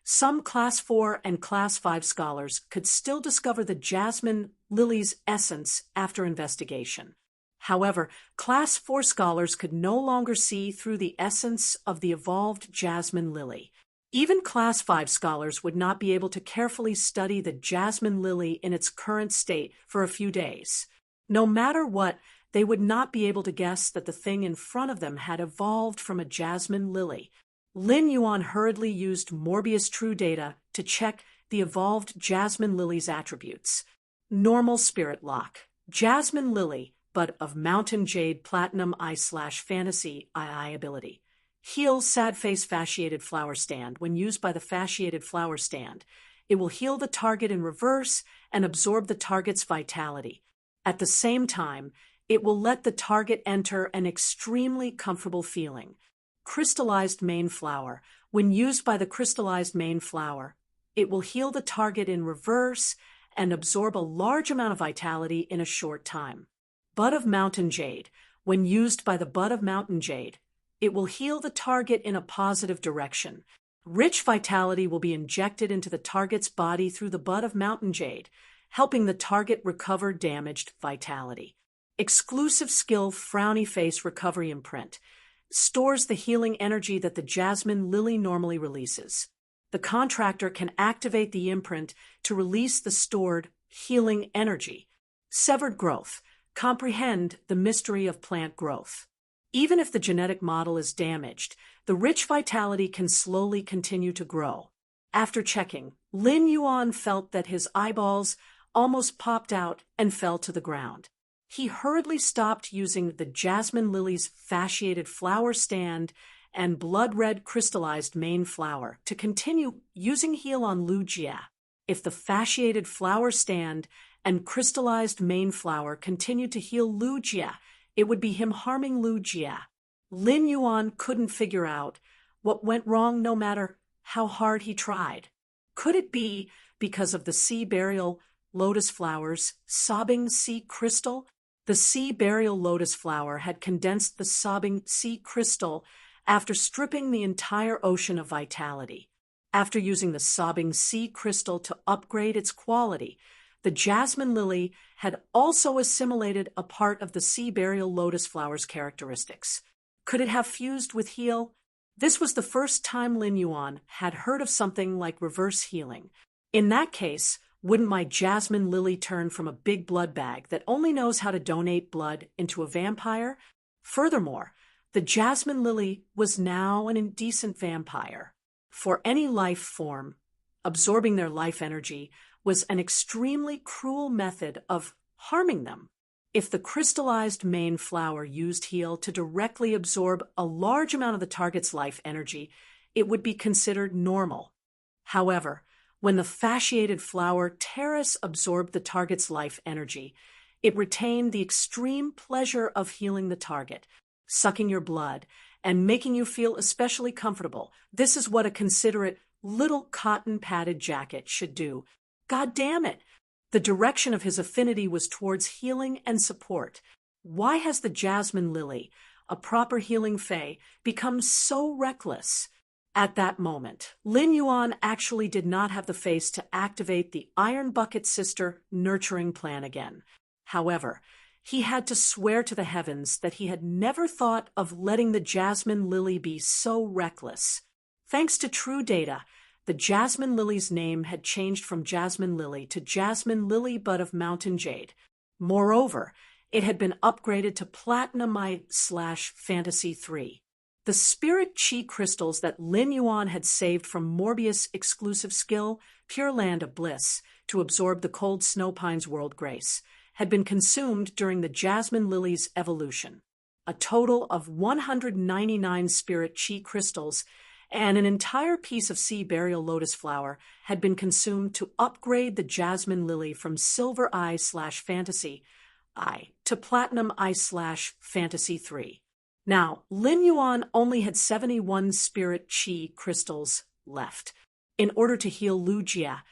some Class 4 and Class 5 scholars could still discover the jasmine lily's essence after investigation. However, Class 4 scholars could no longer see through the essence of the evolved jasmine lily. Even Class 5 scholars would not be able to carefully study the jasmine lily in its current state for a few days. No matter what, they would not be able to guess that the thing in front of them had evolved from a jasmine lily. Lin Yuan hurriedly used Morbius True Data to check the evolved jasmine lily's attributes. Normal spirit lock. Jasmine lily, but of mountain jade platinum I/fantasy II ability. Heal sad face fasciated flower stand. When used by the fasciated flower stand, it will heal the target in reverse and absorb the target's vitality. At the same time, it will let the target enter an extremely comfortable feeling. Crystallized main flower. When used by the crystallized main flower, it will heal the target in reverse and absorb a large amount of vitality in a short time. Bud of mountain jade. When used by the bud of mountain jade, it will heal the target in a positive direction. Rich vitality will be injected into the target's body through the bud of mountain jade, helping the target recover damaged vitality. Exclusive skill frowny face recovery imprint. Stores the healing energy that the jasmine lily normally releases. The contractor can activate the imprint to release the stored healing energy. Severed growth. Comprehend the mystery of plant growth. Even if the genetic model is damaged, the rich vitality can slowly continue to grow. After checking, Lin Yuan felt that his eyeballs almost popped out and fell to the ground. He hurriedly stopped using the jasmine lily's fasciated flower stand and blood-red crystallized main flower to continue using heal on Lu Jia. If the fasciated flower stand and crystallized main flower continued to heal Lu Jia, it would be him harming Lu Jia. Lin Yuan couldn't figure out what went wrong no matter how hard he tried. Could it be because of the sea burial lotus flower's sobbing sea crystal? The sea burial lotus flower had condensed the sobbing sea crystal after stripping the entire ocean of vitality. After using the sobbing sea crystal to upgrade its quality, the jasmine lily had also assimilated a part of the sea burial lotus flower's characteristics. Could it have fused with heal? This was the first time Lin Yuan had heard of something like reverse healing. In that case, wouldn't my jasmine lily turn from a big blood bag that only knows how to donate blood into a vampire? Furthermore, the jasmine lily was now an indecent vampire. For any life form, absorbing their life energy was an extremely cruel method of harming them. If the crystallized main flower used heal to directly absorb a large amount of the target's life energy, it would be considered normal. However, when the fasciated flower terrace absorbed the target's life energy, it retained the extreme pleasure of healing the target, sucking your blood, and making you feel especially comfortable. This is what a considerate little cotton padded jacket should do. God damn it! The direction of his affinity was towards healing and support. Why has the jasmine lily, a proper healing fae, become so reckless? At that moment, Lin Yuan actually did not have the face to activate the Iron Bucket Sister nurturing plan again. However, he had to swear to the heavens that he had never thought of letting the jasmine lily be so reckless. Thanks to True Data, the jasmine lily's name had changed from Jasmine Lily to Jasmine Lily Bud of Mountain Jade. Moreover, it had been upgraded to Platinum/Fantasy 3. The spirit chi crystals that Lin Yuan had saved from Morbius' exclusive skill, Pure Land of Bliss, to absorb the cold snow pines world grace, had been consumed during the jasmine lily's evolution. A total of 199 spirit chi crystals and an entire piece of sea burial lotus flower had been consumed to upgrade the jasmine lily from Silver Eye/Fantasy Eye to Platinum Eye/Fantasy 3. Now, Lin Yuan only had 71 spirit chi crystals left. In order to heal Lu Jie,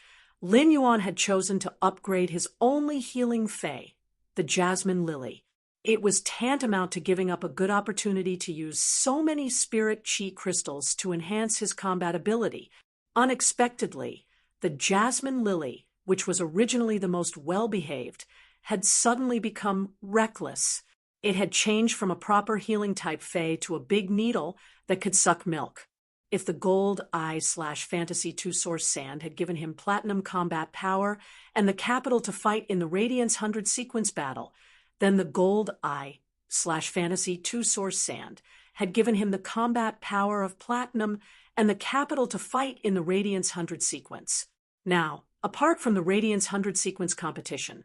Lin Yuan had chosen to upgrade his only healing fae, the jasmine lily. It was tantamount to giving up a good opportunity to use so many spirit chi crystals to enhance his combat ability. Unexpectedly, the jasmine lily, which was originally the most well-behaved, had suddenly become reckless. It had changed from a proper healing type fae to a big needle that could suck milk. If the Gold Eye/Fantasy 2 Source Sand had given him platinum combat power and the capital to fight in the Radiance 100 sequence battle, then the Gold Eye/Fantasy 2 Source Sand had given him the combat power of platinum and the capital to fight in the Radiance 100 sequence. Now, apart from the Radiance 100 sequence competition,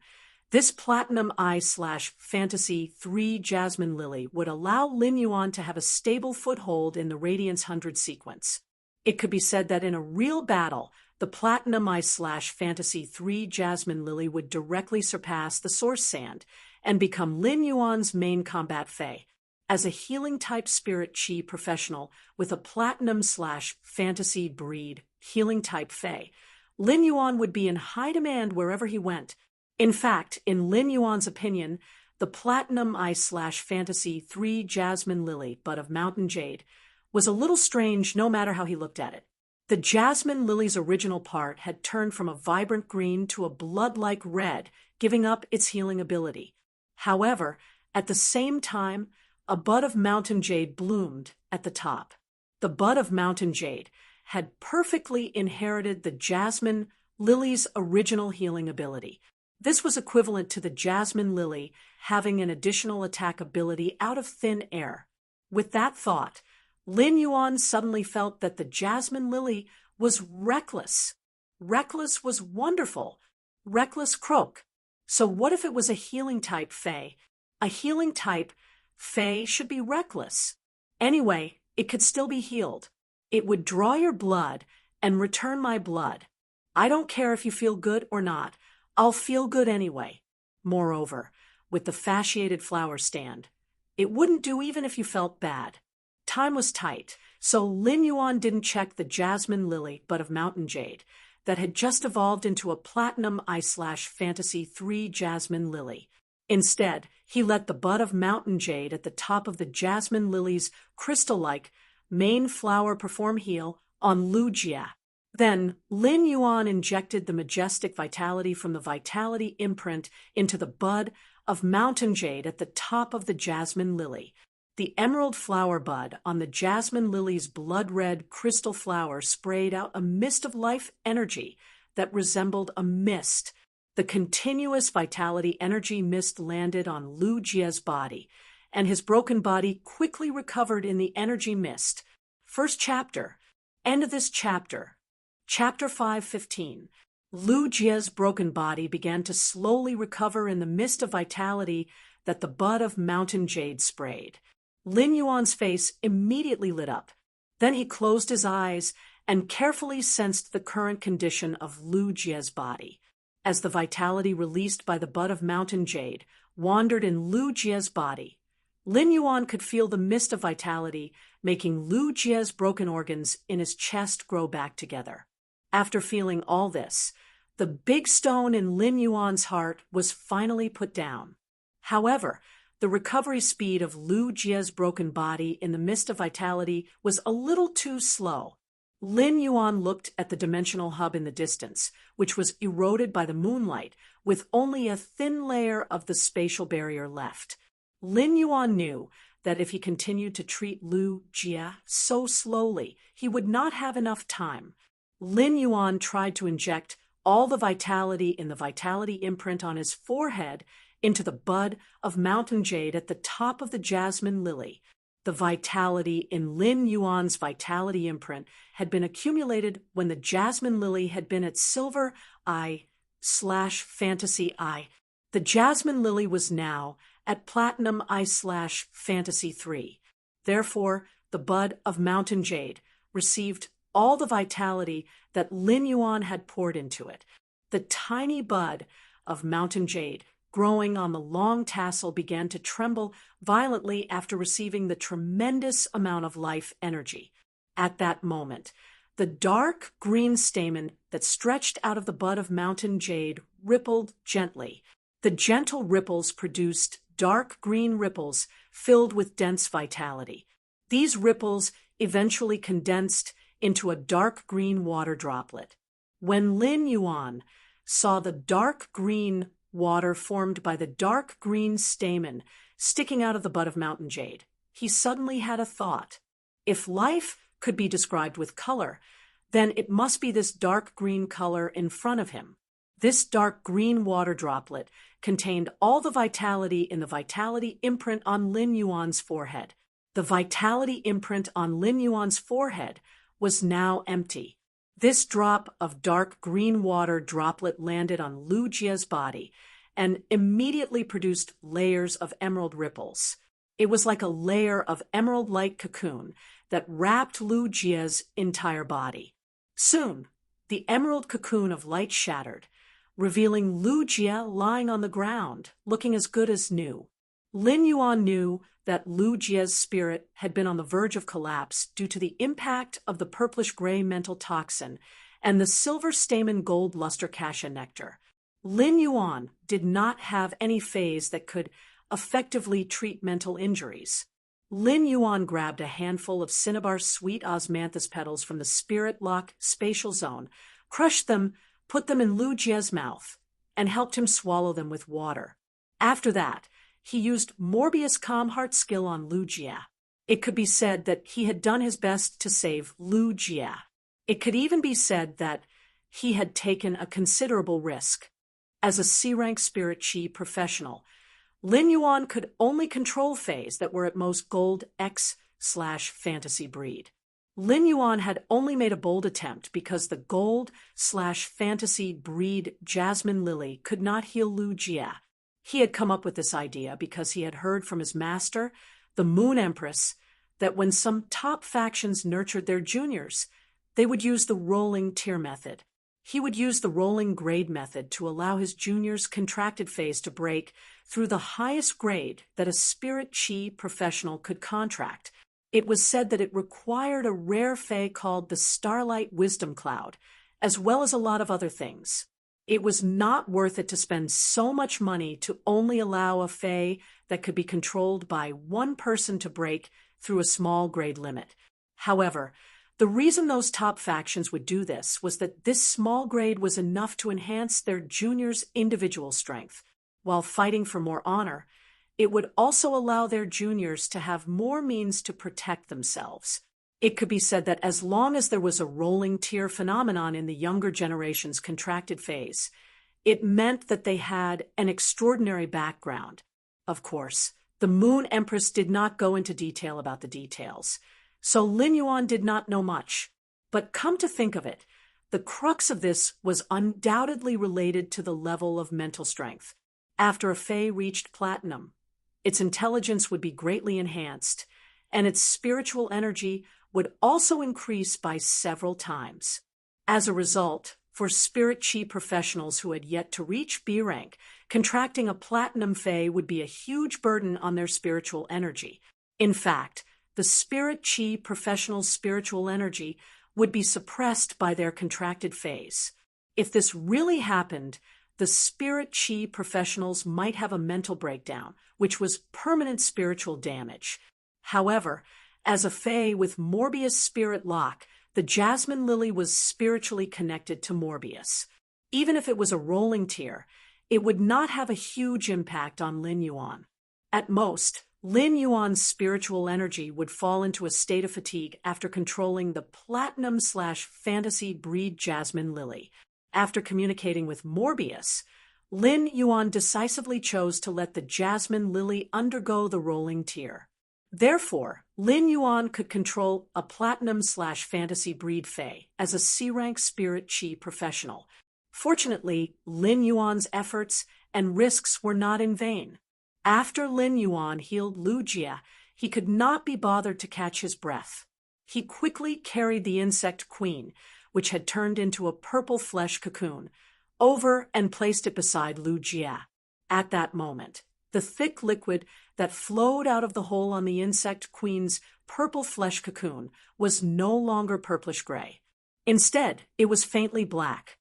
this Platinum Eye/Fantasy 3 Jasmine Lily would allow Lin Yuan to have a stable foothold in the Radiance 100 sequence. It could be said that in a real battle, the Platinum Eye/Fantasy 3 Jasmine Lily would directly surpass the Source Sand and become Lin Yuan's main combat fae. As a healing-type spirit chi professional with a Platinum/Fantasy breed healing-type fae, Lin Yuan would be in high demand wherever he went. In fact, in Lin Yuan's opinion, the Platinum Eye/Fantasy 3 Jasmine Lily Bud of Mountain Jade was a little strange no matter how he looked at it. The jasmine lily's original part had turned from a vibrant green to a blood-like red, giving up its healing ability. However, at the same time, a bud of mountain jade bloomed at the top. The bud of mountain jade had perfectly inherited the jasmine lily's original healing ability. This was equivalent to the jasmine lily having an additional attack ability out of thin air. With that thought, Lin Yuan suddenly felt that the jasmine lily was reckless. Reckless was wonderful. Reckless croak. So what if it was a healing type fae? A healing type fae should be reckless. Anyway, it could still be healed. It would draw your blood and return my blood. I don't care if you feel good or not. I'll feel good anyway. Moreover, with the fasciated flower stand, it wouldn't do even if you felt bad. Time was tight, so Lin Yuan didn't check the jasmine lily Bud of Mountain Jade that had just evolved into a Platinum Eye/Fantasy 3 Jasmine Lily. Instead, he let the Bud of Mountain Jade at the top of the jasmine lily's crystal-like main flower perform heal on Lu Jie. Then, Lin Yuan injected the majestic vitality from the vitality imprint into the bud of mountain jade at the top of the jasmine lily. The emerald flower bud on the jasmine lily's blood-red crystal flower sprayed out a mist of life energy that resembled a mist. The continuous vitality energy mist landed on Lu Jie's body, and his broken body quickly recovered in the energy mist. First chapter. End of this chapter. Chapter 5:15. Lu Jie's broken body began to slowly recover in the mist of vitality that the bud of mountain jade sprayed. Lin Yuan's face immediately lit up. Then he closed his eyes and carefully sensed the current condition of Lu Jie's body. As the vitality released by the bud of mountain jade wandered in Lu Jie's body, Lin Yuan could feel the mist of vitality making Lu Jie's broken organs in his chest grow back together. After feeling all this, The big stone in Lin Yuan's heart was finally put down. However, the recovery speed of Lu Jie's broken body in the mist of vitality was a little too slow. Lin Yuan looked at the dimensional hub in the distance, which was eroded by the moonlight, with only a thin layer of the spatial barrier left. Lin Yuan knew that if he continued to treat Lu Jie so slowly, he would not have enough time. Lin Yuan tried to inject all the vitality in the vitality imprint on his forehead into the bud of mountain jade at the top of the jasmine lily. The vitality in Lin Yuan's vitality imprint had been accumulated when the jasmine lily had been at silver I/fantasy I. The jasmine lily was now at platinum I/fantasy 3. Therefore, the bud of mountain jade received all the vitality that Lin Yuan had poured into it. The tiny bud of mountain jade growing on the long tassel began to tremble violently after receiving the tremendous amount of life energy. At that moment, the dark green stamen that stretched out of the bud of mountain jade rippled gently. The gentle ripples produced dark green ripples filled with dense vitality. These ripples eventually condensed into a dark green water droplet. When Lin Yuan saw the dark green water formed by the dark green stamen sticking out of the bud of mountain jade, he suddenly had a thought. If life could be described with color, then it must be this dark green color in front of him. This dark green water droplet contained all the vitality in the vitality imprint on Lin Yuan's forehead. The vitality imprint on Lin Yuan's forehead was now empty. This drop of dark green water droplet landed on Lu Jie's body and immediately produced layers of emerald ripples. It was like a layer of emerald-like cocoon that wrapped Lu Jie's entire body. Soon, the emerald cocoon of light shattered, revealing Lu Jie lying on the ground, looking as good as new. Lin Yuan knew that Lu Jie's spirit had been on the verge of collapse due to the impact of the purplish-gray mental toxin and the silver stamen gold luster cassia nectar. Lin Yuan did not have any phase that could effectively treat mental injuries. Lin Yuan grabbed a handful of cinnabar sweet osmanthus petals from the spirit lock spatial zone, crushed them, put them in Lu Jie's mouth, and helped him swallow them with water. After that, he used Morbius Calm Heart skill on Lu Jie. It could be said that he had done his best to save Lu Jie. It could even be said that he had taken a considerable risk. As a C-rank spirit chi professional, Lin Yuan could only control fays that were at most gold X/fantasy breed. Lin Yuan had only made a bold attempt because the gold/fantasy breed jasmine lily could not heal Lu Jie. He had come up with this idea because he had heard from his master, the Moon Empress, that when some top factions nurtured their juniors, they would use the rolling tier method. He would use the rolling grade method to allow his juniors' contracted phase to break through the highest grade that a spirit chi professional could contract. It was said that it required a rare fae called the Starlight Wisdom Cloud, as well as a lot of other things. It was not worth it to spend so much money to only allow a fae that could be controlled by one person to break through a small grade limit. However, the reason those top factions would do this was that this small grade was enough to enhance their juniors' individual strength. While fighting for more honor, it would also allow their juniors to have more means to protect themselves. It could be said that as long as there was a rolling tier phenomenon in the younger generation's contracted phase, it meant that they had an extraordinary background. Of course, the Moon Empress did not go into detail about the details, so Lin Yuan did not know much. But come to think of it, the crux of this was undoubtedly related to the level of mental strength. After a fae reached platinum, its intelligence would be greatly enhanced, and its spiritual energy would also increase by several times. As a result, for spirit chi professionals who had yet to reach B rank, contracting a platinum fae would be a huge burden on their spiritual energy. In fact, the spirit chi professional's spiritual energy would be suppressed by their contracted phase. If this really happened, the spirit chi professionals might have a mental breakdown, which was permanent spiritual damage. However, as a fae with Morbius spirit lock, the jasmine lily was spiritually connected to Morbius. Even if it was a rolling tear, it would not have a huge impact on Lin Yuan. At most, Lin Yuan's spiritual energy would fall into a state of fatigue after controlling the platinum/fantasy breed jasmine lily. After communicating with Morbius, Lin Yuan decisively chose to let the jasmine lily undergo the rolling tear. Therefore, Lin Yuan could control a platinum/fantasy breed fae as a C-rank spirit chi professional. Fortunately, Lin Yuan's efforts and risks were not in vain. After Lin Yuan healed Lu Jia, he could not be bothered to catch his breath. He quickly carried the insect queen, which had turned into a purple flesh cocoon, over and placed it beside Lu Jia. At that moment, the thick liquid that flowed out of the hole on the insect queen's purple flesh cocoon was no longer purplish-gray. Instead, it was faintly black.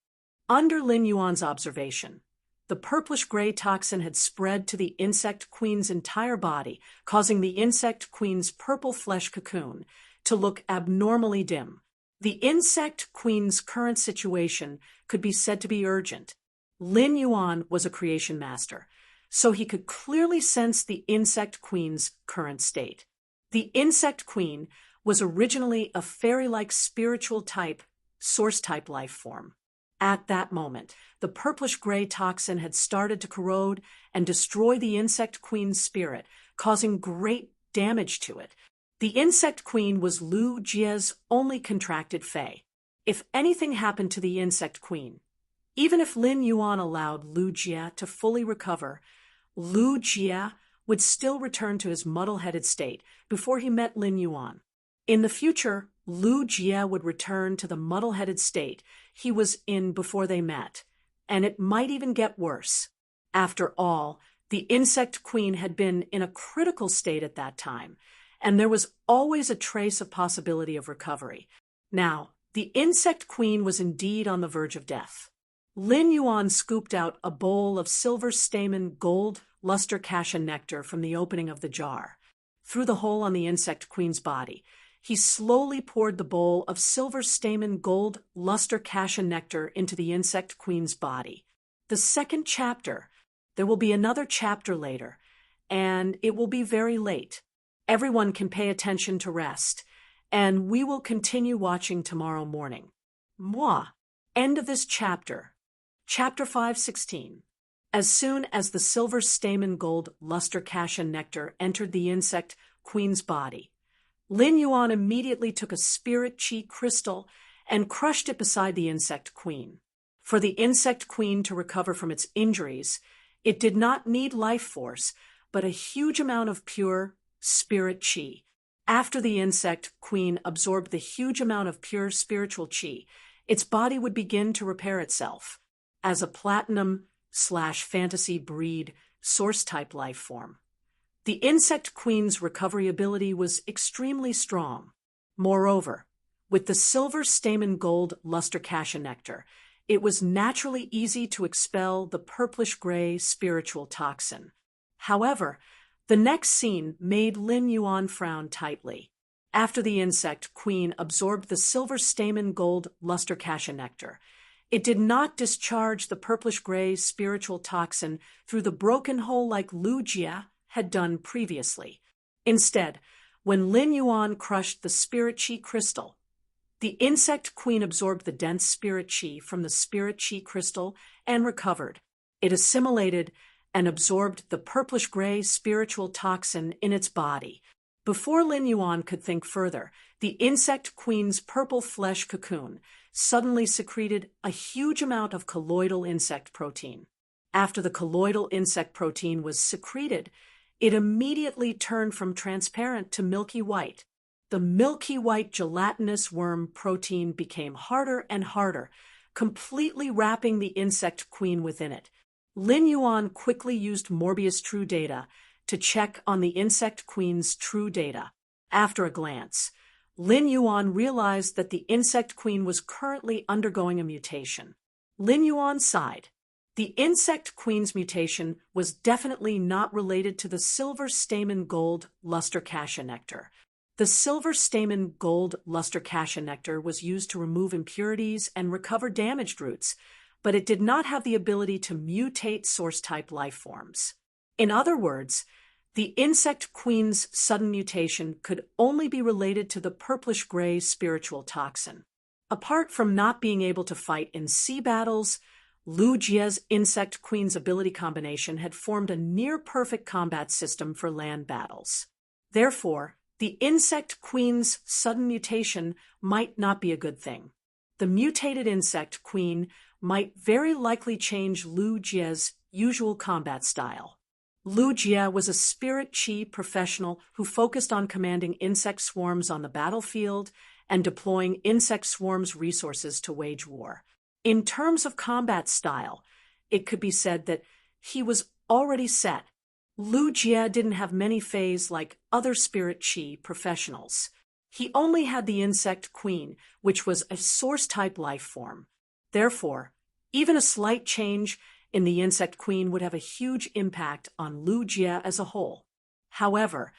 Under Lin Yuan's observation, the purplish-gray toxin had spread to the insect queen's entire body, causing the insect queen's purple flesh cocoon to look abnormally dim. The insect queen's current situation could be said to be urgent. Lin Yuan was a creation master, so he could clearly sense the insect queen's current state. The insect queen was originally a fairy-like spiritual type, source-type life form. At that moment, the purplish-gray toxin had started to corrode and destroy the insect queen's spirit, causing great damage to it. The insect queen was Lu Jia's only contracted fae. If anything happened to the insect queen, even if Lin Yuan allowed Lu Jia to fully recover, Lu Jia would still return to his muddle-headed state before he met Lin Yuan. In the future, Lu Jia would return to the muddle-headed state he was in before they met, and it might even get worse. After all, the insect queen had been in a critical state at that time, and there was always a trace of possibility of recovery. Now, the insect queen was indeed on the verge of death. Lin Yuan scooped out a bowl of silver stamen gold luster cassia nectar from the opening of the jar. Through the hole on the insect queen's body, he slowly poured the bowl of silver stamen gold luster cassia nectar into the insect queen's body. The second chapter, there will be another chapter later, and it will be very late. Everyone can pay attention to rest, and we will continue watching tomorrow morning. Moi. End of this chapter. Chapter 5:16. As soon as the silver stamen gold luster cassia nectar entered the insect queen's body, Lin Yuan immediately took a spirit chi crystal and crushed it beside the insect queen. For the insect queen to recover from its injuries, it did not need life force, but a huge amount of pure spirit chi. After the insect queen absorbed the huge amount of pure spiritual chi, its body would begin to repair itself. As a platinum/fantasy breed source-type life form, the insect queen's recovery ability was extremely strong. Moreover, with the silver stamen gold luster cassia nectar, it was naturally easy to expel the purplish-gray spiritual toxin. However, the next scene made Lin Yuan frown tightly. After the insect queen absorbed the silver stamen gold luster cassia nectar, it did not discharge the purplish-gray spiritual toxin through the broken hole like Lu Jia had done previously. Instead, when Lin Yuan crushed the spirit chi crystal, the insect queen absorbed the dense spirit chi from the spirit chi crystal and recovered. It assimilated and absorbed the purplish-gray spiritual toxin in its body. Before Lin Yuan could think further, the insect queen's purple flesh cocoon suddenly secreted a huge amount of colloidal insect protein. After the colloidal insect protein was secreted, it immediately turned from transparent to milky white. The milky white gelatinous worm protein became harder and harder, completely wrapping the insect queen within it. Lin Yuan quickly used Morbius True Data to check on the insect queen's true data. After a glance, Lin Yuan realized that the insect queen was currently undergoing a mutation. Lin Yuan sighed. The insect queen's mutation was definitely not related to the silver stamen gold luster cassia nectar. The silver stamen gold luster cassia nectar was used to remove impurities and recover damaged roots, but it did not have the ability to mutate source-type life forms. In other words, the insect queen's sudden mutation could only be related to the purplish-gray spiritual toxin. Apart from not being able to fight in sea battles, Lu Jie's insect queen's ability combination had formed a near-perfect combat system for land battles. Therefore, the insect queen's sudden mutation might not be a good thing. The mutated insect queen might very likely change Lu Jie's usual combat style. Lu Jie was a spirit qi professional who focused on commanding insect swarms on the battlefield and deploying insect swarms' resources to wage war. In terms of combat style, it could be said that he was already set. Lu Jie didn't have many fays like other spirit qi professionals. He only had the insect queen, which was a source-type life form. Therefore, even a slight change in the insect queen would have a huge impact on Lu Jie as a whole. However,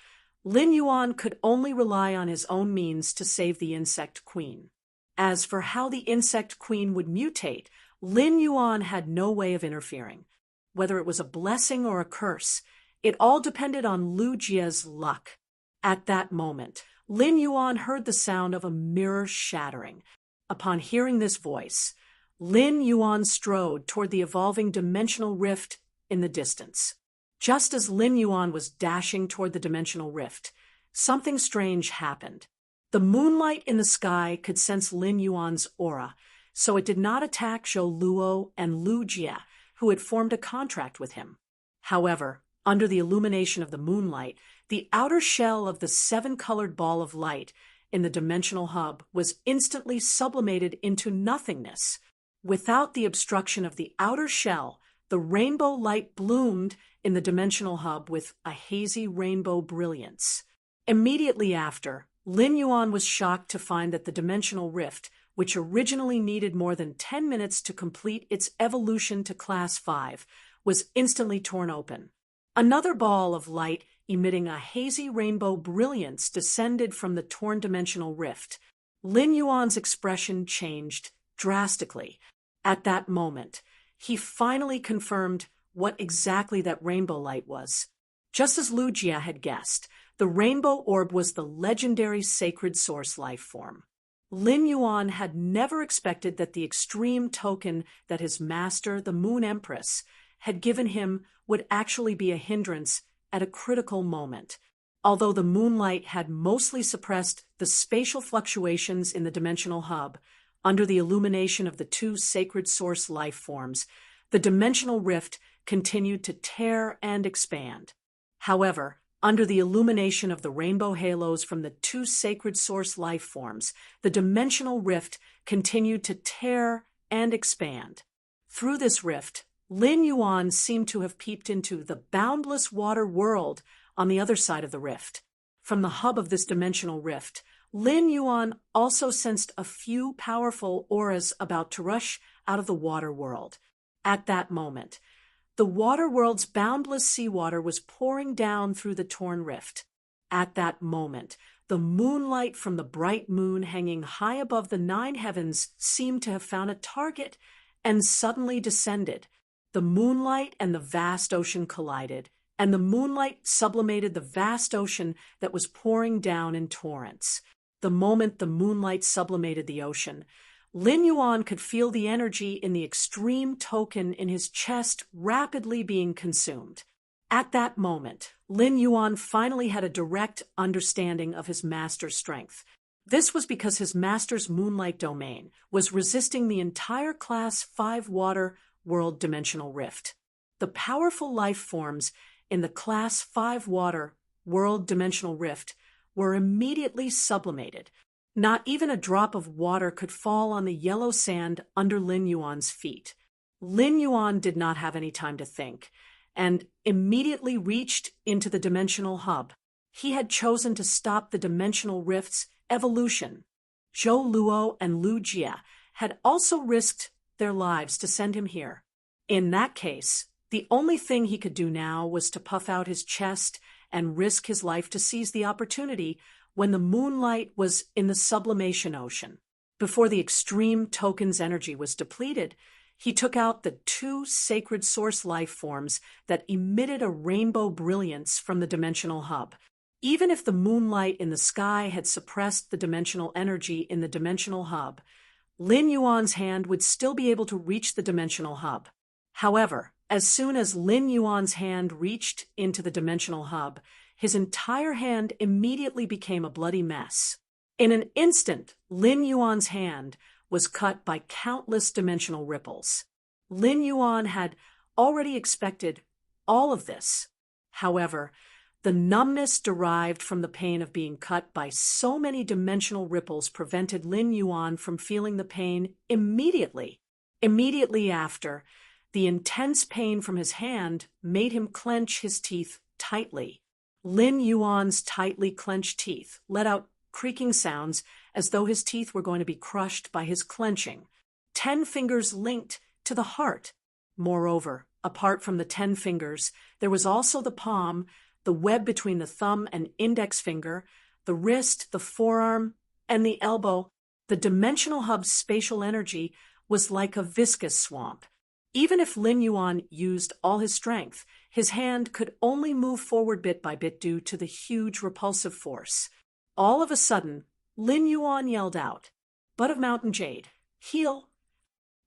Lin Yuan could only rely on his own means to save the insect queen. As for how the insect queen would mutate, Lin Yuan had no way of interfering. Whether it was a blessing or a curse, it all depended on Lu Jie's luck. At that moment, Lin Yuan heard the sound of a mirror shattering. Upon hearing this voice, Lin Yuan strode toward the evolving dimensional rift in the distance. Just as Lin Yuan was dashing toward the dimensional rift, something strange happened. The moonlight in the sky could sense Lin Yuan's aura, so it did not attack Zhou Luo and Lu Jie, who had formed a contract with him. However, under the illumination of the moonlight, the outer shell of the seven-colored ball of light in the dimensional hub was instantly sublimated into nothingness. Without the obstruction of the outer shell, the rainbow light bloomed in the dimensional hub with a hazy rainbow brilliance. Immediately after, Lin Yuan was shocked to find that the dimensional rift, which originally needed more than 10 minutes to complete its evolution to Class 5, was instantly torn open. Another ball of light emitting a hazy rainbow brilliance descended from the torn dimensional rift. Lin Yuan's expression changed drastically. At that moment, he finally confirmed what exactly that rainbow light was. Just as Lu Jie had guessed, the rainbow orb was the legendary sacred source life form. Lin Yuan had never expected that the extreme token that his master, the Moon Empress, had given him would actually be a hindrance at a critical moment. Although the moonlight had mostly suppressed the spatial fluctuations in the dimensional hub, under the illumination of the two sacred source life forms, the dimensional rift continued to tear and expand. However, under the illumination of the rainbow halos from the two sacred source life forms, the dimensional rift continued to tear and expand. Through this rift, Lin Yuan seemed to have peeped into the boundless water world on the other side of the rift. From the hub of this dimensional rift, Lin Yuan also sensed a few powerful auras about to rush out of the water world. At that moment, the water world's boundless seawater was pouring down through the torn rift. At that moment, the moonlight from the bright moon hanging high above the 9 heavens seemed to have found a target and suddenly descended. The moonlight and the vast ocean collided, and the moonlight sublimated the vast ocean that was pouring down in torrents. The moment the moonlight sublimated the ocean, Lin Yuan could feel the energy in the extreme token in his chest rapidly being consumed. At that moment, Lin Yuan finally had a direct understanding of his master's strength. This was because his master's moonlight domain was resisting the entire Class 5 water world dimensional rift. The powerful life forms in the Class 5 water world dimensional rift were immediately sublimated. Not even a drop of water could fall on the yellow sand under Lin Yuan's feet. Lin Yuan did not have any time to think, and immediately reached into the dimensional hub. He had chosen to stop the dimensional rift's evolution. Zhou Luo and Lu Jie had also risked their lives to send him here. In that case, the only thing he could do now was to puff out his chest and risk his life to seize the opportunity when the moonlight was in the sublimation ocean. Before the extreme token's energy was depleted, he took out the 2 sacred source life forms that emitted a rainbow brilliance from the dimensional hub. Even if the moonlight in the sky had suppressed the dimensional energy in the dimensional hub, Lin Yuan's hand would still be able to reach the dimensional hub. However, as soon as Lin Yuan's hand reached into the dimensional hub, his entire hand immediately became a bloody mess. In an instant, Lin Yuan's hand was cut by countless dimensional ripples. Lin Yuan had already expected all of this. However, the numbness derived from the pain of being cut by so many dimensional ripples prevented Lin Yuan from feeling the pain immediately. Immediately after, the intense pain from his hand made him clench his teeth tightly. Lin Yuan's tightly clenched teeth let out creaking sounds as though his teeth were going to be crushed by his clenching. 10 fingers linked to the heart. Moreover, apart from the 10 fingers, there was also the palm, the web between the thumb and index finger, the wrist, the forearm, and the elbow. The dimensional hub's spatial energy was like a viscous swamp. Even if Lin Yuan used all his strength, his hand could only move forward bit by bit due to the huge repulsive force. All of a sudden, Lin Yuan yelled out, "Bud of Mountain Jade, heal!"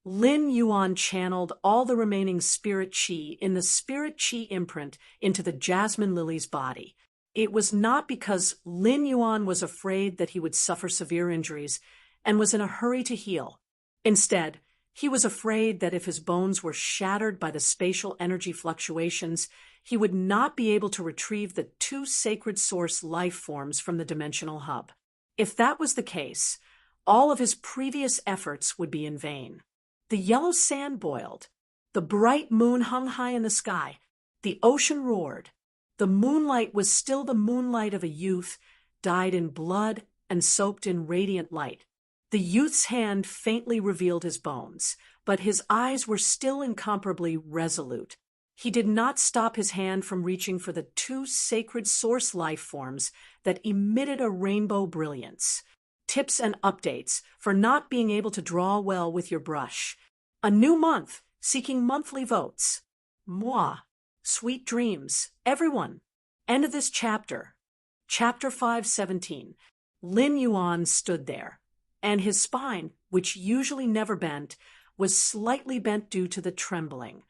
Lin Yuan channeled all the remaining spirit chi in the spirit chi imprint into the jasmine lily's body. It was not because Lin Yuan was afraid that he would suffer severe injuries and was in a hurry to heal. Instead, he was afraid that if his bones were shattered by the spatial energy fluctuations, he would not be able to retrieve the 2 sacred source life forms from the dimensional hub. If that was the case, all of his previous efforts would be in vain. The yellow sand boiled. The bright moon hung high in the sky. The ocean roared. The moonlight was still the moonlight of a youth, dyed in blood and soaked in radiant light. The youth's hand faintly revealed his bones, but his eyes were still incomparably resolute. He did not stop his hand from reaching for the 2 sacred source life forms that emitted a rainbow brilliance. Tips and updates for not being able to draw well with your brush. A new month, seeking monthly votes. Moi. Sweet dreams, everyone. End of this chapter. Chapter 517. Lin Yuan stood there, and his spine, which usually never bent, was slightly bent due to the trembling.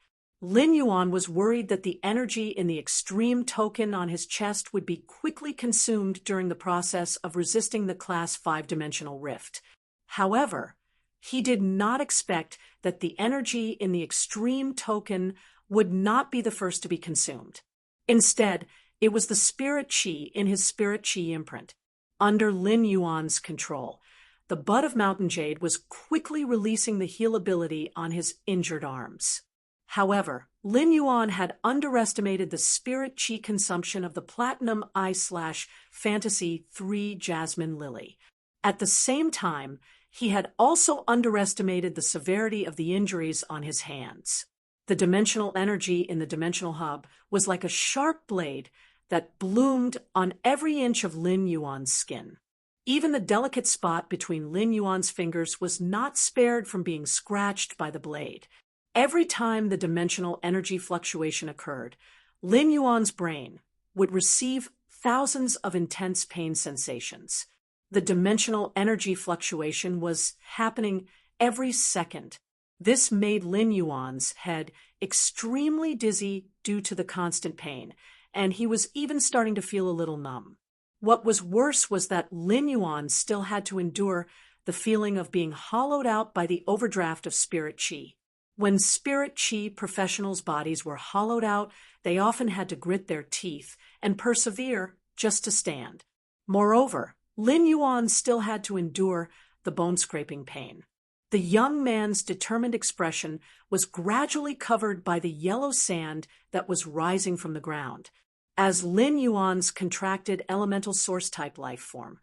Lin Yuan was worried that the energy in the extreme token on his chest would be quickly consumed during the process of resisting the Class 5-dimensional rift. However, he did not expect that the energy in the extreme token would not be the first to be consumed. Instead, it was the spirit chi in his spirit chi imprint. Under Lin Yuan's control, the Bud of Mountain Jade was quickly releasing the heal ability on his injured arms. However, Lin Yuan had underestimated the spirit chi consumption of the Platinum I/Fantasy 3 Jasmine Lily. At the same time, he had also underestimated the severity of the injuries on his hands. The dimensional energy in the dimensional hub was like a sharp blade that bloomed on every inch of Lin Yuan's skin. Even the delicate spot between Lin Yuan's fingers was not spared from being scratched by the blade. Every time the dimensional energy fluctuation occurred, Lin Yuan's brain would receive thousands of intense pain sensations. The dimensional energy fluctuation was happening every second. This made Lin Yuan's head extremely dizzy due to the constant pain, and he was even starting to feel a little numb. What was worse was that Lin Yuan still had to endure the feeling of being hollowed out by the overdraft of spirit chi. When spirit chi professionals' bodies were hollowed out, they often had to grit their teeth and persevere just to stand. Moreover, Lin Yuan still had to endure the bone-scraping pain. The young man's determined expression was gradually covered by the yellow sand that was rising from the ground. As Lin Yuan's contracted elemental source-type life form,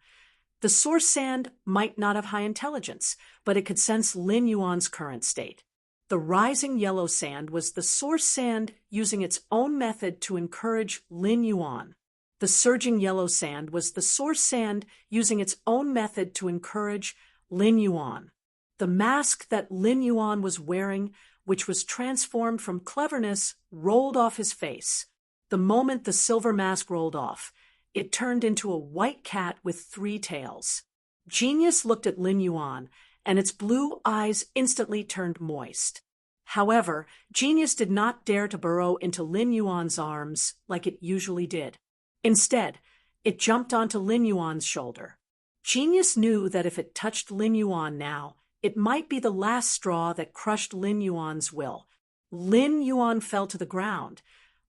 the source sand might not have high intelligence, but it could sense Lin Yuan's current state. The rising yellow sand was the source sand using its own method to encourage Lin Yuan. The surging yellow sand was the source sand using its own method to encourage Lin Yuan. The mask that Lin Yuan was wearing, which was transformed from cleverness, rolled off his face. The moment the silver mask rolled off, it turned into a white cat with 3 tails. Genius looked at Lin Yuan, and its blue eyes instantly turned moist. However, Genius did not dare to burrow into Lin Yuan's arms like it usually did. Instead, it jumped onto Lin Yuan's shoulder. Genius knew that if it touched Lin Yuan now, it might be the last straw that crushed Lin Yuan's will. Lin Yuan fell to the ground,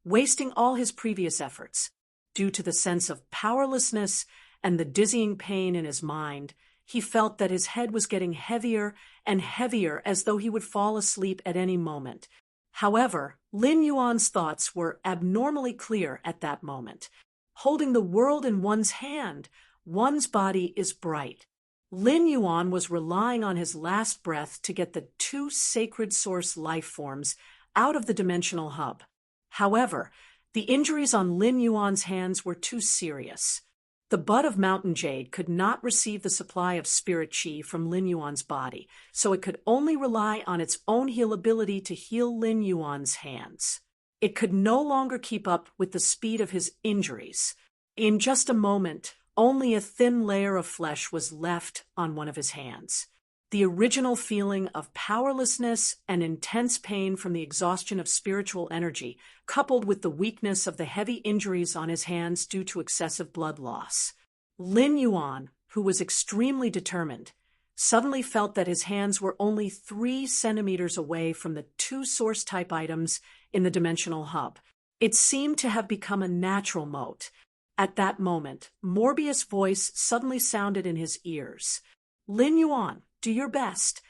wasting all his previous efforts. Due to the sense of powerlessness and the dizzying pain in his mind, he felt that his head was getting heavier and heavier as though he would fall asleep at any moment. However, Lin Yuan's thoughts were abnormally clear at that moment. Holding the world in one's hand, one's body is bright. Lin Yuan was relying on his last breath to get the 2 sacred source life forms out of the dimensional hub. However, the injuries on Lin Yuan's hands were too serious. The bud of mountain jade could not receive the supply of spirit chi from Lin Yuan's body, so it could only rely on its own heal ability to heal Lin Yuan's hands. It could no longer keep up with the speed of his injuries. In just a moment, only a thin layer of flesh was left on one of his hands. The original feeling of powerlessness and intense pain from the exhaustion of spiritual energy, coupled with the weakness of the heavy injuries on his hands due to excessive blood loss. Lin Yuan, who was extremely determined, suddenly felt that his hands were only 3 centimeters away from the 2 source-type items in the dimensional hub. It seemed to have become a natural moat. At that moment, Morbius' voice suddenly sounded in his ears. "Lin Yuan, do your best."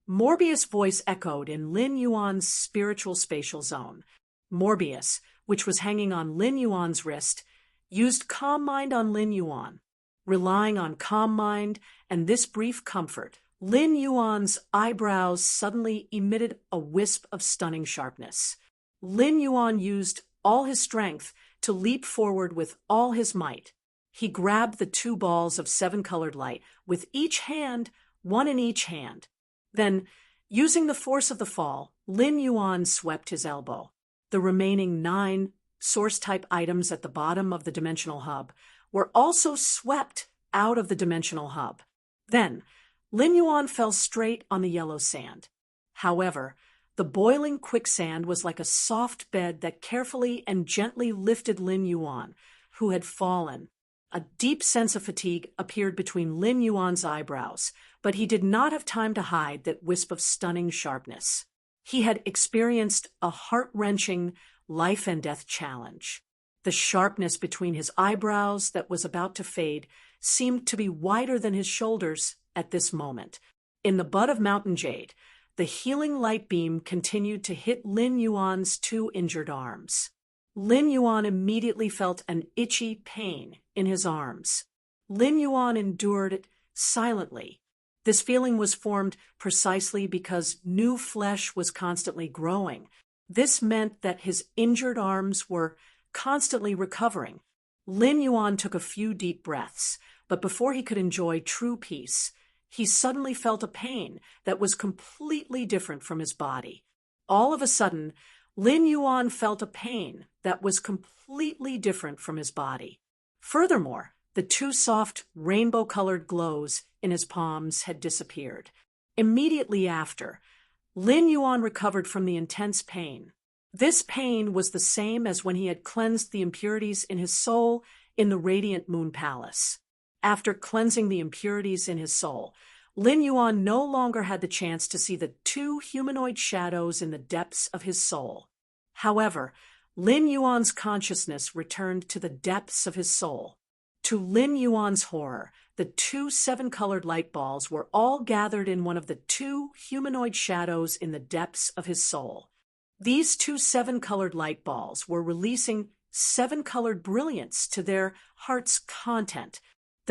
Morbius' voice echoed in Lin Yuan's spiritual spatial zone. Morbius, which was hanging on Lin Yuan's wrist, used Calm Mind on Lin Yuan. Relying on Calm Mind and this brief comfort, Lin Yuan's eyebrows suddenly emitted a wisp of stunning sharpness. Lin Yuan used all his strength to leap forward with all his might. He grabbed the 2 balls of 7-colored light with each hand, 1 in each hand. Then, using the force of the fall, Lin Yuan swept his elbow. The remaining 9 source-type items at the bottom of the dimensional hub were also swept out of the dimensional hub. Then, Lin Yuan fell straight on the yellow sand. However, the boiling quicksand was like a soft bed that carefully and gently lifted Lin Yuan, who had fallen. A deep sense of fatigue appeared between Lin Yuan's eyebrows, but he did not have time to hide that wisp of stunning sharpness. He had experienced a heart-wrenching life-and-death challenge. The sharpness between his eyebrows that was about to fade seemed to be wider than his shoulders at this moment. In the bud of mountain jade, the healing light beam continued to hit Lin Yuan's 2 injured arms. Lin Yuan immediately felt an itchy pain in his arms. Lin Yuan endured it silently. This feeling was formed precisely because new flesh was constantly growing. This meant that his injured arms were constantly recovering. Lin Yuan took a few deep breaths, but before he could enjoy true peace, he suddenly felt a pain that was completely different from his body. All of a sudden, Lin Yuan felt a pain that was completely different from his body. Furthermore, the 2 soft, rainbow-colored glows in his palms had disappeared. Immediately after, Lin Yuan recovered from the intense pain. This pain was the same as when he had cleansed the impurities in his soul in the Radiant Moon Palace. After cleansing the impurities in his soul, Lin Yuan no longer had the chance to see the 2 humanoid shadows in the depths of his soul. However, Lin Yuan's consciousness returned to the depths of his soul. To Lin Yuan's horror, the 2 7-colored light balls were all gathered in one of the 2 humanoid shadows in the depths of his soul. These 2 7-colored light balls were releasing 7-colored brilliance to their heart's content.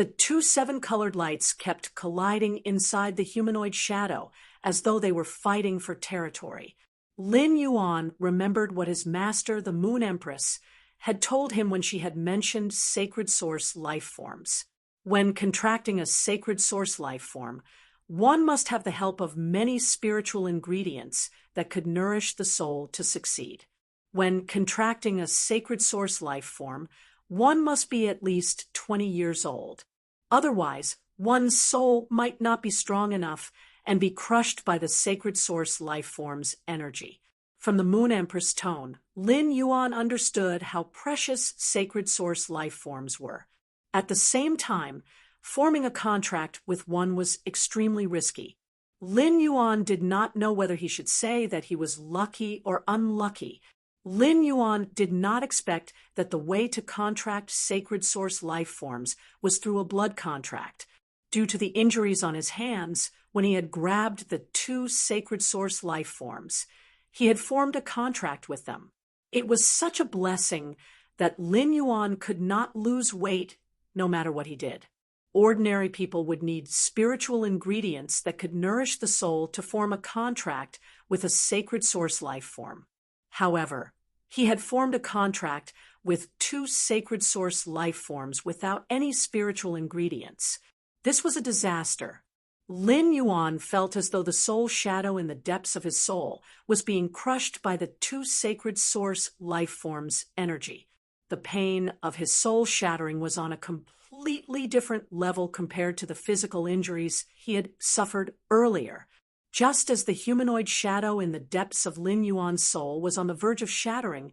The two seven-colored lights kept colliding inside the humanoid shadow as though they were fighting for territory. Lin Yuan remembered what his master, the Moon Empress, had told him when she had mentioned sacred source life forms. When contracting a sacred source life form, one must have the help of many spiritual ingredients that could nourish the soul to succeed. When contracting a sacred source life form, one must be at least 20 years old. Otherwise, one's soul might not be strong enough and be crushed by the sacred source life form's energy. From the Moon Empress tone, Lin Yuan understood how precious sacred source life forms were. At the same time, forming a contract with one was extremely risky. Lin Yuan did not know whether he should say that he was lucky or unlucky. Lin Yuan did not expect that the way to contract sacred source life forms was through a blood contract. Due to the injuries on his hands, when he had grabbed the two sacred source life forms, he had formed a contract with them. It was such a blessing that Lin Yuan could not lose weight no matter what he did. Ordinary people would need spiritual ingredients that could nourish the soul to form a contract with a sacred source life form. However, he had formed a contract with two sacred source life forms without any spiritual ingredients. This was a disaster. Lin Yuan felt as though the soul shadow in the depths of his soul was being crushed by the two sacred source life forms' energy. The pain of his soul shattering was on a completely different level compared to the physical injuries he had suffered earlier. Just as the humanoid shadow in the depths of Lin Yuan's soul was on the verge of shattering,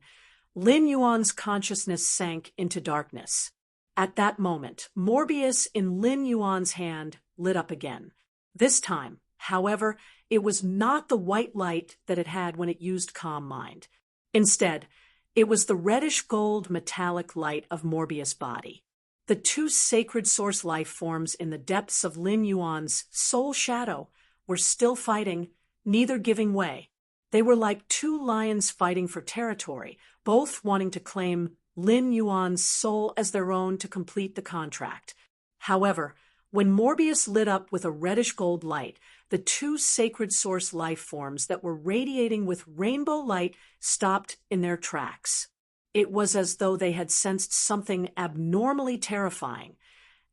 Lin Yuan's consciousness sank into darkness. At that moment, Morbius in Lin Yuan's hand lit up again. This time, however, it was not the white light that it had when it used Calm Mind. Instead, it was the reddish-gold metallic light of Morbius' body. The two sacred source life forms in the depths of Lin Yuan's soul shadow were still fighting, neither giving way. They were like two lions fighting for territory, both wanting to claim Lin Yuan's soul as their own to complete the contract. However, when Morbius lit up with a reddish-gold light, the two sacred source life forms that were radiating with rainbow light stopped in their tracks. It was as though they had sensed something abnormally terrifying,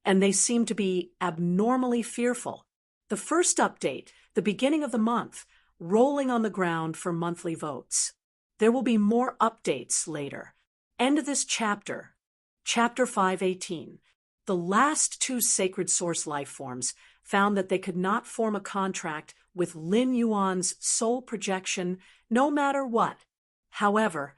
and they seemed to be abnormally fearful. The first update, the beginning of the month, rolling on the ground for monthly votes. There will be more updates later. End of this chapter. Chapter 518. The last two sacred source life forms found that they could not form a contract with Lin Yuan's soul projection no matter what. However,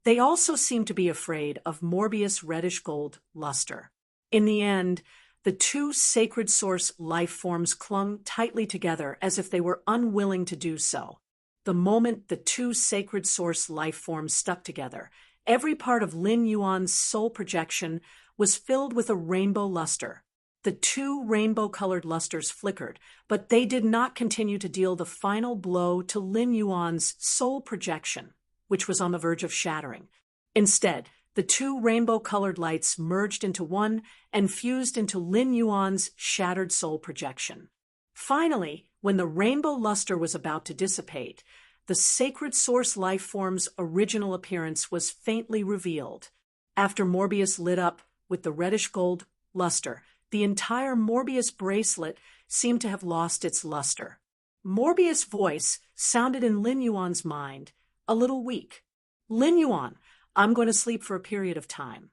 they also seemed to be afraid of Morbius' reddish-gold luster. In the end, the two sacred source life forms clung tightly together as if they were unwilling to do so. The moment the two sacred source life forms stuck together, every part of Lin Yuan's soul projection was filled with a rainbow luster. The two rainbow-colored lusters flickered, but they did not continue to deal the final blow to Lin Yuan's soul projection, which was on the verge of shattering. Instead, the two rainbow-colored lights merged into one and fused into Lin Yuan's shattered soul projection. Finally, when the rainbow luster was about to dissipate, the sacred source life form's original appearance was faintly revealed. After Morbius lit up with the reddish-gold luster, the entire Morbius bracelet seemed to have lost its luster. Morbius' voice sounded in Lin Yuan's mind, a little weak. "Lin Yuan, I'm going to sleep for a period of time."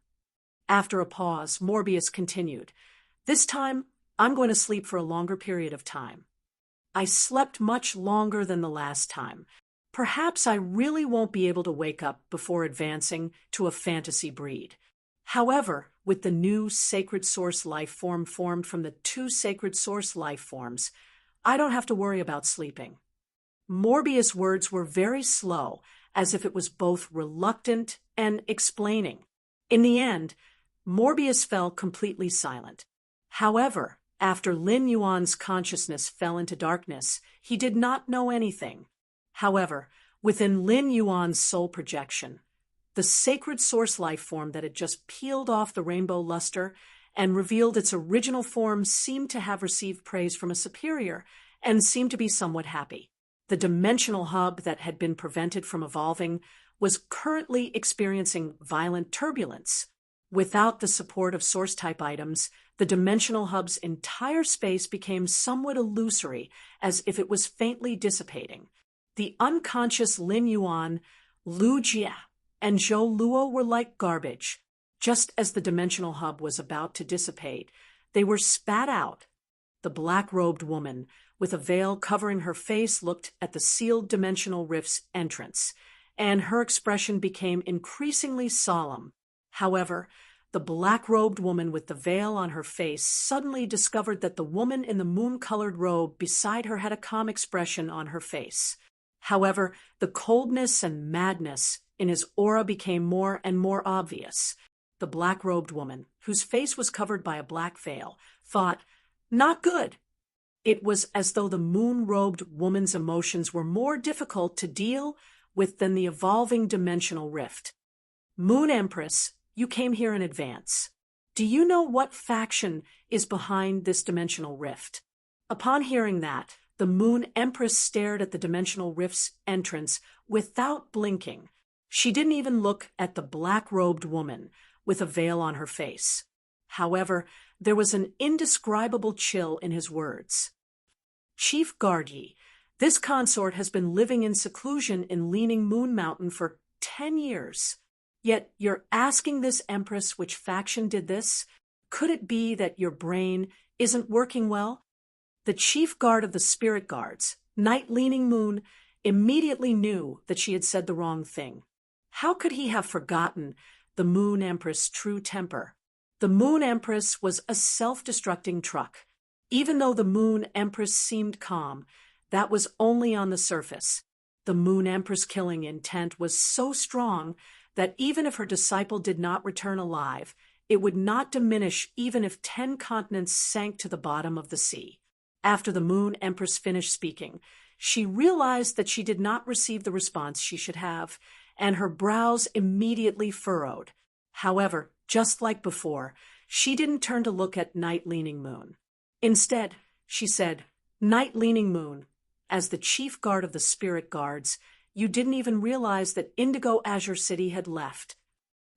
After a pause, Morbius continued, "This time, I'm going to sleep for a longer period of time. I slept much longer than the last time. Perhaps I really won't be able to wake up before advancing to a fantasy breed. However, with the new sacred source life form formed from the two sacred source life forms, I don't have to worry about sleeping." Morbius' words were very slow, as if it was both reluctant and explaining. In the end, Morbius fell completely silent. However, after Lin Yuan's consciousness fell into darkness, he did not know anything. However, within Lin Yuan's soul projection, the sacred source life form that had just peeled off the rainbow luster and revealed its original form seemed to have received praise from a superior and seemed to be somewhat happy. The dimensional hub that had been prevented from evolving was currently experiencing violent turbulence. Without the support of source-type items, the dimensional hub's entire space became somewhat illusory, as if it was faintly dissipating. The unconscious Lin Yuan, Lu Jia, and Zhou Luo were like garbage. Just as the dimensional hub was about to dissipate, they were spat out. The black-robed woman, with a veil covering her face, looked at the sealed dimensional rift's entrance, and her expression became increasingly solemn. However, the black-robed woman with the veil on her face suddenly discovered that the woman in the moon-colored robe beside her had a calm expression on her face. However, the coldness and madness in his aura became more and more obvious. The black-robed woman, whose face was covered by a black veil, thought, "Not good." It was as though the moon-robed woman's emotions were more difficult to deal with than the evolving dimensional rift. "Moon Empress, you came here in advance. Do you know what faction is behind this dimensional rift?" Upon hearing that, the Moon Empress stared at the dimensional rift's entrance without blinking. She didn't even look at the black-robed woman with a veil on her face. However, there was an indescribable chill in his words. "Chief Guardi, this consort has been living in seclusion in Leaning Moon Mountain for 10 years. Yet you're asking this Empress which faction did this? Could it be that your brain isn't working well?" The chief guard of the spirit guards, Night Leaning Moon, immediately knew that she had said the wrong thing. How could he have forgotten the Moon Empress' true temper? The Moon Empress was a self-destructing truck. Even though the Moon Empress seemed calm, that was only on the surface. The Moon Empress killing intent was so strong that even if her disciple did not return alive, it would not diminish even if 10 continents sank to the bottom of the sea. After the Moon Empress finished speaking, she realized that she did not receive the response she should have, and her brows immediately furrowed. However, just like before, she didn't turn to look at Night Leaning Moon. Instead, she said, "Night Leaning Moon, as the chief guard of the spirit guards, you didn't even realize that Indigo Azure City had left."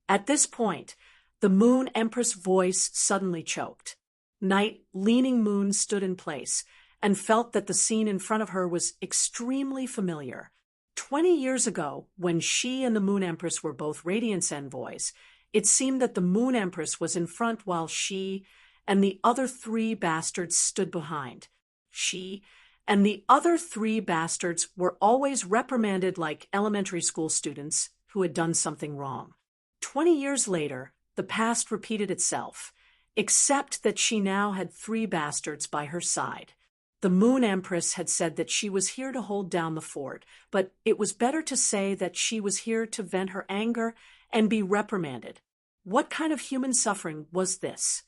At this point, the Moon Empress' voice suddenly choked. Night Leaning Moon stood in place and felt that the scene in front of her was extremely familiar. 20 years ago, when she and the Moon Empress were both Radiance envoys, it seemed that the Moon Empress was in front while she and the other 3 bastards stood behind. She and the other 3 bastards were always reprimanded like elementary school students who had done something wrong. 20 years later, the past repeated itself, except that she now had 3 bastards by her side. The Moon Empress had said that she was here to hold down the fort, but it was better to say that she was here to vent her anger and be reprimanded. What kind of human suffering was this?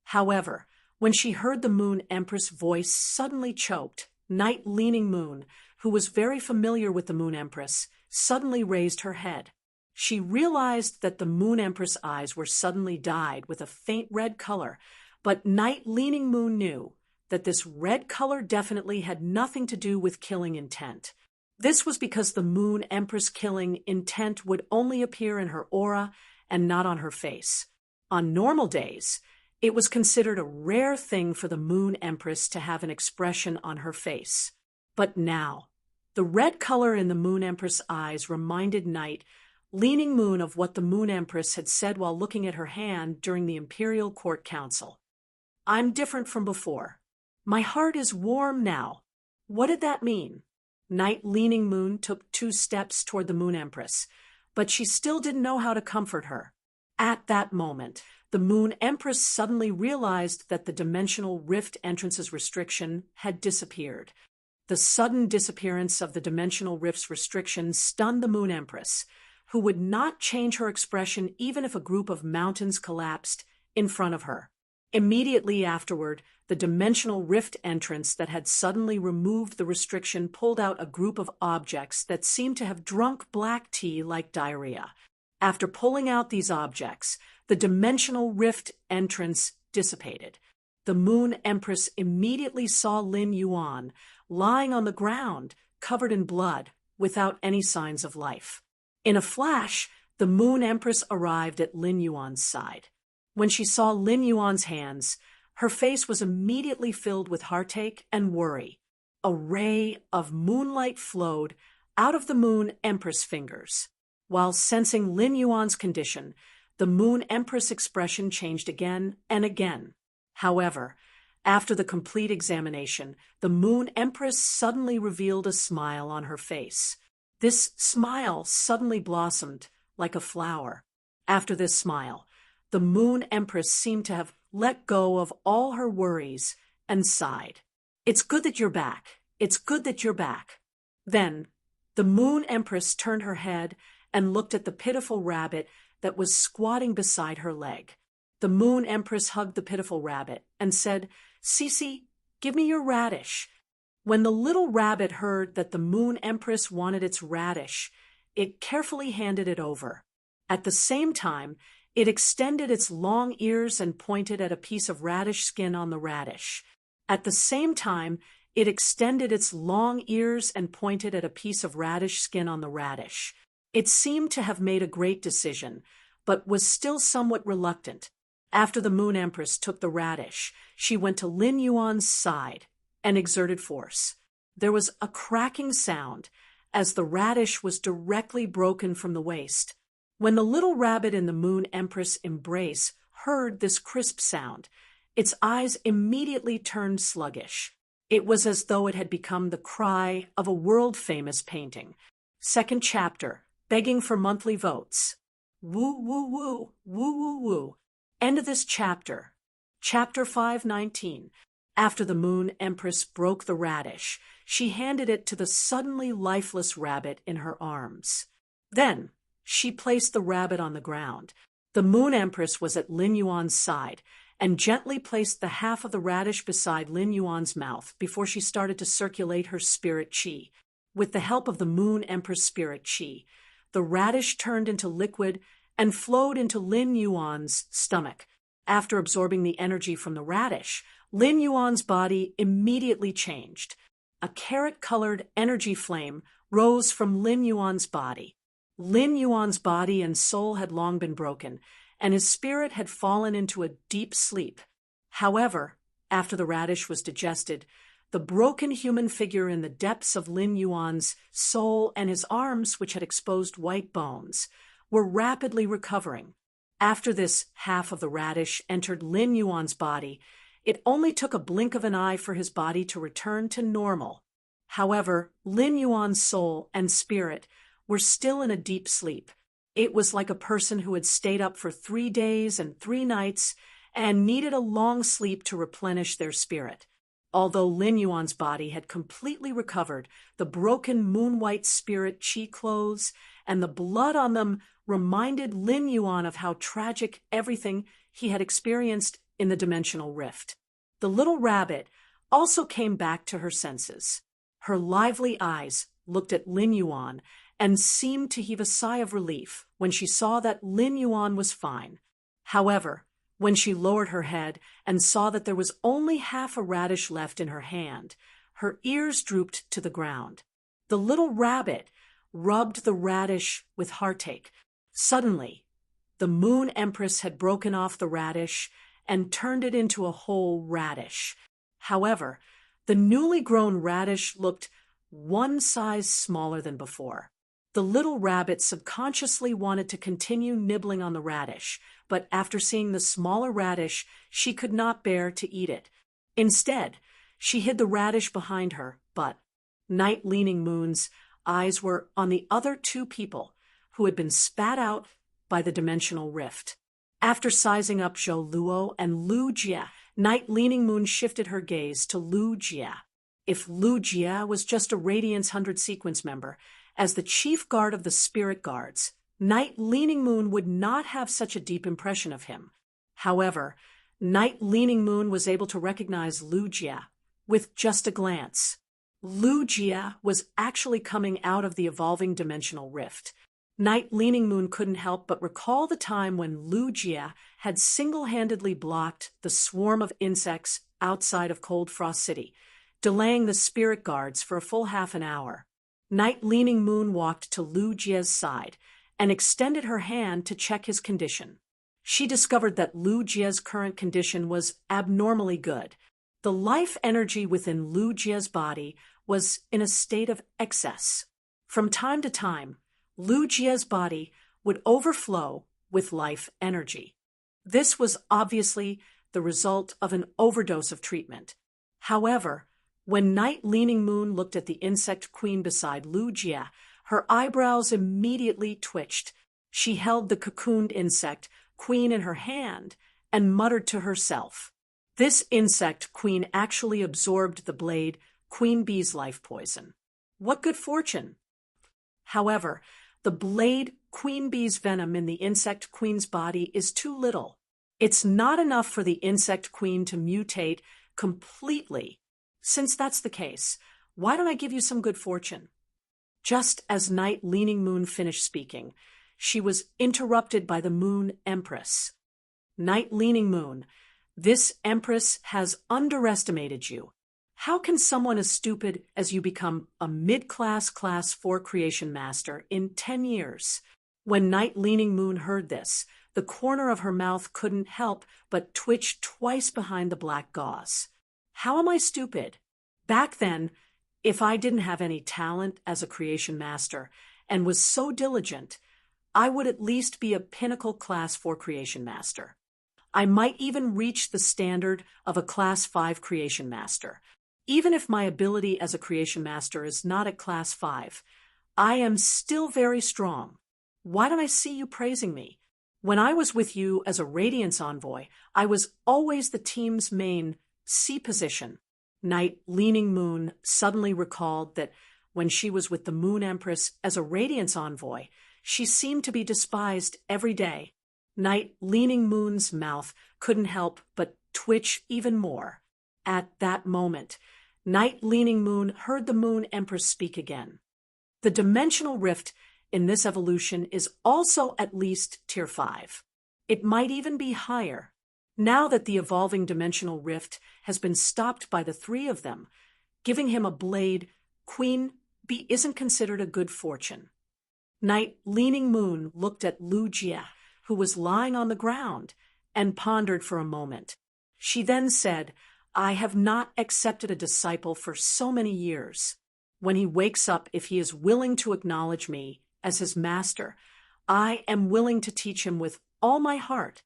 However, when she heard the Moon Empress' voice suddenly choked, Night Leaning Moon, who was very familiar with the Moon Empress, suddenly raised her head. She realized that the Moon Empress' eyes were suddenly dyed with a faint red color, but Night Leaning Moon knew that this red color definitely had nothing to do with killing intent. This was because the Moon Empress killing intent would only appear in her aura and not on her face. On normal days, it was considered a rare thing for the Moon Empress to have an expression on her face. But now, the red color in the Moon Empress' eyes reminded Night Leaning Moon of what the Moon Empress had said while looking at her hand during the Imperial Court Council. "I'm different from before. My heart is warm now." What did that mean? Night Leaning Moon took 2 steps toward the Moon Empress, but she still didn't know how to comfort her. At that moment, the Moon Empress suddenly realized that the dimensional rift entrance's restriction had disappeared. The sudden disappearance of the dimensional rift's restriction stunned the Moon Empress, who would not change her expression even if a group of mountains collapsed in front of her. Immediately afterward, the dimensional rift entrance that had suddenly removed the restriction pulled out a group of objects that seemed to have drunk black tea like diarrhea. After pulling out these objects, the dimensional rift entrance dissipated. The Moon Empress immediately saw Lin Yuan lying on the ground, covered in blood, without any signs of life. In a flash, the Moon Empress arrived at Lin Yuan's side. When she saw Lin Yuan's hands, her face was immediately filled with heartache and worry. A ray of moonlight flowed out of the Moon Empress' fingers. While sensing Lin Yuan's condition, the Moon Empress' expression changed again and again. However, after the complete examination, the Moon Empress suddenly revealed a smile on her face. This smile suddenly blossomed like a flower. After this smile, the Moon Empress seemed to have let go of all her worries and sighed. "It's good that you're back. It's good that you're back." Then, the Moon Empress turned her head and looked at the pitiful rabbit that was squatting beside her leg. The Moon Empress hugged the pitiful rabbit and said, "Cece, give me your radish." When the little rabbit heard that the Moon Empress wanted its radish, it carefully handed it over. At the same time, it extended its long ears and pointed at a piece of radish skin on the radish. At the same time, it extended its long ears and pointed at a piece of radish skin on the radish. It seemed to have made a great decision, but was still somewhat reluctant. After the Moon Empress took the radish, she went to Lin Yuan's side and exerted force. There was a cracking sound as the radish was directly broken from the waist. When the little rabbit in the Moon Empress' embrace heard this crisp sound, its eyes immediately turned sluggish. It was as though it had become the cry of a world-famous painting. Second chapter, begging for monthly votes. Woo, woo, woo, woo, woo, woo. End of this chapter. Chapter 519. After the Moon Empress broke the radish, she handed it to the suddenly lifeless rabbit in her arms. Then, she placed the rabbit on the ground. The Moon Empress was at Lin Yuan's side and gently placed the half of the radish beside Lin Yuan's mouth before she started to circulate her spirit qi. With the help of the Moon Empress' spirit qi, the radish turned into liquid and flowed into Lin Yuan's stomach. After absorbing the energy from the radish, Lin Yuan's body immediately changed. A carrot-colored energy flame rose from Lin Yuan's body. Lin Yuan's body and soul had long been broken, and his spirit had fallen into a deep sleep. However, after the radish was digested, the broken human figure in the depths of Lin Yuan's soul and his arms, which had exposed white bones, were rapidly recovering. After this half of the radish entered Lin Yuan's body, it only took a blink of an eye for his body to return to normal. However, Lin Yuan's soul and spirit were still in a deep sleep. It was like a person who had stayed up for 3 days and 3 nights and needed a long sleep to replenish their spirit. Although Lin Yuan's body had completely recovered, the broken moon-white spirit qi clothes and the blood on them reminded Lin Yuan of how tragic everything he had experienced in the dimensional rift. The little rabbit also came back to her senses. Her lively eyes looked at Lin Yuan and seemed to heave a sigh of relief when she saw that Lin Yuan was fine. However, when she lowered her head and saw that there was only half a radish left in her hand, her ears drooped to the ground. The little rabbit rubbed the radish with heartache. Suddenly, the Moon Empress had broken off the radish and turned it into a whole radish. However, the newly grown radish looked 1 size smaller than before. The little rabbit subconsciously wanted to continue nibbling on the radish, but after seeing the smaller radish, she could not bear to eat it. Instead, she hid the radish behind her, but Night Leaning Moon's eyes were on the other 2 people who had been spat out by the dimensional rift. After sizing up Zhou Luo and Lu Jie, Night Leaning Moon shifted her gaze to Lu Jie. If Lu Jie was just a Radiance 100 sequence member, as the chief guard of the spirit guards, Night Leaning Moon would not have such a deep impression of him. However, Night Leaning Moon was able to recognize Lu Jie with just a glance. Lu Jie was actually coming out of the evolving dimensional rift. Night Leaning Moon couldn't help but recall the time when Lu Jie had single-handedly blocked the swarm of insects outside of Cold Frost City, delaying the spirit guards for a full half an hour. Night Leaning Moon walked to Lu Jie's side and extended her hand to check his condition. She discovered that Lu Jie's current condition was abnormally good. The life energy within Lu Jie's body was in a state of excess. From time to time, Lu Jie's body would overflow with life energy. This was obviously the result of an overdose of treatment. However, when Night Leaning Moon looked at the insect queen beside Lu Jie, her eyebrows immediately twitched. She held the cocooned insect queen in her hand and muttered to herself. This insect queen actually absorbed the blade queen bee's life poison. What good fortune! However, the blade queen bee's venom in the insect queen's body is too little. It's not enough for the insect queen to mutate completely. Since that's the case, why don't I give you some good fortune? Just as Night Leaning Moon finished speaking, she was interrupted by the Moon Empress. Night Leaning Moon, this Empress has underestimated you. How can someone as stupid as you become a mid-class Class 4 creation master in 10 years? When Night Leaning Moon heard this, the corner of her mouth couldn't help but twitch twice behind the black gauze. How am I stupid? Back then, if I didn't have any talent as a creation master and was so diligent, I would at least be a pinnacle Class 4 creation master. I might even reach the standard of a Class 5 creation master. Even if my ability as a creation master is not at Class 5, I am still very strong. Why don't I see you praising me? When I was with you as a Radiance Envoy, I was always the team's main C position. Night Leaning Moon suddenly recalled that when she was with the Moon Empress as a Radiance Envoy, she seemed to be despised every day. Night Leaning Moon's mouth couldn't help but twitch even more. At that moment, Night Leaning Moon heard the Moon Empress speak again. The dimensional rift in this evolution is also at least Tier 5. It might even be higher. Now that the evolving dimensional rift has been stopped by the three of them, giving him a blade Queen Bee isn't considered a good fortune. Night Leaning Moon looked at Lu Jie, who was lying on the ground, and pondered for a moment. She then said, I have not accepted a disciple for so many years. When he wakes up, if he is willing to acknowledge me as his master, I am willing to teach him with all my heart.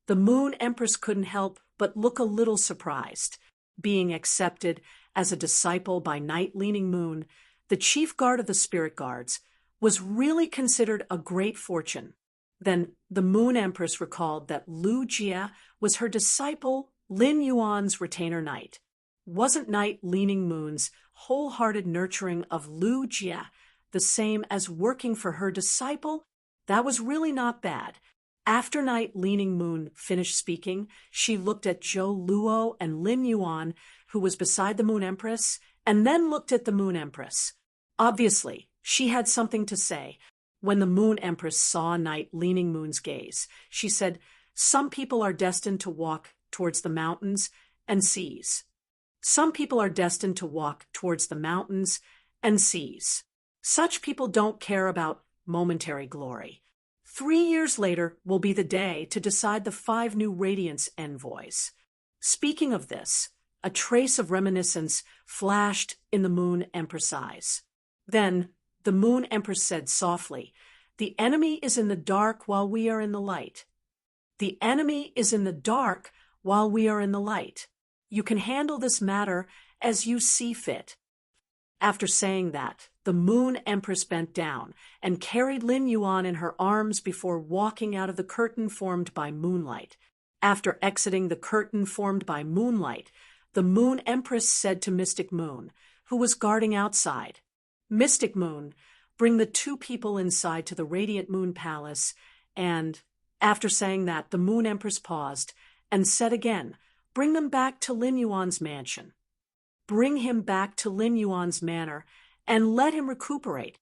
The Moon Empress couldn't help but look a little surprised. Being accepted as a disciple by Night Leaning Moon, the chief guard of the spirit guards, was really considered a great fortune. Then the Moon Empress recalled that Lu Jie was her disciple Lin Yuan's retainer knight. Wasn't Night Leaning Moon's wholehearted nurturing of Lu Jie the same as working for her disciple? That was really not bad. After Night Leaning Moon finished speaking, she looked at Zhou Luo and Lin Yuan, who was beside the Moon Empress, and then looked at the Moon Empress. Obviously, she had something to say. When the Moon Empress saw Night Leaning Moon's gaze, she said, Some people are destined to walk towards the mountains and seas. Some people are destined to walk towards the mountains and seas. Such people don't care about momentary glory. 3 years later will be the day to decide the 5 new Radiance envoys. Speaking of this, a trace of reminiscence flashed in the Moon Empress' eyes. Then the Moon Empress said softly, The enemy is in the dark while we are in the light. The enemy is in the dark while we are in the light. You can handle this matter as you see fit. After saying that, the Moon Empress bent down and carried Lin Yuan in her arms before walking out of the curtain formed by moonlight. After exiting the curtain formed by moonlight, the Moon Empress said to Mystic Moon, who was guarding outside, Mystic Moon, bring the 2 people inside to the Radiant Moon Palace, and, after saying that, the Moon Empress paused and said again, Bring them back to Lin Yuan's mansion. Bring him back to Lin Yuan's manor and let him recuperate.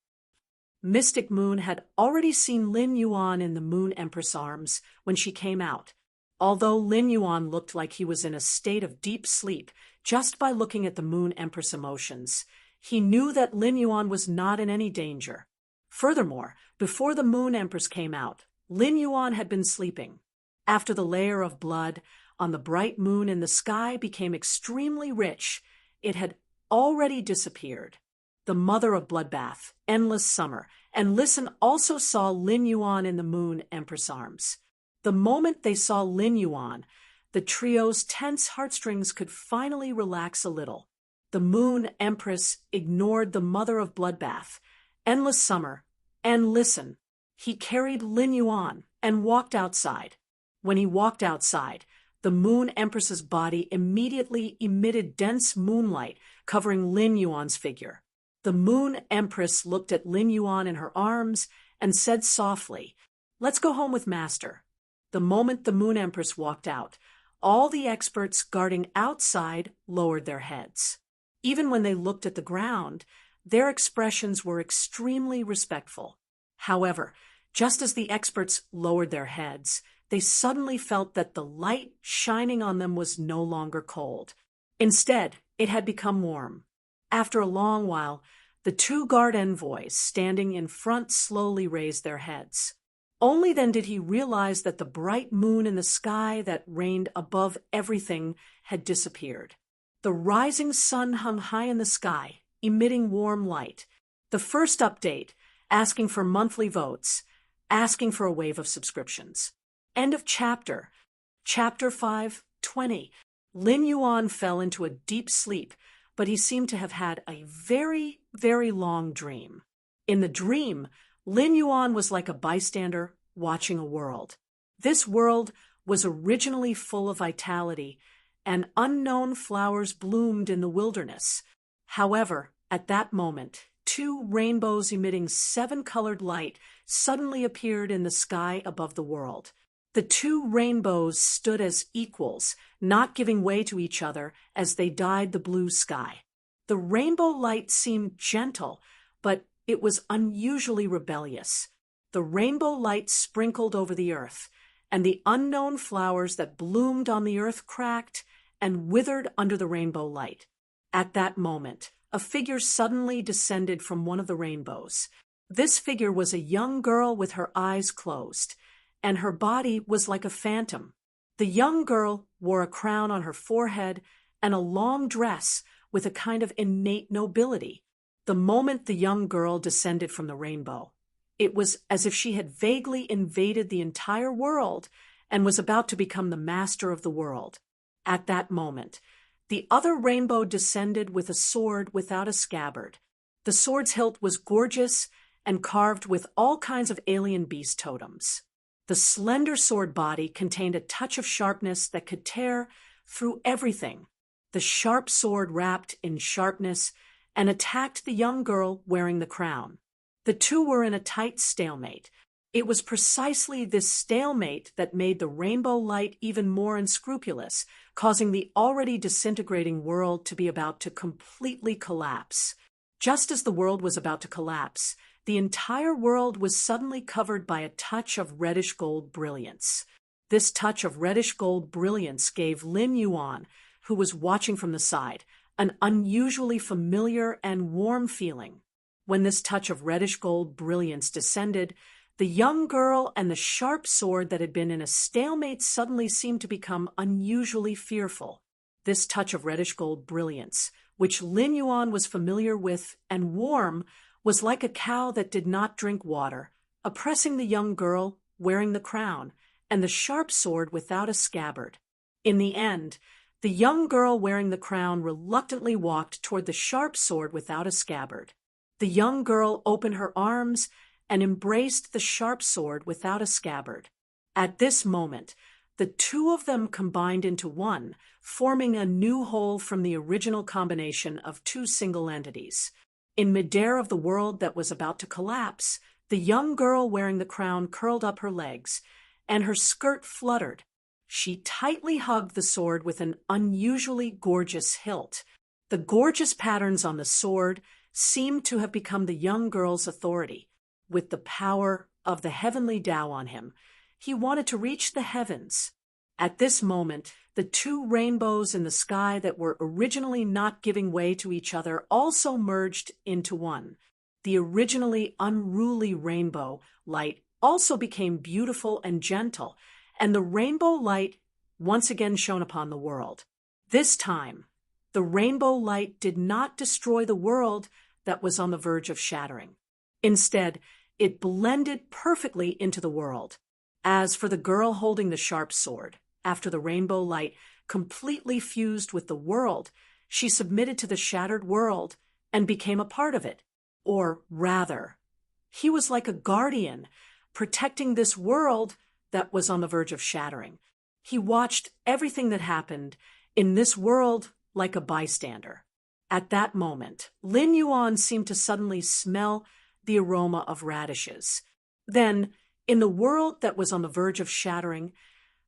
Mystic Moon had already seen Lin Yuan in the Moon Empress arms when she came out. Although Lin Yuan looked like he was in a state of deep sleep just by looking at the Moon Empress emotions, he knew that Lin Yuan was not in any danger. Furthermore, before the Moon Empress came out, Lin Yuan had been sleeping. After the layer of blood on the bright moon in the sky became extremely rich, it had already disappeared. The mother of bloodbath, Endless Summer, and Listen also saw Lin Yuan in the Moon Empress arms. The moment they saw Lin Yuan, the trio's tense heartstrings could finally relax a little. The Moon Empress ignored the mother of bloodbath, Endless Summer, and Listen. He carried Lin Yuan and walked outside. When he walked outside, the Moon Empress's body immediately emitted dense moonlight covering Lin Yuan's figure. The Moon Empress looked at Lin Yuan in her arms and said softly, "Let's go home with Master." The moment the Moon Empress walked out, all the experts guarding outside lowered their heads. Even when they looked at the ground, their expressions were extremely respectful. However, just as the experts lowered their heads, they suddenly felt that the light shining on them was no longer cold. Instead, it had become warm. After a long while, the two guard envoys standing in front slowly raised their heads. Only then did he realize that the bright moon in the sky that reigned above everything had disappeared. The rising sun hung high in the sky, emitting warm light. The first update, asking for monthly votes, asking for a wave of subscriptions. End of chapter. Chapter 5:20. Lin Yuan fell into a deep sleep, but he seemed to have had a very, very long dream. In the dream, Lin Yuan was like a bystander watching a world. This world was originally full of vitality, and unknown flowers bloomed in the wilderness. However, at that moment, two rainbows emitting seven-colored light suddenly appeared in the sky above the world. The two rainbows stood as equals, not giving way to each other as they dyed the blue sky. The rainbow light seemed gentle, but it was unusually rebellious. The rainbow light sprinkled over the earth, and the unknown flowers that bloomed on the earth cracked and withered under the rainbow light. At that moment, a figure suddenly descended from one of the rainbows. This figure was a young girl with her eyes closed, and her body was like a phantom. The young girl wore a crown on her forehead and a long dress with a kind of innate nobility. The moment the young girl descended from the rainbow, it was as if she had vaguely invaded the entire world and was about to become the master of the world. At that moment, the other rainbow descended with a sword without a scabbard. The sword's hilt was gorgeous and carved with all kinds of alien beast totems. The slender sword body contained a touch of sharpness that could tear through everything. The sharp sword wrapped in sharpness and attacked the young girl wearing the crown. The two were in a tight stalemate. It was precisely this stalemate that made the rainbow light even more unscrupulous, causing the already disintegrating world to be about to completely collapse. Just as the world was about to collapse, the entire world was suddenly covered by a touch of reddish-gold brilliance. This touch of reddish-gold brilliance gave Lin Yuan, who was watching from the side, an unusually familiar and warm feeling. When this touch of reddish-gold brilliance descended, the young girl and the sharp sword that had been in a stalemate suddenly seemed to become unusually fearful. This touch of reddish-gold brilliance, which Lin Yuan was familiar with and warm, was like a cow that did not drink water, oppressing the young girl wearing the crown and the sharp sword without a scabbard. In the end, the young girl wearing the crown reluctantly walked toward the sharp sword without a scabbard. The young girl opened her arms and embraced the sharp sword without a scabbard. At this moment, the two of them combined into one, forming a new whole from the original combination of two single entities. In midair of the world that was about to collapse, the young girl wearing the crown curled up her legs, and her skirt fluttered. She tightly hugged the sword with an unusually gorgeous hilt. The gorgeous patterns on the sword seemed to have become the young girl's authority. with the power of the heavenly Tao on him. He wanted to reach the heavens. At this moment, the two rainbows in the sky that were originally not giving way to each other also merged into one. The originally unruly rainbow light also became beautiful and gentle, and the rainbow light once again shone upon the world. This time, the rainbow light did not destroy the world that was on the verge of shattering. Instead, it blended perfectly into the world. As for the girl holding the sharp sword, after the rainbow light completely fused with the world, she submitted to the shattered world and became a part of it. Or rather, he was like a guardian, protecting this world that was on the verge of shattering. He watched everything that happened in this world like a bystander. At that moment, Lin Yuan seemed to suddenly smell the aroma of radishes. Then, in the world that was on the verge of shattering,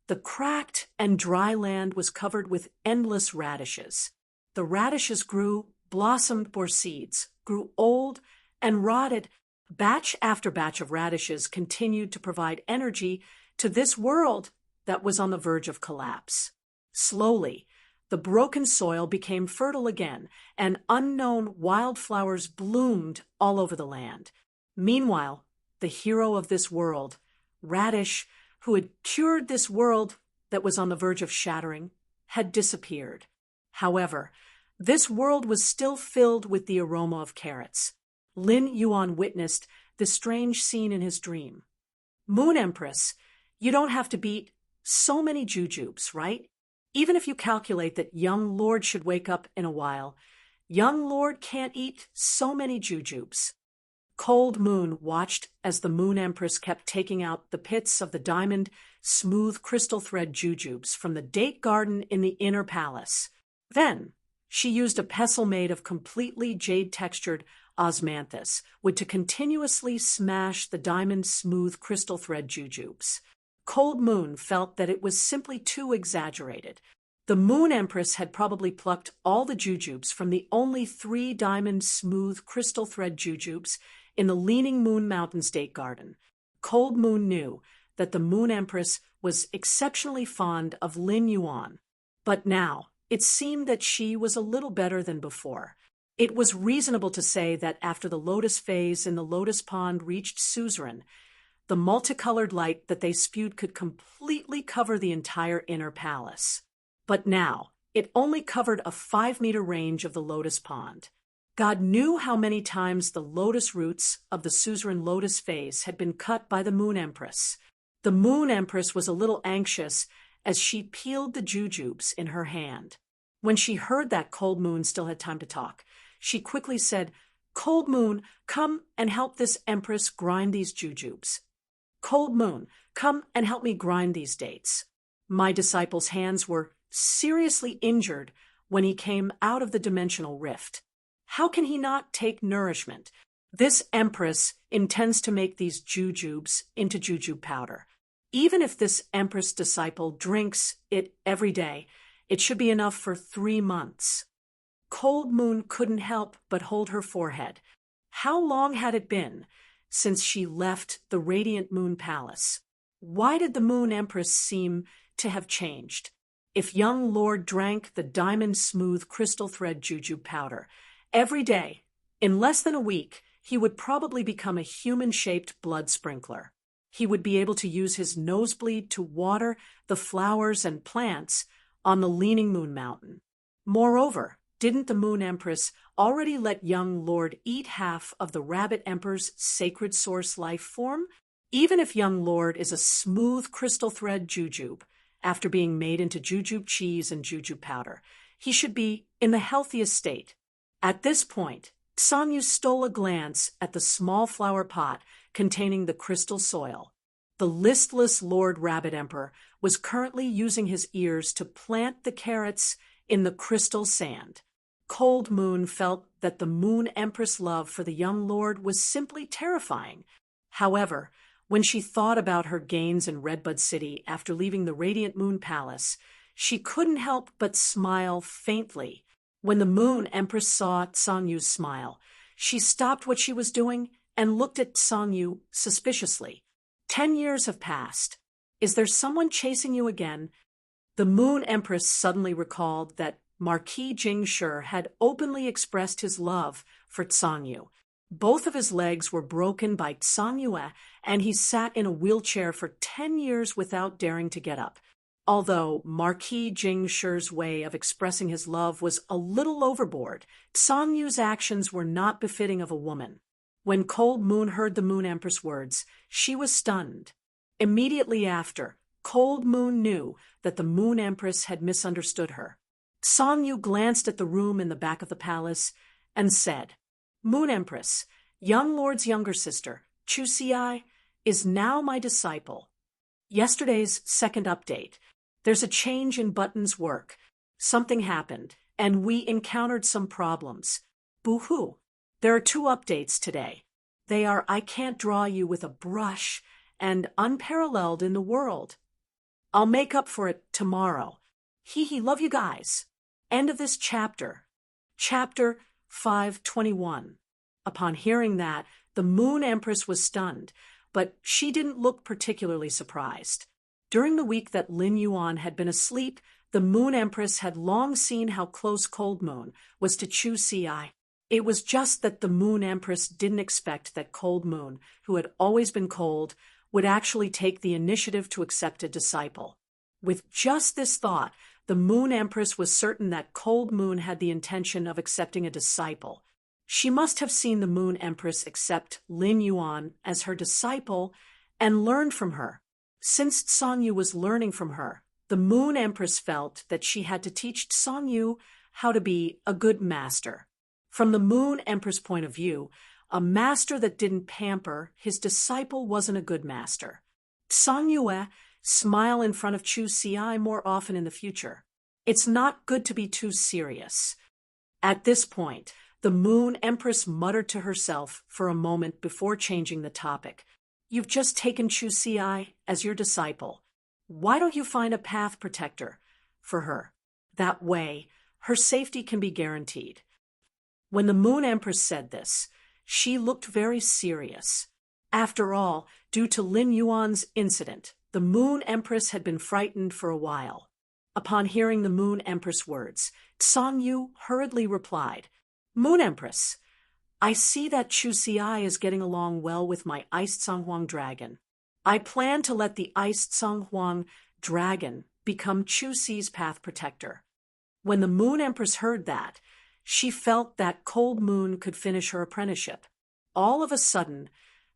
the cracked and dry land was covered with endless radishes. The radishes grew, blossomed, bore seeds, grew old, and rotted. Batch after batch of radishes continued to provide energy to this world that was on the verge of collapse. Slowly, the broken soil became fertile again, and unknown wildflowers bloomed all over the land. Meanwhile, the hero of this world, Radish, who had cured this world that was on the verge of shattering, had disappeared. However, this world was still filled with the aroma of carrots. Lin Yuan witnessed this strange scene in his dream. Moon Empress, you don't have to beat so many jujubes, right? Even if you calculate that young Lord should wake up in a while, young Lord can't eat so many jujubes. Cold Moon watched as the Moon Empress kept taking out the pits of the diamond, smooth crystal thread jujubes from the date garden in the inner palace. Then, she used a pestle made of completely jade-textured osmanthus wood to continuously smash the diamond smooth crystal thread jujubes. Cold Moon felt that it was simply too exaggerated. The Moon Empress had probably plucked all the jujubes from the only 3 diamond smooth crystal thread jujubes in the Leaning Moon Mountains date garden. Cold Moon knew that the Moon Empress was exceptionally fond of Lin Yuan, but now it seemed that she was a little better than before. It was reasonable to say that after the lotus phase in the lotus pond reached suzerain, the multicolored light that they spewed could completely cover the entire inner palace. But now, it only covered a 5-meter range of the lotus pond. God knew how many times the lotus roots of the suzerain lotus phase had been cut by the Moon Empress. The Moon Empress was a little anxious as she peeled the jujubes in her hand. When she heard that Cold Moon still had time to talk, she quickly said, "Cold Moon, come and help this Empress grind these jujubes. Cold Moon, come and help me grind these dates." My disciple's hands were seriously injured when he came out of the dimensional rift. How can he not take nourishment? This Empress intends to make these jujubes into jujube powder. Even if this Empress disciple drinks it every day, it should be enough for 3 months. Cold Moon couldn't help but hold her forehead. How long had it been since she left the Radiant Moon Palace? Why did the Moon Empress seem to have changed? If young Lord drank the diamond smooth crystal thread jujube powder every day, in less than a week, he would probably become a human-shaped blood sprinkler. He would be able to use his nosebleed to water the flowers and plants on the Leaning Moon Mountain. Moreover, didn't the Moon Empress already let young Lord eat half of the Rabbit Emperor's sacred source life form? Even if young Lord is a smooth crystal thread jujube, after being made into jujube cheese and jujube powder, he should be in the healthiest state. At this point, Sanyu stole a glance at the small flower pot containing the crystal soil. The listless Lord Rabbit Emperor was currently using his ears to plant the carrots in the crystal sand. Cold Moon felt that the Moon Empress' love for the young lord was simply terrifying. However, when she thought about her gains in Redbud City after leaving the Radiant Moon Palace, she couldn't help but smile faintly. When the Moon Empress saw Sanyu's smile, she stopped what she was doing and looked at Song-yu suspiciously. 10 years have passed. Is there someone chasing you again? The Moon Empress suddenly recalled that Marquis Jingshi had openly expressed his love for Song-yu. Both of his legs were broken by Song-yue, and he sat in a wheelchair for 10 years without daring to get up. Although Marquis Jingshi's way of expressing his love was a little overboard, Song-yu's actions were not befitting of a woman. When Cold Moon heard the Moon Empress' words, she was stunned. Immediately after, Cold Moon knew that the Moon Empress had misunderstood her. Song-yu glanced at the room in the back of the palace and said, "Moon Empress, young lord's younger sister, Chu Si, is now my disciple. Yesterday's second update. There's a change in Button's work. Something happened, and we encountered some problems. Boo-hoo. There are 2 updates today. They are I can't draw you with a brush and unparalleled in the world. I'll make up for it tomorrow. Hee, love you guys." End of this chapter. Chapter 521. Upon hearing that, the Moon Empress was stunned, but she didn't look particularly surprised. During the week that Lin Yuan had been asleep, the Moon Empress had long seen how close Cold Moon was to Chu Si. It was just that the Moon Empress didn't expect that Cold Moon, who had always been cold, would actually take the initiative to accept a disciple. With just this thought, the Moon Empress was certain that Cold Moon had the intention of accepting a disciple. She must have seen the Moon Empress accept Lin Yuan as her disciple and learned from her. Since Song-yu was learning from her, the Moon Empress felt that she had to teach Song-yu how to be a good master. From the Moon Empress' point of view, a master that didn't pamper his disciple wasn't a good master. Song-yue, smile in front of Chu Si more often in the future. It's not good to be too serious. At this point, the Moon Empress muttered to herself for a moment before changing the topic. You've just taken Chu Si as your disciple. Why don't you find a path protector for her? That way, her safety can be guaranteed. When the Moon Empress said this, she looked very serious. After all, due to Lin Yuan's incident, the Moon Empress had been frightened for a while. Upon hearing the Moon Empress' words, Song-yu hurriedly replied, "Moon Empress, I see that Chu Si is getting along well with my Iced Songhuang dragon. I plan to let the Iced Songhuang dragon become Chu Si's path protector." When the Moon Empress heard that, she felt that Cold Moon could finish her apprenticeship. All of a sudden,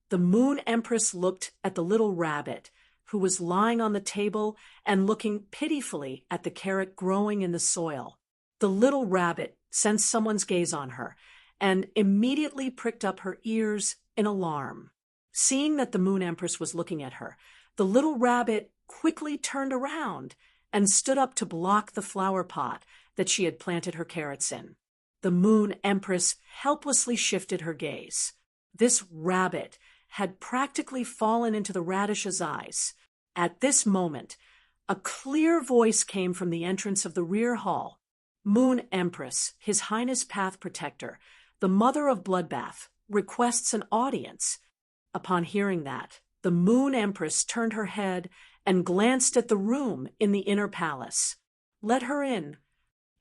the Moon Empress looked at the little rabbit, who was lying on the table and looking pitifully at the carrot growing in the soil. The little rabbit sensed someone's gaze on her and immediately pricked up her ears in alarm. Seeing that the Moon Empress was looking at her, the little rabbit quickly turned around and stood up to block the flower pot that she had planted her carrots in. The Moon Empress helplessly shifted her gaze. This rabbit had practically fallen into the radish's eyes. At this moment, a clear voice came from the entrance of the rear hall. "Moon Empress, His Highness Path Protector, the Mother of Bloodbath, requests an audience." Upon hearing that, the Moon Empress turned her head and glanced at the room in the inner palace. "Let her in."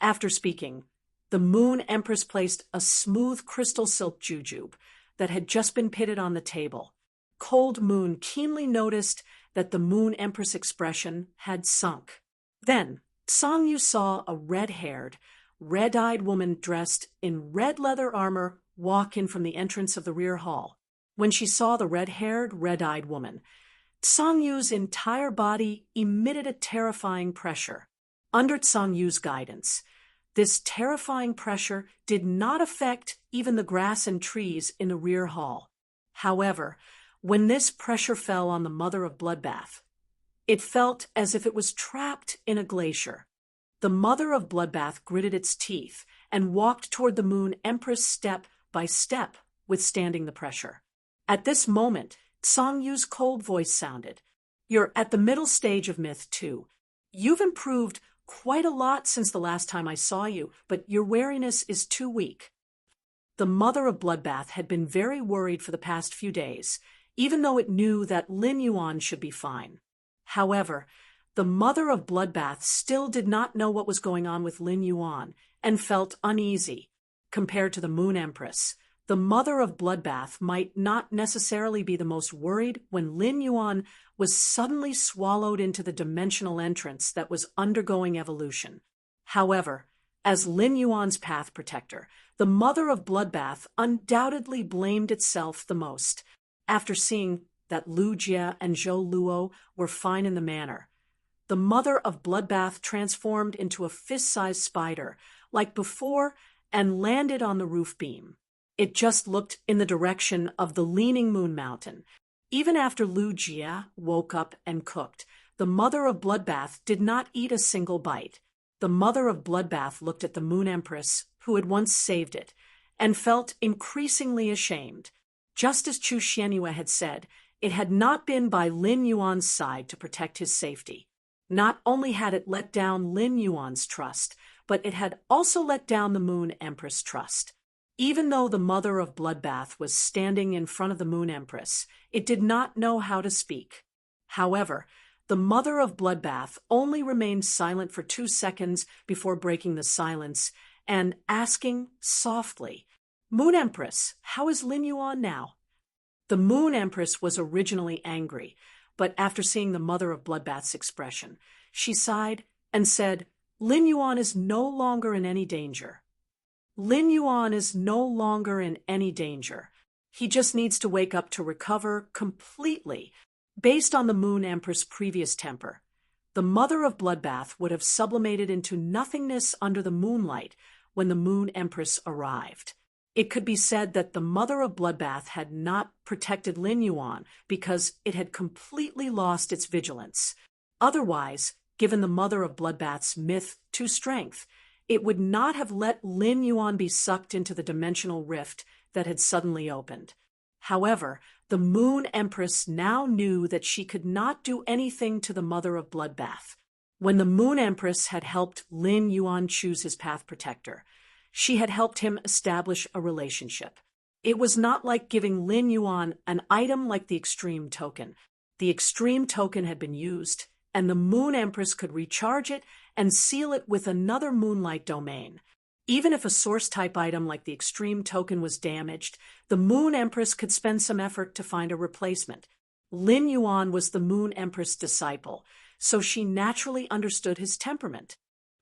After speaking, the Moon Empress placed a smooth crystal silk jujube that had just been pitted on the table. Cold Moon keenly noticed that the Moon Empress' expression had sunk. Then, Song-yu saw a red-haired, red-eyed woman dressed in red leather armor walk in from the entrance of the rear hall. When she saw the red-haired, red-eyed woman, Song-yu's entire body emitted a terrifying pressure. Under Song-yu's guidance, this terrifying pressure did not affect even the grass and trees in the rear hall. However, when this pressure fell on the Mother of Bloodbath, it felt as if it was trapped in a glacier. The Mother of Bloodbath gritted its teeth and walked toward the Moon Empress step by step, withstanding the pressure. At this moment, Song-yu's cold voice sounded. "You're at the middle stage of Myth 2. You've improved quite a lot since the last time I saw you, but your wariness is too weak." The mother of Bloodbath had been very worried for the past few days, even though it knew that Lin Yuan should be fine. However, the mother of Bloodbath still did not know what was going on with Lin Yuan and felt uneasy. Compared to the Moon Empress, the mother of Bloodbath might not necessarily be the most worried when Lin Yuan was suddenly swallowed into the dimensional entrance that was undergoing evolution. However, as Lin Yuan's path protector, the mother of Bloodbath undoubtedly blamed itself the most. After seeing that Lu Jie and Zhou Luo were fine in the manor, the mother of Bloodbath transformed into a fist-sized spider, like before, and landed on the roof beam. It just looked in the direction of the leaning moon mountain. Even after Lu Jie woke up and cooked, the mother of Bloodbath did not eat a single bite. The mother of Bloodbath looked at the Moon Empress, who had once saved it, and felt increasingly ashamed. Just as Chu Xianyue had said, it had not been by Lin Yuan's side to protect his safety. Not only had it let down Lin Yuan's trust, but it had also let down the Moon Empress' trust. Even though the mother of Bloodbath was standing in front of the Moon Empress, it did not know how to speak. However, the mother of Bloodbath only remained silent for 2 seconds before breaking the silence and asking softly, "Moon Empress, how is Lin Yuan now?" The Moon Empress was originally angry, but after seeing the mother of Bloodbath's expression, she sighed and said, "Lin Yuan is no longer in any danger. Lin Yuan is no longer in any danger. He just needs to wake up to recover completely." Based on the Moon Empress' previous temper, the mother of Bloodbath would have sublimated into nothingness under the moonlight when the Moon Empress arrived. It could be said that the mother of Bloodbath had not protected Lin Yuan because it had completely lost its vigilance. Otherwise, given the mother of Bloodbath's myth to strength, it would not have let Lin Yuan be sucked into the dimensional rift that had suddenly opened. However, the Moon Empress now knew that she could not do anything to the mother of Bloodbath. When the Moon Empress had helped Lin Yuan choose his path protector, she had helped him establish a relationship. It was not like giving Lin Yuan an item like the Extreme Token. The Extreme Token had been used, and the Moon Empress could recharge it and seal it with another Moonlight domain. Even if a source-type item like the Extreme Token was damaged, the Moon Empress could spend some effort to find a replacement. Lin Yuan was the Moon Empress' disciple, so she naturally understood his temperament.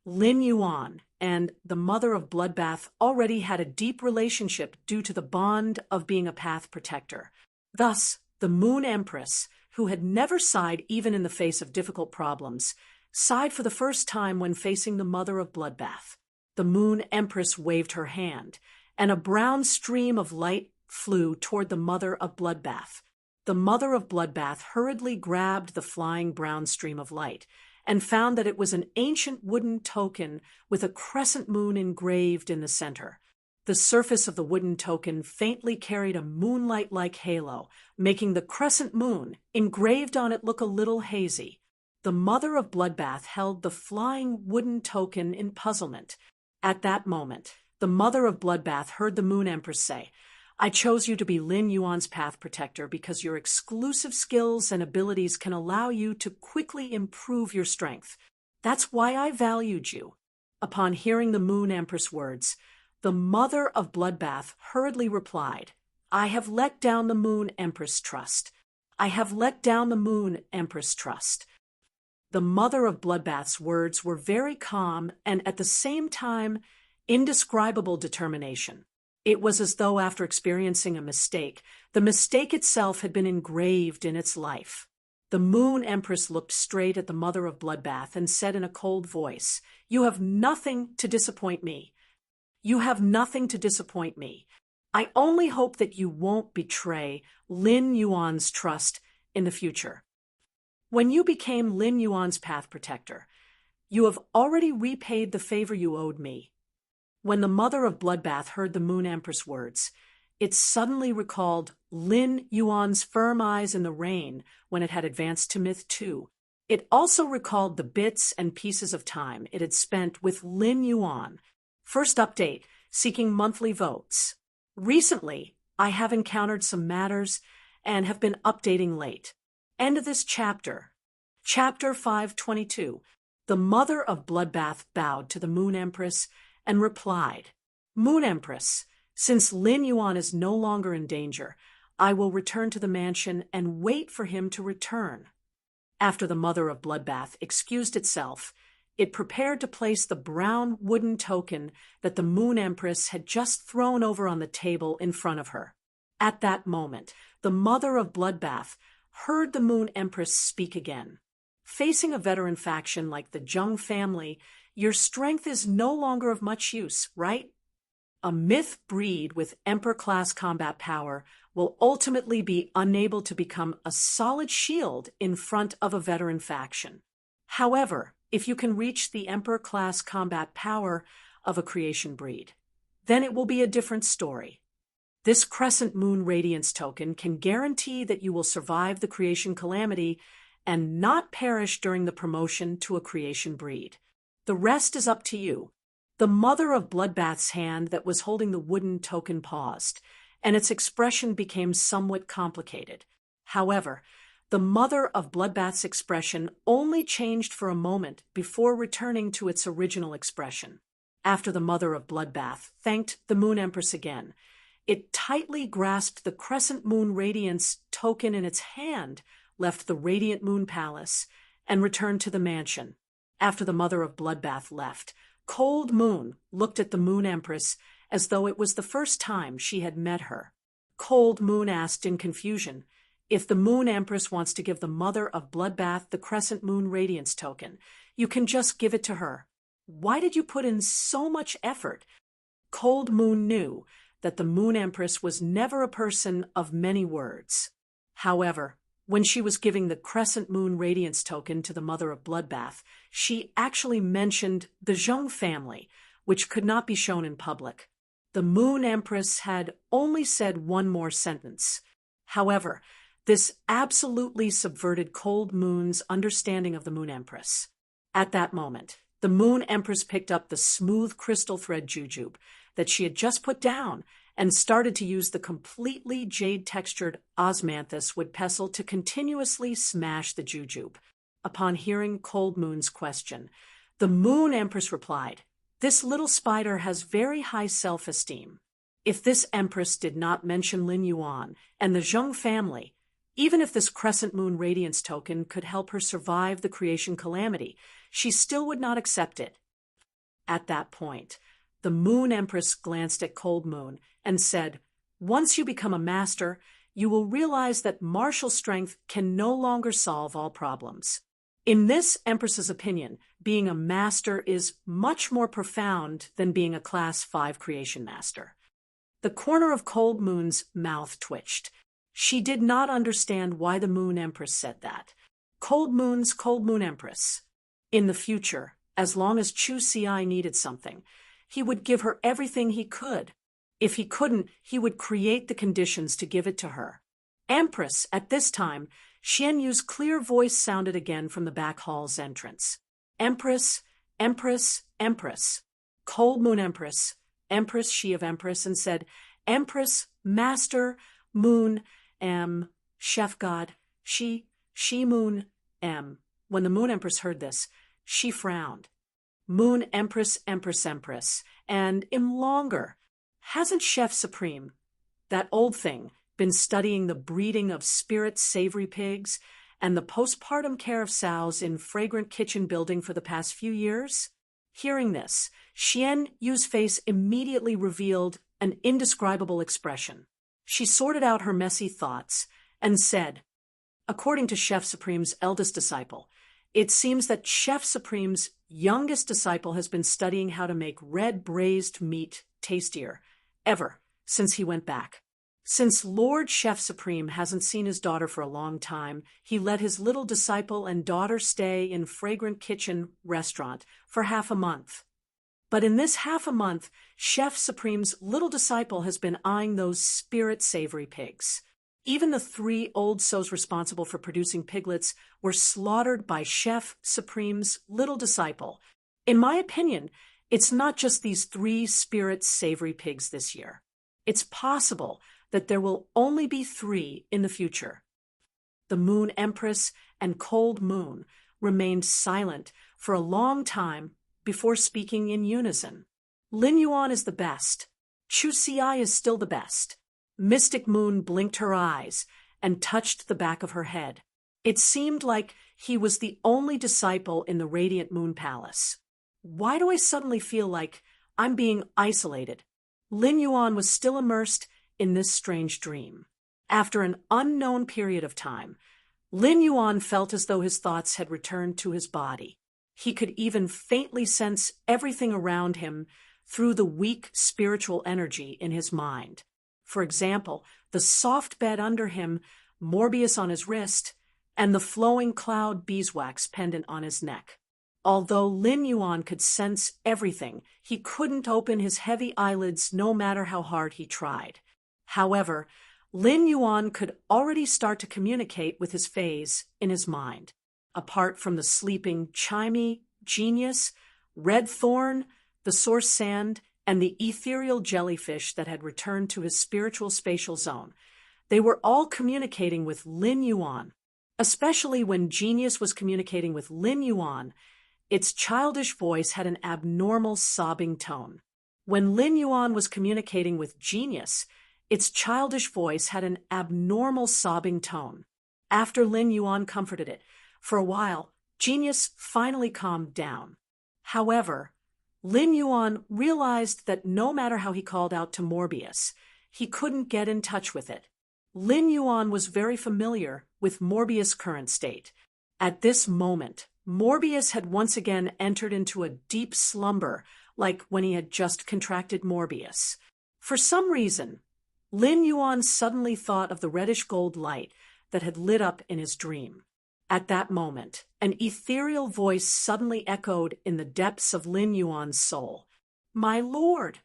Lin Yuan and the mother of Bloodbath already had a deep relationship due to the bond of being a path protector. Thus, the Moon Empress, who had never sighed even in the face of difficult problems, sighed for the first time when facing the mother of Bloodbath. The Moon Empress waved her hand, and a brown stream of light flew toward the mother of Bloodbath. The mother of Bloodbath hurriedly grabbed the flying brown stream of light and found that it was an ancient wooden token with a crescent moon engraved in the center. The surface of the wooden token faintly carried a moonlight-like halo, making the crescent moon engraved on it look a little hazy. The mother of Bloodbath held the flying wooden token in puzzlement. At that moment, the mother of Bloodbath heard the Moon Empress say, "I chose you to be Lin Yuan's path protector because your exclusive skills and abilities can allow you to quickly improve your strength. That's why I valued you." Upon hearing the Moon Empress' words, the mother of Bloodbath hurriedly replied, "I have let down the Moon Empress' trust. I have let down the Moon Empress' trust." The mother of Bloodbath's words were very calm and at the same time indescribable determination. It was as though after experiencing a mistake, the mistake itself had been engraved in its life. The Moon Empress looked straight at the mother of Bloodbath and said in a cold voice, "You have nothing to disappoint me. You have nothing to disappoint me. I only hope that you won't betray Lin Yuan's trust in the future. When you became Lin Yuan's path protector, you have already repaid the favor you owed me." When the mother of Bloodbath heard the Moon Empress' words, it suddenly recalled Lin Yuan's firm eyes in the rain when it had advanced to Myth 2. It also recalled the bits and pieces of time it had spent with Lin Yuan. First update, seeking monthly votes. Recently, I have encountered some matters and have been updating late. End of this chapter. Chapter 522. The mother of Bloodbath bowed to the Moon Empress and replied, Moon Empress, since Lin Yuan is no longer in danger, I will return to the mansion and wait for him to return. After the mother of Bloodbath excused itself, it prepared to place the brown wooden token that the Moon Empress had just thrown over on the table in front of her. At that moment, the mother of Bloodbath heard the Moon Empress speak again. Facing a veteran faction like the Zheng family, your strength is no longer of much use, right? A myth breed with Emperor-class combat power will ultimately be unable to become a solid shield in front of a veteran faction. However, if you can reach the Emperor-class combat power of a creation breed, then it will be a different story. This Crescent Moon Radiance token can guarantee that you will survive the creation calamity and not perish during the promotion to a creation breed. The rest is up to you. The mother of Bloodbath's hand that was holding the wooden token paused, and its expression became somewhat complicated. However, the mother of Bloodbath's expression only changed for a moment before returning to its original expression. After the mother of Bloodbath thanked the Moon Empress again, it tightly grasped the Crescent Moon Radiance token in its hand, left the Radiant Moon Palace, and returned to the mansion. After the mother of Bloodbath left, Cold Moon looked at the Moon Empress as though it was the first time she had met her. Cold Moon asked in confusion, if the Moon Empress wants to give the mother of Bloodbath the Crescent Moon Radiance token, you can just give it to her. Why did you put in so much effort? Cold Moon knew that the Moon Empress was never a person of many words. However, when she was giving the Crescent Moon Radiance token to the mother of Bloodbath, she actually mentioned the Zheng family, which could not be shown in public. The Moon Empress had only said one more sentence. However, this absolutely subverted Cold Moon's understanding of the Moon Empress. At that moment, the Moon Empress picked up the smooth crystal thread jujube that she had just put down and started to use the completely jade-textured osmanthus wood pestle to continuously smash the jujube. Upon hearing Cold Moon's question, the Moon Empress replied, "This little spider has very high self-esteem. If this Empress did not mention Lin Yuan and the Zheng family, even if this Crescent Moon Radiance token could help her survive the creation calamity, she still would not accept it." At that point, the Moon Empress glanced at Cold Moon and said, "Once you become a master, you will realize that martial strength can no longer solve all problems." In this Empress's opinion, being a master is much more profound than being a Class 5 creation master. The corner of Cold Moon's mouth twitched. She did not understand why the Moon Empress said that. Cold Moon Empress. In the future, as long as Chu Ci needed something, he would give her everything he could. If he couldn't, he would create the conditions to give it to her. Empress, at this time, Xian Yu's clear voice sounded again from the back hall's entrance. "Empress, Empress, Empress." Cold Moon Empress, Empress, she of Empress, and said, "Empress, Master, Moon, Chef God, she Moon, When the Moon Empress heard this, she frowned. Moon Empress, Empress, Empress, and longer. Hasn't Chef Supreme, that old thing, been studying the breeding of spirit savory pigs and the postpartum care of sows in Fragrant Kitchen Building for the past few years? Hearing this, Xian Yu's face immediately revealed an indescribable expression. She sorted out her messy thoughts and said, "According to Chef Supreme's eldest disciple, it seems that Chef Supreme's youngest disciple has been studying how to make red braised meat tastier ever since he went back. Since Lord Chef Supreme hasn't seen his daughter for a long time, he let his little disciple and daughter stay in Fragrant Kitchen restaurant for half a month. But in this half a month, Chef Supreme's little disciple has been eyeing those spirit savory pigs. Even the 3 old sows responsible for producing piglets were slaughtered by Chef Supreme's little disciple. In my opinion, it's not just these 3 spirit savory pigs this year. It's possible that there will only be 3 in the future. The Moon Empress and Cold Moon remained silent for a long time before speaking in unison. Lin Yuan is the best. Chu Xi is still the best. Mystic Moon blinked her eyes and touched the back of her head. It seemed like he was the only disciple in the Radiant Moon Palace. Why do I suddenly feel like I'm being isolated? Lin Yuan was still immersed in this strange dream. After an unknown period of time, Lin Yuan felt as though his thoughts had returned to his body. He could even faintly sense everything around him through the weak spiritual energy in his mind. For example, the soft bed under him, Morbius on his wrist, and the flowing cloud beeswax pendant on his neck. Although Lin Yuan could sense everything, he couldn't open his heavy eyelids no matter how hard he tried. However, Lin Yuan could already start to communicate with his phase in his mind. Apart from the sleeping Chimey, Genius, Red Thorn, the Source Sand, and the ethereal jellyfish that had returned to his spiritual spatial zone, they were all communicating with Lin Yuan. Especially when Genius was communicating with Lin Yuan, its childish voice had an abnormal sobbing tone. When Lin Yuan was communicating with Genius, its childish voice had an abnormal sobbing tone. After Lin Yuan comforted it, for a while, Genius finally calmed down. However, Lin Yuan realized that no matter how he called out to Morbius, he couldn't get in touch with it. Lin Yuan was very familiar with Morbius' current state. At this moment, Morbius had once again entered into a deep slumber, like when he had just contracted Morbius. For some reason, Lin Yuan suddenly thought of the reddish-gold light that had lit up in his dream. At that moment, an ethereal voice suddenly echoed in the depths of Lin Yuan's soul. "My lord!"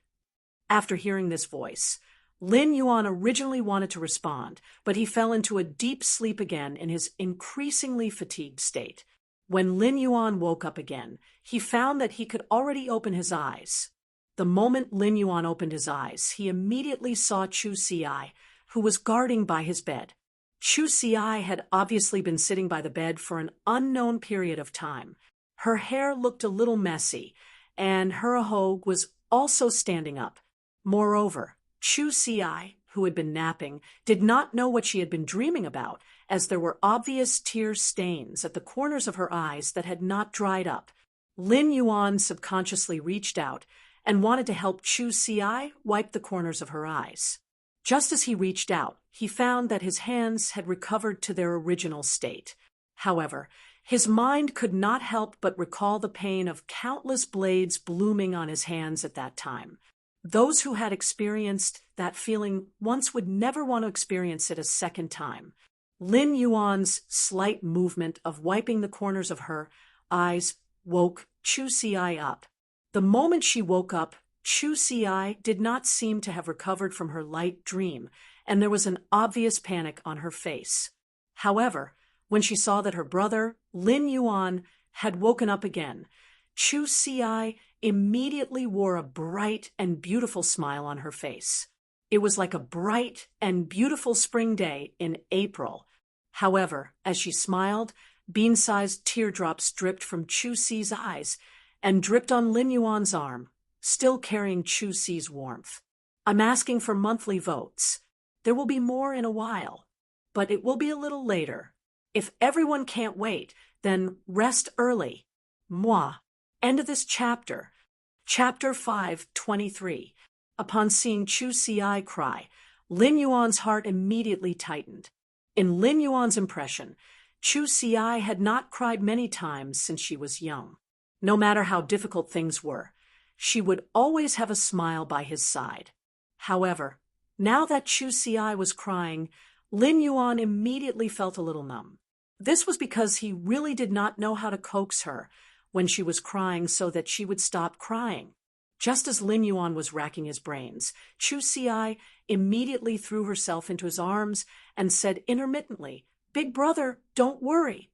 After hearing this voice, Lin Yuan originally wanted to respond, but he fell into a deep sleep again in his increasingly fatigued state. When Lin Yuan woke up again, he found that he could already open his eyes. The moment Lin Yuan opened his eyes, he immediately saw Chu Xi, who was guarding by his bed. Chu Xi had obviously been sitting by the bed for an unknown period of time. Her hair looked a little messy, and her ahogue was also standing up. Moreover, Chu Xi, who had been napping, did not know what she had been dreaming about, as there were obvious tear stains at the corners of her eyes that had not dried up. Lin Yuan subconsciously reached out and wanted to help Chu Xi wipe the corners of her eyes. Just as he reached out, he found that his hands had recovered to their original state. However, his mind could not help but recall the pain of countless blades blooming on his hands at that time. Those who had experienced that feeling once would never want to experience it a second time. Lin Yuan's slight movement of wiping the corners of her eyes woke Chu Xi up. The moment she woke up, Chu Xi did not seem to have recovered from her light dream, and there was an obvious panic on her face. However, when she saw that her brother, Lin Yuan, had woken up again, Chu Xi immediately wore a bright and beautiful smile on her face. It was like a bright and beautiful spring day in April. However, as she smiled, bean-sized teardrops dripped from Chu Xi's eyes and dripped on Lin Yuan's arm, still carrying Chu Xi's warmth. "I'm asking for monthly votes. There will be more in a while, but it will be a little later. If everyone can't wait, then rest early. Moi." End of this chapter. Chapter 5:23. Upon seeing Chu Xi cry, Lin Yuan's heart immediately tightened. In Lin Yuan's impression, Chu Xi had not cried many times since she was young. No matter how difficult things were, she would always have a smile by his side. However, now that Chu Xi was crying, Lin Yuan immediately felt a little numb. This was because he really did not know how to coax her when she was crying so that she would stop crying. Just as Lin Yuan was racking his brains, Chu Xi immediately threw herself into his arms and said intermittently, "Big brother, don't worry.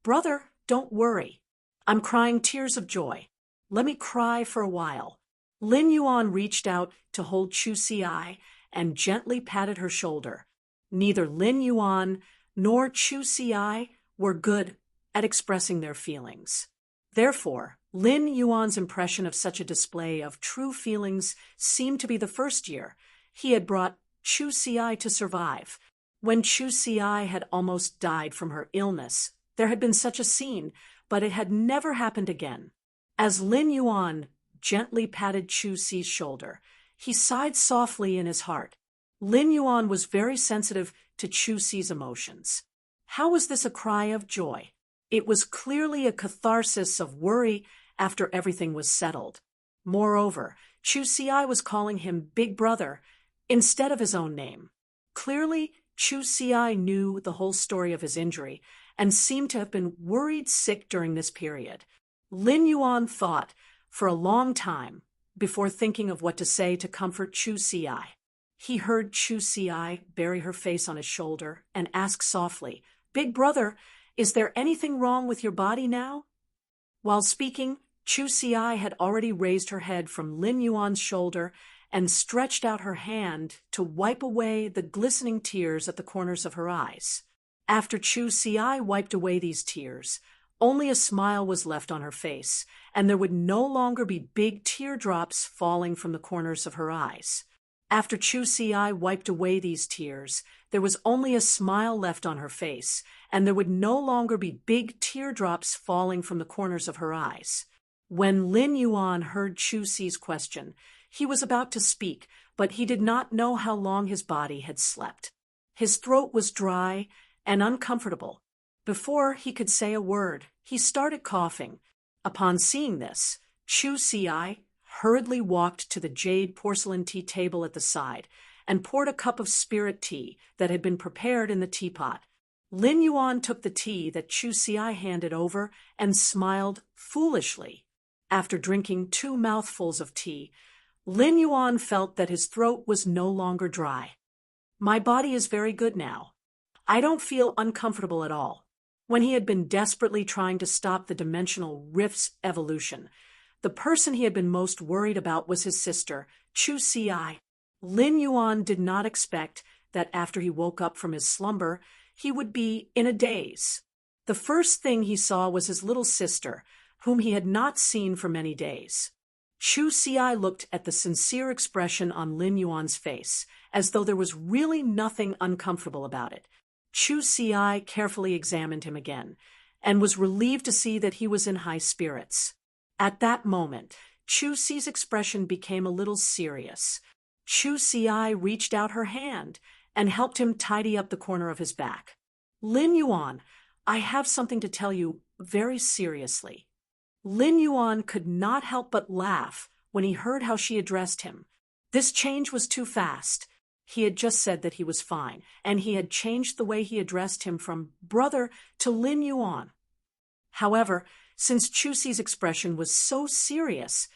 Brother, don't worry. I'm crying tears of joy. Let me cry for a while. Lin Yuan reached out to hold Chu Xi and gently patted her shoulder. Neither Lin Yuan nor Chu Xi were good at expressing their feelings. Therefore, Lin Yuan's impression of such a display of true feelings seemed to be the first year he had brought Chu Xi to survive. When Chu Xi had almost died from her illness, there had been such a scene, but it had never happened again. As Lin Yuan gently patted Chu Xi's shoulder, he sighed softly in his heart. Lin Yuan was very sensitive to Chu Xi's emotions. How was this a cry of joy? It was clearly a catharsis of worry after everything was settled. Moreover, Chu Xi was calling him Big Brother instead of his own name. Clearly, Chu Xi knew the whole story of his injury and seemed to have been worried sick during this period. Lin Yuan thought for a long time before thinking of what to say to comfort Chu Xi. He heard Chu Xi bury her face on his shoulder and ask softly, "Big Brother, is there anything wrong with your body now?" While speaking, Chu Xi had already raised her head from Lin Yuan's shoulder and stretched out her hand to wipe away the glistening tears at the corners of her eyes. After Chu Xi wiped away these tears, only a smile was left on her face, and there would no longer be big teardrops falling from the corners of her eyes. After Chu Xi wiped away these tears, there was only a smile left on her face, and there would no longer be big teardrops falling from the corners of her eyes. When Lin Yuan heard Chu Xi's question, he was about to speak, but he did not know how long his body had slept. His throat was dry and uncomfortable. Before he could say a word, he started coughing. Upon seeing this, Chu Xi hurriedly walked to the jade porcelain tea table at the side and poured a cup of spirit tea that had been prepared in the teapot. Lin Yuan took the tea that Chu Xi handed over and smiled foolishly. After drinking 2 mouthfuls of tea, Lin Yuan felt that his throat was no longer dry. "My body is very good now. I don't feel uncomfortable at all." When he had been desperately trying to stop the dimensional rift's evolution, the person he had been most worried about was his sister, Chu Xi. Lin Yuan did not expect that after he woke up from his slumber, he would be in a daze. The first thing he saw was his little sister, whom he had not seen for many days. Chu Xi looked at the sincere expression on Lin Yuan's face, as though there was really nothing uncomfortable about it. Chu Xi carefully examined him again, and was relieved to see that he was in high spirits. At that moment, Chu Xi's expression became a little serious. Chu Xi reached out her hand and helped him tidy up the corner of his back. "Lin Yuan, I have something to tell you very seriously." Lin Yuan could not help but laugh when he heard how she addressed him. This change was too fast. He had just said that he was fine, and he had changed the way he addressed him from brother to Lin Yuan. However, since Chu Xi's expression was so serious,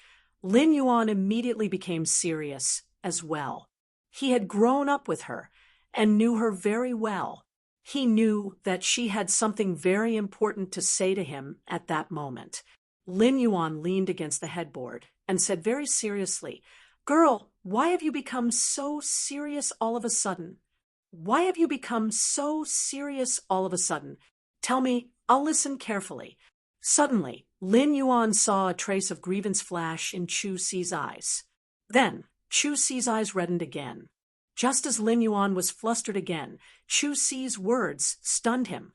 Lin Yuan immediately became serious as well. He had grown up with her and knew her very well. He knew that she had something very important to say to him at that moment. Lin Yuan leaned against the headboard and said very seriously, "Girl, why have you become so serious all of a sudden? Why have you become so serious all of a sudden? Tell me, I'll listen carefully." Suddenly, Lin Yuan saw a trace of grievance flash in Chu Xi's eyes. Then, Chu Xi's eyes reddened again. Just as Lin Yuan was flustered again, Chu Xi's words stunned him.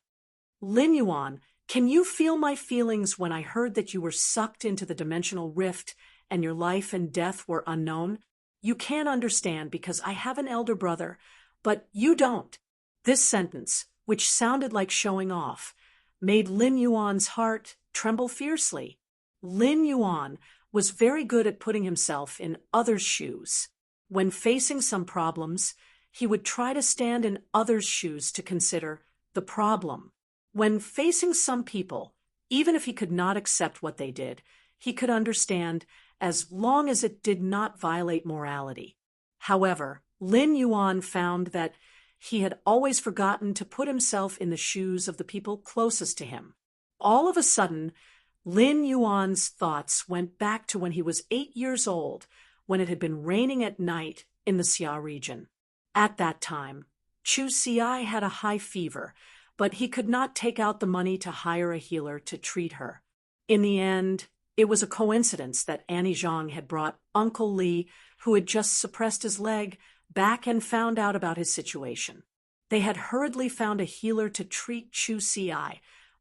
"Lin Yuan, can you feel my feelings when I heard that you were sucked into the dimensional rift and your life and death were unknown? You can't understand because I have an elder brother, but you don't." This sentence, which sounded like showing off, made Lin Yuan's heart tremble fiercely. Lin Yuan was very good at putting himself in others' shoes. When facing some problems, he would try to stand in others' shoes to consider the problem. When facing some people, even if he could not accept what they did, he could understand as long as it did not violate morality. However, Lin Yuan found that he had always forgotten to put himself in the shoes of the people closest to him. All of a sudden, Lin Yuan's thoughts went back to when he was 8 years old, when it had been raining at night in the Xia region. At that time, Chu Xi had a high fever, but he could not take out the money to hire a healer to treat her. In the end, it was a coincidence that Annie Zhang had brought Uncle Li, who had just suppressed his leg, back and found out about his situation. They had hurriedly found a healer to treat Chu Xi,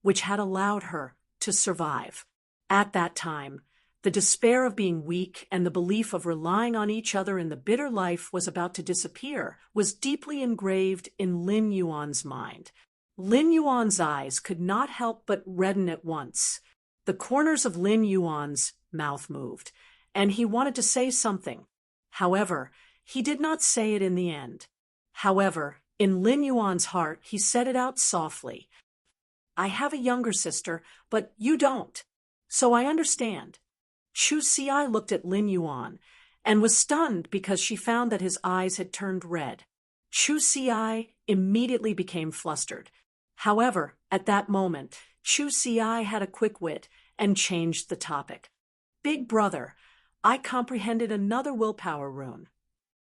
which had allowed her to survive. At that time, the despair of being weak and the belief of relying on each other in the bitter life was about to disappear was deeply engraved in Lin Yuan's mind. Lin Yuan's eyes could not help but redden at once. The corners of Lin Yuan's mouth moved, and he wanted to say something. However, he did not say it in the end. However, in Lin Yuan's heart, he said it out softly. I have a younger sister, but you don't. So I understand. Chu Xi looked at Lin Yuan and was stunned because she found that his eyes had turned red. Chu Xi immediately became flustered. However, at that moment, Chu Xi had a quick wit and changed the topic. Big brother, I comprehended another willpower rune.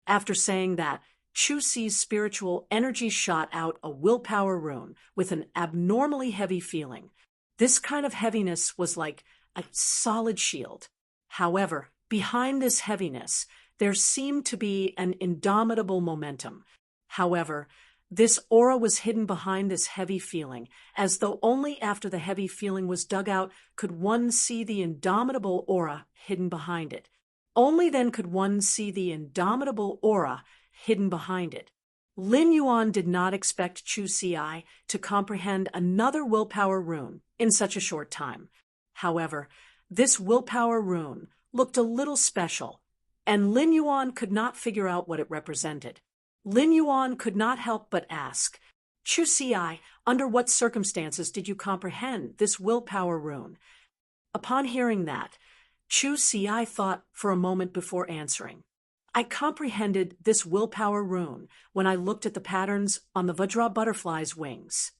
After saying that, Chu Xi's spiritual energy shot out a willpower rune with an abnormally heavy feeling. This kind of heaviness was like a solid shield. However, behind this heaviness, there seemed to be an indomitable momentum. However, this aura was hidden behind this heavy feeling, as though only after the heavy feeling was dug out could one see the indomitable aura hidden behind it. Only then could one see the indomitable aura hidden behind it. Lin Yuan did not expect Chu Xi to comprehend another willpower rune in such a short time. However, this willpower rune looked a little special, and Lin Yuan could not figure out what it represented. Lin Yuan could not help but ask, Chu Xi, under what circumstances did you comprehend this willpower rune? Upon hearing that, Chu Xi thought for a moment before answering. I comprehended this willpower rune when I looked at the patterns on the Vajra butterfly's wings.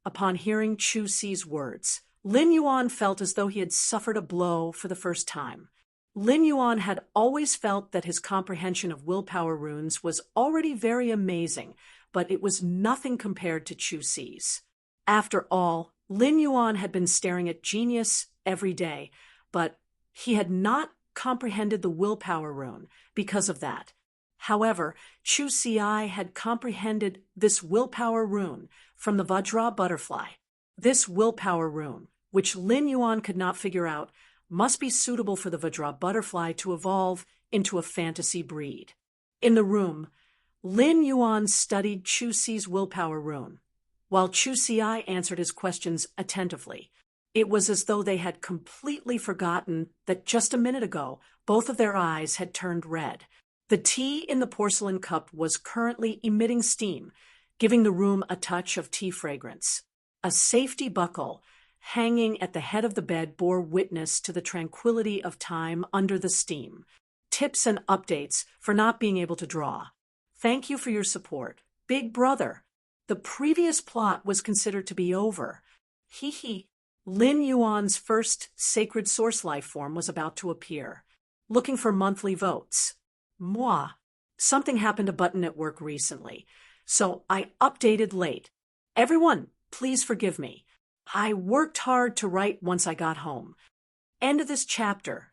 Upon hearing Chu Xi's words, Lin Yuan felt as though he had suffered a blow for the first time. Lin Yuan had always felt that his comprehension of willpower runes was already very amazing, but it was nothing compared to Chu Xi's. After all, Lin Yuan had been staring at genius every day, but he had not comprehended the willpower rune because of that. However, Chu Xi had comprehended this willpower rune from the Vajra butterfly. This willpower rune, which Lin Yuan could not figure out, must be suitable for the Vajra butterfly to evolve into a fantasy breed. In the room, Lin Yuan studied Chu Xi's willpower rune, while Chu Xi answered his questions attentively. It was as though they had completely forgotten that just a minute ago, both of their eyes had turned red. The tea in the porcelain cup was currently emitting steam, giving the room a touch of tea fragrance. A safety buckle hanging at the head of the bed bore witness to the tranquility of time under the steam. Tips and updates for not being able to draw. Thank you for your support. Big brother. The previous plot was considered to be over. Hee hee. Lin Yuan's first sacred source life form was about to appear. Looking for monthly votes. Moi. Something happened to Button at work recently, so I updated late. Everyone, please forgive me. I worked hard to write once I got home. End of this chapter.